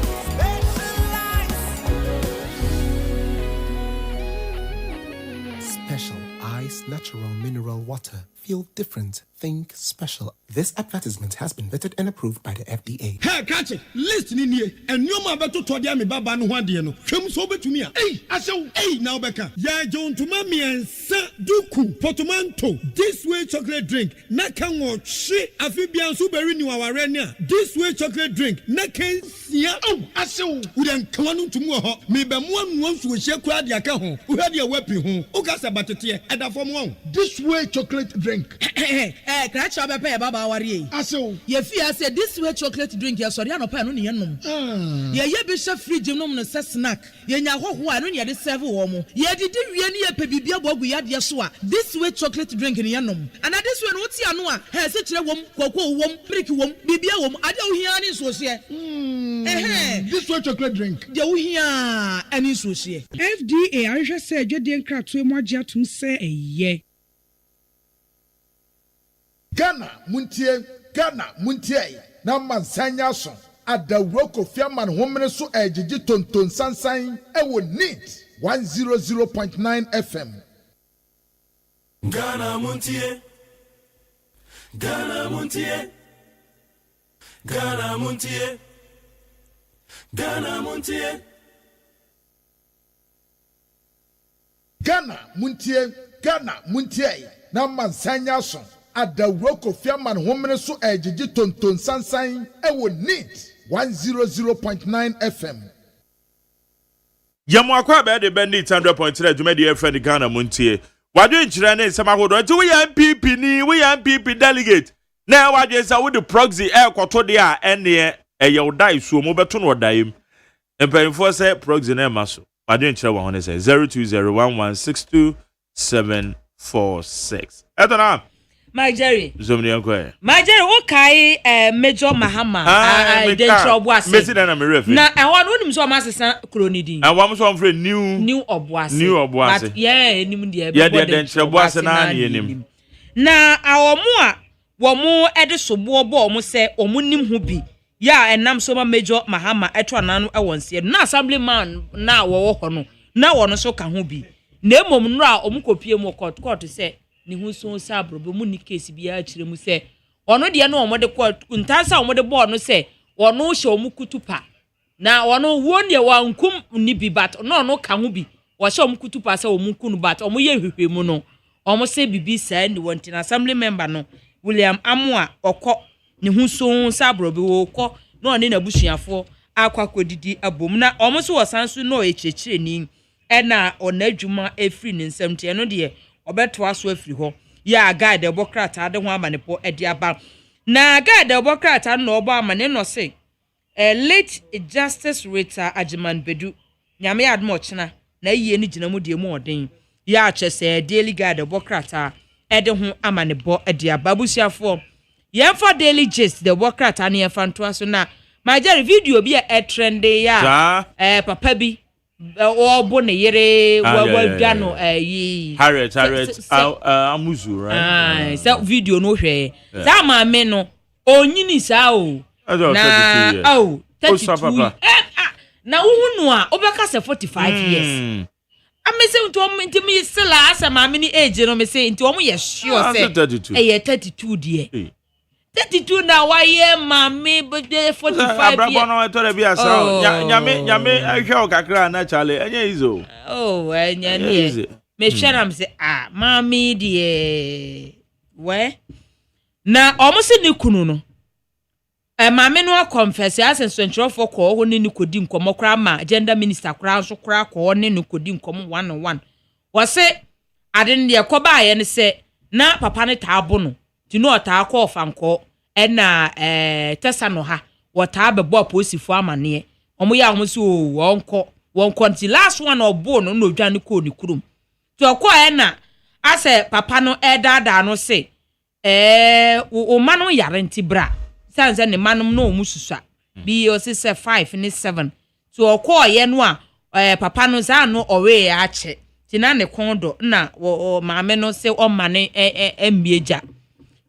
Special Ice Natural Mineral Water. Feel different. Think special. This advertisement has been vetted and approved by the FDA. Hey, catch it. Listen in here. And you ma beto to dia me baba no hwade no. Hwem so betumi a. Hey, asew. Hey, now beka. Ya John tuma me ensa duku potomanto. This way chocolate drink. Na kan wo hwe afi bia so beri ni waware ne a. This way chocolate drink. Na kan sia. Oh, asew. Wo den kan no tumu ho. Me be mo anu nsu wo hye kura dia ka ho. Wo hwade a wapi ho. O ka sa batete e da fom ho. This way chocolate drink. Crash up a baba worry. Aso. Ye fear said this way chocolate drink, ya sorry, no pan on yenum. Ye bishop free gymnum no snack. Ye nya ho ho anu ye de serve wo mo. Ye didi wie ne ye pebibia bogu ya de so a. This way chocolate drink in yenum. And this one what ya no a, he se kire wom, koko wom, brick wom, bibia wom, ade wo hia ni so se. This way chocolate drink. De wo hia ani so se. FDA ahwehwe se adwede nkratoe mo agye atum se eye. Ghana Montie, na mansanya so adawro kofiaman homene so ejiji tonton sansan ewo NEAT 100.9 FM. Ghana Montie, Ghana Montie, Ghana Montie, Ghana Montie, Ghana Montie, na mansanya so adawro kofiaman homene so ejiji tonton sansan ewo NEAT 100.9 FM. Yamu akwa be de bendi 100.3 dwumadi efrend Ghana Montie. Wadwe nkyira ne nsema hodo nti we MPP ni we MPP delegate. Na wadwe sa wo de proxy koto de a ene eye odai so mo beto no odaim. Empanyfo se proxy na maso. Wadwe nkyira wa hone se 0201162746. Etana My Jerry. Zomni Uncle. My Jerry, okay, Major Mahama. Dentra Obuasi. Messi na me refi. Na I want him so masesa Kronidi. And one so friend new Obuasi. New Obuasi. But yeah, nim de. Yeah, Dentra Obuasi na nim. Na awomu a womu ede sobo bo omu se omu nim ho bi. Ya enam so ma Major Mahama etwa nanu e wonse. Na assemblyman na wo ho no. Na wono so ka ho bi. Na emom no a omu kopie mu court se ni hu so sabro be mu ni case bia akire mu se ono de na omo de court ntasa omo de board no se ono hye omu kutupa na ono won de wankum ni bi bat no ka ho bi wo hye omu kutupa se omu kunu bat omo ye hwehwe mu no omo se bibi sa ni wonti na assembly member no William Amoa okọ ni hu so sabro be wo kọ na oni na busuafo akwakodidi abom na omo so wosanso no echechire ni ena onadwuma efri ne nsam tie no de obeto aso afri ho ya guide the bokrata de ho amanepo edi aba na guide the bokrata no obo amane no se late Justice Rita Agyeman Bedu nyame admo chena na yie ni gina mu de mu oden ya achese daily guide the bokrata ede ho amanebo edi aba busiafo yemfa daily gist the bokrata na yemfa nto aso na my Jerry video bi e trende ya papa bi obo ne yere wa no yi Harriet Amuzu right so video no hwe za ma me no onyini sa o na 32 na uhunu a obeka se 45 years amese ntimi sila asa ma me ni age no me say nti omo ye sure say 32 die 32 na waye mami bede 45 abrabo no to le bi asra nyame ahwe o kakra na chale enye izo enye ne me hweram se mami die we na omusi ni kunu no mami no confess asen ntwerofo ko ho ni kodi nkomo kra ma agenda minister kra so kra ko ni kodi nkomo 1 on 1 wose aden de koba ye ne se na papa ne taabo no tinu ota akọ ofanko ena tesa no ha wota bebo aposifo amane omo ya homo so wonko nti last one obo no no dwane ko ni kurum to okọ ena ase papa no edada no se o manu yare nti bra sanze ne manum no omususa bi o se 5 ni 7 to okọ ye no a papa no za no owe ache tina ne kondo na maame no se o mane embieja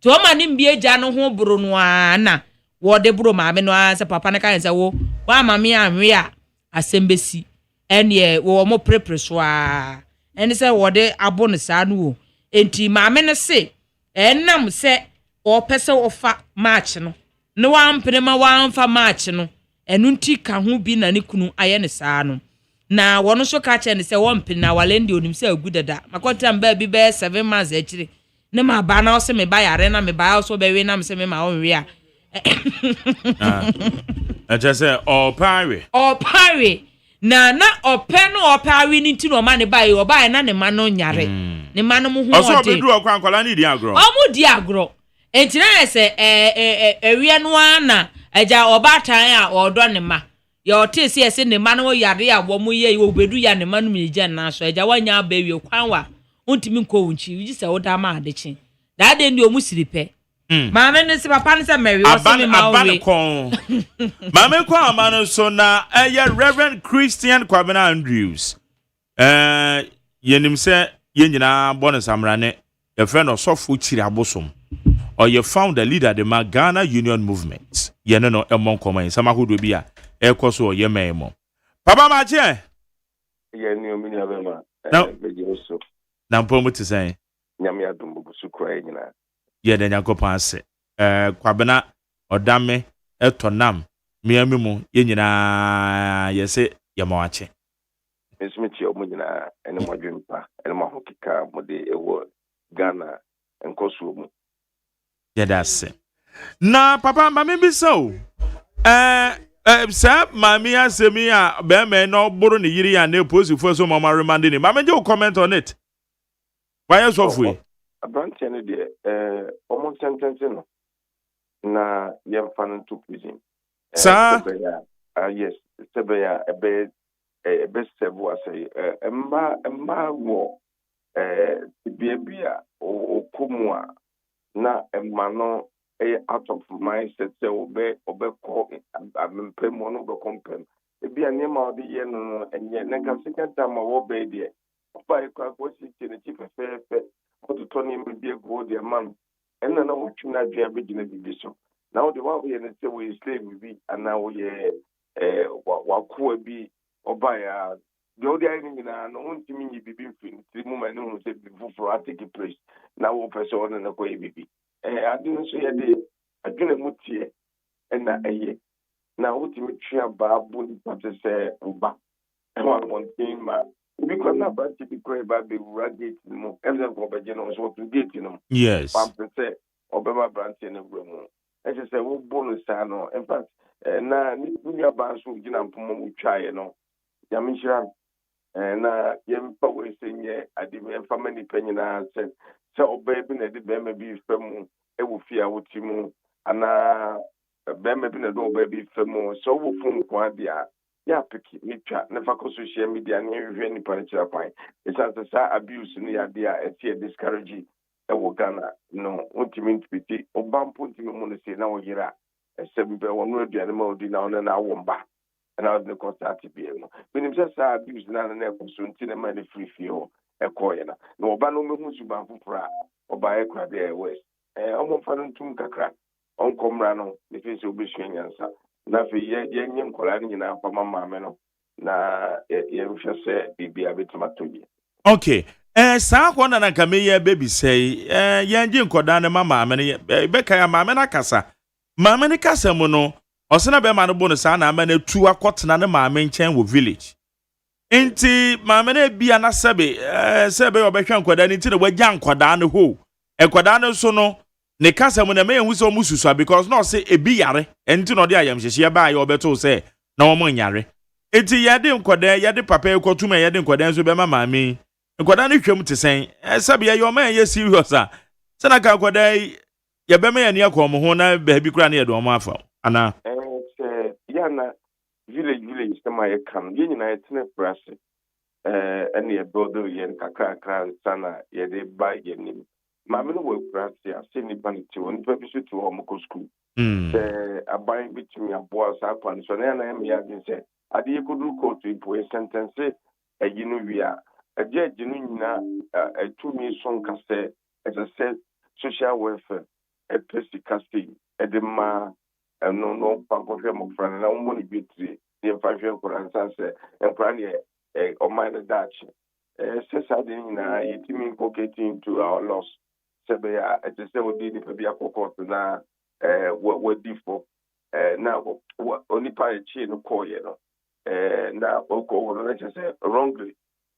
to o mane embieja no ho buru no na wo de buru maame no se papa ne kan se wo wa maame anwe a asembesi ene wo mo prepare so a ene se wo de abo ne sa no wo enti maame ne se enam se o pese ofa match no ne wa mpene ma wa mfa match no enu nti ka ho bi na ne kunu aye ne sa no na wono so ka che ne se won pin na walendi onim se agudada makota mba bi be 7 months akire ne ma ba na o se me ba yare na me ba so be we na me se me ma o we a acha se o pare na ope no opare ni ti no ma ne ba ye oba na ne ma no nyare ne ma no mu hu o so be duru okwa ankola ni di agro o mu di agro enti na se ewie no ana eja oba tan a odo ne ma ya otesi ese ne ma no yare a wo mu ye obedu ya ne ma no mi je na so eja wanya ba wie kwan wa untimi nko wunchi wi se wo da ma adechi da de ndi omu siripe maame ne se papa ne se meri wo se me ma we maame ko amano so na Reverend Christian Kwabena Andrews yenim se yenyina bonus amrane ye friend osofo chiri abosom or ye found the leader the Ghana Union Movement ye no emon common sama hodo bi a ekoso ye memo papa ma che ye ni omini abema bejeso na mpomu te sen nyame adom busu kra nyina ye de nyakopan ase Kwabena odame etonam miami mu ye nyina ye se ye mawache mesmichi omunyina ene modwempa ene mahokika mode ewo Ghana enkoso mu ye da se na papa mami bi so sa mami asemi a be me no buru ni yiri ya na posifu so mama remind ni mami je comment on it why you so free abranche ne de almost sentence no na yem fan to prison sa yes sebeya ebe sebu asay emma wo bibia okumwa na emano out of mindset say obe call amempem no be compem ebi anema odi ye no enye nka second time wo be de oba ekwa ko si tene chi fefe ototo ni me bi ego de man enna na wotwu na dua be gina bibi so na wo de wa ye ne say we slave bi ana wo ye wa bi oba ya the other thing na no ntimi nyi bibi mfin ti mu ma ne hu say bibi for atake place na wo person na ko bibi ade nso ye de adwene mu tie na eye na wotimi twia baabu nipa te sɛ mba ɛwɔ abɔnten ma obi kɔ na ba ti bi kɔ ba be wura gate no mu ɛsɛ kɔ bɛgye no nso to gate no yes pampe sɛ ɔbɛma aberanteɛ no wura mu ɛsɛ sɛ wobɔ no saa no in fact na ne nua ba nso gyina mpoma mu twaeɛ no nyame nhyira na yɛmfa wɔ sɛ nyɛ ade yɛmfa ma nipa nyinaa sɛ ɔbaa bi na ɛde bɛrima bi fa mu ɛwɔ fie a wote mu anaa bɛrima bi na ɛde ɔbaa bi fa mu sɛ ɔwɔ fom nko ade a yɛapeke ne twa ne fa kɔ social media ne yɛhwehwɛ nipa no kyerɛ kwan ɛsiane sɛ saa abuse no yɛ ade a ɛte yɛ discourage ɛwɔ ghana no wontumi ntipiti ɔba mpo ntumi mu no sei na wɔyere a ɛsɛ bi bɛ wɔno aduane ma ɔdi na ɔno na awo mba ɛna ɔde ne kɔ saa tebea mu menim sɛ saa abuse no ana na ɛkɔ so nti ne ma ne firi fie hɔ ɛkɔɔyɛ no na ɔba no ɔmɛhu suban foforɔ a ɔbaeɛ kora de west ɔmɔmfa no ntom kakra ɔnkɔ mmara no ne firi sɛ wobɛsua nyansa na afei yɛnyɛ nkɔlaa no nyinaa mfama maame no na yɛmhwɛ sɛ biribia bɛtumi atɔ bi okay saa kɔ na nka meyɛ baby sɛ yɛngye nkɔdaa no ma maame no bɛka ya maame no akasa maame no kasa mu no ɔsena bɛma no bo no saa na ama no atu akɔtena ne maame nkyɛn wɔ village nti maame no bia na sɛbe sɛbe ɔbɛhwɛ nkɔdaa no nti na wagya nkɔdaa no ho nkɔdaa no so no ne kasa mu na me yɛhu sɛ ɔmo susua because na ɔsɛ ebi yare nti na ɔde ayamhyehye baa yɛ ɔbɛto sɛ na ɔmo nyare nti yɛde nkɔdaa yɛde papa ekɔtum yɛde nkɔdaa nso bɛma maame nkɔdaa no hwɛm te sɛn sɛbe yɛ ɔma yɛ serious a sɛ na ka nkɔdaa yɛbɛma yɛ ne akɔ ɔmo ho na baabi kora ne yɛde ɔmo afa ana sɛ yɛna village sɛm a yɛka no yɛn nyinaa yɛtena prase ɛne yɛbɛɔdo yɛn kakrakra nsa na yɛde ba yɛnim maame no wɔ prase a sɛ nnipa no te hɔ nnipa bi so te hɔ ɔmokɔ skul sɛ aban bɛtumi aboa saa kwa no so na yɛna yɛmeyɛ adwen sɛ ade yɛkɔduru kɔɔto mpo yɛsɛntɛnse ayi no wie a agye no nyinaa atumi so nka sɛ ɛsɛ sɛ social welfare ɛpɛ sika sei ɛde ma no no pankɔhwɛ mmɔfra no na wɔmmɔ ne bietire ne yɛmfa hwɛ nkora nsa sɛ nkora ne ɔman no daakye sɛ saa de nyinaa yɛtumi nkɔ into our loss sɛ bɛyɛ a ɛte sɛ wode nnipa bi akɔkɔɔto na wadi fo na onipa yɛkyee no kɔɔyɛ no na ɔkɔ wɔ no na kyerɛ sɛ wrongly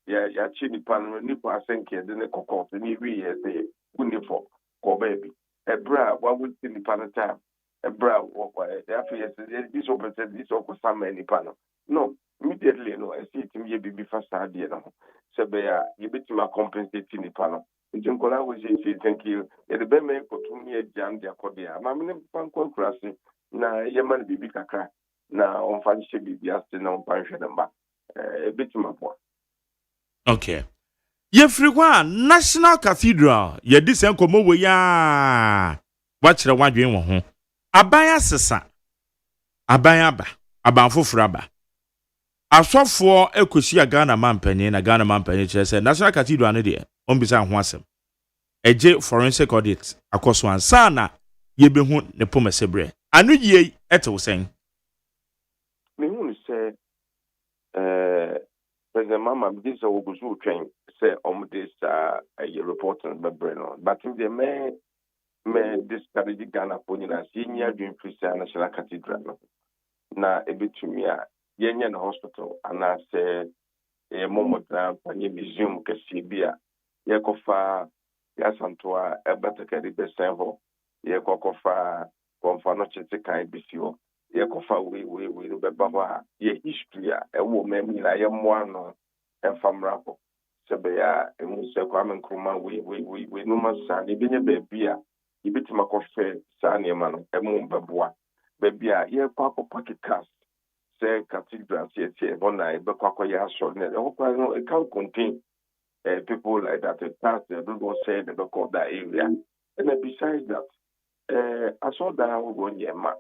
yɛakye nipa no nipa asɛnke yɛde ne kɔkɔɔto ne wieyɛ sɛ wonni fɔ kɔ baabi ɛberɛ a wawoti nipa no time ɛberɛ a afei yɛsɛ bi sɛ wopɛ sɛ bi sɛ ɔkɔsa ma nipa no immediately no ɛsɛ yɛtumi yɛ biribi fa saa adeɛ no ho sɛ bɛyɛ a yɛbɛtumi akompensate nipa no nti nkɔlaa wɔ sɛ thank you yɛde bɛma yɛkɔtom ne yɛgya no de akɔdeɛ a maame no fa nkɔ akurase na yɛma no biribi kakra na ɔmfa nhyɛ biribi ase na ɔmfa nhwɛ no mba ɛbɛtumi aboa okay yɛfiri hɔ a national cathedral yɛdi sɛ nkɔmmɔ wɔ yi a wakyerɛ wadwen wɔ ho aban asesa aban aba aban foforɔ aba asɔfoɔ ekosi Ghana mampanyin na Ghana mampanyin kyerɛ sɛ national cathedral no deɛ ɔmbisa ho asɛm ɛgye forensic audit akɔso ansa na yɛbɛhu ne pomɛsɛ brɛ ano yie ɛtew sɛn mehu no sɛ President Mama this will go to train say this a report on the brain but in the me discourage Ghana for you senior dream Christian National Cathedral na ebetumi a yenye na hospital ana say momodra panye museum kesi bia yekofa yasantoa ebatakari besenho yekofa konfa no chete kan bisio yekofa we no beba ho a ye history a ewo memi na ye moa no enfamra ko sebeya emu se Kwame Nkrumah we no masa ne benye bebia yibitima kofe sa ne ma no emu beboa bebia ye kwakọ cast say cathedral tie bona e bekwa ya so ne no it can contain people like that the past they don't say they don't call that area And besides that, I saw that I was going yema.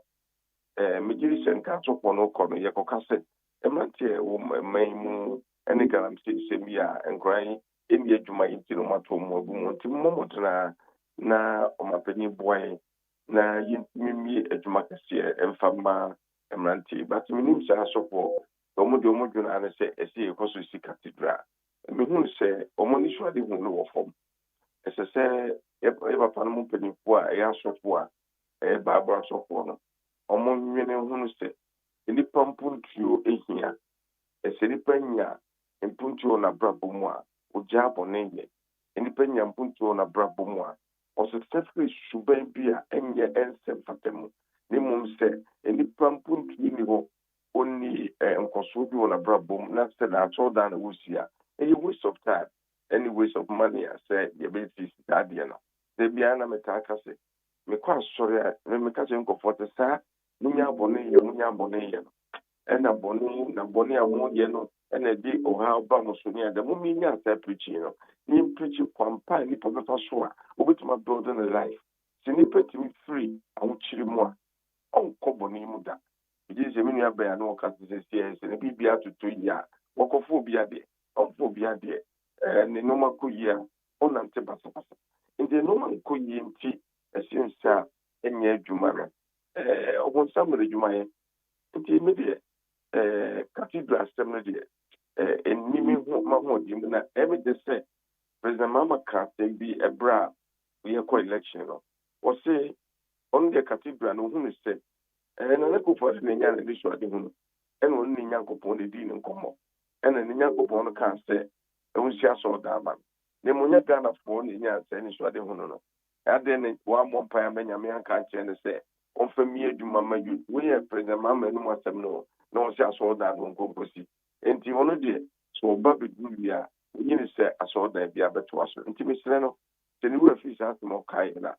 Mijiri senka so pono kono ye kokase. Emantie wo maimu ene galamsi semia enkran emi adwuma yiti no mato mo agu mo nti mo modena na omapani boy na yintimi adwuma kase emfama emantie but minim sha sopo omo dwuna na se esi ekoso si cathedral me hu se omo ni so ade hu no wo fom ese se e papa no mpani po a ya sopo a e baba sopo no omo nwene hu se nipa mpuntuo ehia ese nipa nya mpuntuo na brabo mu a ogya bone ye nipa nya mpuntuo na brabo mu a osefefre suban bi a enye ensem fatemu ni mum se nipa mpuntuo ni ho oni nkoso bi na brabo mu na se na so da na wusia a waste of time any waste of money I say ye be see that dia no de bia na metaka se me kwa sori a me ka se nkofo te sa munya bone ye no ena bone amu ye no ena di oha ba musuni ada mu minya sa preaching no ni preach kwampa ni papa so a obetuma building a life sini petimi free awu chiri mu a onko bone mu da ije se minu aba ya no ka se se ne bibia tutu ya wakofo bia de onfo bia de ne no makoyia onante basa inde no mankoyia nti esinsa enya adwuma no ogun samre adwuma ye nti me de cathedral assembly de enimi ho ma ho di na every day say president mama ka bi ebra we call election no o say on the cathedral no hu say na na ko for ne nya na bi so ade hu en on ne nya ko pon de di ne nkomo en ne nya ko pon no kan say e hu sia so da ma ne mo nya Ghana for ne nya say ne so ade hu no ade ne wa mo pa ya menya me anka che ne say on fa mi adwuma ma yu we president mama no mo asem no no sia so da no nkokosi enti wono de so ba be du bia nyine say aso da bia beto aso enti mesre no se ni wo fi sa mo kai na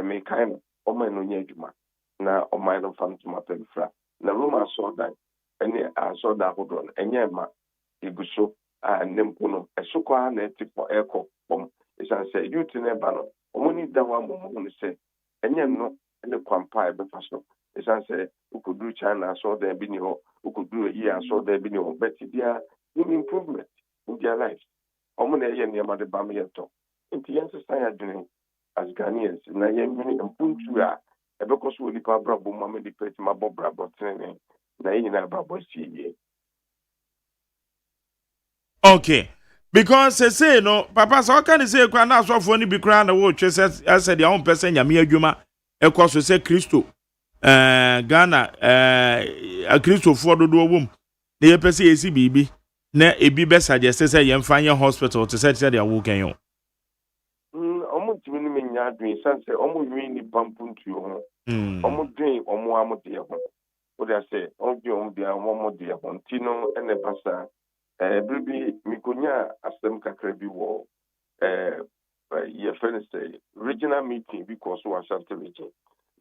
me kai no o ma no nya adwuma na o ma no fam to ma pelfra na Roma so da ene aso da hodo enye ma iguso a nempo no esokwa na tipo eko bom isan say youth ne ba no omoni da wa mo no se enye no ene kwampa e be faso isan say ukudu China so da bi ni ho ukudu here so da bi ni ho but dia improvement in their lives omona ye ne ma de ba me yeto nti yen se san adwene as Ghanaians na ye nwini mpuntu a ebe koso oni pa brabo ma me di pet ma bo brabo trene na yin na brabo siye. Okay, because say no papa so can say kwa na so fo ni bi kra na wo twe say dia on person nyame adwuma ekoso say Kristo Ghana a Kristo fo dodo wom na ye pese esi bibi na ebi be suggest say ye mfa ye hospital to say dia wo kan yo omo timi ni menya adwen sanse omo nwi ni pampuntu ho omo dwen omo amode ho o da say omo dia omo dia ho ntino ene basa bibi mikonya asem kakra bi wo ye friend say regional meeting because we are Ashanti region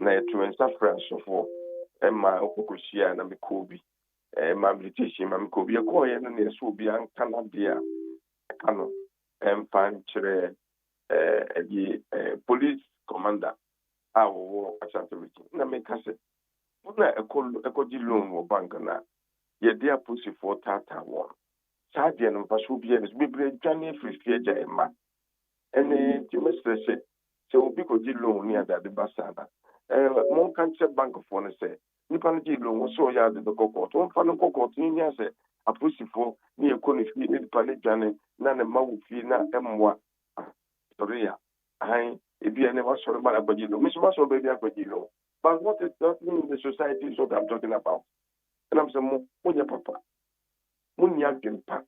na to ensafra sofo emma okukoshia na mikobi ma meditation ma mikobi e ko ye no na so bi an Canada kano fan chere police commander awo Ashanti region na me kase na ekodi loan wo bank na ye dia pusi for tata won sadia no paso bi e be bre dwane frifie ja ema ene ti mesese se obi ko di loan ni ada de basana mon kan che bank for ne se ni pan di loan so ya de kokot on fa no kokot ni ya se apusi fo ni economy ni pa le dwane na ne ma wo fi na emwa toria ai ebi ene wa so ba agbaji loan mi so ba so be bi agbaji loan but what is that in the society is what I'm talking about and I'm saying mo nya papa muni agimpa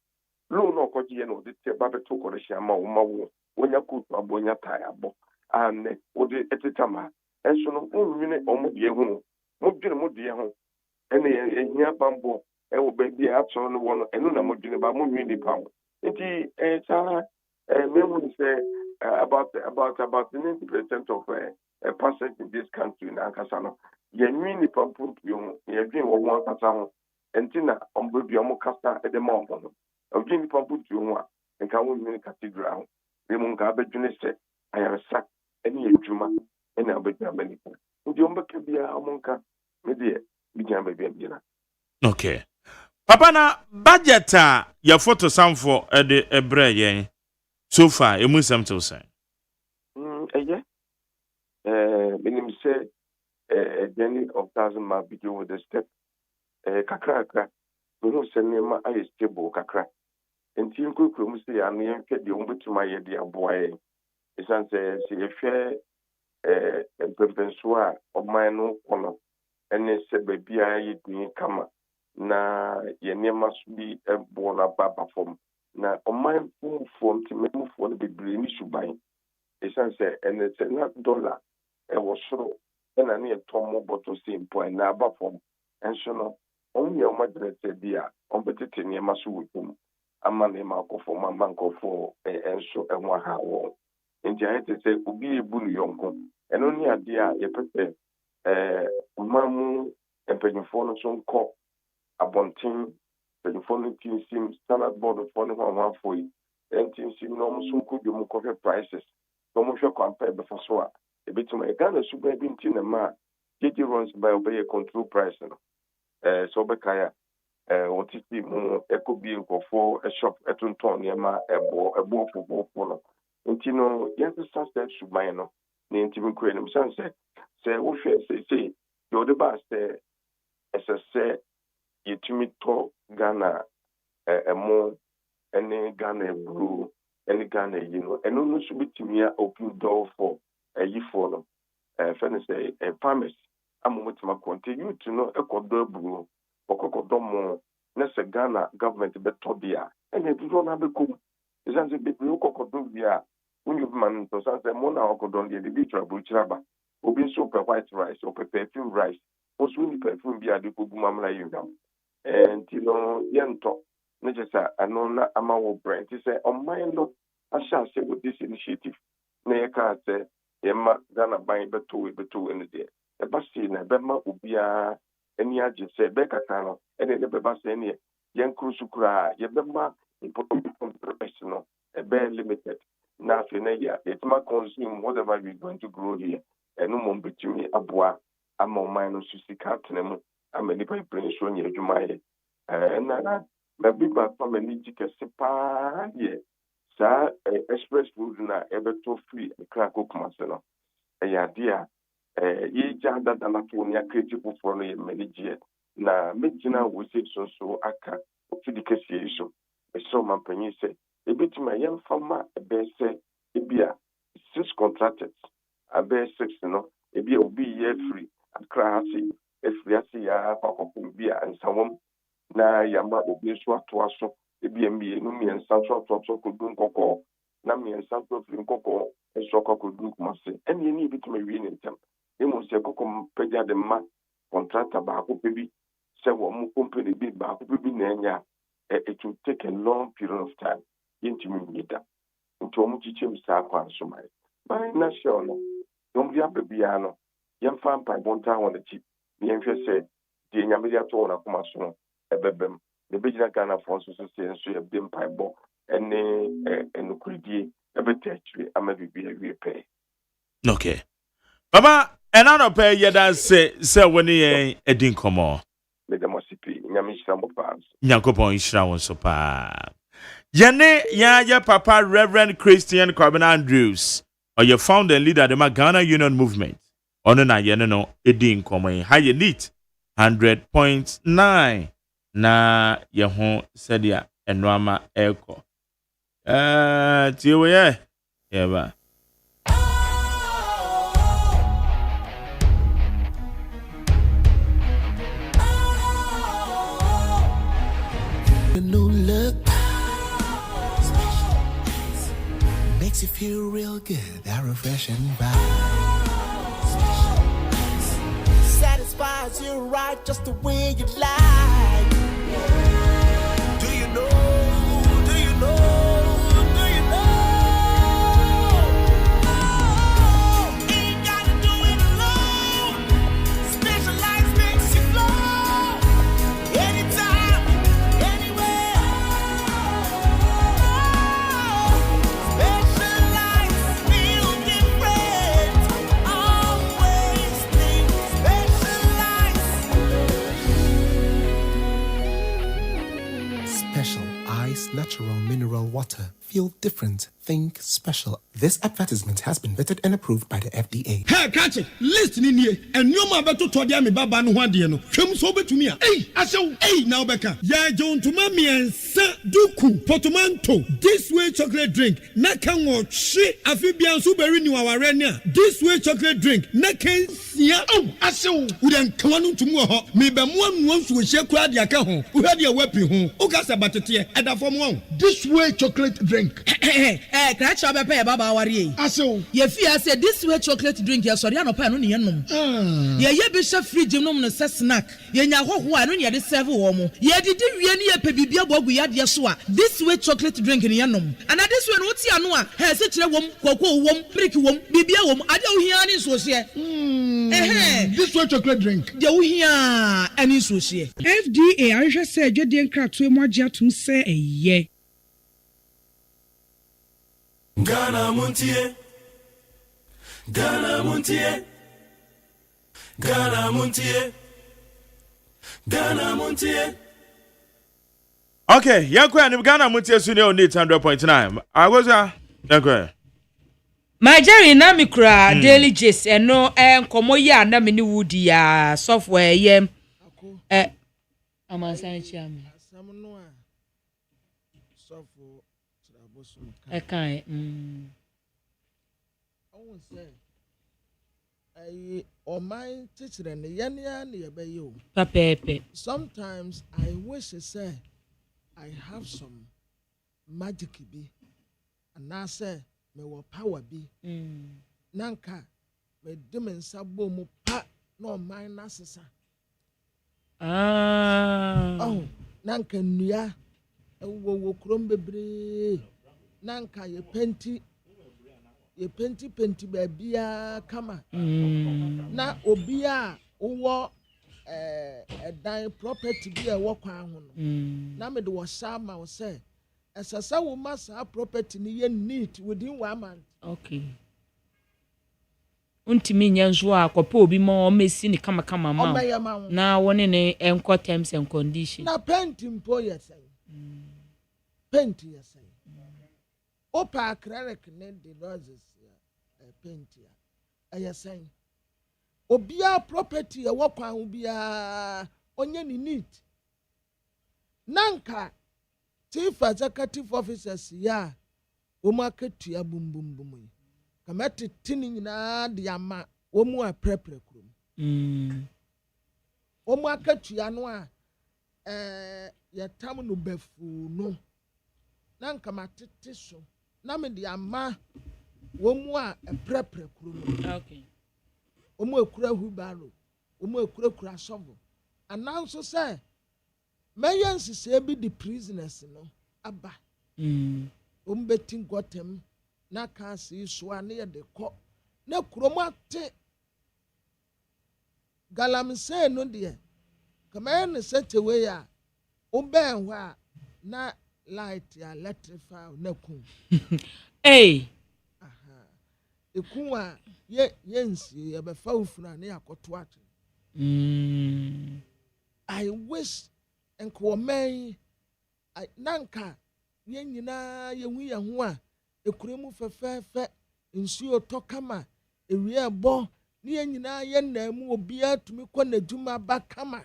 lo no ko je no de te ba beto ko re ma wo wonya kutu abonya tai abo ane wo de etetama enso no nwine omudie hu mudwene mudie hu ene ehia bambo e wo ba bi atso no wo no eno na mudwene ba munwi ni pam nti sa me would say about 90% of a person in this country na kasano yenwi ni pam put yo ye dwen wo mo kasa ho entina ombo bi omo kasa e de ma ombo no odwen ni pam put yo a nka wo ni cathedral remun ka abedwene se ayaresa any adwuma ɛna obɛgyina m'anim nti ɔmbɛka biara ɔmonka me deɛ megyina baabi abiara. Okay. Papa na budget your photo samfo de ebre yen so far emu samto say. Ɛyɛ menim sɛ a journey of 1,000 miles begin with a step. Kakra mehu sɛ nneɛma ayɛ stable kakra nti nkokuro mu sɛ ano yɛnhwɛ deɛ wɔmbɛtumi ayɛ de aboa yɛn ɛsiane sɛ sɛ yɛhwɛ mpɛmpɛnsoɔ a ɔman no kɔ no ɛne sɛ baabiara yɛ din kama na yɛn nneɛma so bi ɛboɔ no aba fam na ɔman mufoɔ ntimamufoɔ no bebree ne suban ɛsiane sɛ ɛne sɛ na dollar ɛwɔ soro ɛna ne yɛtɔ mmɔ bɔtɔ sɛ mpo ɛna aba fam ɛnso no ɔnyɛ ɔmadwene sɛ bi a ɔmbɛtete nneɛma so wɔ mu ama nneɛma akɔ fam ama nkɔfoɔ ɛnso ɛho aha wɔn nti ayɛ te sɛ obi ebu ne yɔnko ɛno ne adeɛ a yɛpɛ sɛ ɔman mu mpanyinfoɔ no so nkɔ abɔnten mpanyinfoɔ no tinsim standard board foɔ ne ho ahoafoɔ yi ɛntinsim na ɔmo so nkɔ dwom kɔhwɛ prices na ɔmo hwɛ kwampa ɛbɛfa so a ebetuma Ghana suban bi nti na ma gyegye runs by ɔbɛyɛ control price no sɛ ɔbɛkae a ɔtete mu ɛkɔ bi nkɔfoɔ shop ɛtontɔn nneɛma ɛboɔ fofofoɔ no nti no yɛnsesa sɛ suban no na yɛntimi nkɔ anim sane sɛ wohwɛ seesei deɛ ɔde baa sɛ ɛsɛ sɛ yɛtumi tɔ Ghana ɛmo ɛne Ghana aburo ɛne Ghana yi no ɛno no nso bɛtumi a open door for ayifoɔ no fɛ no sɛ farmers ama mɔtumi akɔnte youth no ɛkɔdɔ aburo ɔkɔkɔdɔ mo na sɛ Ghana government bɛtɔ bi a ɛna dodoɔ no abɛkɔm ɛsiane sɛ bebree wokɔkɔdɔ bi a wonyɛ bi ma no ntɔ sane sɛ mo na wɔkɔdɔ no deɛ de bi twa aburokyiri aba obi nso pɛ white rice ɔpɛ perfume rice ɔso woni perfume bi a de kɔgu mu amena yɛ nwam nti no yɛntɔ ne kyɛ sɛ ɛno na ama wɔ brɛ nti sɛ ɔman no ahyɛ ase wɔ this initiative na yɛkaa sɛ yɛma Ghana ban bɛtɔ no deɛ ɛba sei na ɛbɛma obiara ani agye sɛ ɛbɛkaka no ɛne ne bɛba sɛ neɛ yɛnkoro so koraa yɛbɛma price no ɛbɛyɛ limited na afei na yɛtuma consume whatever we're going to grow here ɛno mmom bɛtumi aboa ama ɔman no so sika atena mu ama nnipa bebree nso nyɛ adwuma yɛ ɛna mabi bafa m'ani gye kɛse paa yɛ saa express road no a ɛbɛtɔ firi Accra kɔ Kumasi no ɛyɛ adeɛ a yɛgya dada no to ne akreti foforɔ no yɛ m'ani gyeɛ na mɛgyina wɔ sɛ so aka ɔfidi kɛseɛ yi so ɛsɛ ɔmampanyin sɛ ɛbɛtumi a yɛmfa ma ɛbɛyɛ sɛ ebi a 6 contractors abɛyɛ 6 no ebi a obi yɛ afiri Accra ase afiri ase yɛ akɔ akɔkɔ bi a nsawam na yɛama obi nso atoa so ebi a mmiɛnsa nso atoa so kɔdu nkɔkɔɔ na mmiɛnsa nso afiri nkɔkɔɔ nso akɔ akɔdu Kumasi ɛne yɛne yɛbɛtumi awie ne ntam emu sɛ kɔkɔ mpagya de ma contractor baako pɛ bi sɛ wɔn mo company bi baako pɛ bi na ɛnya it will take a long period of time yɛntumi nyi da nti wɔn kyikyɛm saa kwan so ma ban na hyɛ no wɔn bi aba biara no yɛmfa mpaebɔ ntaa wɔn akyi na yɛnhwɛ sɛ deɛ nyame de ato wɔn akoma so no ɛbɛbɛm na ɛbɛgyina Ghanafoɔ nso so sɛ nso yɛbɛ mpaebɔ ɛne ɛnokoredie ɛbɛtɛ akyire ama biribi awie pɛɛ. Okay. Baba, ɛna no pɛ yɛda sɛ wɔne yɛn adi nkɔmmɔ. Meda mo ase pii, nyame nhyira mo paa. Nyankopɔn nhyira wo nso paa. Yɛne papa Reverend Christian Kwabena Andrews, ɔyɛ founder and leader of the Ghana Union Movement. Ɔno na yɛne no adi nkɔmmɔ yi. Ha yɛ neat 100.9 na yɛho sɛdeɛ ɛnoama ɛkɔ. Tie wo yɛ. Yɛba. A new look makes you feel real good. That refreshing vibe satisfies you right just the way you like. Do you know? Do you know? Do you know? Ain't gotta do it alone. Specialized makes you flow anytime. Specialized feel different. water. Feel different. Think special. This advertisement has been vetted and approved by the FDA. Hey, catch it. Listen in here. And you ma beto to dia me baba no hwade no. Hwem so betumi a. Hey, asew. Hey, now beka. Ya John to mami ensa duku portmanteau. This way chocolate drink. Na kan wo hwe afibia so beri ni waware ne a. This way chocolate drink. Na kan sia. Oh, asew. Udan kwanu tumu ho. Me be mo anu nsu hye kura dia ka ho. Uhwe dia wapi ho. Ukasa batete. Eda fom ho. This way chocolate drink. Crash up a baba worry. Aso, ye fear said this way chocolate drink, yes, sorry, no pan on yenum. Ye bishop free gymnum no snack. Ye nya ho no ye de serve womo. Ye did ye pebibia bogu ya de swa. This way chocolate drink in yenum. And this one what's ya no he se kire wom koko wom prick wom bibia wom ade wo hia ni so se. This way chocolate drink. De wo hia ani so se. FDA ahwe se adwede nkratoe mo agye atum se eye. Ghana Montie, Ghana Montie, Ghana Montie, Ghana Montie. Okay, yankwa ni Ghana Montie suni on 100.9. Agoza, yankwa. My Jerry na mikra daily gist eno nkomo ya na me ni wudi ya software ye amansan chiame. Okay. I won't say. Or my teacher and the yan. Sometimes I wish to say I have some magic be, and I say me will power be. Nanka me demon sabo mu pa no my nasasa. Oh, nanka nuya. Wo krombebre. Nanka ye penti babia kama na obia wo dan property bi e wo kwan ho no na me de wo sama wo say esasa wo masa property ni ye neat within 1 month. Okay. Untimi nyanzo akopa obi ma o mesi ni kama ma na woni ne enko terms and conditions na penti mpo ye say penti ye say Opa acrylic ne the roses paint ya saying obia property e wokwan obia onye ni neat nanka chief executive officers ya o market ya bum kamati tini nyina de ama o mu aprepre krom o market ya no a ya tam no befu no nanka matete so na me de ama wo mu a prepare kuro no. Okay. O mu ekura hubaro, o mu ekura shovel. Announce say mayensi say be the prisoners no aba. O mbetin gotem na kan si so ane ye de ko. Na kuro mu ate galam say no de. Kama ne set away a o ben ho a na light ya electrify na kun. Hey. Ekunwa yensi ya befa ufuna na yakoto ate. I wish enko men nanka yen nyina yehu ye ho a ekuremu fefefe nsuo tokama ewie ebo ni yen nyina ye na mu obi atumi kɔ na dwuma ba kama.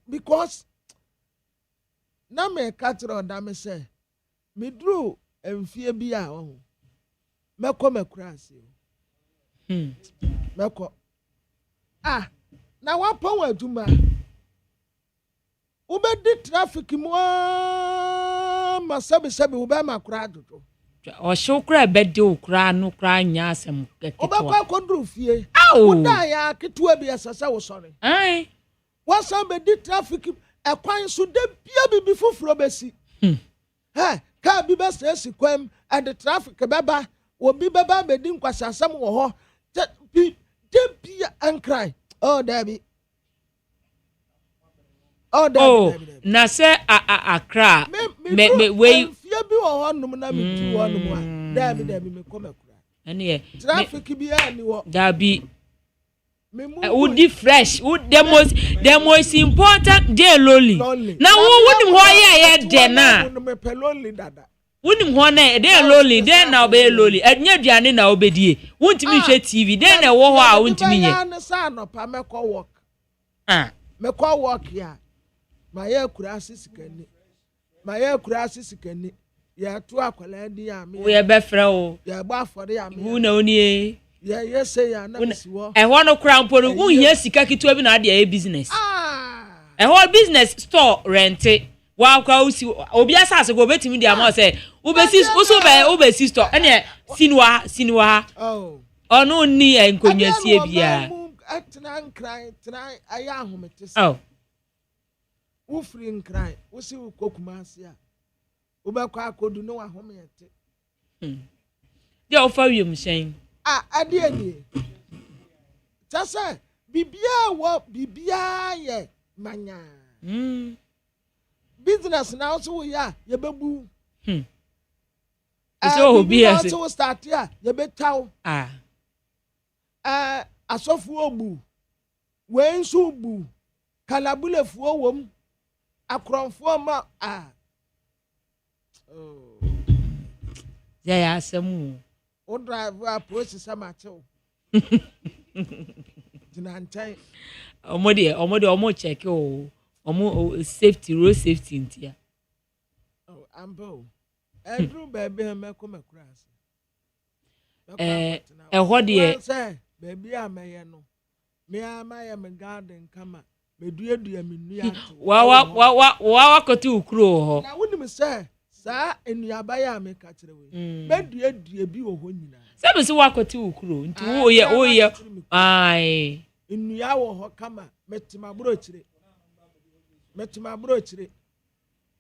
Because na me katro da me say me dru emfie bi a ho mekɔ makura ase mekɔ na wapɔ wa adwuma ubedi traffic mu masabi ube makura dodo o shukra bedi ukra no kra nya asem keketo obakwa kodru fie uda ya ketua bi asasa wo sori wasan bedi traffic ekwan so de bia bibi foforo besi ka bi be stress kwam and the traffic beba obi beba bedi nkwasasam wo ho de bia ankrai Debbie. Na se akra me we fie bi wo honum na me tu honum a Debbie me koma kura ene traffic bi ani wo Dabi Would fresh, would the most important day lonely. Now wouldn't why there now? Wouldn't one day lonely, then now be lonely. And yet Janine now obedi. Won't me share TV, then a war I won't me. Me call walk ya. My air crasses can. My air crasses can. Ya to akwala di ya me. We are befra. Ya ba for ya me. Who know ni? Yeah, yes, say ya na si wo. E ho no crown polo who here sika kitu abi na dey business. E whole business store rent. Wa kwa usi obi asase go betimi dey am say ubesi ubesi store ene sinwa. Oh. Ono ni enkonwa sie bia. Atena nkran tena aya ahomete. Oh. Wo free nkran, wo si wo kokuma ase a. Wo be kwa akodu no ahomete. Dey offer wiem shen. Ade ani. Tasa bibia ye manya. Business now so ya ye bebu. So obi ase. So start ya ye betaw. Asofu obu. Wensu bu. Kalabulefu owom. Akronfo ma Ya asemu. O drive a post sama chew. Dinantai. Omo check o. Omo safety road safety ntia. Oh, ambo. Edru baby me come cross. Ho de say baby amaye no. Me amaye me garden kama. Me duedua me nua to. Wa kotu ukro ho. Na woni say sa enuaba ya me ka kire we. Me duedua bi wo ho nyina. Se be se wa kotu ukro nti wo ye ai. Enua wo ho kama metima bro kire.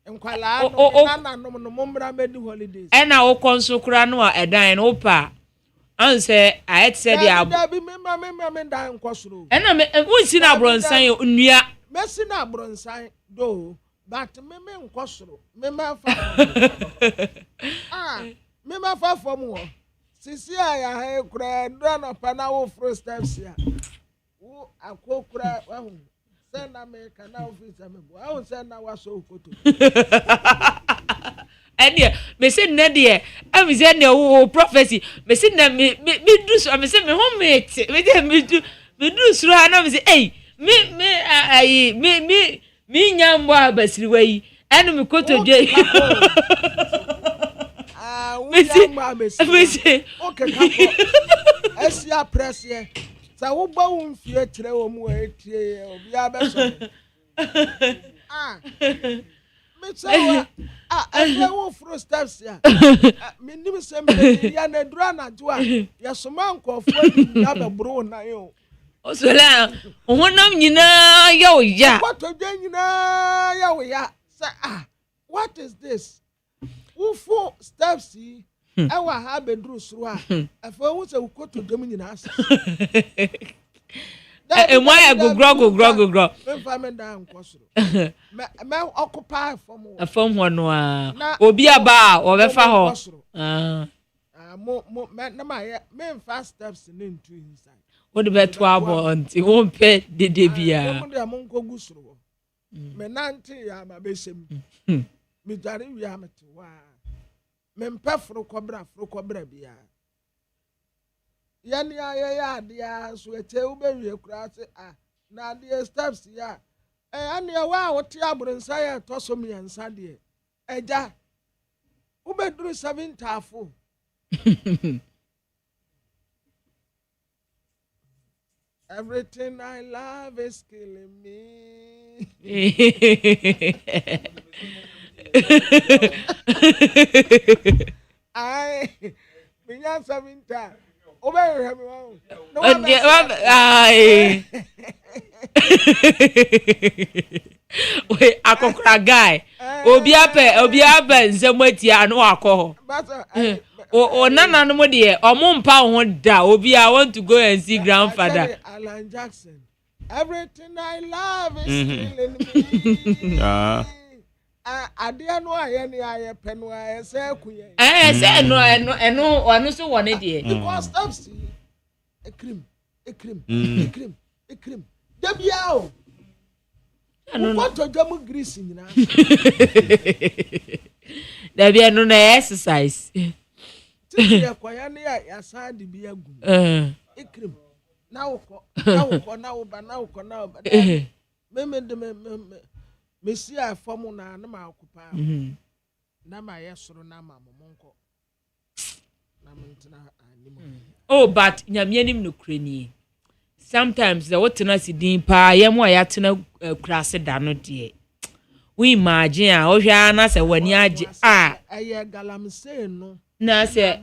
Enkwala no na no mommra medi holidays. Ena wo konso kura no a edan no pa. An say I said ya. Da bi me dan nkosoro. Ena me wonsi na bronsan nnua. Mesi na bronsan do but me nkosoro. Me ma fa. Me ma fa fom wo. Sisi ya ha kura ndo na pa na wo first steps ya. Wo akokura wa send America now office amebo. I will send now waso koto. Ade me say na de am say na wo prophecy me say na me do so me say me homemate me do so na me say eh me nyambo abasiri wai anu me koto je we nyambo abasiri me say okay kapo esia press here. Sa wo ba wo mfie kire wo mu etie obi abeso me say ase wo fro steps ya me nim se me ya na dura na jo a ya soma nkofo di ya be bro na yo osola ohonam nyina ya o ya what to nyina ya o ya say what is this wo fo steps ewa ha bedru suru a afa wo se ukoto dem nyina ase moya gugro me fa dan nkosoro me occupy afom ho no a obi aba o be fa ho mo na me fa steps ni into inside wo de beto abo nti wo mpe dede bia mo de mo nkogu soro me nante ya ma be sem me jare wi amete wa me mpe furu kobra bia yani ya dia so ete ubewie kura se na dia steps ya ani wa wote aburensa ya toso mi ansa de eja ubeduru 7 tafo everything I love is killing me. I binya 7 times. Obey me wow. No. Ai. Wait, akokra guy. Obi ape nzemati anu akọ. O nana no mo de omumpa ho da obi I want to go and see grandfather. Alan Jackson. Everything I love is killing me. Adia no aye ni aye penu aye se kuye. Se no anu so won de. Because steps a cream ekrim debiao what jamu grease nyina debia no na exercise ya kwaya ne ya sadi bi agu ekrim na uko me si afomu na na makupa na ma yesoro na ma monko na mentina animo oh but nyamianim no krani sometimes the wotena sidin pa yemo ayatena krase da no de we imagine a ohwa na se wani age aye galamse no na se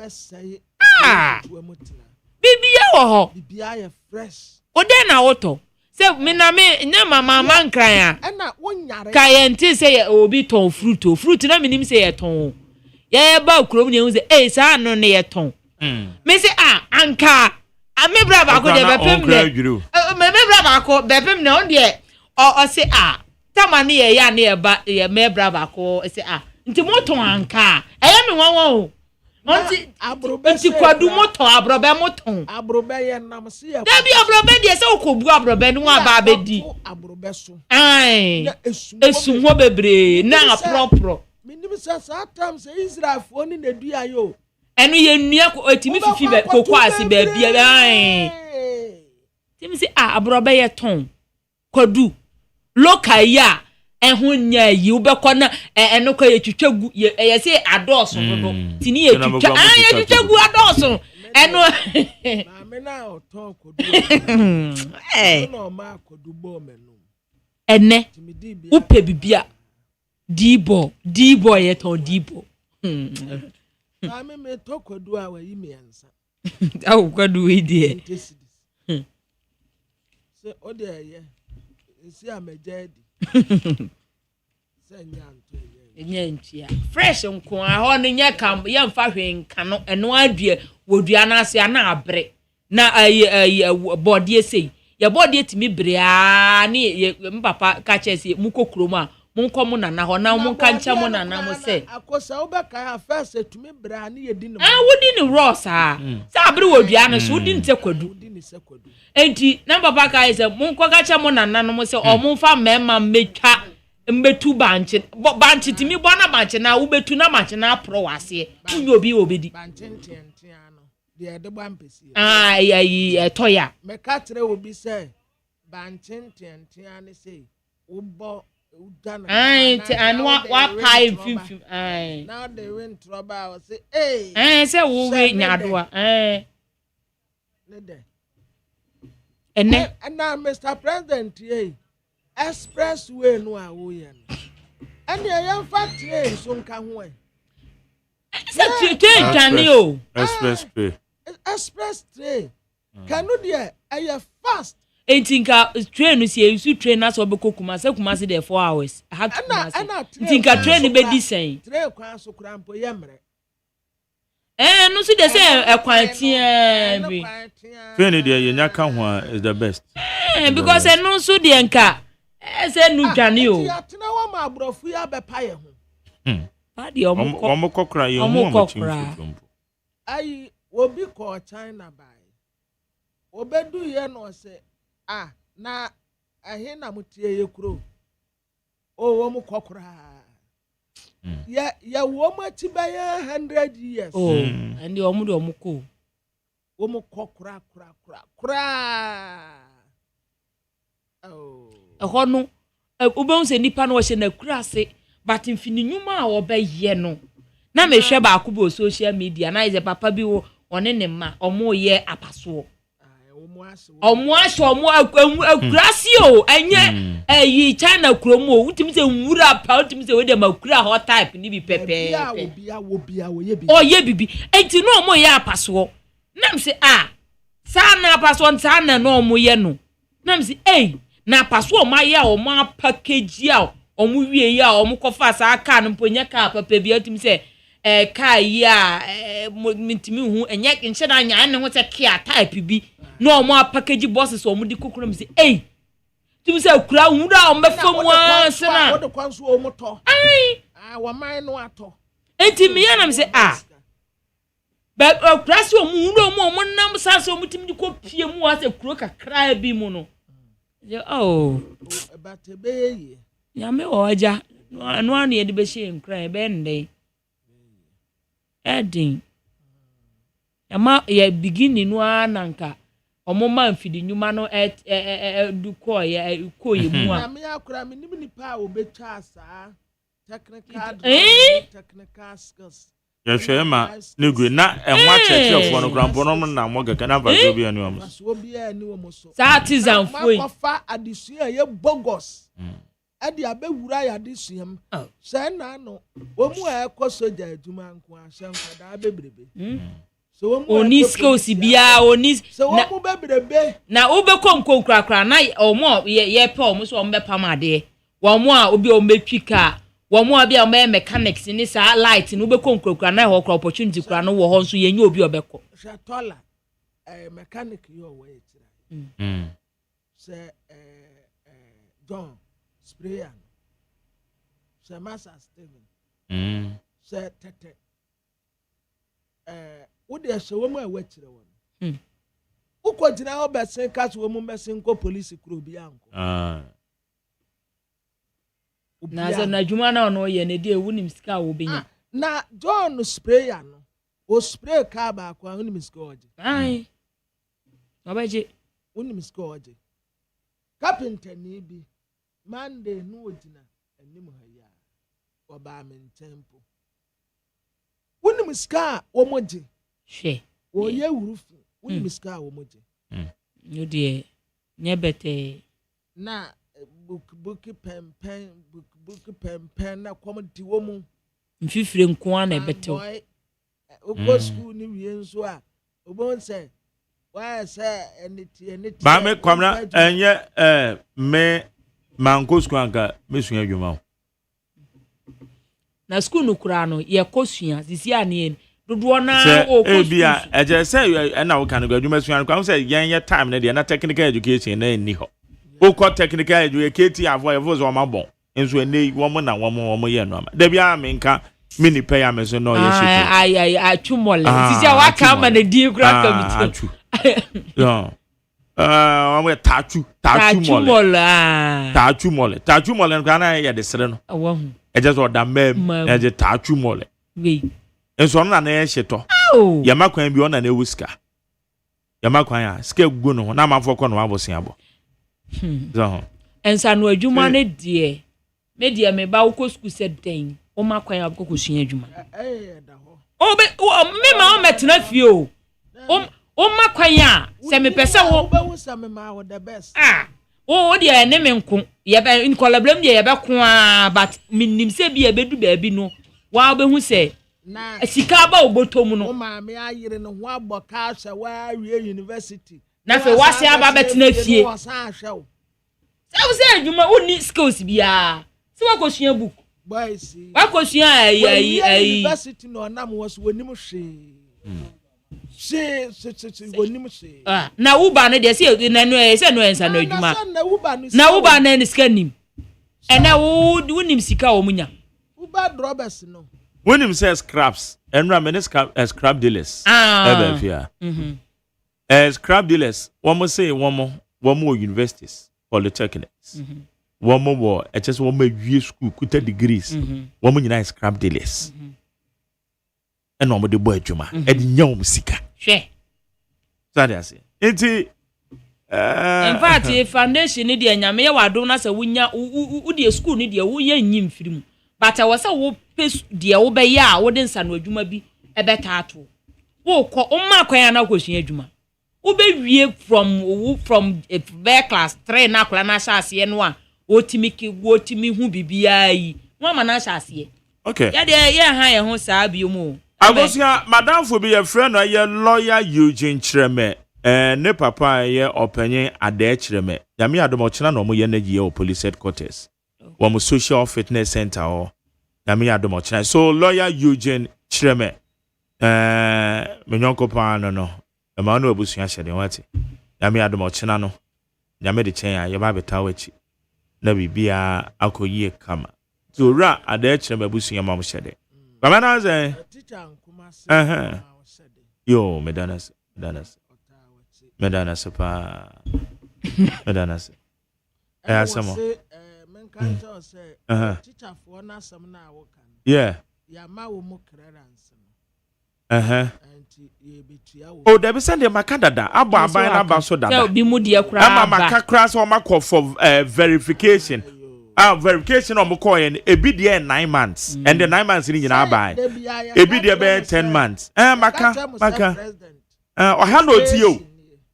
bibia wo ho bibia ye fresh ode na woto se me na me nya mama mankran a na wonyare ka ye nti se ye obi ton fruit na menim se ye ton ye ba krom ne hu se sa no ne ye ton me se anka me bra ba ko de bepem ne me bra ba ko bepem ne on de o se tama ne ye ya ne ye ba ye me bra ba ko se nti moton anka eye me won onti abrobe kwadu moton abrobe moton abrobe ye nam se ye dabi abrobe de se okobu abrobe no aba abedi abrobe so esumo bebre na propro minim se sometimes Israel fo ni na dua yo enu ye nnua ko otimi fifi be kokọ ase ba bia timi se abrobe ye ton kwadu lokai ya ehun nya yi wo be ko na eno ko ye twitwagu ye se adoso dodo tini ye twitwa ye twitwagu adoso eno ma me na oton kwadu no ma kwadu bo menu ene upe bibia dibo ye ton dibo Mami me toko do awa imi ansa. Awu kwadu we die. Se ode ye. Esi amejedi. Se nyanto ye. Nyantia. Fresh nko a ho no nya kam ye mfa hwenka no eno adue wodua na ase ana abre. Na body sei. Ye body timi bre a ne mpapa ka chese mukokuro a monkom na na ho na monka ncha mo na na mo se akosa obeka ya first etumi bra na yedi no wodi ni ross sa abre wodua no so wodi nte kwadu enti na baba ka ise monko ka cha mo na na no mo se o monfa mema metwa mbetu banche timi bona banche na wo betu na banche na pro wase unyo bi obedi banche ntenten ano de de bampesi toya me ka tre obi se banche ntenten ane se ubo and what pie fim now they win trouble I say say wo we nyadoa and now Mr. President expressway no a wo ye no and the young fat train so nka ho say train o express train kanu de aye fast Tinka train no see you train na so be kokuma se kuma se there 4 hours have to tinka train be disen train kwan so krampo yemre no see they say ekwantia bi train there yenya ka ho is the best because no so de nka say nu dwane o atena wa ma abrofu ya be pa ye ho adi omukokra ye hu omukokra ai obi ko China bai obedu ye no se na ahe na mutie ye kuro o wo mu kokora ya wo mu atibaye 100 years and the omu do omuko wo mu kokora ho no ubon se nipa no hye na kurase but infini nyuma a wo be ye no na me hwe ba ko social media na is papa bi wo one ne ma omo ye apaso omo akurasio enye yi China kromo utimi se nwura pa utimi se we de makura hot type ni bi pepe o ye bibi enti no omo ye apaso nam se sa na apaso sa na no omo ye no nam se na apaso o ma ye o ma package a omo wie ya omo kofa sa aka no mponya ka papa bi utimi se ka ya mitimi hu enye nche na anya ne ho se kia type bi no more package bosses so mu di kokoro mi say tu say kura nwura o mefamu asena wo de kwanso o moto wa man no ato enti me ya na mi say but press o mu no mo nam sa so mutim di ko pie mu ase kuro kakra bi mu no oh but be ya me oja no anu ye de be hye nkran be ndey edin ama ya beginning no ananka omo man fidi nyuma no du ko ye mu a na me akura me nim nipa a obetwa asa technical skills ya hwe ma negre na enwa church of no krampo no na mo gaka na vaso bi ani omo so bi ani omo so citizen foi fa adisua ye bogus ade abewura ya adisuam se na no omu a ekọ soja aduma nko ahye nkwada bebrebe so omu oni skills bia oni so omu bebrebe na obekọ nkonkrakra na omo ye pe omo so omo be pam ade omo a obi o metwika womo abi a mechanics ni sa light no be konkrokra na ho kra opportunity kra no wo ho nso ye nya obi obekọ shatola mechanic yo we tira se John sprayer se Master Steven se tete wo de hye wo mu a wachire won uko jina ho besen ka so wo mu besen ko police kro bi anko na za na juma na no ye ne de wunim sika wo benya na John sprayer no o spray ka ba kwa wunim sika oje ai obaje wunim sika oje carpenter ni bi Monday no ojina anim ha ya oba men tempo wunim sika wo moje hwe o ye wurufu wunim sika wo moje no de nye bete na book pen na comedy wo mu mfifire nko ana betew o school ni wie nso a obon say why say anything ba me kwamra enye me manko school anka mesua adwuma na school no kura no ye kosua sisi ane dodo na o kosua bia eje say na wo kan adwuma sua kwa say yen time na de na technical education na ni ho o technical education avoid voice o ma bon enso ene wo na wo ye no ama da bia me nka mini pay am so no ye shit ai atwumole sisi a waka ma na di kura committee yo we tachu mole nka na ye de sere no wo e just order mem e je tachu mole we enso no na ye shito ya makwan bi ona na ewuska ya makwan ya ska gugu no na amafo ko no abosen abo ensa no adwuma ne de me de me ba wo ko school said den o makwan ya ko sua adwuma da ho o be me ma o metena fie o makwan ya se me pese wo be se me ma wo the best o de ene me nko ye be in collaboration ye be ko but minim se bi e bedu ba bi no wa be hu se na sika ba obotom no o ma me ayire no ho aboka hwe wa awie university na fe wase aba betena fie se wo se adwuma oni skills bia se wa ko sua book boys wa ko sua ai university no na mo so wonim hwe se wonim hwe na uba ne de se na no se no ensa no adwuma na uba na ni sika nim ena wonim sika o munya uba droppers no wonim say scraps enra me scrap dealers ebe fia scrap dealers womo say womo universities polytechnics womo wo just womo wie school kuta degrees womo nyina scrap dealers eno mo de bo adwuma e de nya wo sika hwe sade ase enti in fact if foundation ni de nyame ye wado na se wunya u de school ni de wo ye nyim firim but I was a wo de wo be ya wo de nsa no adwuma bi e betato wo ko o ma kwan na ko sua adwuma wo be wie from class 3 na kula na shaase no a wo timi hu bibia yi wo ma na shaase okay ya de ye han ye ho saa bi mu agosia madam fo bi ye friend no ye lawyer Eugene Chireme ne papa ye openye ade Chireme ya me adomo china no mo ye na giye o police headquarters wo mo social fitness center o ya me adomo china so lawyer Eugene Chireme me nyonko pa no e ma no abusua hyede wate ya me adomo china no ya me de chen ya ye ba beta wachi na bibia akoyie kama so ra ade Chireme abusua ma mo hyede ba na say teacher nkuma se Yo, Medanas. Medanas pa. Medanas. Some. Teacher for na some na work. Yeah. Ya ma wo mo clearance. Oh, there be send them Canada. Abo aban na ba so dada. Bi mu de kura. Ama makakra so makọ for verification. Verification on McCoy ebi de 9 months. And the 9 months ni nyina buy. Ebi de be 10 months. Maka. Oha no ti o.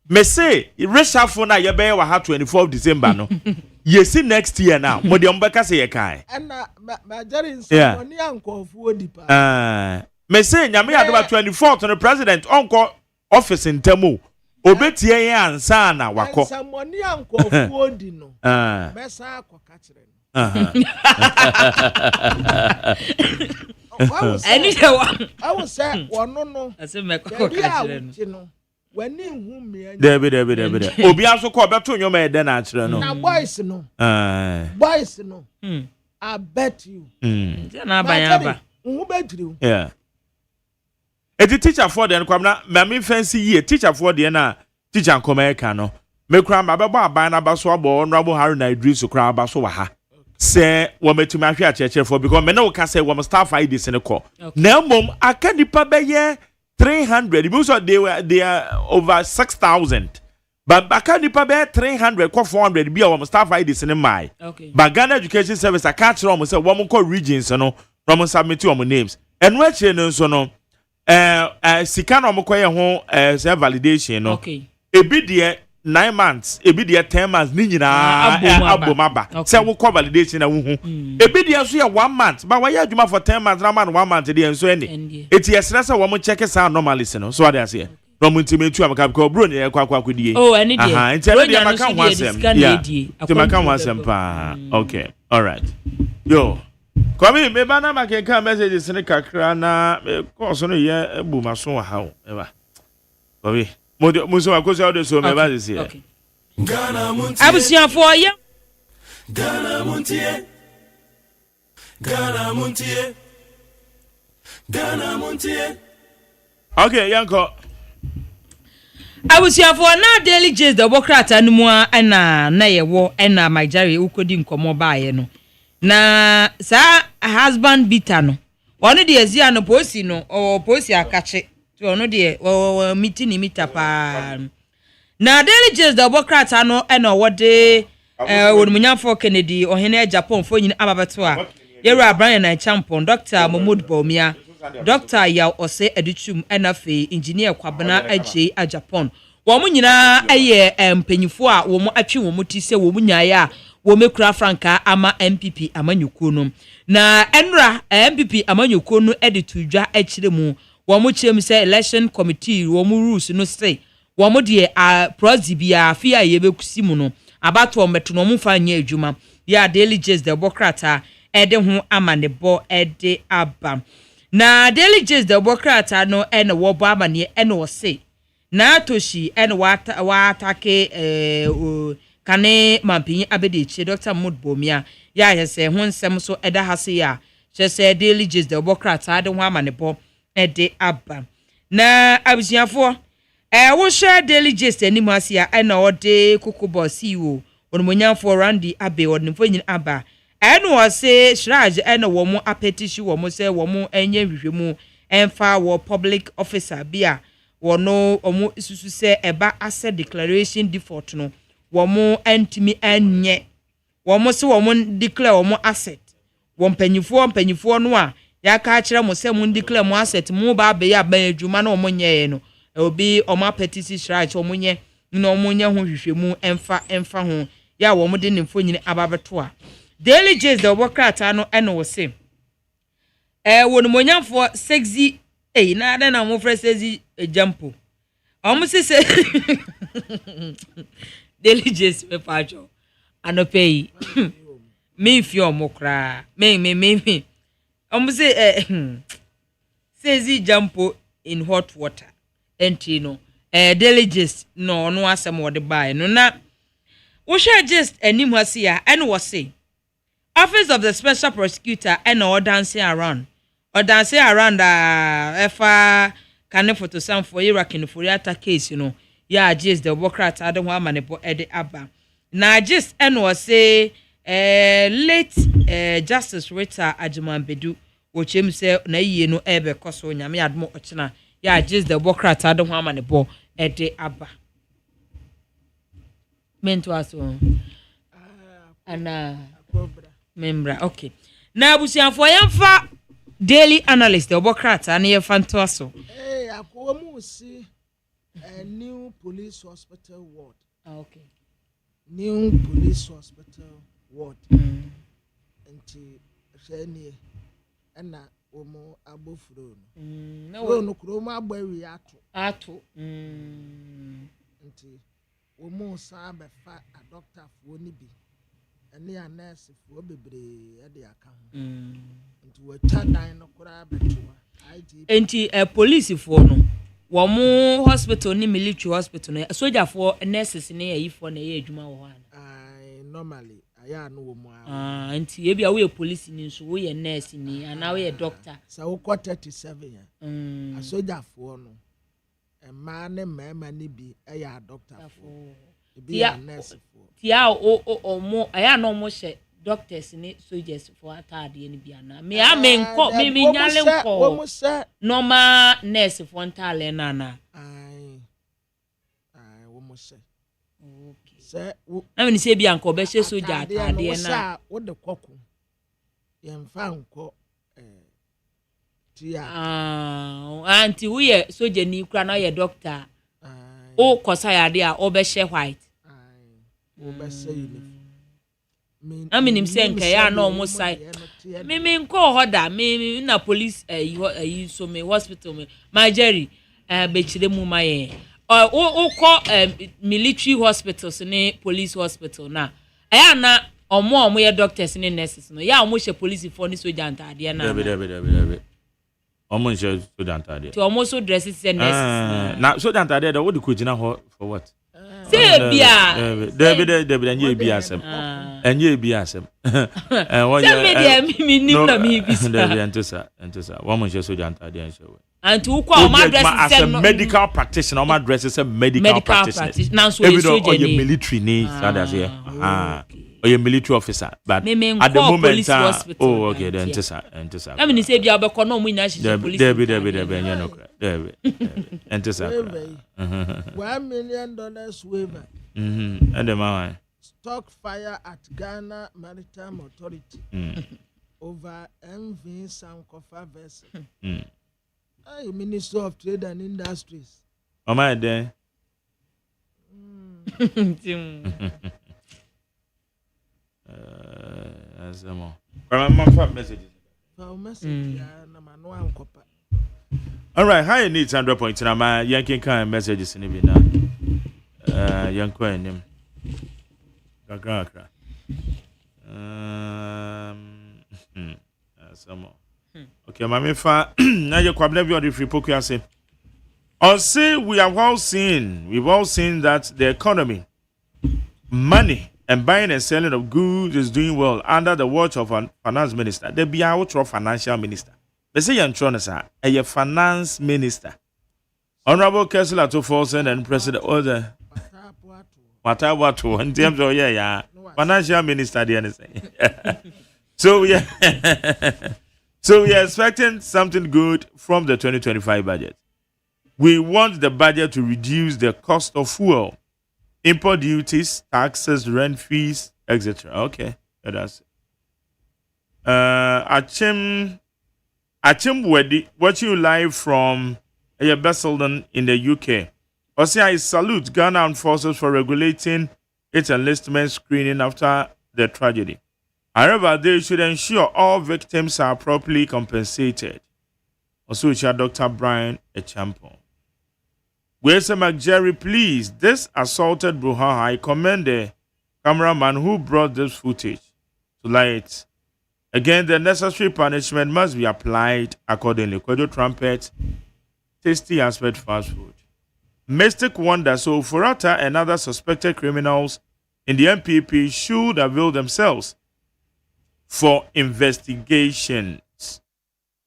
Me say reshuffle na ye be wa 24 December no. You see next year now. Mo de mbeka say ye kai. Na Majari so oni ankofu odipa. Me say nyame ya 24th no president onko office ntemu. Obetie ye ansa na wako. Samoni ankofu odi no. Besa akoka kire no. Any one. I will say wono no. Ase me akoka kire no. Wani hu me. Debi. Obi aso ko beto nyoma e de na akire no. Na boys no. I bet you. Na bayaba. Who bet you? Yeah. Eti teacher for the kwamna me fancy year teacher for the na teacher nkomeka no me kra ma bebo aban na baso abo honorable Harry na Idris kra baso wa ha say wo metumi ahwe acheche for because me na wo ka say wo staff ID se ne ko na mom aka nipa be ye 300 because they are over 6,000 but aka nipa be 300 ko 400 bi wo staff ID se ne mai but Ghana Education Service aka kire wo say wo ko regions no from submit your names and we che no so no sika no mkoye ho say validation no ebi de 9 months ebi de 10 months ni nyina abomaba say wo call validation na wo hu ebi de so ya 1 month but why adwuma for 10 months na man 1 month de enso eni eti yesra say wo mo check sound normalcy no so what they say from intimetu amaka because bro ne kwa die eni de enti eni de maka ho asem yeah enti maka ho asem pa okay all right yo Kwame me bana makenka messages ne kakra na ko so no ye ebu maso wa ha eba. Kwame mo so akoso audio so me ba se ye. Okay. Abusia for ye. Ghana Montie. Okay, yanko. Abusia for na daily gist the Bokrata no mu na ye wo na Majari ukodi nkomo ba ye no. Na sa husband beater no ono de azia no posi no o posi akache to ono de meeting meter pa na daily just the Bokrata no na wode wonmunyafo Kennedy ohene Japan fo nyin ababeto a yero Brian na champion Dr. Mahmoud Baumia Dr. Yaw Ose Aduchum na fe engineer Kwabena Aje a Japan wo mu nyina aye mpanyifo a wo mu atwe wo mu ti se wo mu nyae a wo mekura franka ama MPP amanyuko no na enra MPP amanyuko no editudwa akire mu wo mu chem se election committee wo mu rules no say wo mu de prozibia afia yebekusi mu no abato meto no mu fa nya adwuma ya daily gist the Bokrata ede ho amanebo ede aba na daily gist the Bokrata no ene wo bo amane ene wo say na toshi ene wa atake kane mampin abediche Dr. Mahmoud Baumia ya yese ho nsem so eda hase ya se daily gist the Bokrata ade ho amanebo ede aba na abusiafo wo share daily gist ani mase ya ena ode kokobo CEO onmonyamfo Randy Abe odnfo nyin aba ene wo se shraj ena wo mo apetition wo mo se wo mo enye hwehwemu emfa wo public officer bia wo no omo isusu se eba asset declaration default no wo mo antimi anye wo mo se wo mo declare wo mo asset wo mpanyifo no a ya ka kire mo se mo declare mo asset mo ba be ya ban adwuma na wo mo nye no obi omo apetition shraj wo mo nye na wo mo nye ho hwehwemu emfa ho ya wo mo de ne mfo nyine ababeto a daily gist the Bokrata no ene wo se wo no monyamfo sexy na ada na mo frɛ sexy jampo omo se daily gist me pacho anope me fi omo kra me omo se sexy jampo in hot water entino daily gist no asem wo de buy no na wo share gist anim hase ya ene wo se Office of the Special Prosecutor and or dancing around efa kane photo sam for Iraq in Furiata case, yeah, just the Democrat I don't want money for Eddie Abba. Now just and was say late Justice Rita Agyeman Bedu, which him say na ye no ebe koso nyame admo ochina. Yeah, just the Democrat I don't want money for Eddie Abba. Mento aso. Ana membra okay. Na busia for yamfa daily analyst the Democrat and ye fanto aso. Akwomu see a new police hospital ward. Okay. New police hospital ward. Nti sheni na omo abofuro no. No kroma agbawi ato. Nti omo sa be fa a doctor fo ni bi. Ene a nurse fo bebre e de aka ho. Nti wa tadan no kura betuwa. Enti police for no wo hospital ni military hospital no soldier for nurses ni ayi for na ye adwuma wo ana normally aya no wo mu enti ye bia we police ni nso wo ye nurse ni ana we doctor sa wo 37 ya a soldier for no ma ne mama ni bi aya doctor for bi a nurse for tia o mo aya no mo she doctors ni soldiers for atade ni bia na me amenko me nyale nko normal nurse for ntale na na wo mo se okay se na me ni se bia nko be she soldier atade na wo de kokko ye mfa nko tia anti wo ye soldier ni kura na ye doctor o kosa ya de a o be she white wo be se uniform Aminim say nka ya na omo sai me nko hoda me na police so me hospital me my Jerry be chire mu maye o ko military hospitals ni police hospital na ya na omo ye doctors ni nurses no ya omo she police for ni soldier antade na Debe omo she soldier antade to omo so dresses and nurses na soldier antade da wo de ko gina for what say bia Debe anye bia asem enye bia asem won ya me nim na me bisa Debe entesa wo mo she soldier antade an shewe and to kwa o address as a medical practitioner o address is a medical practitioner now so you soldier ni military ni so that's here or your military officer but at the moment okay then entesa I mean say bia obekọ no mu nya shi police Debe enye no kra Debe entesa $1 million waiver and the man stock fire at Ghana Maritime Authority over MV Sankofa vessel. Minister of Trade and Industries. Oh my there. As more. Messages. All right, how you need 100 points na my yanking kind messages in bi na yanko enim. Kakra. Some more. Okay, mami fa na je kwabna bi odi free poku ase. Say we've all seen that the economy, money and buying and selling of goods is doing well under the watch of a finance minister. There be a financial minister. They say you're trying to say a finance minister. Honorable Kessler to Forsen and President Order. Whatever in terms of financial minister, the anything. So we are expecting something good from the 2025 budget. We want the budget to reduce the cost of fuel, import duties, taxes, rent fees, etc. Okay, that's it. Achim Wedi, watching live from Basildon in the UK. OSEI, I salute Ghana Armed Forces for regulating its enlistment screening after the tragedy. However, they should ensure all victims are properly compensated. Also, Dr. Brian Echampo. Where's McJerry, please? This assaulted Bruhaha. I commend the cameraman who brought this footage to light. Again, the necessary punishment must be applied accordingly. Kojo Trumpet, tasty aspect fast food. Mystic Wonder, so Furata and other suspected criminals in the MPP should avail themselves for investigations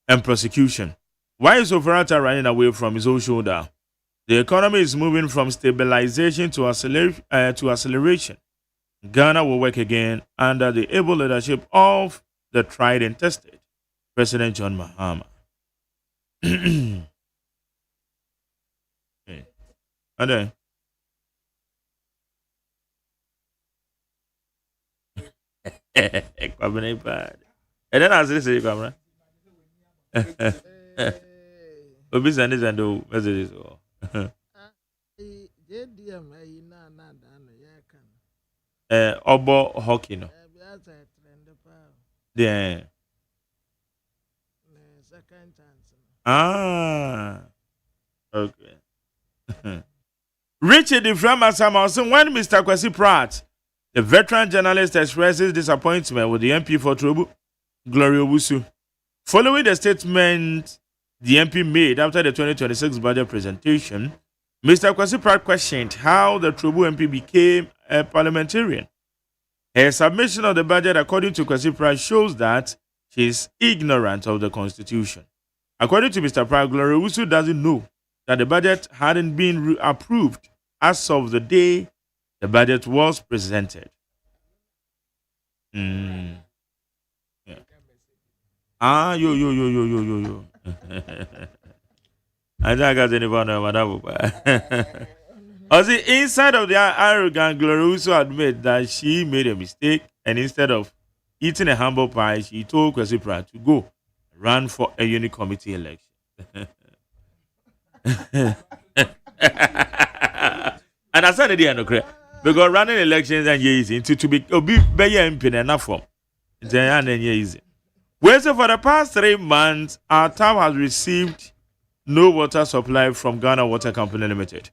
and prosecution. Why is Oferata running away from his own shoulder? The economy is moving from stabilization to acceleration. Ghana will work again under the able leadership of the tried and tested President John Mahama. Okay. And then, and then I say, Kwabena. Obi send this and do messages. Obo hockey no. Yeah. Ah. Okay. Richard Iframa also when Mr. Kwesi Pratt, the veteran journalist, expresses disappointment with the MP for Trobu, Gloria Owusu, following the statement the MP made after the 2026 budget presentation. Mr. Kwesi Pratt questioned how the Trobu MP became a parliamentarian. Her submission of the budget, according to Kwesi Pratt, shows that she is ignorant of the Constitution. According to Mr. Pratt, Gloria Owusu doesn't know that the budget hadn't been approved as of the day the budget was presented. Yeah. Yo. I don't got anyone on Also, inside of the arrogant, Gloria Owusu admit that she made a mistake, and instead of eating a humble pie, she told Kwesi Pratt to go run for a unit committee election. And I said it here, no credit. Because running elections and easy to be MP enough for easy. Well, so for the past 3 months, our town has received no water supply from Ghana Water Company Limited.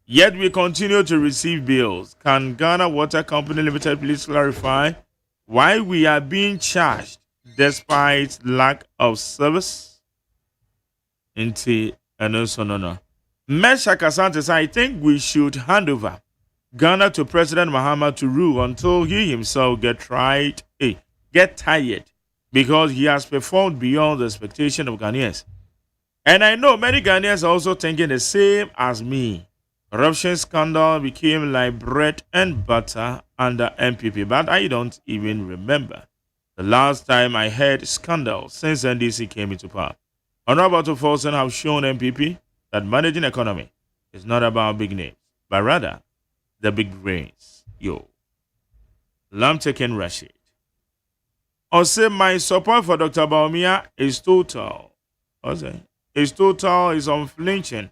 Yet we continue to receive bills. Can Ghana Water Company Limited please clarify why we are being charged despite lack of service? And also no. Mesha Kasante says, I think we should hand over Ghana to President Mahama to rule until he himself get tired, because he has performed beyond the expectation of Ghanaians. And I know many Ghanaians are also thinking the same as me. Corruption scandal became like bread and butter under MPP, but I don't even remember the last time I heard scandal since NDC came into power. Honorable Folsom have shown MPP that managing economy is not about big names, but rather the big brains. Yo. Lamtekin Rashid. Also, my support for Dr. Baumia is total. Is unflinching,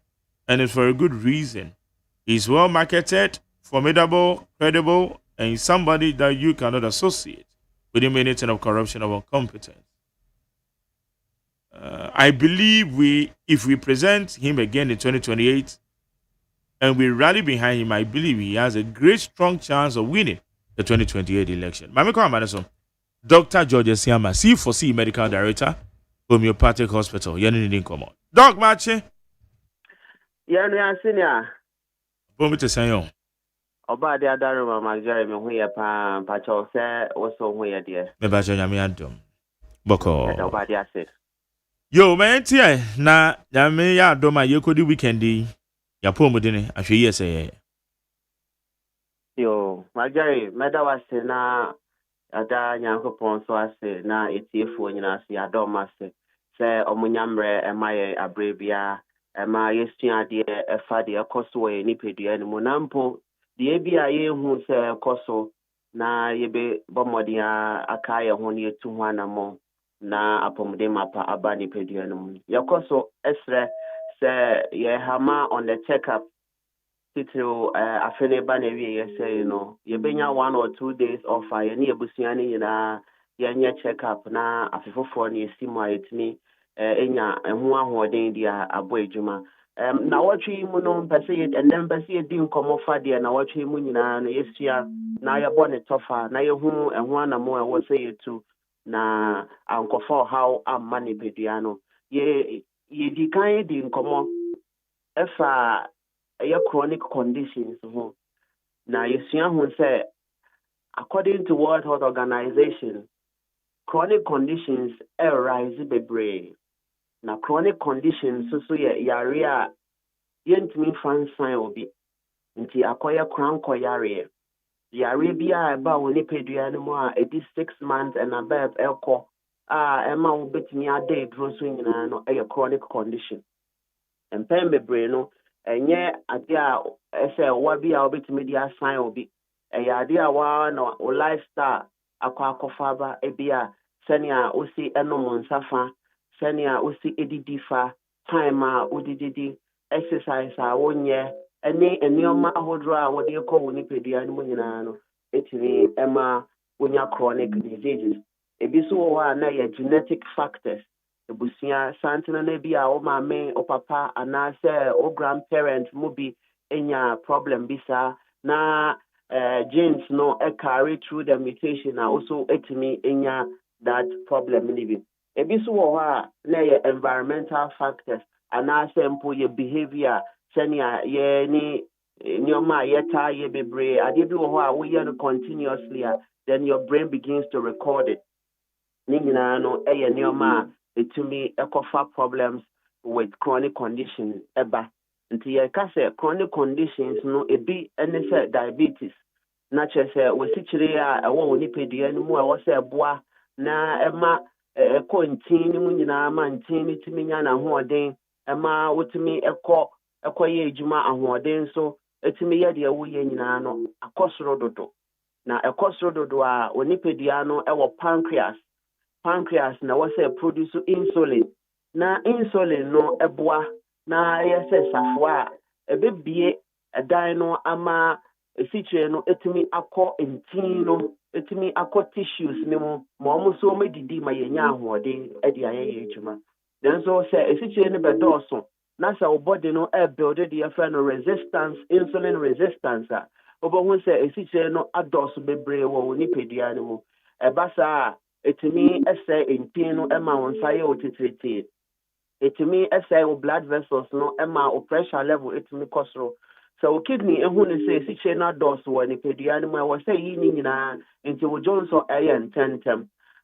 and it's for a good reason. He's well marketed, formidable, credible, and somebody that you cannot associate with him anything of corruption or incompetence. I believe if we present him again in 2028 and we rally behind him, I believe he has a great, strong chance of winning the 2028 election. Dr. George Siama, C4C Medical Director, Homeopathic Hospital. Doc Mache. Senior. Bomite Sayon. Oba de adaru mama jare me hu ye pa cho se wo so hu ye de. Me ba nyame adom. Boko. Oba de ase. Yo, man, tie na nyame ya adom a yekodi weekend yi. Ya pomu de ahwe yi ese. Yo, majare meda wase na ada nyankopon so ase na etiefo nyina ase adom ase. Se omunyamre emaye abrebia ema yesua de efa de ekoso we nipedua ni monampo de bia ye hu se ekoso na yebe bomodia akaye ho ne etu ho anamo na apomde mapa aba nipedua ni yakoso esre se ye hama on the checkup titiro afene ba na wie ye say no yebenya 1 or 2 days off ye ne ebusua ni na ye nya checkup na afefofo ne esimu ayetimi enya ehu ahoden dia aboejuma na watchi mu no mpese ye endem mpese di nkomo fa dia na watchi mu nyina na yesia na ya bone tofa na ye hu ehu anamo e wo say yetu na ankofo how amani pedua no ye di kan di nkomo efa ye chronic conditions ho na yesia hu say according to World Health Organization chronic conditions arise bebre na chronic conditions so yɛ yare a yɛntumi fa nsan obi nti akɔyɛ krankɔ yare bi a ɛba wɔ nipadua no mu a ɛdi 6 months and above ɛkɔ a ɛma wo bɛtumi ada aduro so nyinaa no ɛyɛ chronic condition mpɛn bebree no ɛnyɛ ade a ɛsɛ wa bi a wobɛtumi de asan obi ɛyɛ ade a waa na wo lifestyle akɔfa ba ebi a sɛnea wosi ɛnom nsa fa sɛnea wosi edidi fa time a wodididi exercise a wonyɛ ɛne nneɛma ahodoɔ a wɔde kɔ wo nipadua no mu nyinaa no ɛtumi ɛma wonya chronic diseases ebi so wɔ hɔ a na yɛ genetic factors ebusua santena na bi a wo maame wo papa anaasɛ wo grandparent mu bi enya problem bi saa na genes no carry through the mutation a also etimi enya that problem ni bi ebi so wɔ hɔ a na yɛ environmental factors anaasɛ mpo yɛ behavior sɛnea yɛ ni nneɛma a yɛtaa yɛ bebree adeɛ bi wɔ hɔ a woyɛ no continuously a then your brain begins to record it ne nyinaa no ɛyɛ nneɛma a etumi ɛkɔfa problems with chronic condition ɛba nti yɛka sɛ chronic conditions no ebi ɛne sɛ diabetes na kyerɛ sɛ wɔsikyire a ɛwɔ wɔ nipadua no mu a ɛwɔ sɛ ɛboa na ɛma ɛkɔ ntin no mu nyinaa ma ntin no tumi nya n'ahoɔden ɛma wotumi ɛkɔyɛ adwuma ahoɔden so etumi yɛ deɛ woyɛ nyinaa no akɔ soro dodo na ɛkɔ soro dodo a wɔ nipadua no ɛwɔ pancreas na wɔ sɛ produce insulin na insulin no ɛboa na yɛ sɛ safoa a ɛbɛbie ɛdan no ama esikyire no etumi akɔ ntin no etumi akɔ tissues ne mu ma ɔmo so ɔmɛdidi ma yɛnya ahoɔden ɛde ayɛ adwuma then so sɛ esikyire no bɛdɔɔso na sɛ wo body no build the yɛfrɛ no resistance insulin resistance a wobɛhu sɛ esikyire no adɔɔso bebree wɔ wo nipadua no mu ɛba saa etumi ɛsɛ ntin no ɛma wo nsa yɛ wo titiritii etumi ɛsɛ wo blood vessels no ɛma wo pressure level etumi kɔ soro sɛ wo kidney ehu ne sɛ esikyire no adɔɔso wɔ nipadua no mu ɛwɔ sɛ yi ne nyinaa nti wo dwo nso ɛyɛ ntɛntɛm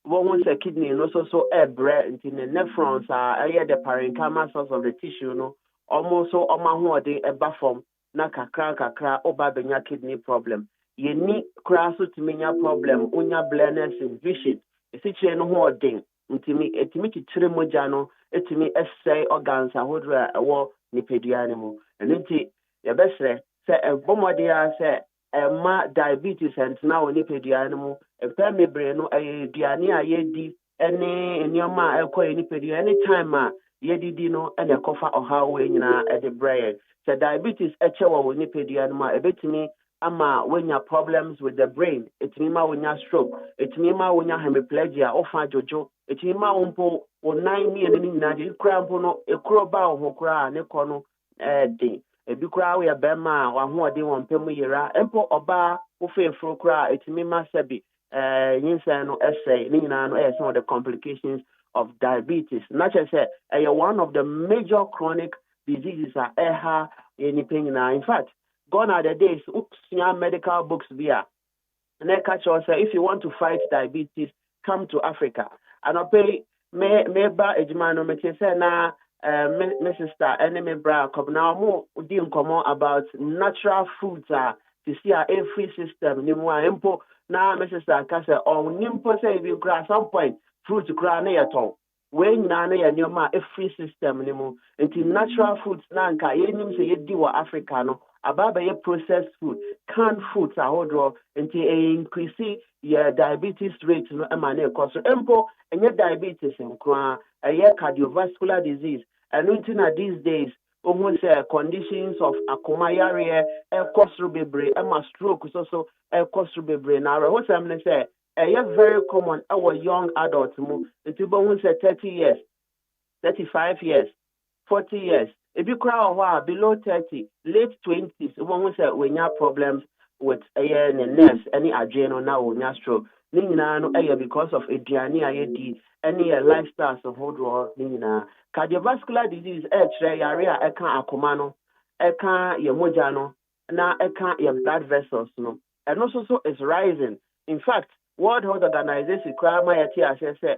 wobɛhu sɛ kidney no so ɛbrɛ nti ne nephrons a ɛyɛ the parenchyma cells of the tissue no ɔmo so ɔmo ahoɔden ɛba fam na kakra ɔba bɛnya kidney problem yɛni koraa so tumi nya problem wonya blindness in vision esikyire no ho ɔden ntumi etumi kyikyire mogya no etumi ɛsɛe organs ahodoɔ a ɛwɔ nipadua no mu ɛno nti yɛbɛsrɛ sɛ ɛbɔmmɔden a sɛ ɛma diabetes ɛntena wɔ nipadua no mu mpɛn bebree no ɛyɛ aduane a yɛdi ɛne nneɛma a ɛkɔ yɛ nipadua anytime a yɛdidi no ɛna ɛkɔfa ɔhaw wɔ nyinaa ɛde brɛ yɛn sɛ diabetes ɛkyɛ wɔ nipadua no mu a ɛbɛtumi ama wonya problems with the brain etumi ma wonya stroke etumi ma wonya hemiplegia ɔfa dwodwo etumi ma wo mpo wo nan mmienu no nyinaa de kura mpo no ekuro ba wo ho kura ne kɔ no ɛden ebi kura wo yɛ bɛrima a wahoɔden wɔn mpɛ mu yera mpo ɔbaa wo feefuro kura etumi ma sɛbi nyinsɛn no ɛsɛe ne nyinaa no ɛyɛ some of the complications of diabetes na kyerɛ sɛ ɛyɛ one of the major chronic diseases a ɛha nipa nyinaa in fact gone are the days usua medical books via and I catch us if you want to fight diabetes come to Africa and I'll pay me ba ejuma no me say na me sister and me bra come now mo di nkomo about natural foods to see our free system ni mo empo na me sister ka say on nimpo say we at some point fruit kra na yeton when na na nyoma a free system ni mo nti natural foods na nka yenim say yedi wa Africa no ababa ye processed food canned foods ahodo nti increase your diabetes rate no e ma na ekoso empo enye diabetes nkwa cardiovascular disease and until these days almost conditions of akomayare ekosro bebre e ma stroke so ekosro bebre na re what am say very common our young adults mu nti bo hu say 30 years 35 years 40 years if you cry below 30 late 20s when we have problems with nerves any adrenal now we have stroke because of aduane ayedi any lifestyle so hold cardiovascular disease area akoma no your moja no na your blood vessels no and also is rising in fact World Health Organization cry my say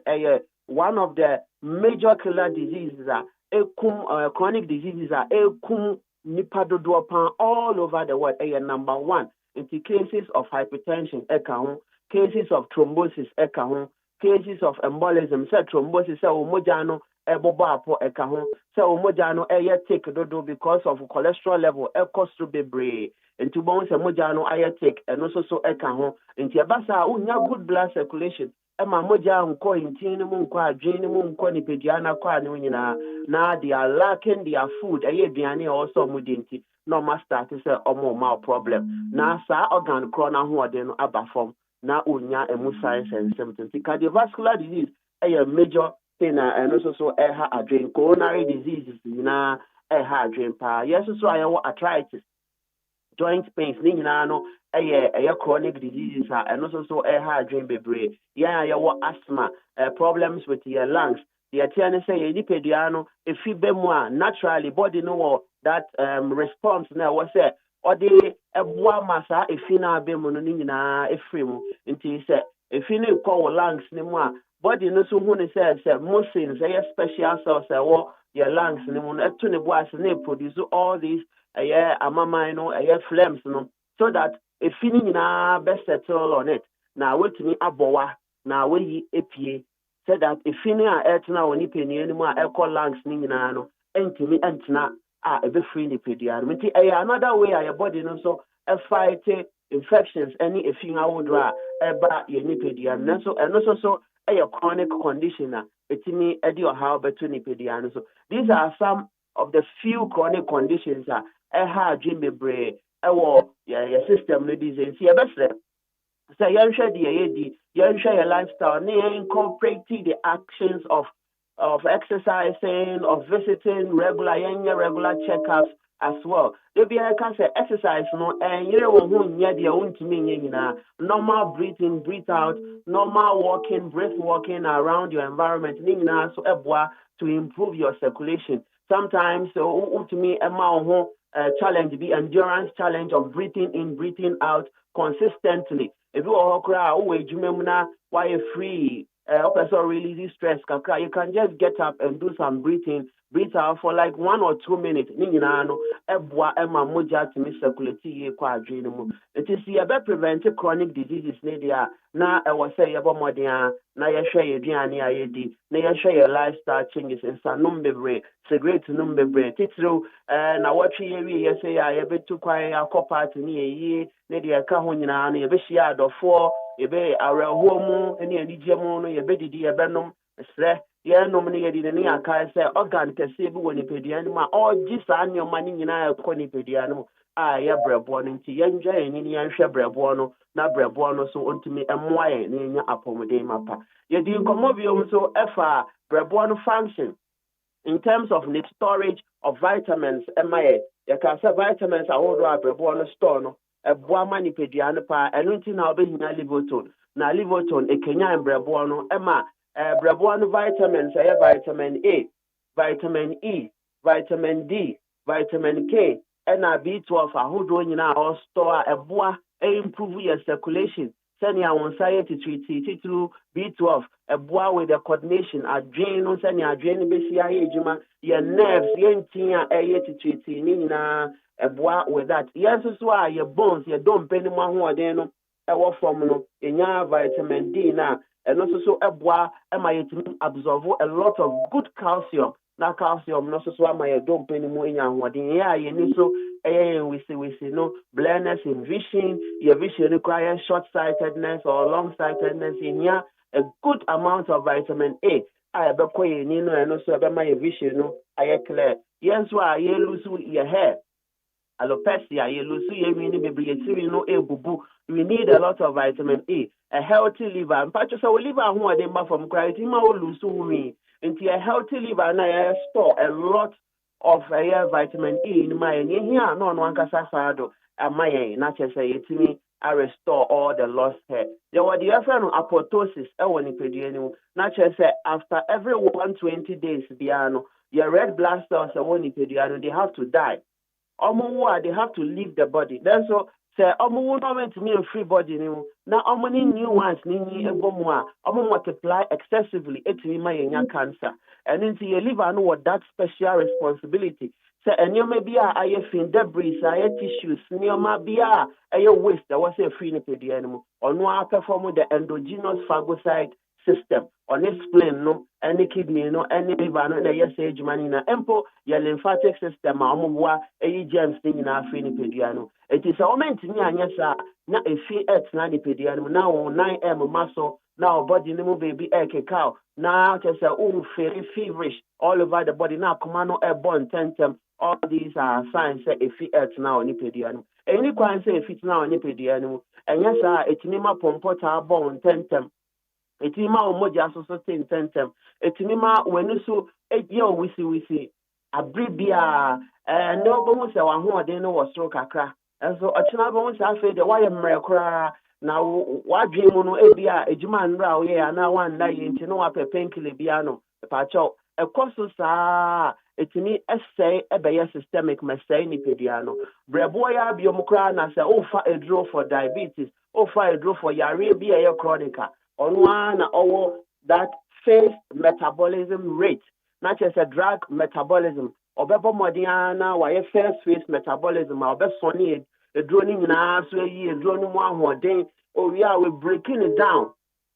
one of the major killer diseases are chronic diseases are nipa dodoɔ pan all over the world. Number one, into cases of hypertension, cases of thrombosis, cases of embolism, say thrombosis, say omojano, ebobo apo say omojano take dodo because of cholesterol level, cost to be brave. Into bones emojano take, and also so into abasa unya good blood circulation. Emma moja unko intini munko adwini munko ni pediana kwa ni nyina na they are lacking their food aduane also mudinti no master to say omo problem na sa organ corona ho ode no aba form na unya emu signs and symptoms. Cardiovascular disease a major thing and also so adwene coronary diseases na adwene pa yes so ayo arthritis joint pains ni nyina no chronic diseases and also so adwene bebre asthma problems with your lungs the atiane say yedipediano if you be more naturally body no that response na was say or the ebwa masa efina be mu no nyina efrem nti say efina call lungs ni mu a body no so hu ne say mucins special cells your lungs ni mu no eto ne bo ase na produce all these amama no phlegms no so that efini nyina be settle on it na wetumi abowa na we epie so that efini a etna woni peni ani mu a ekɔ lungs ni nyina no entimi entna ebe free ni pediar menti another way your body no so fight infections any efin awodra eba ye ni pediar no so chronic condition etimi edi or how beto ni pediar so these are some of the few chronic conditions adwene bebre your system no disease see ebesre say your lifestyle incorporate the actions of exercising, of visiting regular checkups as well. They be can say exercise no and you know normal breathing, breathe out, normal walking, breath walking around your environment so to improve your circulation. Sometimes to me challenge the endurance challenge of breathing in, breathing out consistently. If you are why free also release stress kakra, you can just get up and do some breathing, breathe out for like 1 or 2 minutes. Nina no ebwa ema moja to circulate ye kwa adwene mu. It is ye be prevent chronic diseases na was say yebo modia na ye hwe ye duane ayedi na ye hwe ye lifestyle changes in sanum bebre cigarette num bebre titru na watwe ye wi ye say ya ye betu kwan akɔ ni ye na de ka ho nyina no ye be hia adofo ebe areho mu ene anigye mu no yebedidi yebenom sre ye nom ne yedi ne aka se organ kese bi woni pedua ni ma ogi sa anyoma ni nyina akɔ ni pedua no ye brebo no nti ye nja eni ni anhwe brebo no na brebo no so ontimi emmoa ye ne nya apomode mapa ye di nkomo biom so efa brebo no function in terms of the storage of vitamins emaye ye ka say vitamins awodo brebo no store no ebuama ni pediano pa enunti na obehina livoton na livoton ekenya embrebo no ema brebo no vitamins vitamin A, vitamin E, vitamin D, vitamin K na B12 ahodo nyina all store ebua improve your circulation senia anxiety treat through B12 ebua with the coordination adwene no senia adwene besi aye ejuma your nerves yentia treat ni nyina ebua with that yes so your bones your don't penny mo ahoden no ewo form no enya vitamin D na and also so ebua ema yetimi absorb a lot of good calcium na calcium no so ama ye don't penny mo enya ahoden ya ye ni so we see no blindness in vision your vision requires short sightedness or long sightedness in here a good amount of vitamin A I be koye ni no and also be my vision no aye clear yes why ye lose your hair alopecia, we need a lot of vitamin A, a healthy liver. And patches our liver who are from crying, into a healthy liver and I store a lot of vitamin E in my here, no one can safado, and my not just say it to me. I restore all the lost hair. There were the other apoptosis, not just say after every 120 days, your red blood cells, they have to die. They have to leave the body. Then so Say omo no went me free body ni na omo ni new ones ni ebo mu a omo multiply excessively etimi ma yenya cancer. And into your liver no what that special responsibility. Say enyoma bia aye fin debris aye tissues nyoma bia aye waste that was a free ni pedi animal. Ono a perform the endogenous phagocyte system on explain no any kidney no any liver no na yes age money na empo your lymphatic system amobwa germs thing na free ni pediano it is a moment ni anya sa na efi et na ni pediano na 9m muscle now body no baby cow now just very feverish all over the body now command airborne tentem all these are signs say efi et now ni pediano any kwan say efi now ni pediano enya sa etinima pompota bone tentem etima omoja so tentem etinima wenu so eje wisi abribia no bomu se wa ho de no wosoro kakra enso ochina bomu se afa de wa ye mre kra na wadwe mu no ebia ejuma nra wo ye ana wan na ye nti no wa pepenkile bia no pacho ekoso saa etimi essay ebeye systemic mesay ni pedia no brebo ya biomukra na se ofa edro for diabetes ofa edro for yare bia ye chronica onwa na owo that phase metabolism rate not just a drug metabolism obebo modiana wa ye first phase metabolism obesoni edroni na so yi edroni mu ahoden we are breaking it down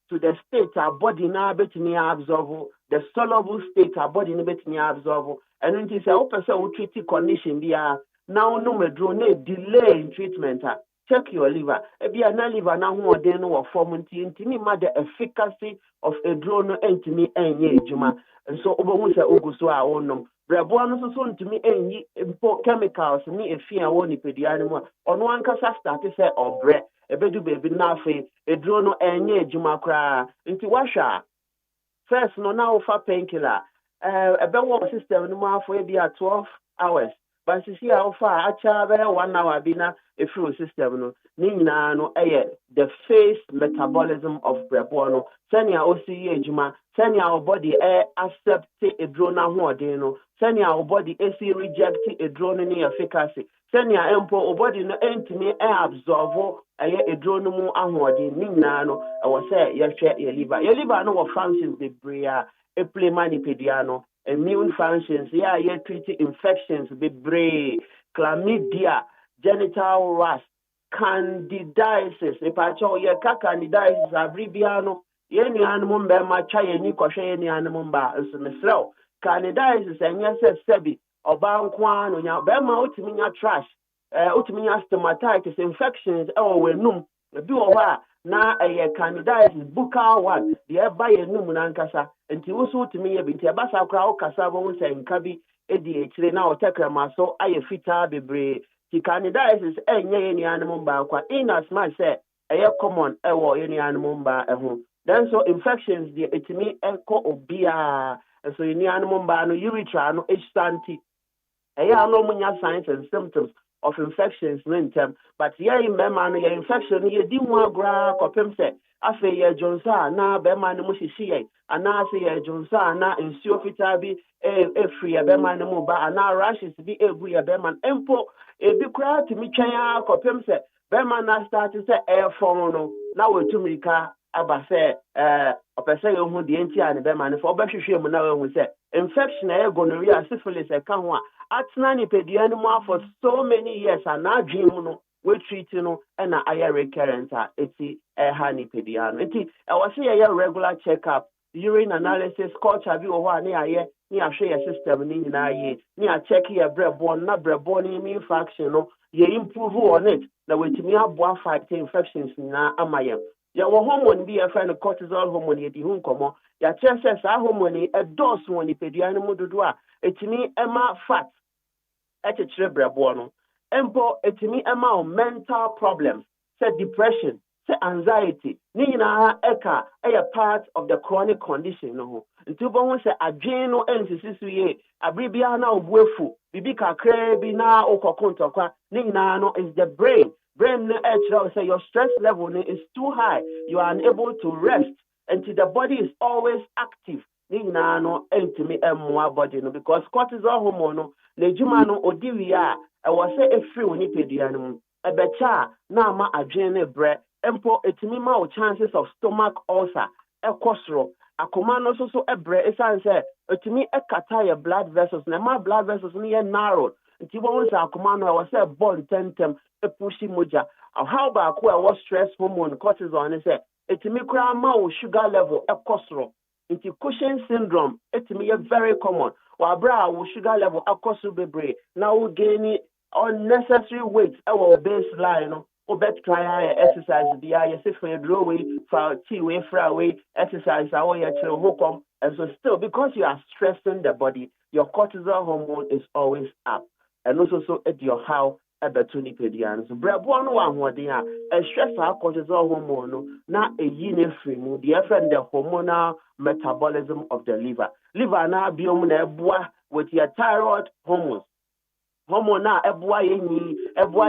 to the state our body na betini absorb the soluble state our body na betini absorb and it is a person who treat condition bia now no medro na delay in treatment check your liver ebia na liver na hoden no wo form ntimi ma the efficacy of a drone ntimi enye ejuma so obohu se oguso a wonom brebo no so ntimi enyi chemicals ni efia wo ni pediane mu ono ankasa start say obre ebedu baby na afi a drone enye ejuma kra nti wahwa first no na ofa painkiller ebe wo system no mu afo ebia 12 hours but see how far acha be 1 hour bi na efiri system no ni nyina no the phase metabolism of brebo no senia osi ejuma senia our body accept a drone ahoden no senia our body reject a drone ni efficacy senia empo our body no entimi absorb a drone mu ahoden ni nyina no we say ye hwe your liver no functions be bria e play manipediano immune functions ye treat infections be bray chlamydia genital rash candidiasis epacho ye candidiasis abribiano ye ni anum mbe ma cha ye ni kohwe ye ni anum mba nso mesrew candidiasis enye se sebi oba nko anu nya be ma otimi nya trash otimi nya stomatitis infections wenum bi wo ha na ye candidiasis buccal one the eba ye num na nkasa nti wo so otimi ye bi nti eba sa kra o kasa bo nse nka bi edi ekire na o tekrama so aye fita bebre candidiasis enye ni animal ba kwa in as much say common ewo any animal ba eho then so infections the etimi enko obia so any animal ba no urethra no estanti no munya signs and symptoms of infections in term but remember no your infection ye di mu agra kopem say afa ye jonsa na be ma no mushishi ye ana say ye jonsa na nsuo fita bi free be ma no mu ba ana rashes bi egu ye be man empo ebi kura timi twen akopem se be ma na start say air form no na wetumika aba say opese ye hu de enti an be ma no for obehwehwe mu na we hu say infection gonorrhea syphilis ka ho atna ni pediane mu for so many years and na dream no we treat no na aya recurrent eti ha ni pediane enti e was say regular checkup urine analysis culture bi wo ho ani aye ni ahwe your system ni nyina ye ni a check your breadborn na breadborn ni infection no ye improve on it na wetimi aboa fight infections na amaye ya wo hormone bi e friend cortisol hormone ye di hu nkomo ya chese sa hormone e dose woni pediane mu dodo a etimi ema fat etchire breadborn no empo etimi ema o mental problems say depression say anxiety ni nyina eka part of the chronic condition no nti bo ho say adwen no ensisisu ye abribia na obuefu bibi kakra bi na okokontokwa ni nyina no is the brain no say your stress level is too high you are unable to rest until the body is always active ni nyina no entimi emmoa body no because cortisol hormone no lejuma no odiwi a e wo say efiri oni pedua no ebecha na ama adwene ne bre empo etimi ma o chances of stomach ulcer ekosro akoma no so ebre esan se etimi ekata your blood vessels na ma blood vessels ni narrow nti bo won sa akoma no wa se ball tentem epushi moja how ba ko e stress hormone cortisol ni se etimi kura ma o sugar level ekosro nti Cushing syndrome etimi very common wa bra wo sugar level akosro bebre na wo gain unnecessary weight our baseline no obet try exercise bia yes if you draw way for tea way fra way exercise our ya chiro hokom and so still because you are stressing the body your cortisol hormone is always up and also at your how ebetu pedians brebo no wa hoden a stress our cortisol hormone no na eyi ne free mu the friend the hormonal metabolism of the liver na biom na eboa with your thyroid hormones hormone na ebua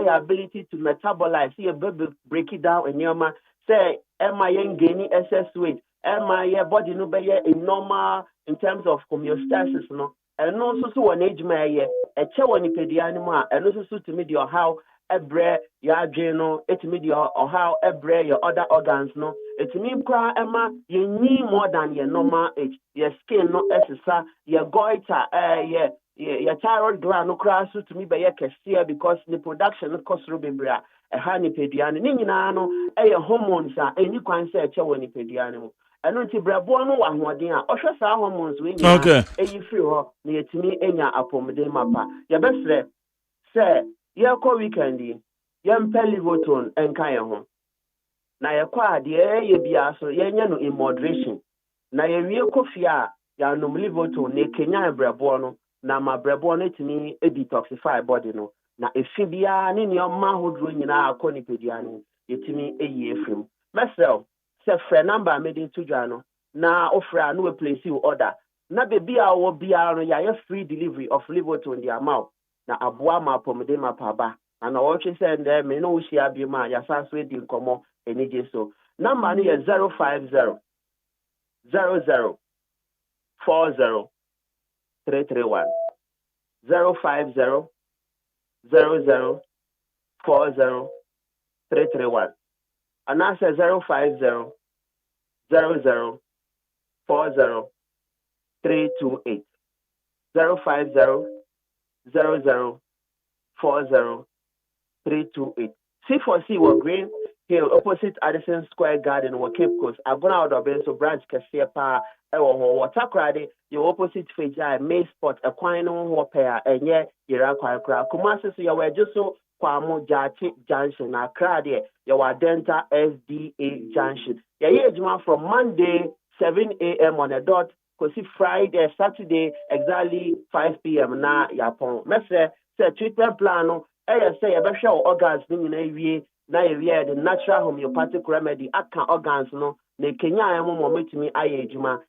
your ability to metabolize see baby break it down in your man say am I gaining excess weight am I body no be normal in terms of homeostasis no and also so one age my e che woni pedianimo and also so to me the how ebre your adrenal it me the how ebre your other organs no it mean kwa ema you need more than your normal age your skin no exercise your goiter your thyroid gland no crash to me by your cassia because the production cost rubebra a honey pedian ni nyina no hormones any kwan say che woni pedian and until brabo no wa hoden a ohwe sa hormones we nyina free ho na yetimi enya apomde mapa ya besre say ye ko weekend ye mpelivoton enka ye ho na ye kwa de ye bia so ye nya no in moderation na ye wie kofi a ya no livoton ne kenya brabo no na ma brebo no timi detoxify body no na efi bia ni ma hodro nyina akọ ni pediano yetimi eyi efrim mesel se frɛ number me dey to dwa no na ofra no we place you order na bebi a wo bia no ya free delivery of livoton the amount na aboa ma pomede ma paba ana wo twe se ndɛ me no wo hia bi ma ya sanso edi nkomo enije so number no ye 050 00 40 331 050 00 40 331 and I say 050 00 40 328 050 00 40 328 C4C were Green Hill opposite Addison Square Garden or Cape Coast. I'm going out of Benso branch Cassia water crowd, your opposite face, May Spot, a quine on pair, and yet you're a quite crowd. Kumasi, you were just so Kwamo Jachi Junction, a crowd here, your Denta SDA Junction. Yeah, from Monday, 7 a.m. on the dot, because Friday, Saturday, exactly 5 p.m. na Yapon. Messe, say treatment plan, say a special organs in a na area the natural homeopathic remedy aka organs no na Kenya ayemo metimi aye ejuma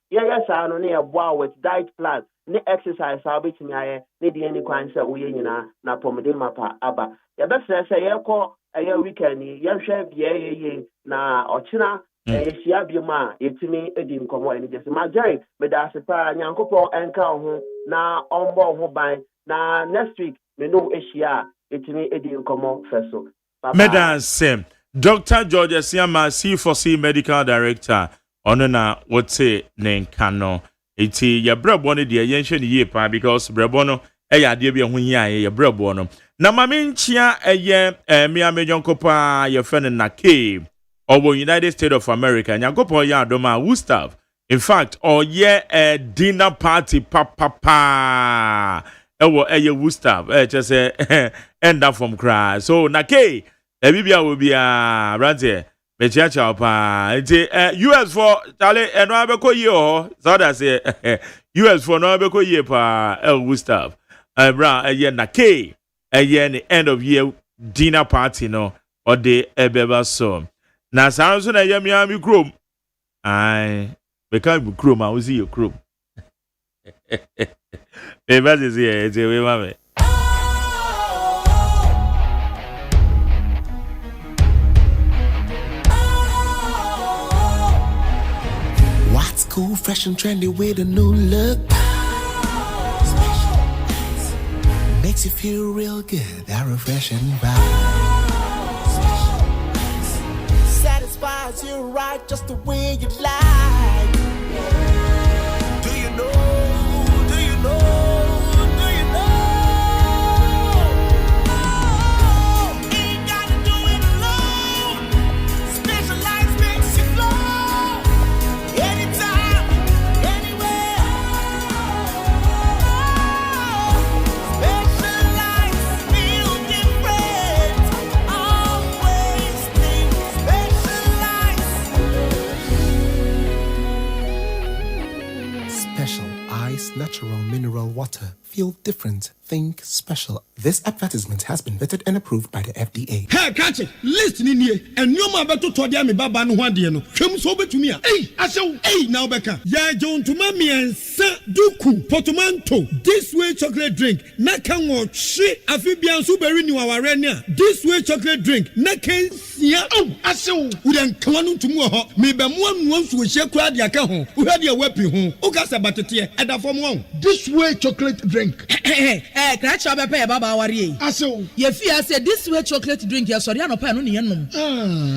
sa no na eboa with diet plan ne exercise how betimi aye ne de any kwan say wo nyina na pomede mapa aba ya be say ye ko aye weekend ye hwe bia na ochina ehia bioma yetimi edi nkomo eni jese ma jerry me da sepa nyankopon enka ho na ombo ho ban na next week me no ehia yetimi edi nkomo feso. Medans, Dr. George Siama, C4C Medical Director, Onona, what say, Nenkano. It's your brabone, dear Yension ye pa, because Brabono, a dear be a your brabono. Namaminchia, a year, Mia Majon Copa, your friend in Nake, or United States of America, and Yagopo Yadoma, Gustav. In fact, or a dinner party, papa. Gustav, just end up from cry. So, Nake. Ebibia will be right here. Mechiacha pa. US for Charlie and no abeko ye so that say US for no abeko ye pa Gustav. Bra na K the end of year dinner party no or the ebeba so. Na sanso na ye mi krom. Ai be kan bu krom a uzi your krom. Eba is here, it's we mame. Cool, fresh and trendy with a new look. Makes you feel real good, that refreshing vibe. specialize you right just the way you like. Do you know? Do you know? Do you know? Ain't gotta do it alone. Specialize makes you flow. Anytime, anywhere. Specialize, feel different. Always think Special Ice Natural Mineral Water. Feel different. Think special. This advertisement has been vetted and approved by the FDA. Hey, catch it. Listen in here. And you ma beto to dia me baba no hwade no. Hwem so betumi a. Hey, asew. Hey, now beka. Ya John to mami ensa duku portmanteau. This way chocolate drink. Na kan wo hwe afibia nso beri ni waware ne a. This way chocolate drink. Na kan sia. Oh, asew. Udan kwanu ntumu ho. Me be mo anu nso hye kura de aka ho. Uhade e wapi ho. Ukasa batete e da fom ho. This way chocolate drink. Cratch up a baba warrior. Aso, ye fear said this way chocolate drink, yes, or no pan on yenum.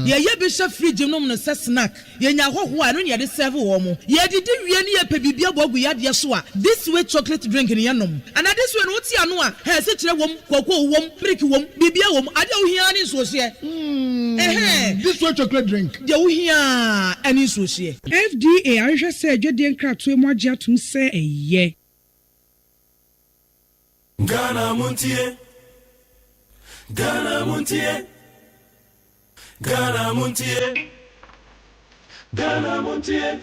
Ye bishop free gymnum and snack. Ye nya ho no ye de serve womo. Ye did really a pebibia bob we had yasua. This way chocolate drink in yenum. And at this one, what's yanua? Has such a wom, cocoa wom, brick wom, bibia wom, I don't hear any so here. This way chocolate drink. You hear any so here. FDA, I just said you didn't crack to more to say a ye. Ghana Montie, Ghana Montie, Ghana Montie, Ghana Montie.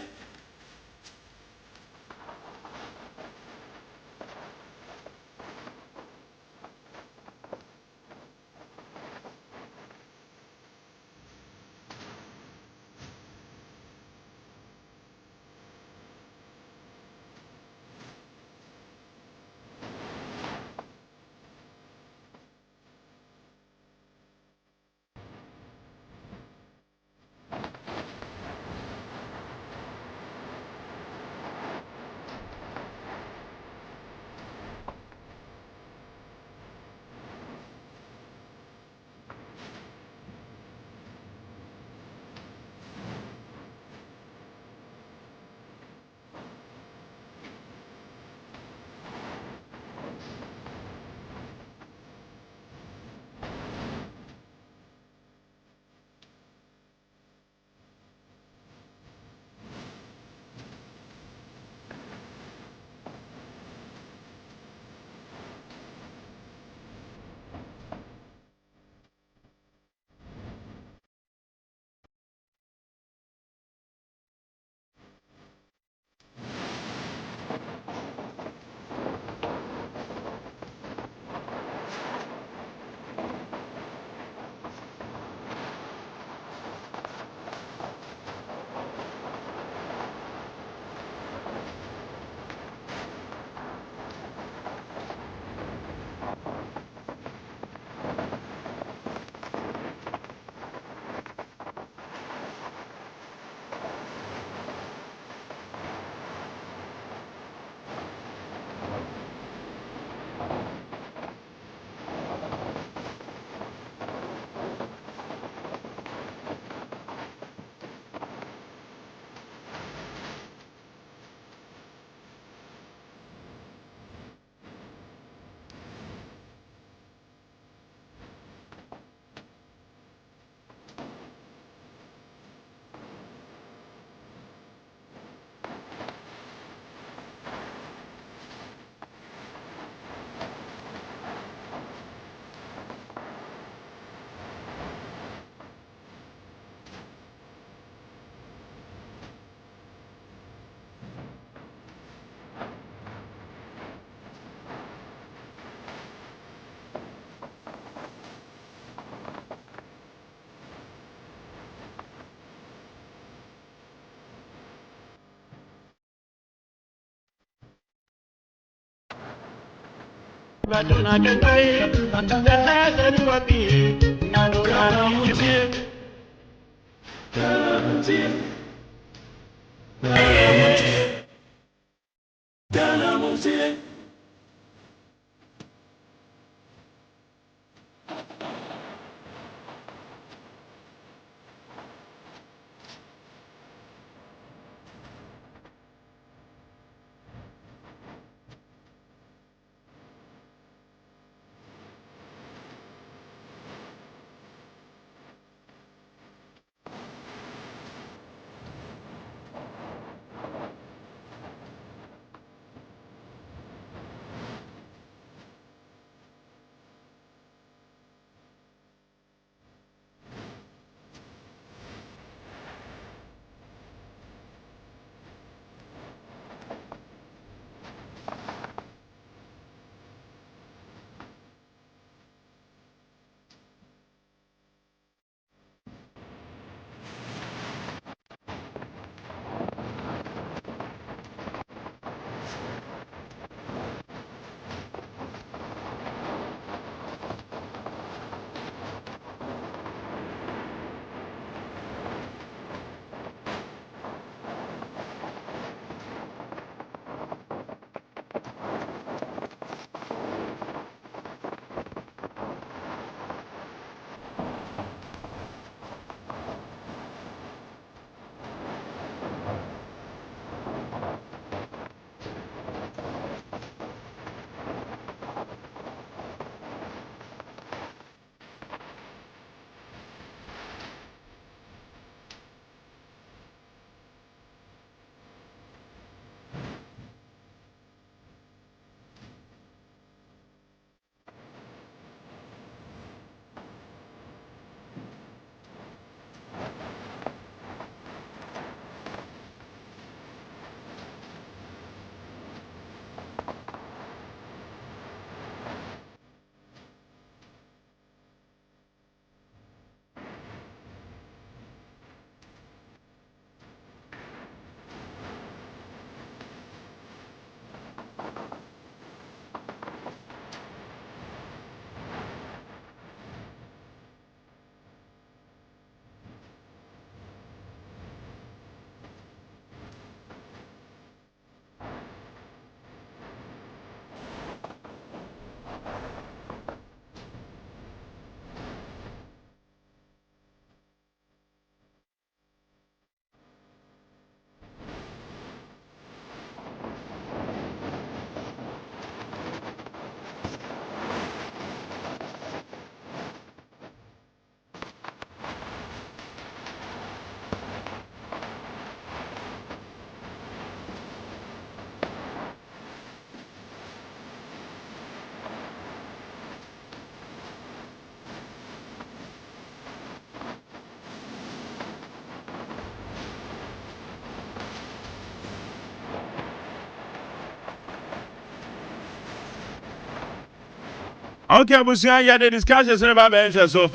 Okay, Busia, yeah, the discussions about bench so.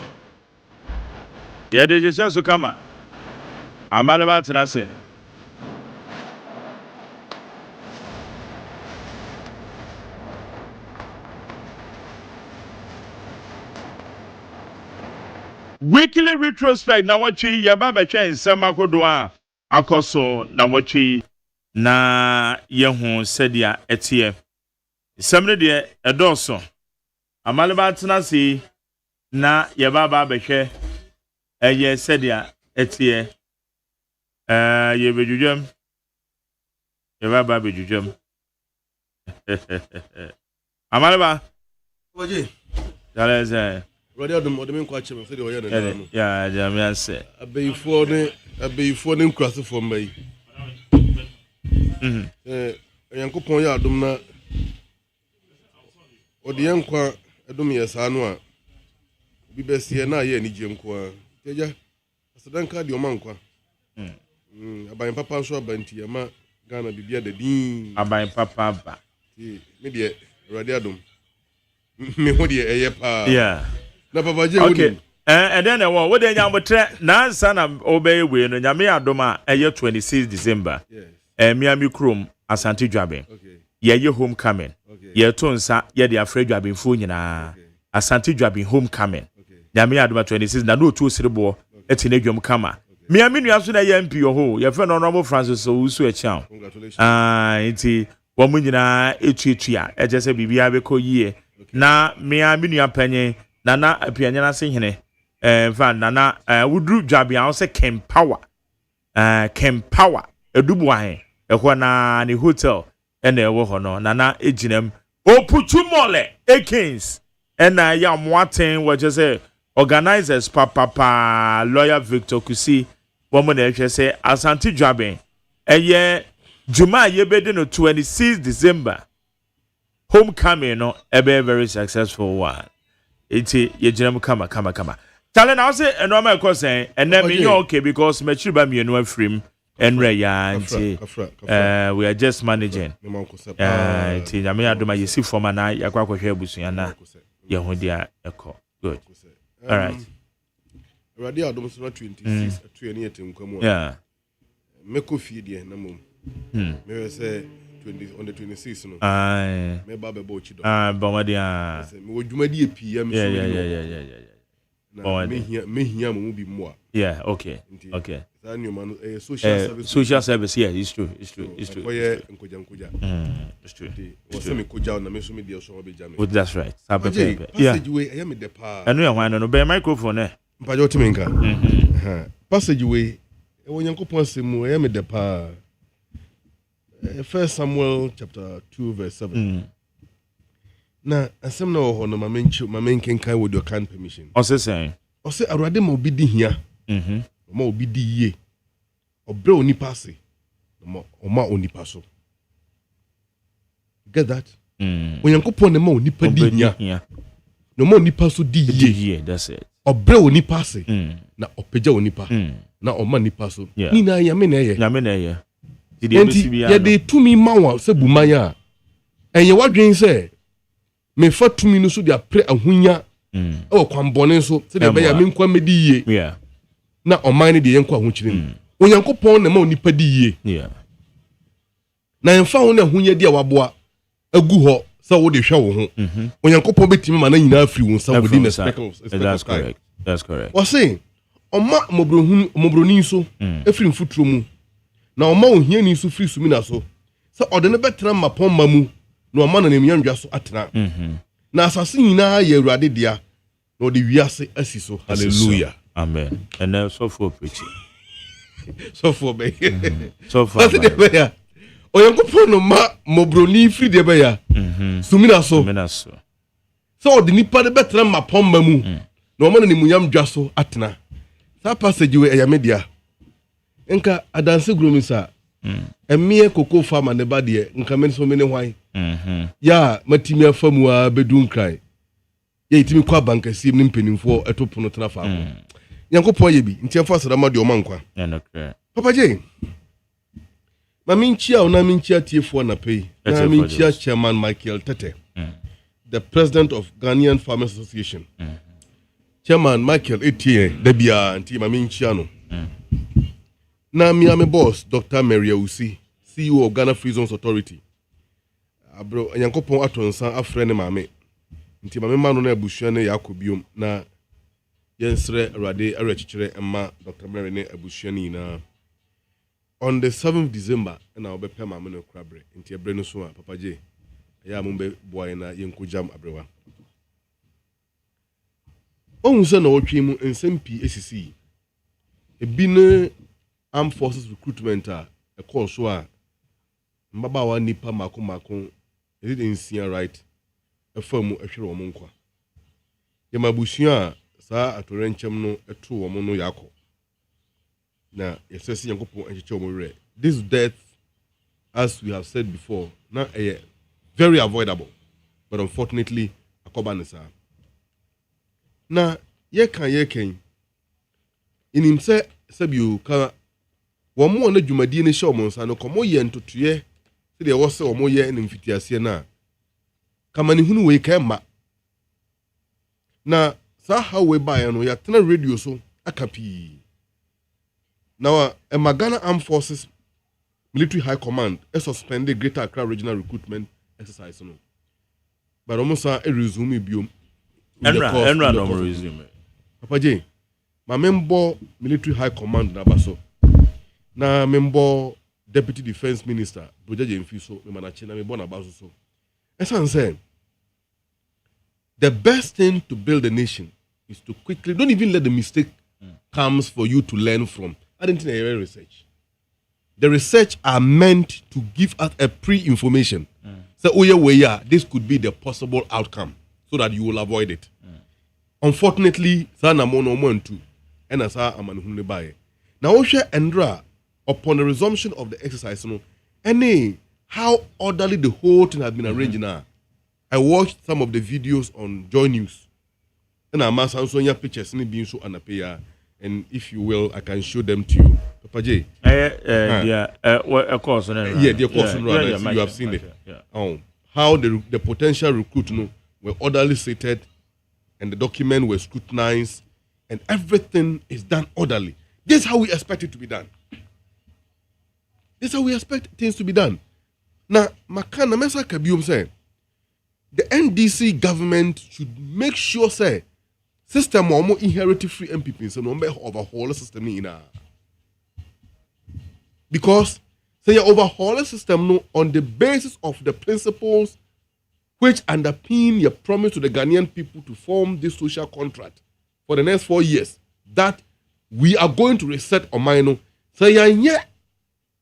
Yeah, they just so come. I'm about to say. Weekly retrospect na watchi ya baba chen nsema kodo a akoso na watchi na yehu sedia etie semre de edoso amaleba tena si na ya baba behwe eye sedia etie ye bejujam ya baba bejujam amaleba oje daleze Rodi adum odem kwa cheme se de oye na no. Ya jamia se. Abeyifo ne nkrasefo mbayi. Yankopon ya adum na odi yankwa adum ye sa no a bi besie na ye ni gem kwa. Teja asadanka de omankwa. Aban papa so abanti ama Ghana bibia da din. Aban papa ba. Me de Rodi adum. Me ho de eye pa. Yeah. Na papa je okay. And then what they nyambotre na sana obey we no nyame adoma eye 26 December. Yes. Miami Chrome Asante Dwaben. Okay. Ye homecoming. Okay. Ye to nsa ye de afre Dwaben fo nyina. Asante Dwaben homecoming. Okay. Nyame adoma 26 na no to sirebo etine dwom kama. Miami nua so na ye MP ho ye fe no Honorable Francis Owusu echian. Congratulations. Enti wo mu nyina etuatua ejese bibia be ko yie. Na Miami nua panye Nana apianyana se hene van nana wudru Dwaben a say Kem Power edubu ahe ehwo na ni hotel ena ewo ho no nana ejinem oputumole ekins ena ya moaten wo say organizers papa lawyer Victor Kusi wo mo na ehwe say Asante Dwaben eye juma ye bedi no 26 December homecoming no ebe very successful one. Iti yejinem kama. Tale na say enoma ekọ sen ene me okay because machiri ba mienu afrim enre ya nti we are just managing. Iti na me adoma yesi forma na yakwa kwahwe abusua na ye ho dia ekọ. Good. All right. Radio adom so 26 atuani etenkwamu. Yeah. Meko fie die na mom. Me say 20 on the 26 no. Me ba be bo chido. Bomadia. Me wodwumadi epi ya me so. Yeah. Me hia mo bi mo. Yeah, okay. Okay. Social service, yeah, it's true. It's true. It's true. It's true. Me koja na me so me dia so be jam. That's right. Yeah. Passageway I am the pa. Anu ya hwan no be microphone eh. Mpajo timenka. Passageway e wonyankopon asemu I am the pa. 1 Samuel chapter 2 verse 7. Na asem na ho no mamenken kai with your kind permission. O se say awrade ma obi di hia. Ma obi di yie. Obre oni passe. Ma oni paso. Get that? Onyankopon na ma oni pa di hia. No ma oni paso di yie. That's it. Obre oni passe. Na opeja oni pa. Na o ma ni paso. Ni na ya me na ye. Ya me na ye. Enti ye de tumi mawa se bumanya. Enye wadwen se me fa tumi no so de apre ahunya o kwambone so se de be ya me nkwa medi yie. Yeah. Na oman ne de yenkwa ahokyire. Onyankopon na ma onipa di yie. Yeah. Na emfa ho na ahunya di a waboa agu ho se wo de hwe wo ho. Onyankopon betimi ma na nyina afri wo nsa wodi na speckles. That's correct. That's correct. What say? Oma mobroni so efri mfuturo mu. Na oma ohia ni so fri sumi na so. Se ode ne betena mapon mamu na oma na nemyandwa so atena. Na asase nyina ya Awurade dia. Na ode wiase asi so. Hallelujah. Amen. And now so for preaching. So for be. So for. Onyankopon no ma mobroni fri de be ya. Sumi na so. So ode nipa de betena mapon mamu. Na oma na nemyandwa so atena. Sa passage we ayamedia. Enka adanse gromisa. Emie koko farmer ne ba de nka men so mene hwan. Ya matimi afamu a bedun krai. Ya itimi kwa banka sim ne mpenimfo etopono tena fa. Yankopon ye bi ntiamfa sadama de omankwa. Papa J. Ma minchia ona minchia tiefo na pay. Na minchia chairman Michael Tete. the president of Ghanaian Farmers Association. Chairman Michael Etienne, Debia, and Timamin Chiano. Now, Miami boss, Dr. Maria Usi, CEO of Ghana Free Zones Authority. Abro, Yankopon Atonsan, a friend of Mame. Ntimame Mano na Abushane Yakobium, na Yensre Rade Arechichere, Emma, Dr. Marine Abushani. Na on the 7th December, and I'll be Pemamino Crabre, into a Brenosua, Papa J. Yamumbe Boyna Yankujam Abrewa. On Sun or Chimu and SMP ACC. A Bine Armed Forces recruitment, a course wa Mbabawa Nipa Mako, is it in Sia right? A firm a sure woman. Yamabushia, Sa at Rencham a true woman Yako. Now, yes, this death, as we have said before, now very avoidable, but unfortunately, a cobanesa. Now, ye can in himself, Sabu, one more on the Jumadini Showmons and a comoyen to Trie, there was so more year in Infitiasiana. Come on, who we came back. Now, so how we buy and we are telling radio so a capi. Now, a Magana Armed Forces Military High Command has suspended Greater Accra Regional Recruitment Exercise. But almost a resume biome. And resume. Papa J, my member Military High Command Nabaso. Na member Deputy Defense Minister, Bujaji Infiso, Manachina, me born about so. As I'm saying, the best thing to build a nation is to quickly, don't even let the mistake comes for you to learn from. I didn't think any research. The research are meant to give us a pre-information. So, this could be the possible outcome so that you will avoid it. Unfortunately, sana mono montu, and as I am an now, Osha Endra, upon the resumption of the exercise, how orderly the whole thing has been arranged now. I watched some of the videos on Joy News, and I'm asking pictures being so unappear. And if you will, I can show them to you. Papa J. Of course. Yeah, the course. You have seen it. How the potential recruits were orderly seated, and the document was scrutinized, and everything is done orderly. This is how we expect it to be done. This is how we expect things to be done. Now, Makana Mesa Kabium said, the NDC government should make sure, say, system or more inherited free MPP so no matter overhaul the system because say you overhaul the system on the basis of the principles which underpin your promise to the Ghanaian people to form this social contract for the next 4 years that we are going to reset on mine. Say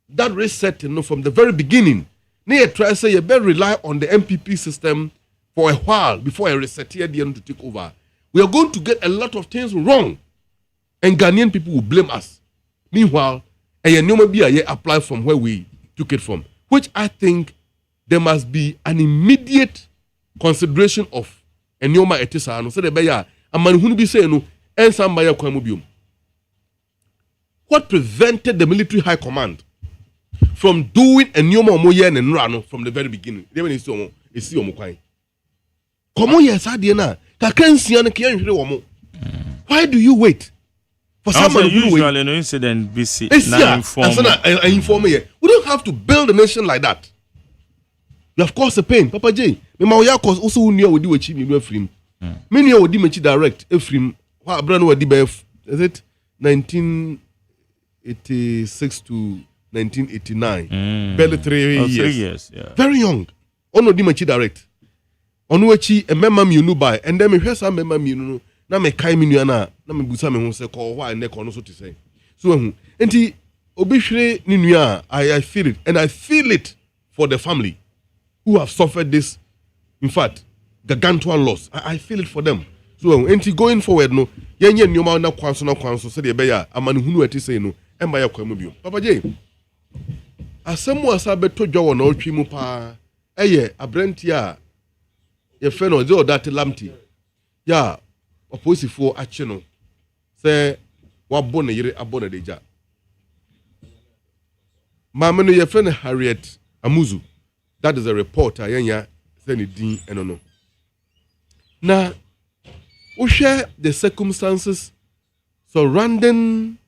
that reset from the very beginning. Nay try say you better rely on the MPP system for a while before I reset here the end to take over. We are going to get a lot of things wrong, and Ghanaian people will blame us. Meanwhile, a apply from where we took it from, which I think there must be an immediate consideration of a Nyoma Etisano. So the Baya, a man who be saying no, and some Baya Kwamubium. What prevented the military high command from doing a Nyoma Moyen and Rano from the very beginning? They were in Siomo. Why do you wait for someone who usually no incident BC inform me? We don't have to build a nation like that. You of course a pain, Papa J. Me mauya cause also knew we do achieve me free. Many would dimach direct Ephraim. What brand were DBF? Is it 1986 to 1989? Barely 3 years. Yeah. Very young. Ono dimach direct. Onuachi a member you by, and then me hear some member you na me kai minuana na me busa me ho se ko why ne ko no so to say. So enti obihwere ni nua I feel it, and I feel it for the family who have suffered this, in fact, gargantuan loss. I feel it for them. So enti going forward no yenye nyoma na kwanso se de be ya amane hunu ati say no emba ya kwamu bio. Papa J, asemu asa beto dwo na otwi mu pa eye abrenti a ye fe no ze that lamti ya opposifo ache no se wabo na yire abo na deja mama no ye fe no Harriet Amuzu. That is a reporter yenya se ne din eno no Now, we share the circumstances surrounding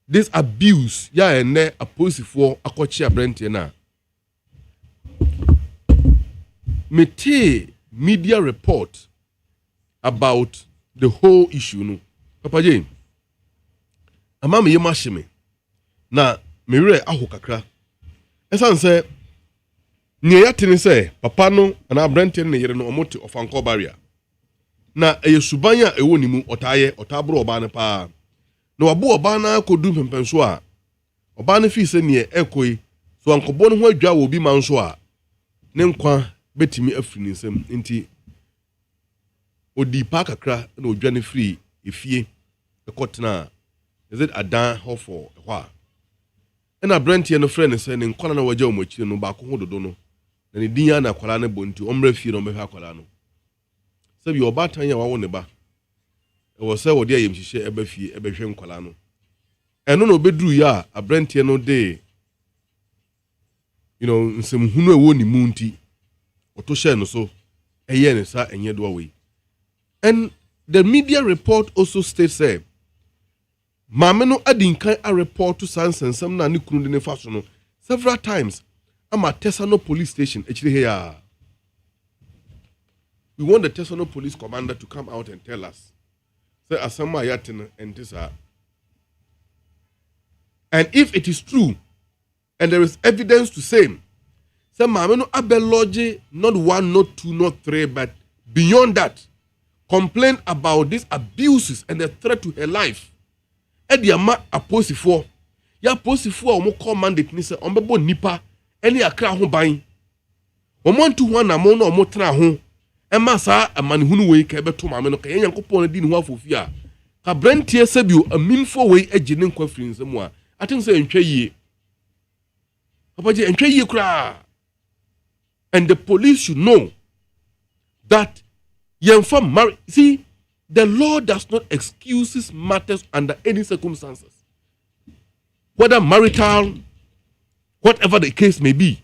this abuse. Yeah, and there opposite for Akochi Abrente na. Mete media report about the whole issue. No, Papa Jane. Ama me yema shime. Na mewere aho kakra. Esan say nye yatene say papa no na Abrente ne yere no omote ofanko barrier. Na eyesubanya ewo nimu otaye otabro oba ne pa. Na wabo oba na kodu pempenso a oba ne fi se ne ekoi so ankobo no ho adwa wo bi manso a ne nkwa betimi afiri ne nsam nti odi pa kakra na odwa ne free efie ekotena is it adan ho for hwa na Brent no friend say ne nkwana na wagya omochi no ba ko ho dodo no na ne dinya na kwala ne bonti omra fie no mehwa kwala no sabi oba tan ya wawo ne ba e wo say wo de ayem hihye eba fie ebehwe nkwala no eno no beduru ya Brent no de nsem hunu ewo ni munti oto share no so eye ne sa enye do we. And the media report also states say Mame no adinkan a report to sansensam na ne kunu de ne fa so no several times ama Tesano police station actually here. We want the Tesano police commander to come out and tell us say asama yatin and this and if it is true and there is evidence to say say Mame no abeloge not 1 not 2 not 3 but beyond that complain about these abuses and the threat to her life. Ediama aposifo ya aposifo a omo call mandate ni se ombebo nipa eni akra ho ban omo ntu ho na mo na omo tena ho ema sa amane hunu we ka ebeto Mame no ka Yankopon di ni ho afofi a ka Brentie sabio amimfo we agi ne nkwa firi nsemu a atin se entwa yie papa je entwa yie kra. And the police should know that see, the law does not excuse matters under any circumstances. Whether marital, whatever the case may be.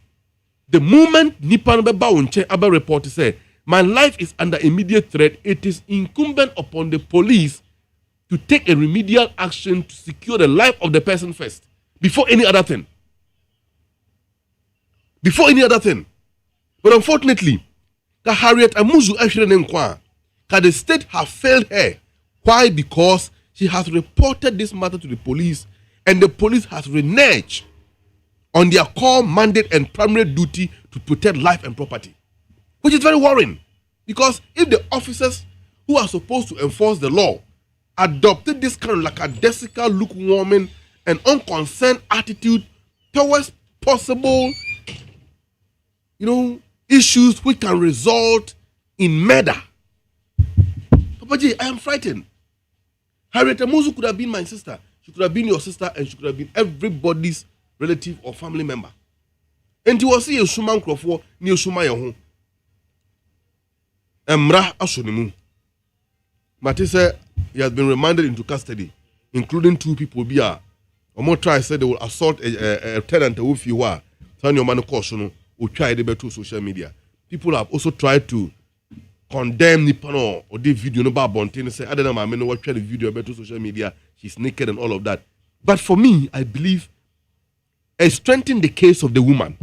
The moment Nipan Beba Unche Abba report say, my life is under immediate threat, it is incumbent upon the police to take a remedial action to secure the life of the person first, before any other thing. Before any other thing. But unfortunately, Harriet Amuzu Ashrenenkwa, the state have failed her. Why? Because she has reported this matter to the police and the police has reneged on their core mandate and primary duty to protect life and property. Which is very worrying. Because if the officers who are supposed to enforce the law adopted this kind of lackadaisical, lukewarm and unconcerned attitude towards possible, issues which can result in murder. Papa G, I am frightened. Harriet Amuzu could have been my sister. She could have been your sister and she could have been everybody's relative or family member. And you will see a Shuman Crawford near Shumayahu. Emra Ashonimu. Matisse said he has been remanded into custody, including 2 people. Omo try said they will assault a tenant if you are. Turn your man caution. Or try to social media. People have also tried to condemn Nipano or the video no about Bontin say I don't know, I mean what try the video about social media. She's naked and all of that. But for me, I believe it strengthens the case of the woman.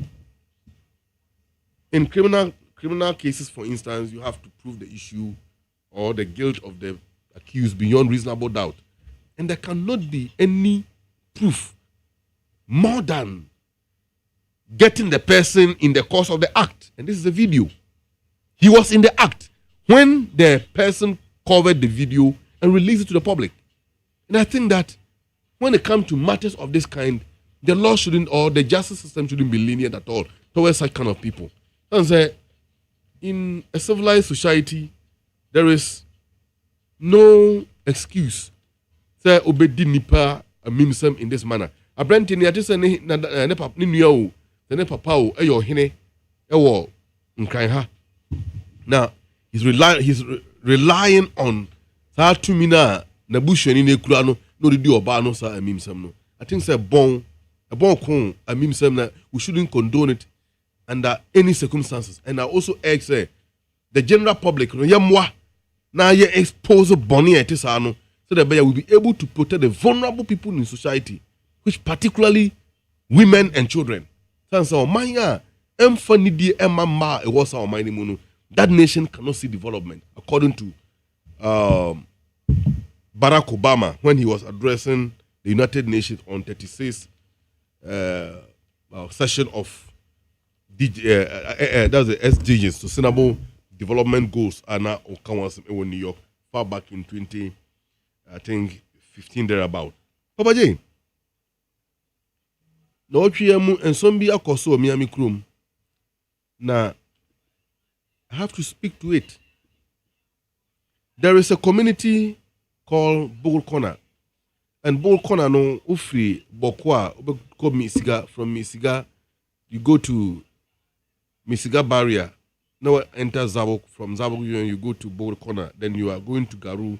In criminal cases, for instance, you have to prove the issue or the guilt of the accused beyond reasonable doubt. And there cannot be any proof more than getting the person in the course of the act. And this is a video. He was in the act when the person covered the video and released it to the public. And I think that when it comes to matters of this kind, the law shouldn't, or the justice system shouldn't be lenient at all towards such kind of people. And say, in a civilized society, there is no excuse. Say, obedi nipa amimsem in this manner. Abrante ni ati se ne nua o. Then papa eyo hene ewo nkran ha. Now he's relying on sa tumina na bushani na ekura no no di oba no sa amimsem no. I think say bon kon amimsem na we shouldn't condone it under any circumstances. And I also urge say the general public, no yamwa, na ye expose bonnie etisano, so that will be able to protect the vulnerable people in society, which particularly women and children. So manya emfanidi emama e was our mining mono. That nation cannot see development, according to Barack Obama when he was addressing the United Nations on 36th session of that's the SDGs, Sustainable Development Goals, and now in New York far back in 2015 thereabout. Papa J. No chiemu and some be akoso Miami Krum. Now I have to speak to it. There is a community called Bull Corner. And Bull Corner no ufri Bokwa from Misiga. You go to Misiga barrier. Now enter Zabok. From Zabok you go to Bull Corner. Then you are going to Garu.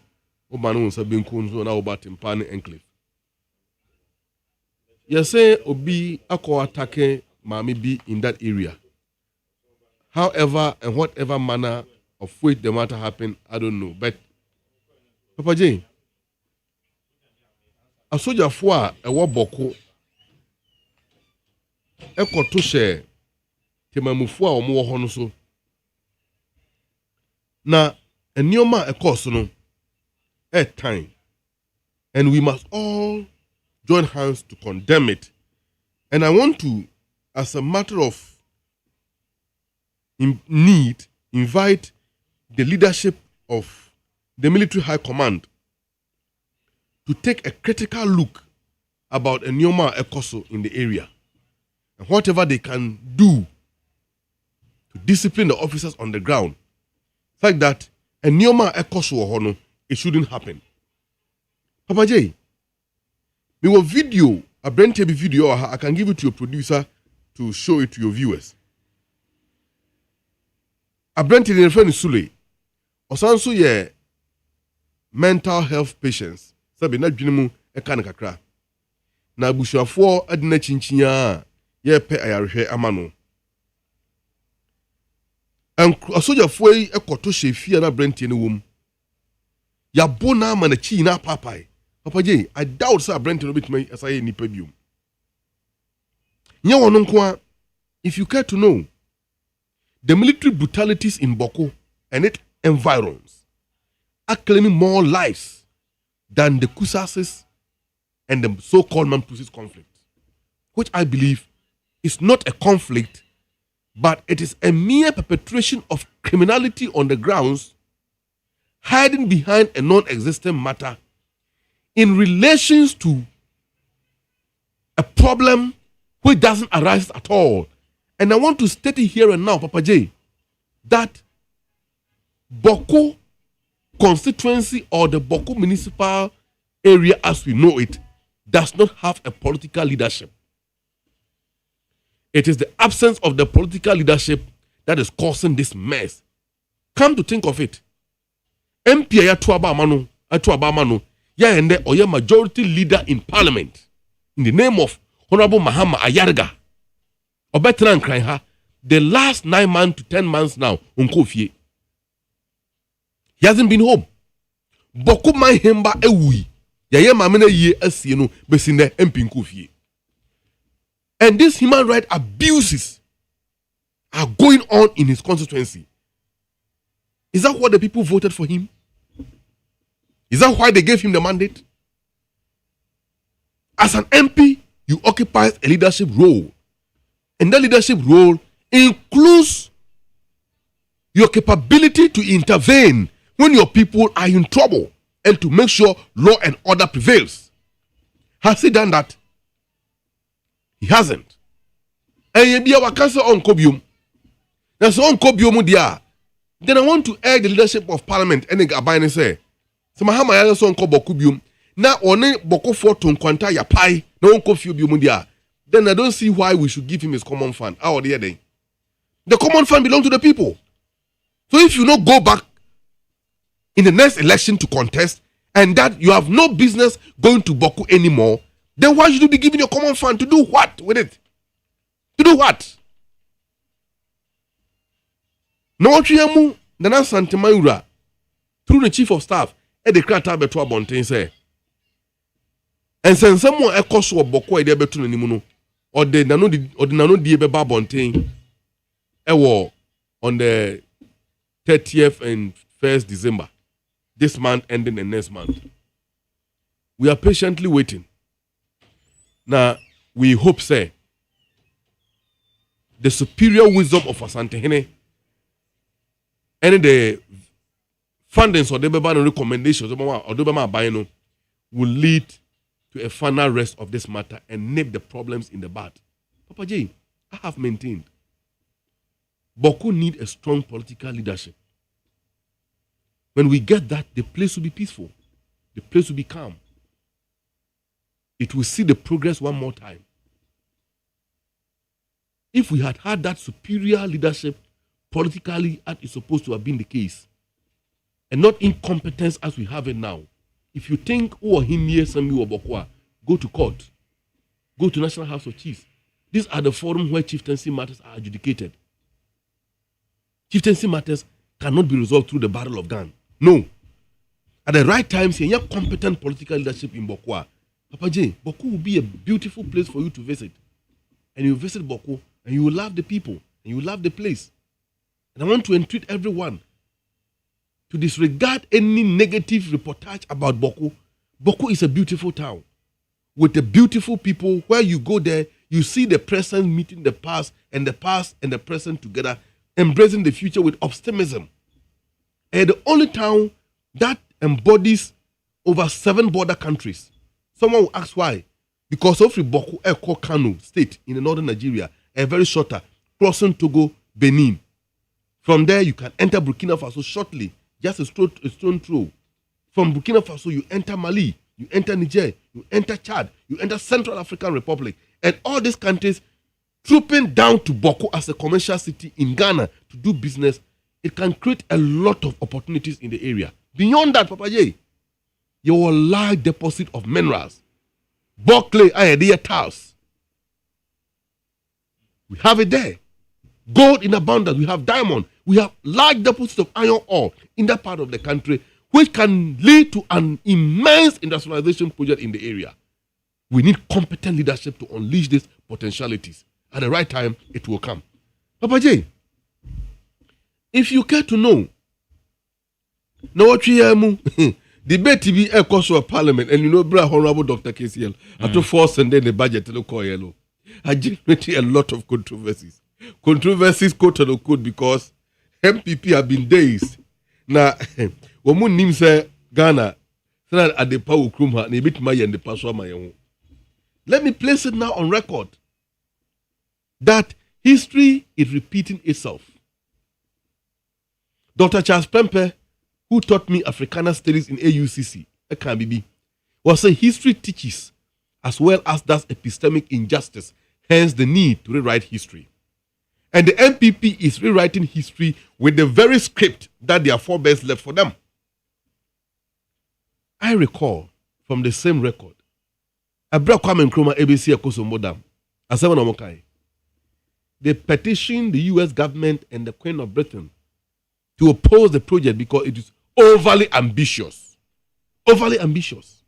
Obanu Sabin Kunzo na Oba Timpani Enclave. You say Obi ako atake Mami be in that area. However, and whatever manner of which the matter happened, I don't know. But Papa J, a soldier for a war boko, a kotushe, Timamufua or more honoso. Now, a neoma a course no, at time, and we must all join hands to condemn it. And I want to, as a matter of need, invite the leadership of the military high command to take a critical look about a Nyoma Ekoso in the area and whatever they can do to discipline the officers on the ground. Like that, a Nyoma Ekoso Hono, it shouldn't happen. Papa J, we will video, a Brent TV video, I can give it to your producer to show it to your viewers. A Brent TV friend Sule, Osanso ye mental health patients. Sabi na dwenimu e ka ne kakra. Na abusuafo adina chinchinya ye pe ayarehwe amano. En asojafo yi ekoto hye na Brent ne wom. Ya bona ma na chi na papai. Papa J, I doubt say Brent no bitme asaye nipa biom. Nya wono nko, if you care to know, the military brutalities in Boko and its environs are claiming more lives than the Kusasis and the so-called Mampusis conflict, which I believe is not a conflict, but it is a mere perpetration of criminality on the grounds, hiding behind a non-existent matter in relations to a problem which doesn't arise at all. And I want to state it here and now, Papa J, that Boko constituency or the Boko municipal area as we know it does not have a political leadership. It is the absence of the political leadership that is causing this mess. Come to think of it, MP Atuabamano, Yahende Oye majority leader in parliament in the name of Honorable Mahama Ayarga. Obetran Kraiha, the last 9 months to 10 months now, Unkofie. He hasn't been home. Boku mai hemba ewi. Yaye mamene ye asieno besinde MP Nkofie. And these human rights abuses are going on in his constituency. Is that what the people voted for him? Is that why they gave him the mandate? As an MP, you occupy a leadership role. And that leadership role includes your capability to intervene when your people are in trouble and to make sure law and order prevails. Has he done that? He hasn't. And you be our council on Kobium. That's on Kobium dia. Then I want to urge the leadership of parliament and the say, so Mahama ya so on Kobium. Na one boko for to nkwanta ya pai na won kofi bium dia. Then I don't see why we should give him his common fund. How are they? The common fund belongs to the people. So if you not go back in the next election to contest and that you have no business going to Boku anymore, then why should you be giving your common fund to do what with it? To do what? No chiemu Nana Santimaura, through the chief of staff, at the Krata Betua Bontain say, and send someone a cost of Boko de Betun Nimuno, or the Nano Diabeba Bontain, a war on the 30th and 1st December, this month ending the next month. We are patiently waiting. Now, we hope, say, the superior wisdom of Asantehene and the fundings or the recommendations or the will lead to a final rest of this matter and nip the problems in the bud. Papa J, I have maintained Boko need a strong political leadership. When we get that, the place will be peaceful. The place will be calm. It will see the progress one more time. If we had had that superior leadership politically as it's supposed to have been the case, and not incompetence as we have it now, if you think, oh, him here, Sami or Bokwa, go to court, go to National House of Chiefs. These are the forums where chieftaincy matters are adjudicated. Chieftaincy matters cannot be resolved through the barrel of gun. No. At the right time, seeing competent political leadership in Bokwa, Papa J, Boko will be a beautiful place for you to visit. And you visit Boko, and you will love the people, and you will love the place. And I want to entreat everyone to disregard any negative reportage about Boko. Boko is a beautiful town with the beautiful people. Where you go there, you see the present meeting the past and the present together, embracing the future with optimism. And the only town that embodies over 7 border countries. Someone will ask why. Because of Boko, Eko Kano state in the northern Nigeria, a very shorter, crossing Togo, Benin. From there, you can enter Burkina Faso shortly, just a stone throw. From Burkina Faso, you enter Mali, you enter Niger, you enter Chad, you enter Central African Republic. And all these countries trooping down to Boko as a commercial city in Ghana to do business, it can create a lot of opportunities in the area. Beyond that, Papa J, your large deposit of minerals, Clay, Ayadea tiles. We have it there. Gold in abundance. We have diamond. We have large deposits of iron ore in that part of the country, which can lead to an immense industrialization project in the area. We need competent leadership to unleash these potentialities. At the right time, it will come. Papa J, if you care to know, debate TV a course of parliament, and you know, Honorable Dr. KCL, after force and then the budget, I generated a lot of controversies. Controversies, quote unquote, because MPP have been dazed. Now, when we name say Ghana, so that at the power krumha, ne bit my and the paswa my own. Let me place it now on record that history is repeating itself. Dr. Charles Pempe, who taught me Africana studies in AUCC, AKBB, was saying history teaches as well as does epistemic injustice, hence the need to rewrite history. And the MPP is rewriting history with the very script that their forebears left for them. I recall from the same record, Abra Kwame Nkrumah ABC Akosombo Asewa they petitioned the US government and the Queen of Britain to oppose the project because it is overly ambitious. Overly ambitious.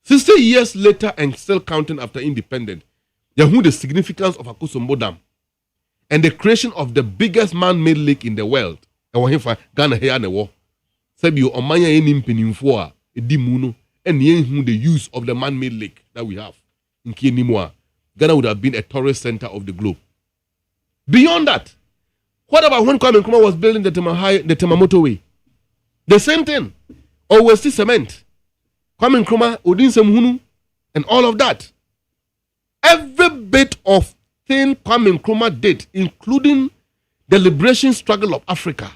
60 years later and still counting after independence, they knew the significance of Akosombo Dam and the creation of the biggest man-made lake in the world. Ghana here and the war. Sebio Omanya Enimpenimfoa, Edimuno, and the use of the man-made lake that we have in Kienimwa. Ghana would have been a tourist center of the globe. Beyond that, what about when Kwame Nkrumah was building the Tema motorway? The same thing. Always see cement. Kwame Nkrumah, Odin Semhunu, and all of that. Every bit of thing Kwame Nkrumah did, including the liberation struggle of Africa,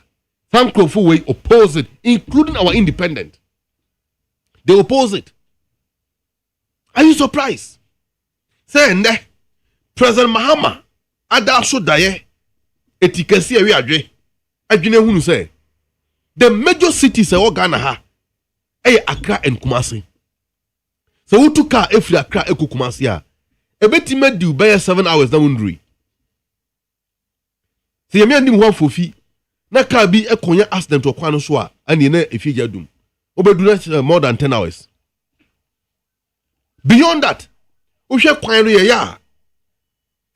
Sankrofo oppose it, including our independence. They oppose it. Are you surprised? Say, President Mahama, Adasho Daye, etikasi ewi adwene hunu say the major cities e Ghana ha Accra and Kumasi. So who took car efri Accra e Kumasi a ebetima di 7 hours na wonduri. Se yemi andim ho fofi Na car bi ekonya accident to kwan so a ane na efija dum. Obedu na more than 10 hours. Beyond that, uhwe kwan no ye ya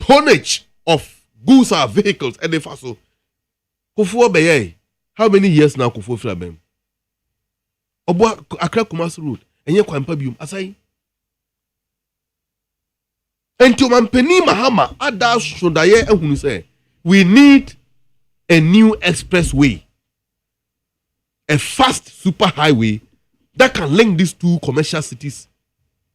tonnage of goods or vehicles and the faso. Kufuo beye. How many years now Kufuo Flabem? Obo Accra Kumasi Road. Enye kwan pa bium asai. Enti Mampeni Mahama ada shodaye ehunu say we need a new expressway. A fast super highway that can link these two commercial cities,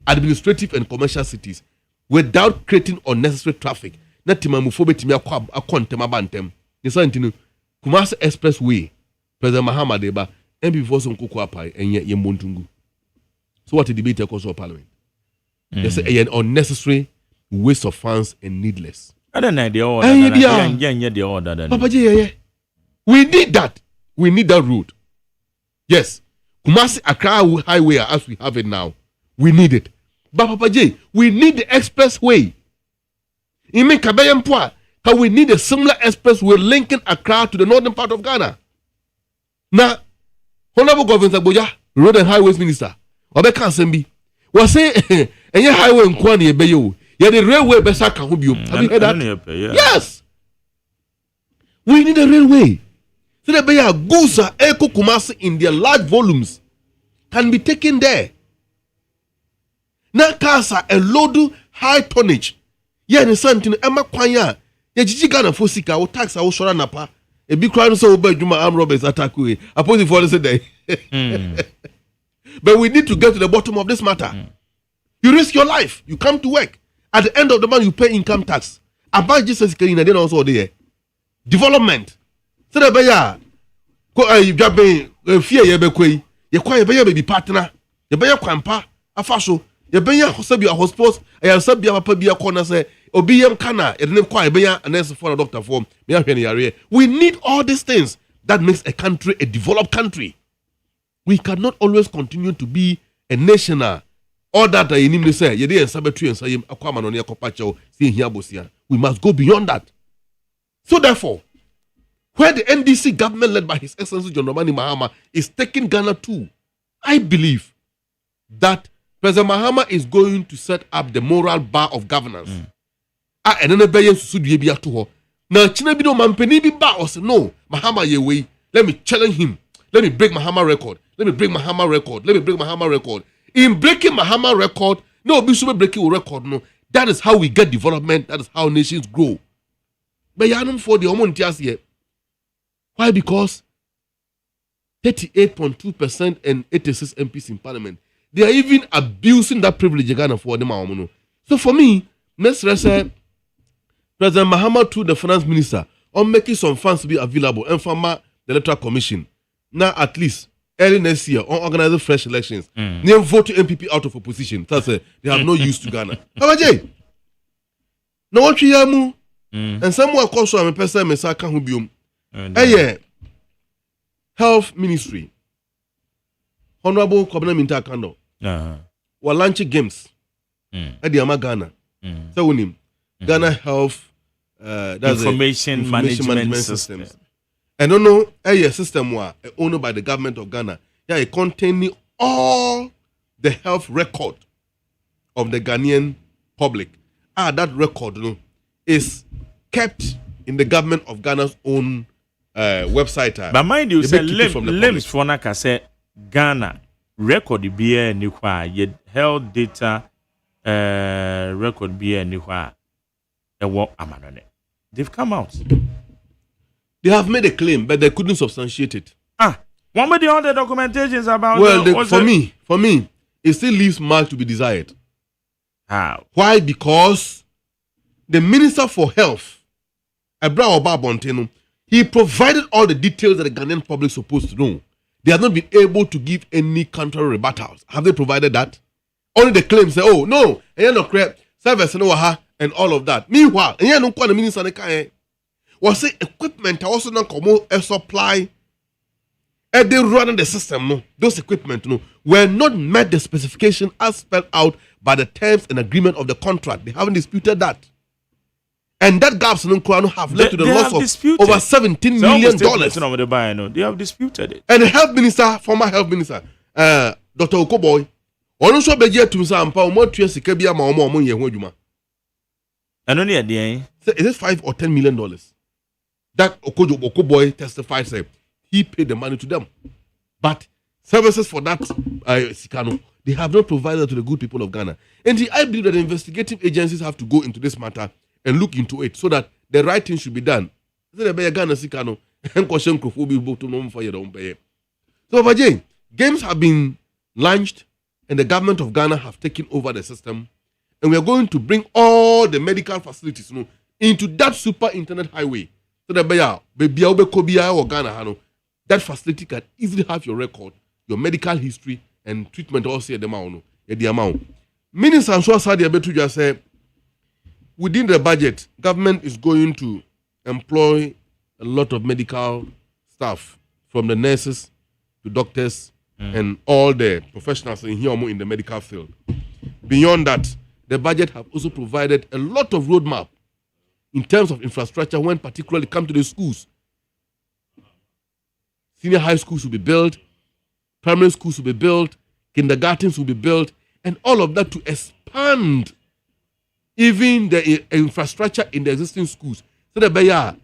administrative and commercial cities, without creating unnecessary traffic. Na timamufobe timia akontema bantem. Nisa ntinu Kumasi Expressway. President Mahama deba and before some cocoa pie and yet Montungu. So what a debate across our parliament. They say an unnecessary waste of funds and needless. I don't know the order. Papa J, we need that. We need that road. Yes. Kumasi Accra Highway as we have it now. We need it. But Papa J, we need the expressway. In Kabayampoa, how we need a similar expressway linking Accra to the northern part of Ghana. Now, Honorable Governor Boya, Road and Highways Minister, Obeka Sembi, was say, and your highway in Kwani Ebeyo, yeah, the railway Besaka Hubium. Have you heard that? Yes. We need a railway. So that Beya Gusa, Eko Kumasi in their large volumes can be taken there. Now, Kasa, a load high tonnage. Yeah, the Santin, Emma Kwanya, yeah, Gigana Fosika, or tax our Shora Napa. A big crowd so bad, Juma arm robbers attack we. Opposing for the day. But we need to get to the bottom of this matter. You risk your life. You come to work. At the end of the month, you pay income tax. About Jesus can then also there. Development. So that by you grab fear ye be you quite baby partner. You buy your grandpa, a fasho. You buy your hospital. I have said be a papa be a corner say. Obiyam kana it name kwa ebeya and then for a doctor form we need all these things that makes a country a developed country. We cannot always continue to be a national all that I need to say ye dey sabetry and say akwama no ne kopacho see here bosia. We must go beyond that. So therefore, where the NDC government led by His Excellency John Dramani Mahama is taking Ghana to, I believe that President Mahama is going to set up the moral bar of governance. And then the Bayan Sudia be to her. Now, Chinabido Mampeni be ba or say, no, Mahama ye way. Let me challenge him. Let me break Mahama record. Let me break Mahama record. Let me break Mahama record. In breaking Mahama record, no, be super breaking record. No, that is how we get development. That is how nations grow. But Yanum for the Omontias here. Why? Because 38.2% and 86 MPs in parliament. They are even abusing that privilege Ghana for them. So for me, let's say President Mahama to the finance minister on making some funds to be available and from the electoral commission. Now at least early next year on organizing fresh elections. They vote to MPP out of opposition. That's they have no use to Ghana. Papa J. No what you yamu and someone calls so I'm a person mesaka hubium. Yeah. Health Ministry. Honorable Kwabena Minta Kando. We're launching games at the Ama Ghana. So we name Ghana Health that's information management system. I don't know a system was owned by the government of Ghana. Yeah, it containing all the health record of the Ghanaian public. That record is kept in the government of Ghana's own website. But mind you, say limbs for Naka say Ghana record be ni kwa ye health data record be ni kwa amanone. They've come out. They have made a claim, but they couldn't substantiate it. One with the other documentations about. Well, for me, it still leaves much to be desired. How? Why? Because the Minister for Health, Abraham Obabonteno, he provided all the details that the Ghanaian public is supposed to know. They have not been able to give any counter rebuttals. Have they provided that? Only the claims say, oh no, and no correct service and all of that. Meanwhile, and no the minister was say equipment also not come a supply. And they run the system, no, those equipment no were not met the specification as spelled out by the terms and agreement of the contract. They haven't disputed that. And that gaps in Crown have led to the loss of over $17 million. They have disputed it. And the health minister, former health minister, Dr. Okoboy, also begged to say, "Ampa omo tuye sika bia ma omo ye ho adwuma." And only at the end, is it $5 or $10 million? That Okoboy testified, said he paid the money to them, but services for that Sikano they have not provided to the good people of Ghana. And I believe that the investigative agencies have to go into this matter and look into it so that the right thing should be done. So Papa J, games have been launched and the government of Ghana have taken over the system, and we are going to bring all the medical facilities into that super internet highway. So that that facility can easily have your record, your medical history, and treatment also at the amount. Minister Answa Sadia Betu just said, within the budget, government is going to employ a lot of medical staff, from the nurses to doctors and all the professionals in here in the medical field. Beyond that, the budget have also provided a lot of roadmap in terms of infrastructure when particularly come to the schools. Senior high schools will be built, primary schools will be built, kindergartens will be built, and all of that to expand even the infrastructure in the existing schools. So that by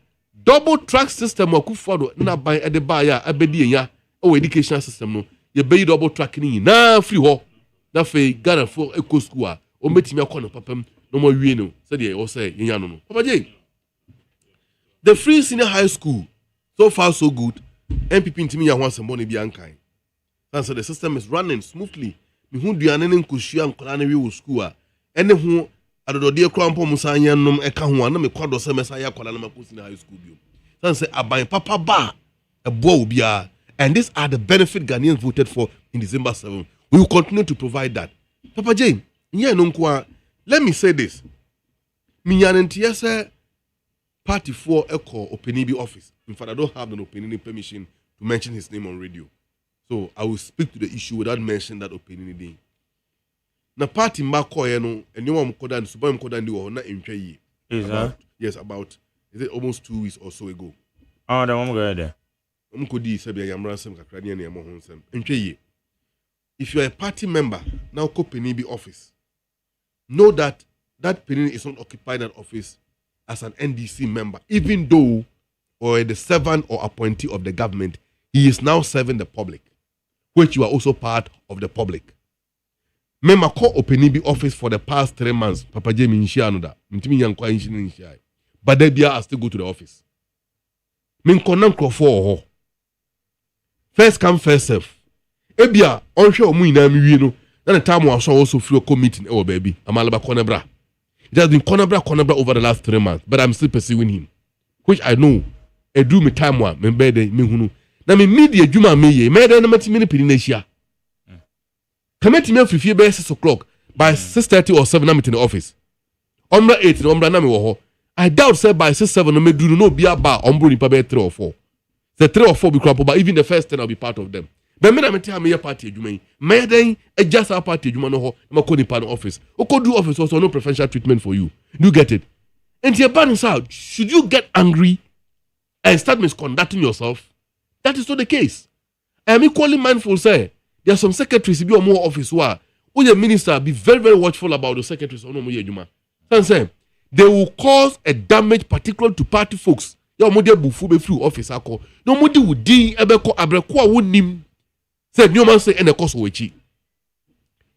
double track system or kufodo na by at the buyer abedi ya or educational system no ye be double tracking na free ho na fe Ghana for eco school o metimi akọ no papam no mo wie no said ye o say yen no Papa J, the free senior high school so far so good. MPP ntimi ya ho asembone bi ankan. And so the system is running smoothly. Me hu duane ne nkoshua nkola na wi wo school a ene hu adodode kura mpo musanya nom eka ho na me kwado se mesa ya kola na makosi na high school bio. And say aban papa ba ebo obia, and these are the benefit Ghanaians voted for in December 7. We will continue to provide that. Papa J, nye no nkwa, let me say this. Minyanentia say party for Echo Openibi office. In fact, I don't have an Openibi permission to mention his name on radio. So I will speak to the issue without mentioning that Openibi. Na party Mako no and you want Kodan Subam Kodan do na in yes, about is it almost 2 weeks or so ago. Oh, the one go there. Mkodi Sabia Yamrasem Kakrani and Yamohonsem. If you are a party member, now call Penibi office. Know that that Penini is not occupying that office as an NDC member, even though or the servant or appointee of the government, he is now serving the public, which you are also part of the public. Member call Openibi office for the past 3 months. Papa J Minshianoda. But they I still go to the office. Minkonam Crawford. First come, first serve. Ebia, on show mu ina mi no. Na the time was also free meeting baby. Amalaba Konebra. It has been Konebra over the last 3 months, but I'm still pursuing him. Which I know. I do me time one, me bede me hunu. Na me media juma me ye, me de na mati me pini nesia. Committee me free by 6 o'clock. By 6:30 or 7 I'm in the office. Ombra 8 ombra na me wo ho. I doubt say by 6-7 no me do no be aba ombro nipa be 3 or 4. The 3 or 4 be crap, but even the first 10 I'll be part of them. But me na me tell me party adwuma yi. Me den adjust our party adwuma no ho, ma ko nipa no office. O ko do office also no preferential treatment for you. Do you get it? And your balance out, should you get angry and start misconducting yourself? That is not the case. I am equally mindful, say, there are some secretaries be more office who are the minister be very, very watchful about the secretaries on Juma. Say, they will cause a damage particular to party folks. Your mother bufu be free office ako. No modi would di ebeko abreko a nim. Said no man say any cost wechi.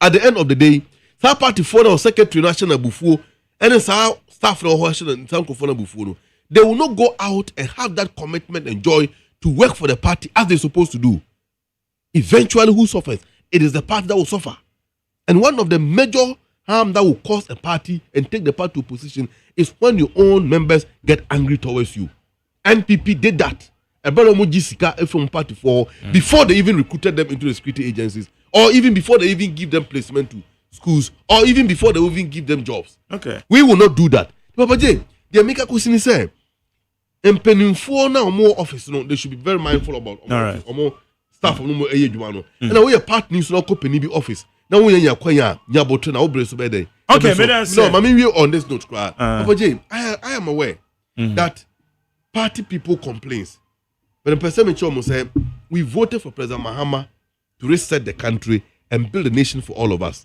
At the end of the day, that party for our secretary national bufu and staff no national and some for bufu. They will not go out and have that commitment and joy to work for the party as they're supposed to do. Eventually, who suffers? It is the party that will suffer. And one of the major harm that will cause a party and take the party to position is when your own members get angry towards you. NPP did that. From party for before they even recruited them into the security agencies, or even before they even give them placement to schools, or even before they even give them jobs. Okay. We will not do that. Papa J, the America question is saying, and penning for now more office, they should be very mindful about or more staff of no more age one. And away a part needs to not Penibi office. na wo nya kwanya nya boto na wo bre so be dey. Okay, no, mami we on this note cry. Papa J, I am aware that party people complains. But the person me chomo say we voted for President Mahama to reset the country and build a nation for all of us.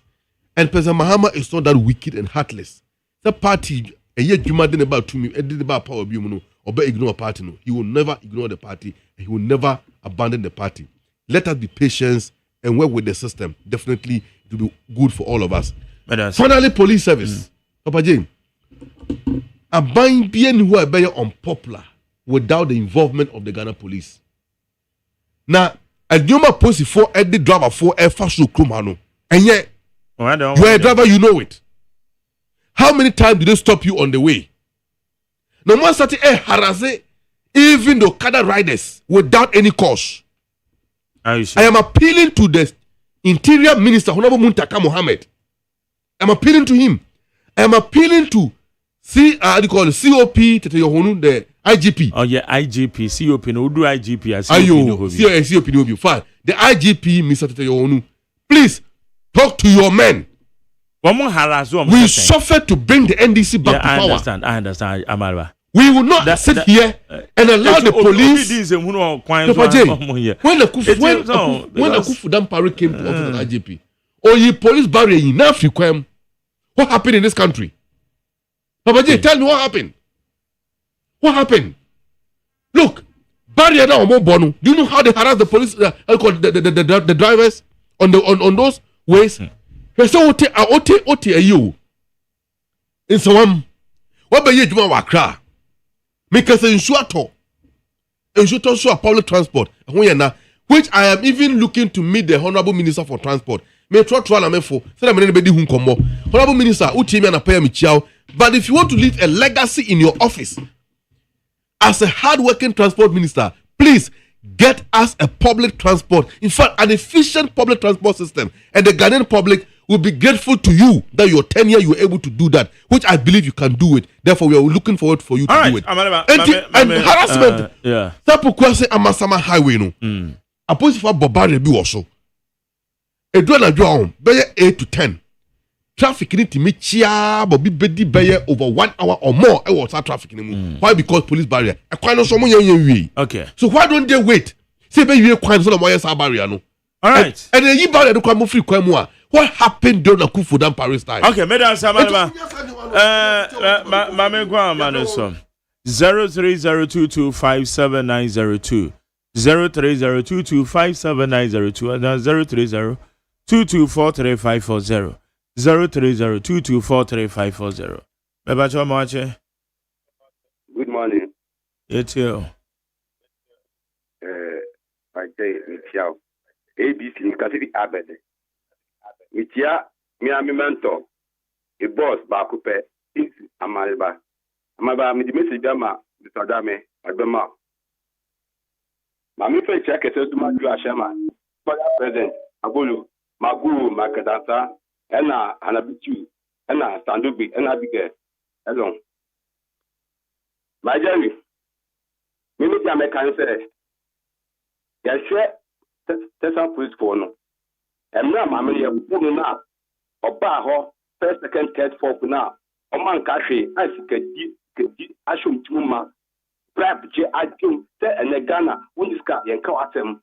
And President Mahama is not that wicked and heartless. The party a year Juma did about to me, did about power of you or ignore a party. No, he will never ignore the party and he will never abandon the party. Let us be patient and work with the system. Definitely it will be good for all of us. Finally, police service. Papa Jane, a buying being who are very unpopular without the involvement of the Ghana police. Now, a Juma post for Eddie driver for a fast Krumano. And yet, you are a driver, you know it. How many times did they stop you on the way? No one started a harass even the Kada riders without any cause. I am appealing to the Interior Minister, Honorable Muntaka Mohammed. I'm appealing to him. I am appealing to COP, the IGP. Oh yeah, IGP, COP, no do IGP as COP no be fine. The IGP, Mr. Teteyohonu, please talk to your men. We suffered to bring the NDC back to power. I understand, Amalwa. We will not sit here and allow the police. When the Kufu Dampari came to office at IGP, ye police barrier enough requirement. What happened in this country? Papa J, tell me what happened. What happened? Look, barrier now more bono. Do you know how they harass the police? The drivers on those ways. So ote you. In some what be you wakra? Make us ensure public transport. Which I am even looking to meet the Honorable Minister for Transport. May try na me for. Say na anybody who come. Honorable Minister, uti me na pay me chiao. But if you want to leave a legacy in your office as a hard-working transport minister, please get us a public transport. In fact, an efficient public transport system. And the Ghanaian public will be grateful to you that your tenure you were able to do that, which I believe you can do it. Therefore, we are looking forward for you to do it. And harassment. Yeah. Tapu kwase Amasama Highway no. Aposi for Bobare bi also. Edu na dwa on be 8 to 10. Traffic need to meet chia bobi bedi be over 1 hour or more. I was traffic in mu. Why? Because police barrier. E kwan no so mo yen. Okay. So why don't they wait? Say be you kwan so na mo yen sa barrier no. All right. And then you barrier do kwan mo free kwan mu a. What happened during the Kufu Dam Paris time? Okay, Madam Samalama. Mame Gwa Manoso. 0302257902. 0302257902 and 0302243540. 0302243540. Bebacho Mache. Good morning. It's you. I say it's you. ABC Cassidy Abed. Mitia mi mentor a boss ba coupe is Amaliba mi di message ama bitadame agbema ma mi fe check ese duma ju ashema for president agolo magu makadata ena anabitu ena standubi ena bige elon my jerry mi mi jame kan say ya share tesa police for no emra mama ye bunu na oba ho first second third fourth na o man ka hwe asikadi ashum tuma prep je ajum te enegana uniska yenka wasem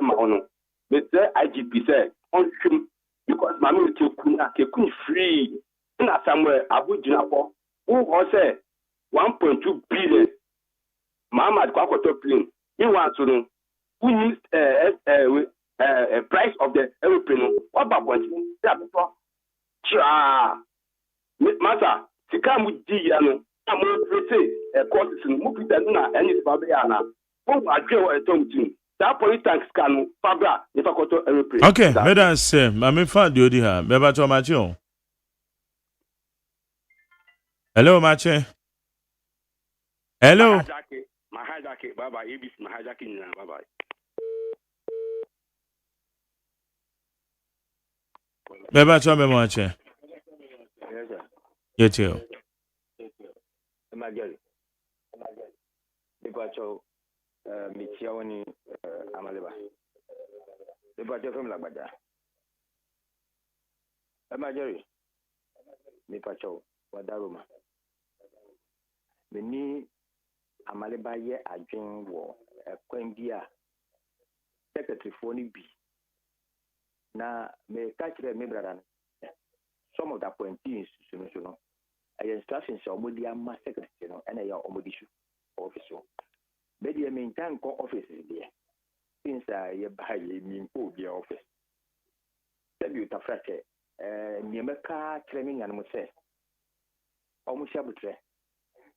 ma ono me say IGP say on shum because mama te kuna ke kun free na somewhere abujina for who go say 1.2 billion mama kwa kwato plane he want to know who needs price of the aeroplane. What about one? Masa, Sikamu Diano, I'm going to say a course in Mupitana and his Fabiana. Oh, I go at Tom. That politics can Fabra if I go to aeroplane. Okay, Madam Sam, I'm in fact, you here. Bebato Macho. Hello, Mache. Hello. My hijacking, bye bye. ABC, my hijacking, bye bye. Beba chome mwache. Yes, sir. Yetio. Magari. Beba cho mitia woni amaleba. Beba cho fem la gbaja. Jerry, me pacho, wadaruma. Meni amaleba ye adwen wo kwan bia secretary for ni bi. Na me catch me brother. Some of the appointees, no. I instructions are omodi ama secretary no, and I are omodi office. Maybe I maintain co offices there. Since I buy me the office. Tell you to frate. Niemeka training and must say. Almost shabutre.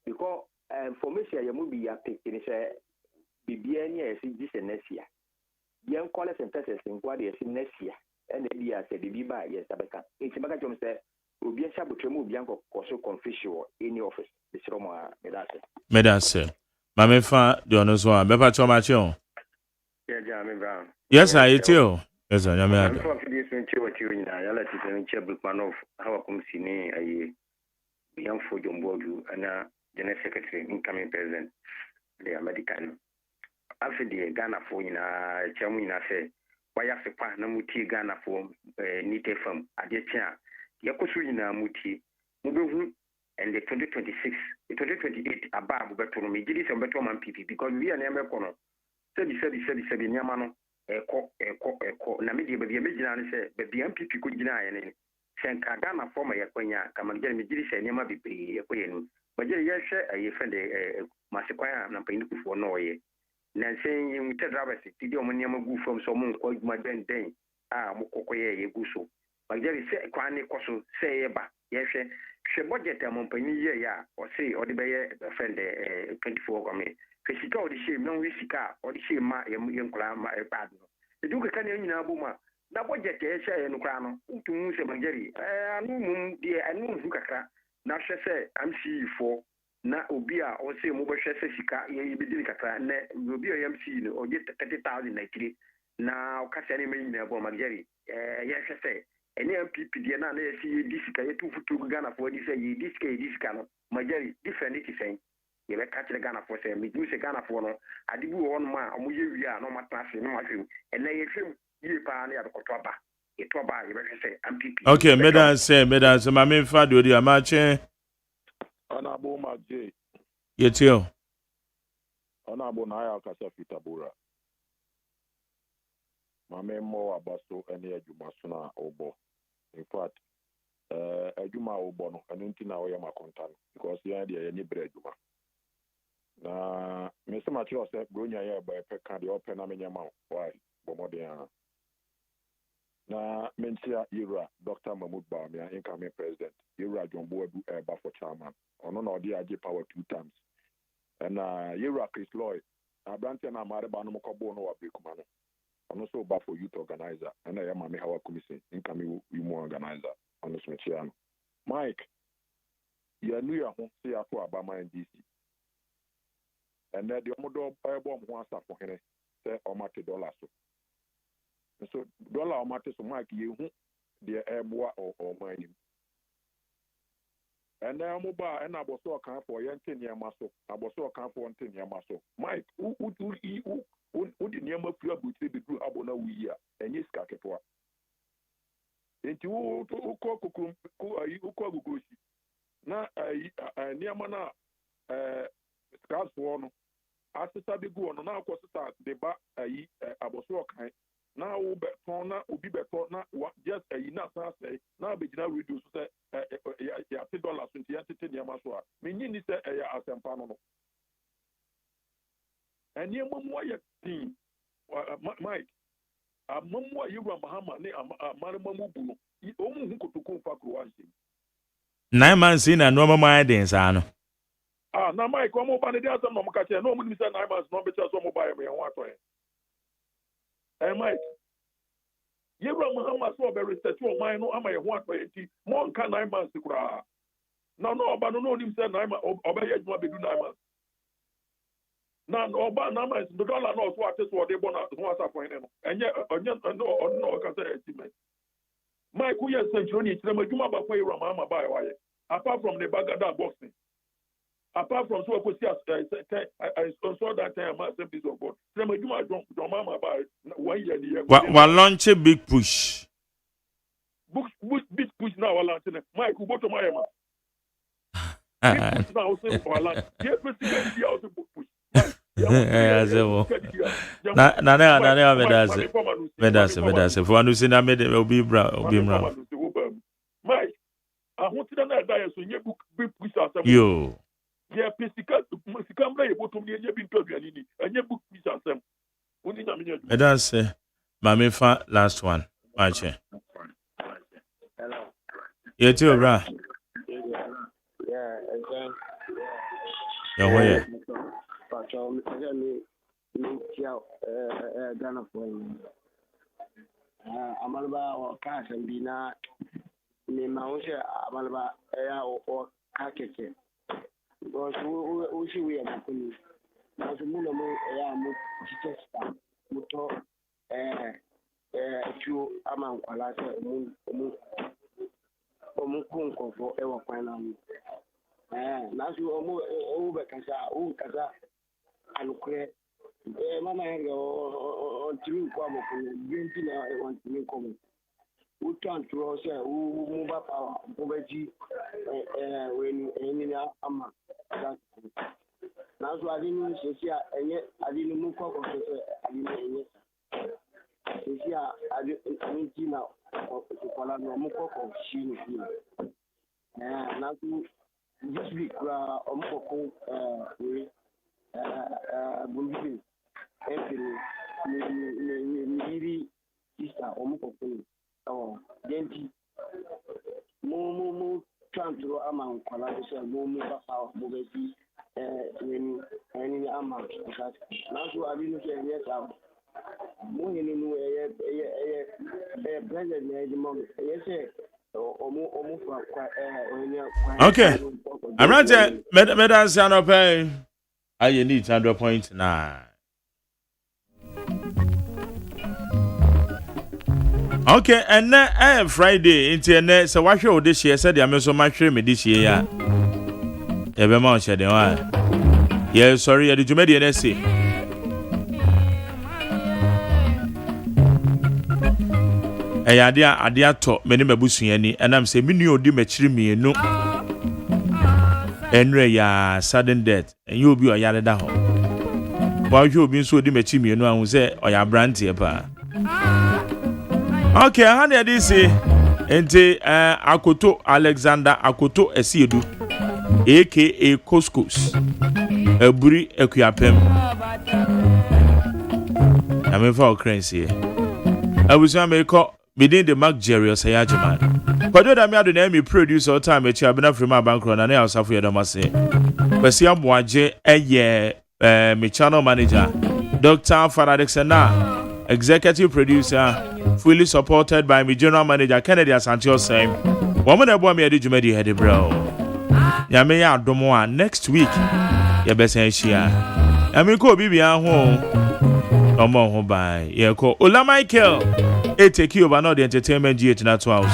Because information you must be a pick in say BBN is this next year. Young college and tests in what is next year. And the idea said the Biba, yes, Abeka. It's a matter of say, will be a shabutremu bianco coso confession in the office. The Roma Medase. Medase. Mamefa, the honors one. Bepa Tomacho. Yeah, Jamie Brown. Yes, I eat you. Yes, I am. I'm for this when you in a relative and Chebukman of how I come see me a young for John Bodu and a general secretary incoming president. They are medical. After the Ghana for in a Chamina say, why after Namuti Ghana for Nite from Adetia, Yakusu in a Muti, Mubu, and the 2026, the 2028 above Beton, me did some better man PP because we are never corner. 30 Yamano, na media, but the original say, but the MPP could deny and send Ghana for my Yaquania, come and get me did say Yama be but yes, I friend Masaquia and I'm paying for no way. Saying you tell Travis, did you go from someone called my Ben Day? Mokoye, Guso. But there is a quani coso, say, yes, she budget among penny, or say, or the bay, friend 24 on me. Because she told the shame, no risika, or the shame, my young clam, my partner. The Duke can in a boomer. That budget, and crown, to Musa Mageri. I know, dear, I know Zukaka. Now she say, I'm see for. Na obia o se mo behwe sika ye bidini kakra na obia MC no o get 30,000 na kiri na o kasa ne me na bo mageri ye hwese ene MPP de na ye si disika ye tu futu Ghana for di say ye disika no mageri different it say ye be ka kire Ghana for say me du se Ghana for no adibu won ma o mo ye wi a no matrase no ma hwem ene ye hwem ye pa na ya bekoto aba ye to ba ye be hwese MPP. Okay, medan say ma me fa do di amache Honorable Majay. Yetio. Honorable Naya Kasa Fitabura. Mame mo abaso ene adwuma so na obo. In fact, adwuma obo no eno nti na wo ye makonta because ya de ye bre adwuma. Na me se ma tro se bronya ye ba pe ka de open na menya ma why bomoden na mentia Ira Dr. Mahmoud Bawumia incoming president Ira Jombo Ebu Eba for chairman ono na odi age power 2 times and Ira Chris Lloyd abrantia na mare ba no mkobo no wa brekuma no ono so ba for youth organizer and ya mame hawa commission incoming you organizer ono so mentia no Mike ya nu ya ho se ya for Abama NDC and the omodo ebo mo asafo hene se o mate $. So dollar matter so mark you the airboa or mining. And now mobile and I was so account for 10 year muscle. I was so account for 10 year muscle. Mike, who the name of your booty be through Abona we year and yes cakepoa. And you call Gugusi. Now I near mana scars for no. As the sabi go on now, cause the ba I was so kind. Now, Betona will be better now. Just a enough say now be now reduce $20 in the entity Yamaswa. Meaning is a Asampano. And you more team, Mike. A Mamma, you were Mahama, a Maramubu. You only could go for Croatia. 9 months in a normal mindings, Anno. Now, Mike, come over the other Nomaka. No one said 9 months, no better some mobile me and what way. And Mike, you run Muhammad so very statue of mine, no, am I want for 80 more can 9 months to cry. No, but no, him said 9 months, obey you want to do 9 months. Now, about 9 months, the dollar knows what is what they want to answer for him. And yet, no, can say estimate. Mike, who has century, it's never come about where Ramama by wire. Apart from the Bagada boxing. Apart from so I saw that time I said this of God. Mama by 1 year. One launch a big push. big push now wala tene Mike uboto mayema big push now say wala ye president dia also push medase for anu sina me obi bra Mike ahotina na da yeso nye big push asem yo ye pesika mbra ye botom ne nye bi ntwaduani ni enye big push asem oni na me medase mame fa last one mache ye ti obra yeah yeah Patrol, Ghana for Amalba or Cash and Bina, Mausha, Amalba, or Kakeke. Because we are not going to Mulamu, Chichester, Muto, Chu Amang, Alasa, Omukunko for Ewa Panam. Nasu over Kaza. Alukwe mama yango ontimu kwa mkono binti na ontimu komo utantu ose umba pa pobeji weni na ama nazo adini sesia enye adini mukwa ko sese adini enye sesia adini na kola no mukwa ko shini nazo this week omukoko we Bundibi, Miri, Sister, Omukopin, or Denti, Momo, Tranto among Palabasa, Momo, Papa, Bobesi, when any amount. Now, I didn't say yes, I'm moving in a present management. Yes, okay. I'm not saying, Madam Sanope. I need 100.9. Okay, and now Friday internet. So what show this year? Said I'm so much me this year. Every month, said yeah, sorry, did you make the NSC? Hey, idea talk. Many mebusi and I'm saying, me knew di mechiri me no. Enre ya sudden death and you be oyare da ho while you be so di mechi me no an say oya brand here pa okay how dey say ente Akoto Alexander Akoto Esiedu aka Couscous Eburi Ekuapem amefa okrensie abusu ameko within the Mark Jerry OSEI AGYEMAN. Kwado da me ado na me producer all time echi abena from abankro na na asafo ye domase. Kwesi amwaje me channel manager Dr. Faradexena, executive producer fully supported by me general manager Kennedy Asante Osem. Woman ebo me ade djumadi head bro. Nyame ya adomo a next week ye besen hia. Nyame ko bibia ho. Omo ho bai. Ye ko Ola Michael. Take you over now the entertainment GH na 12.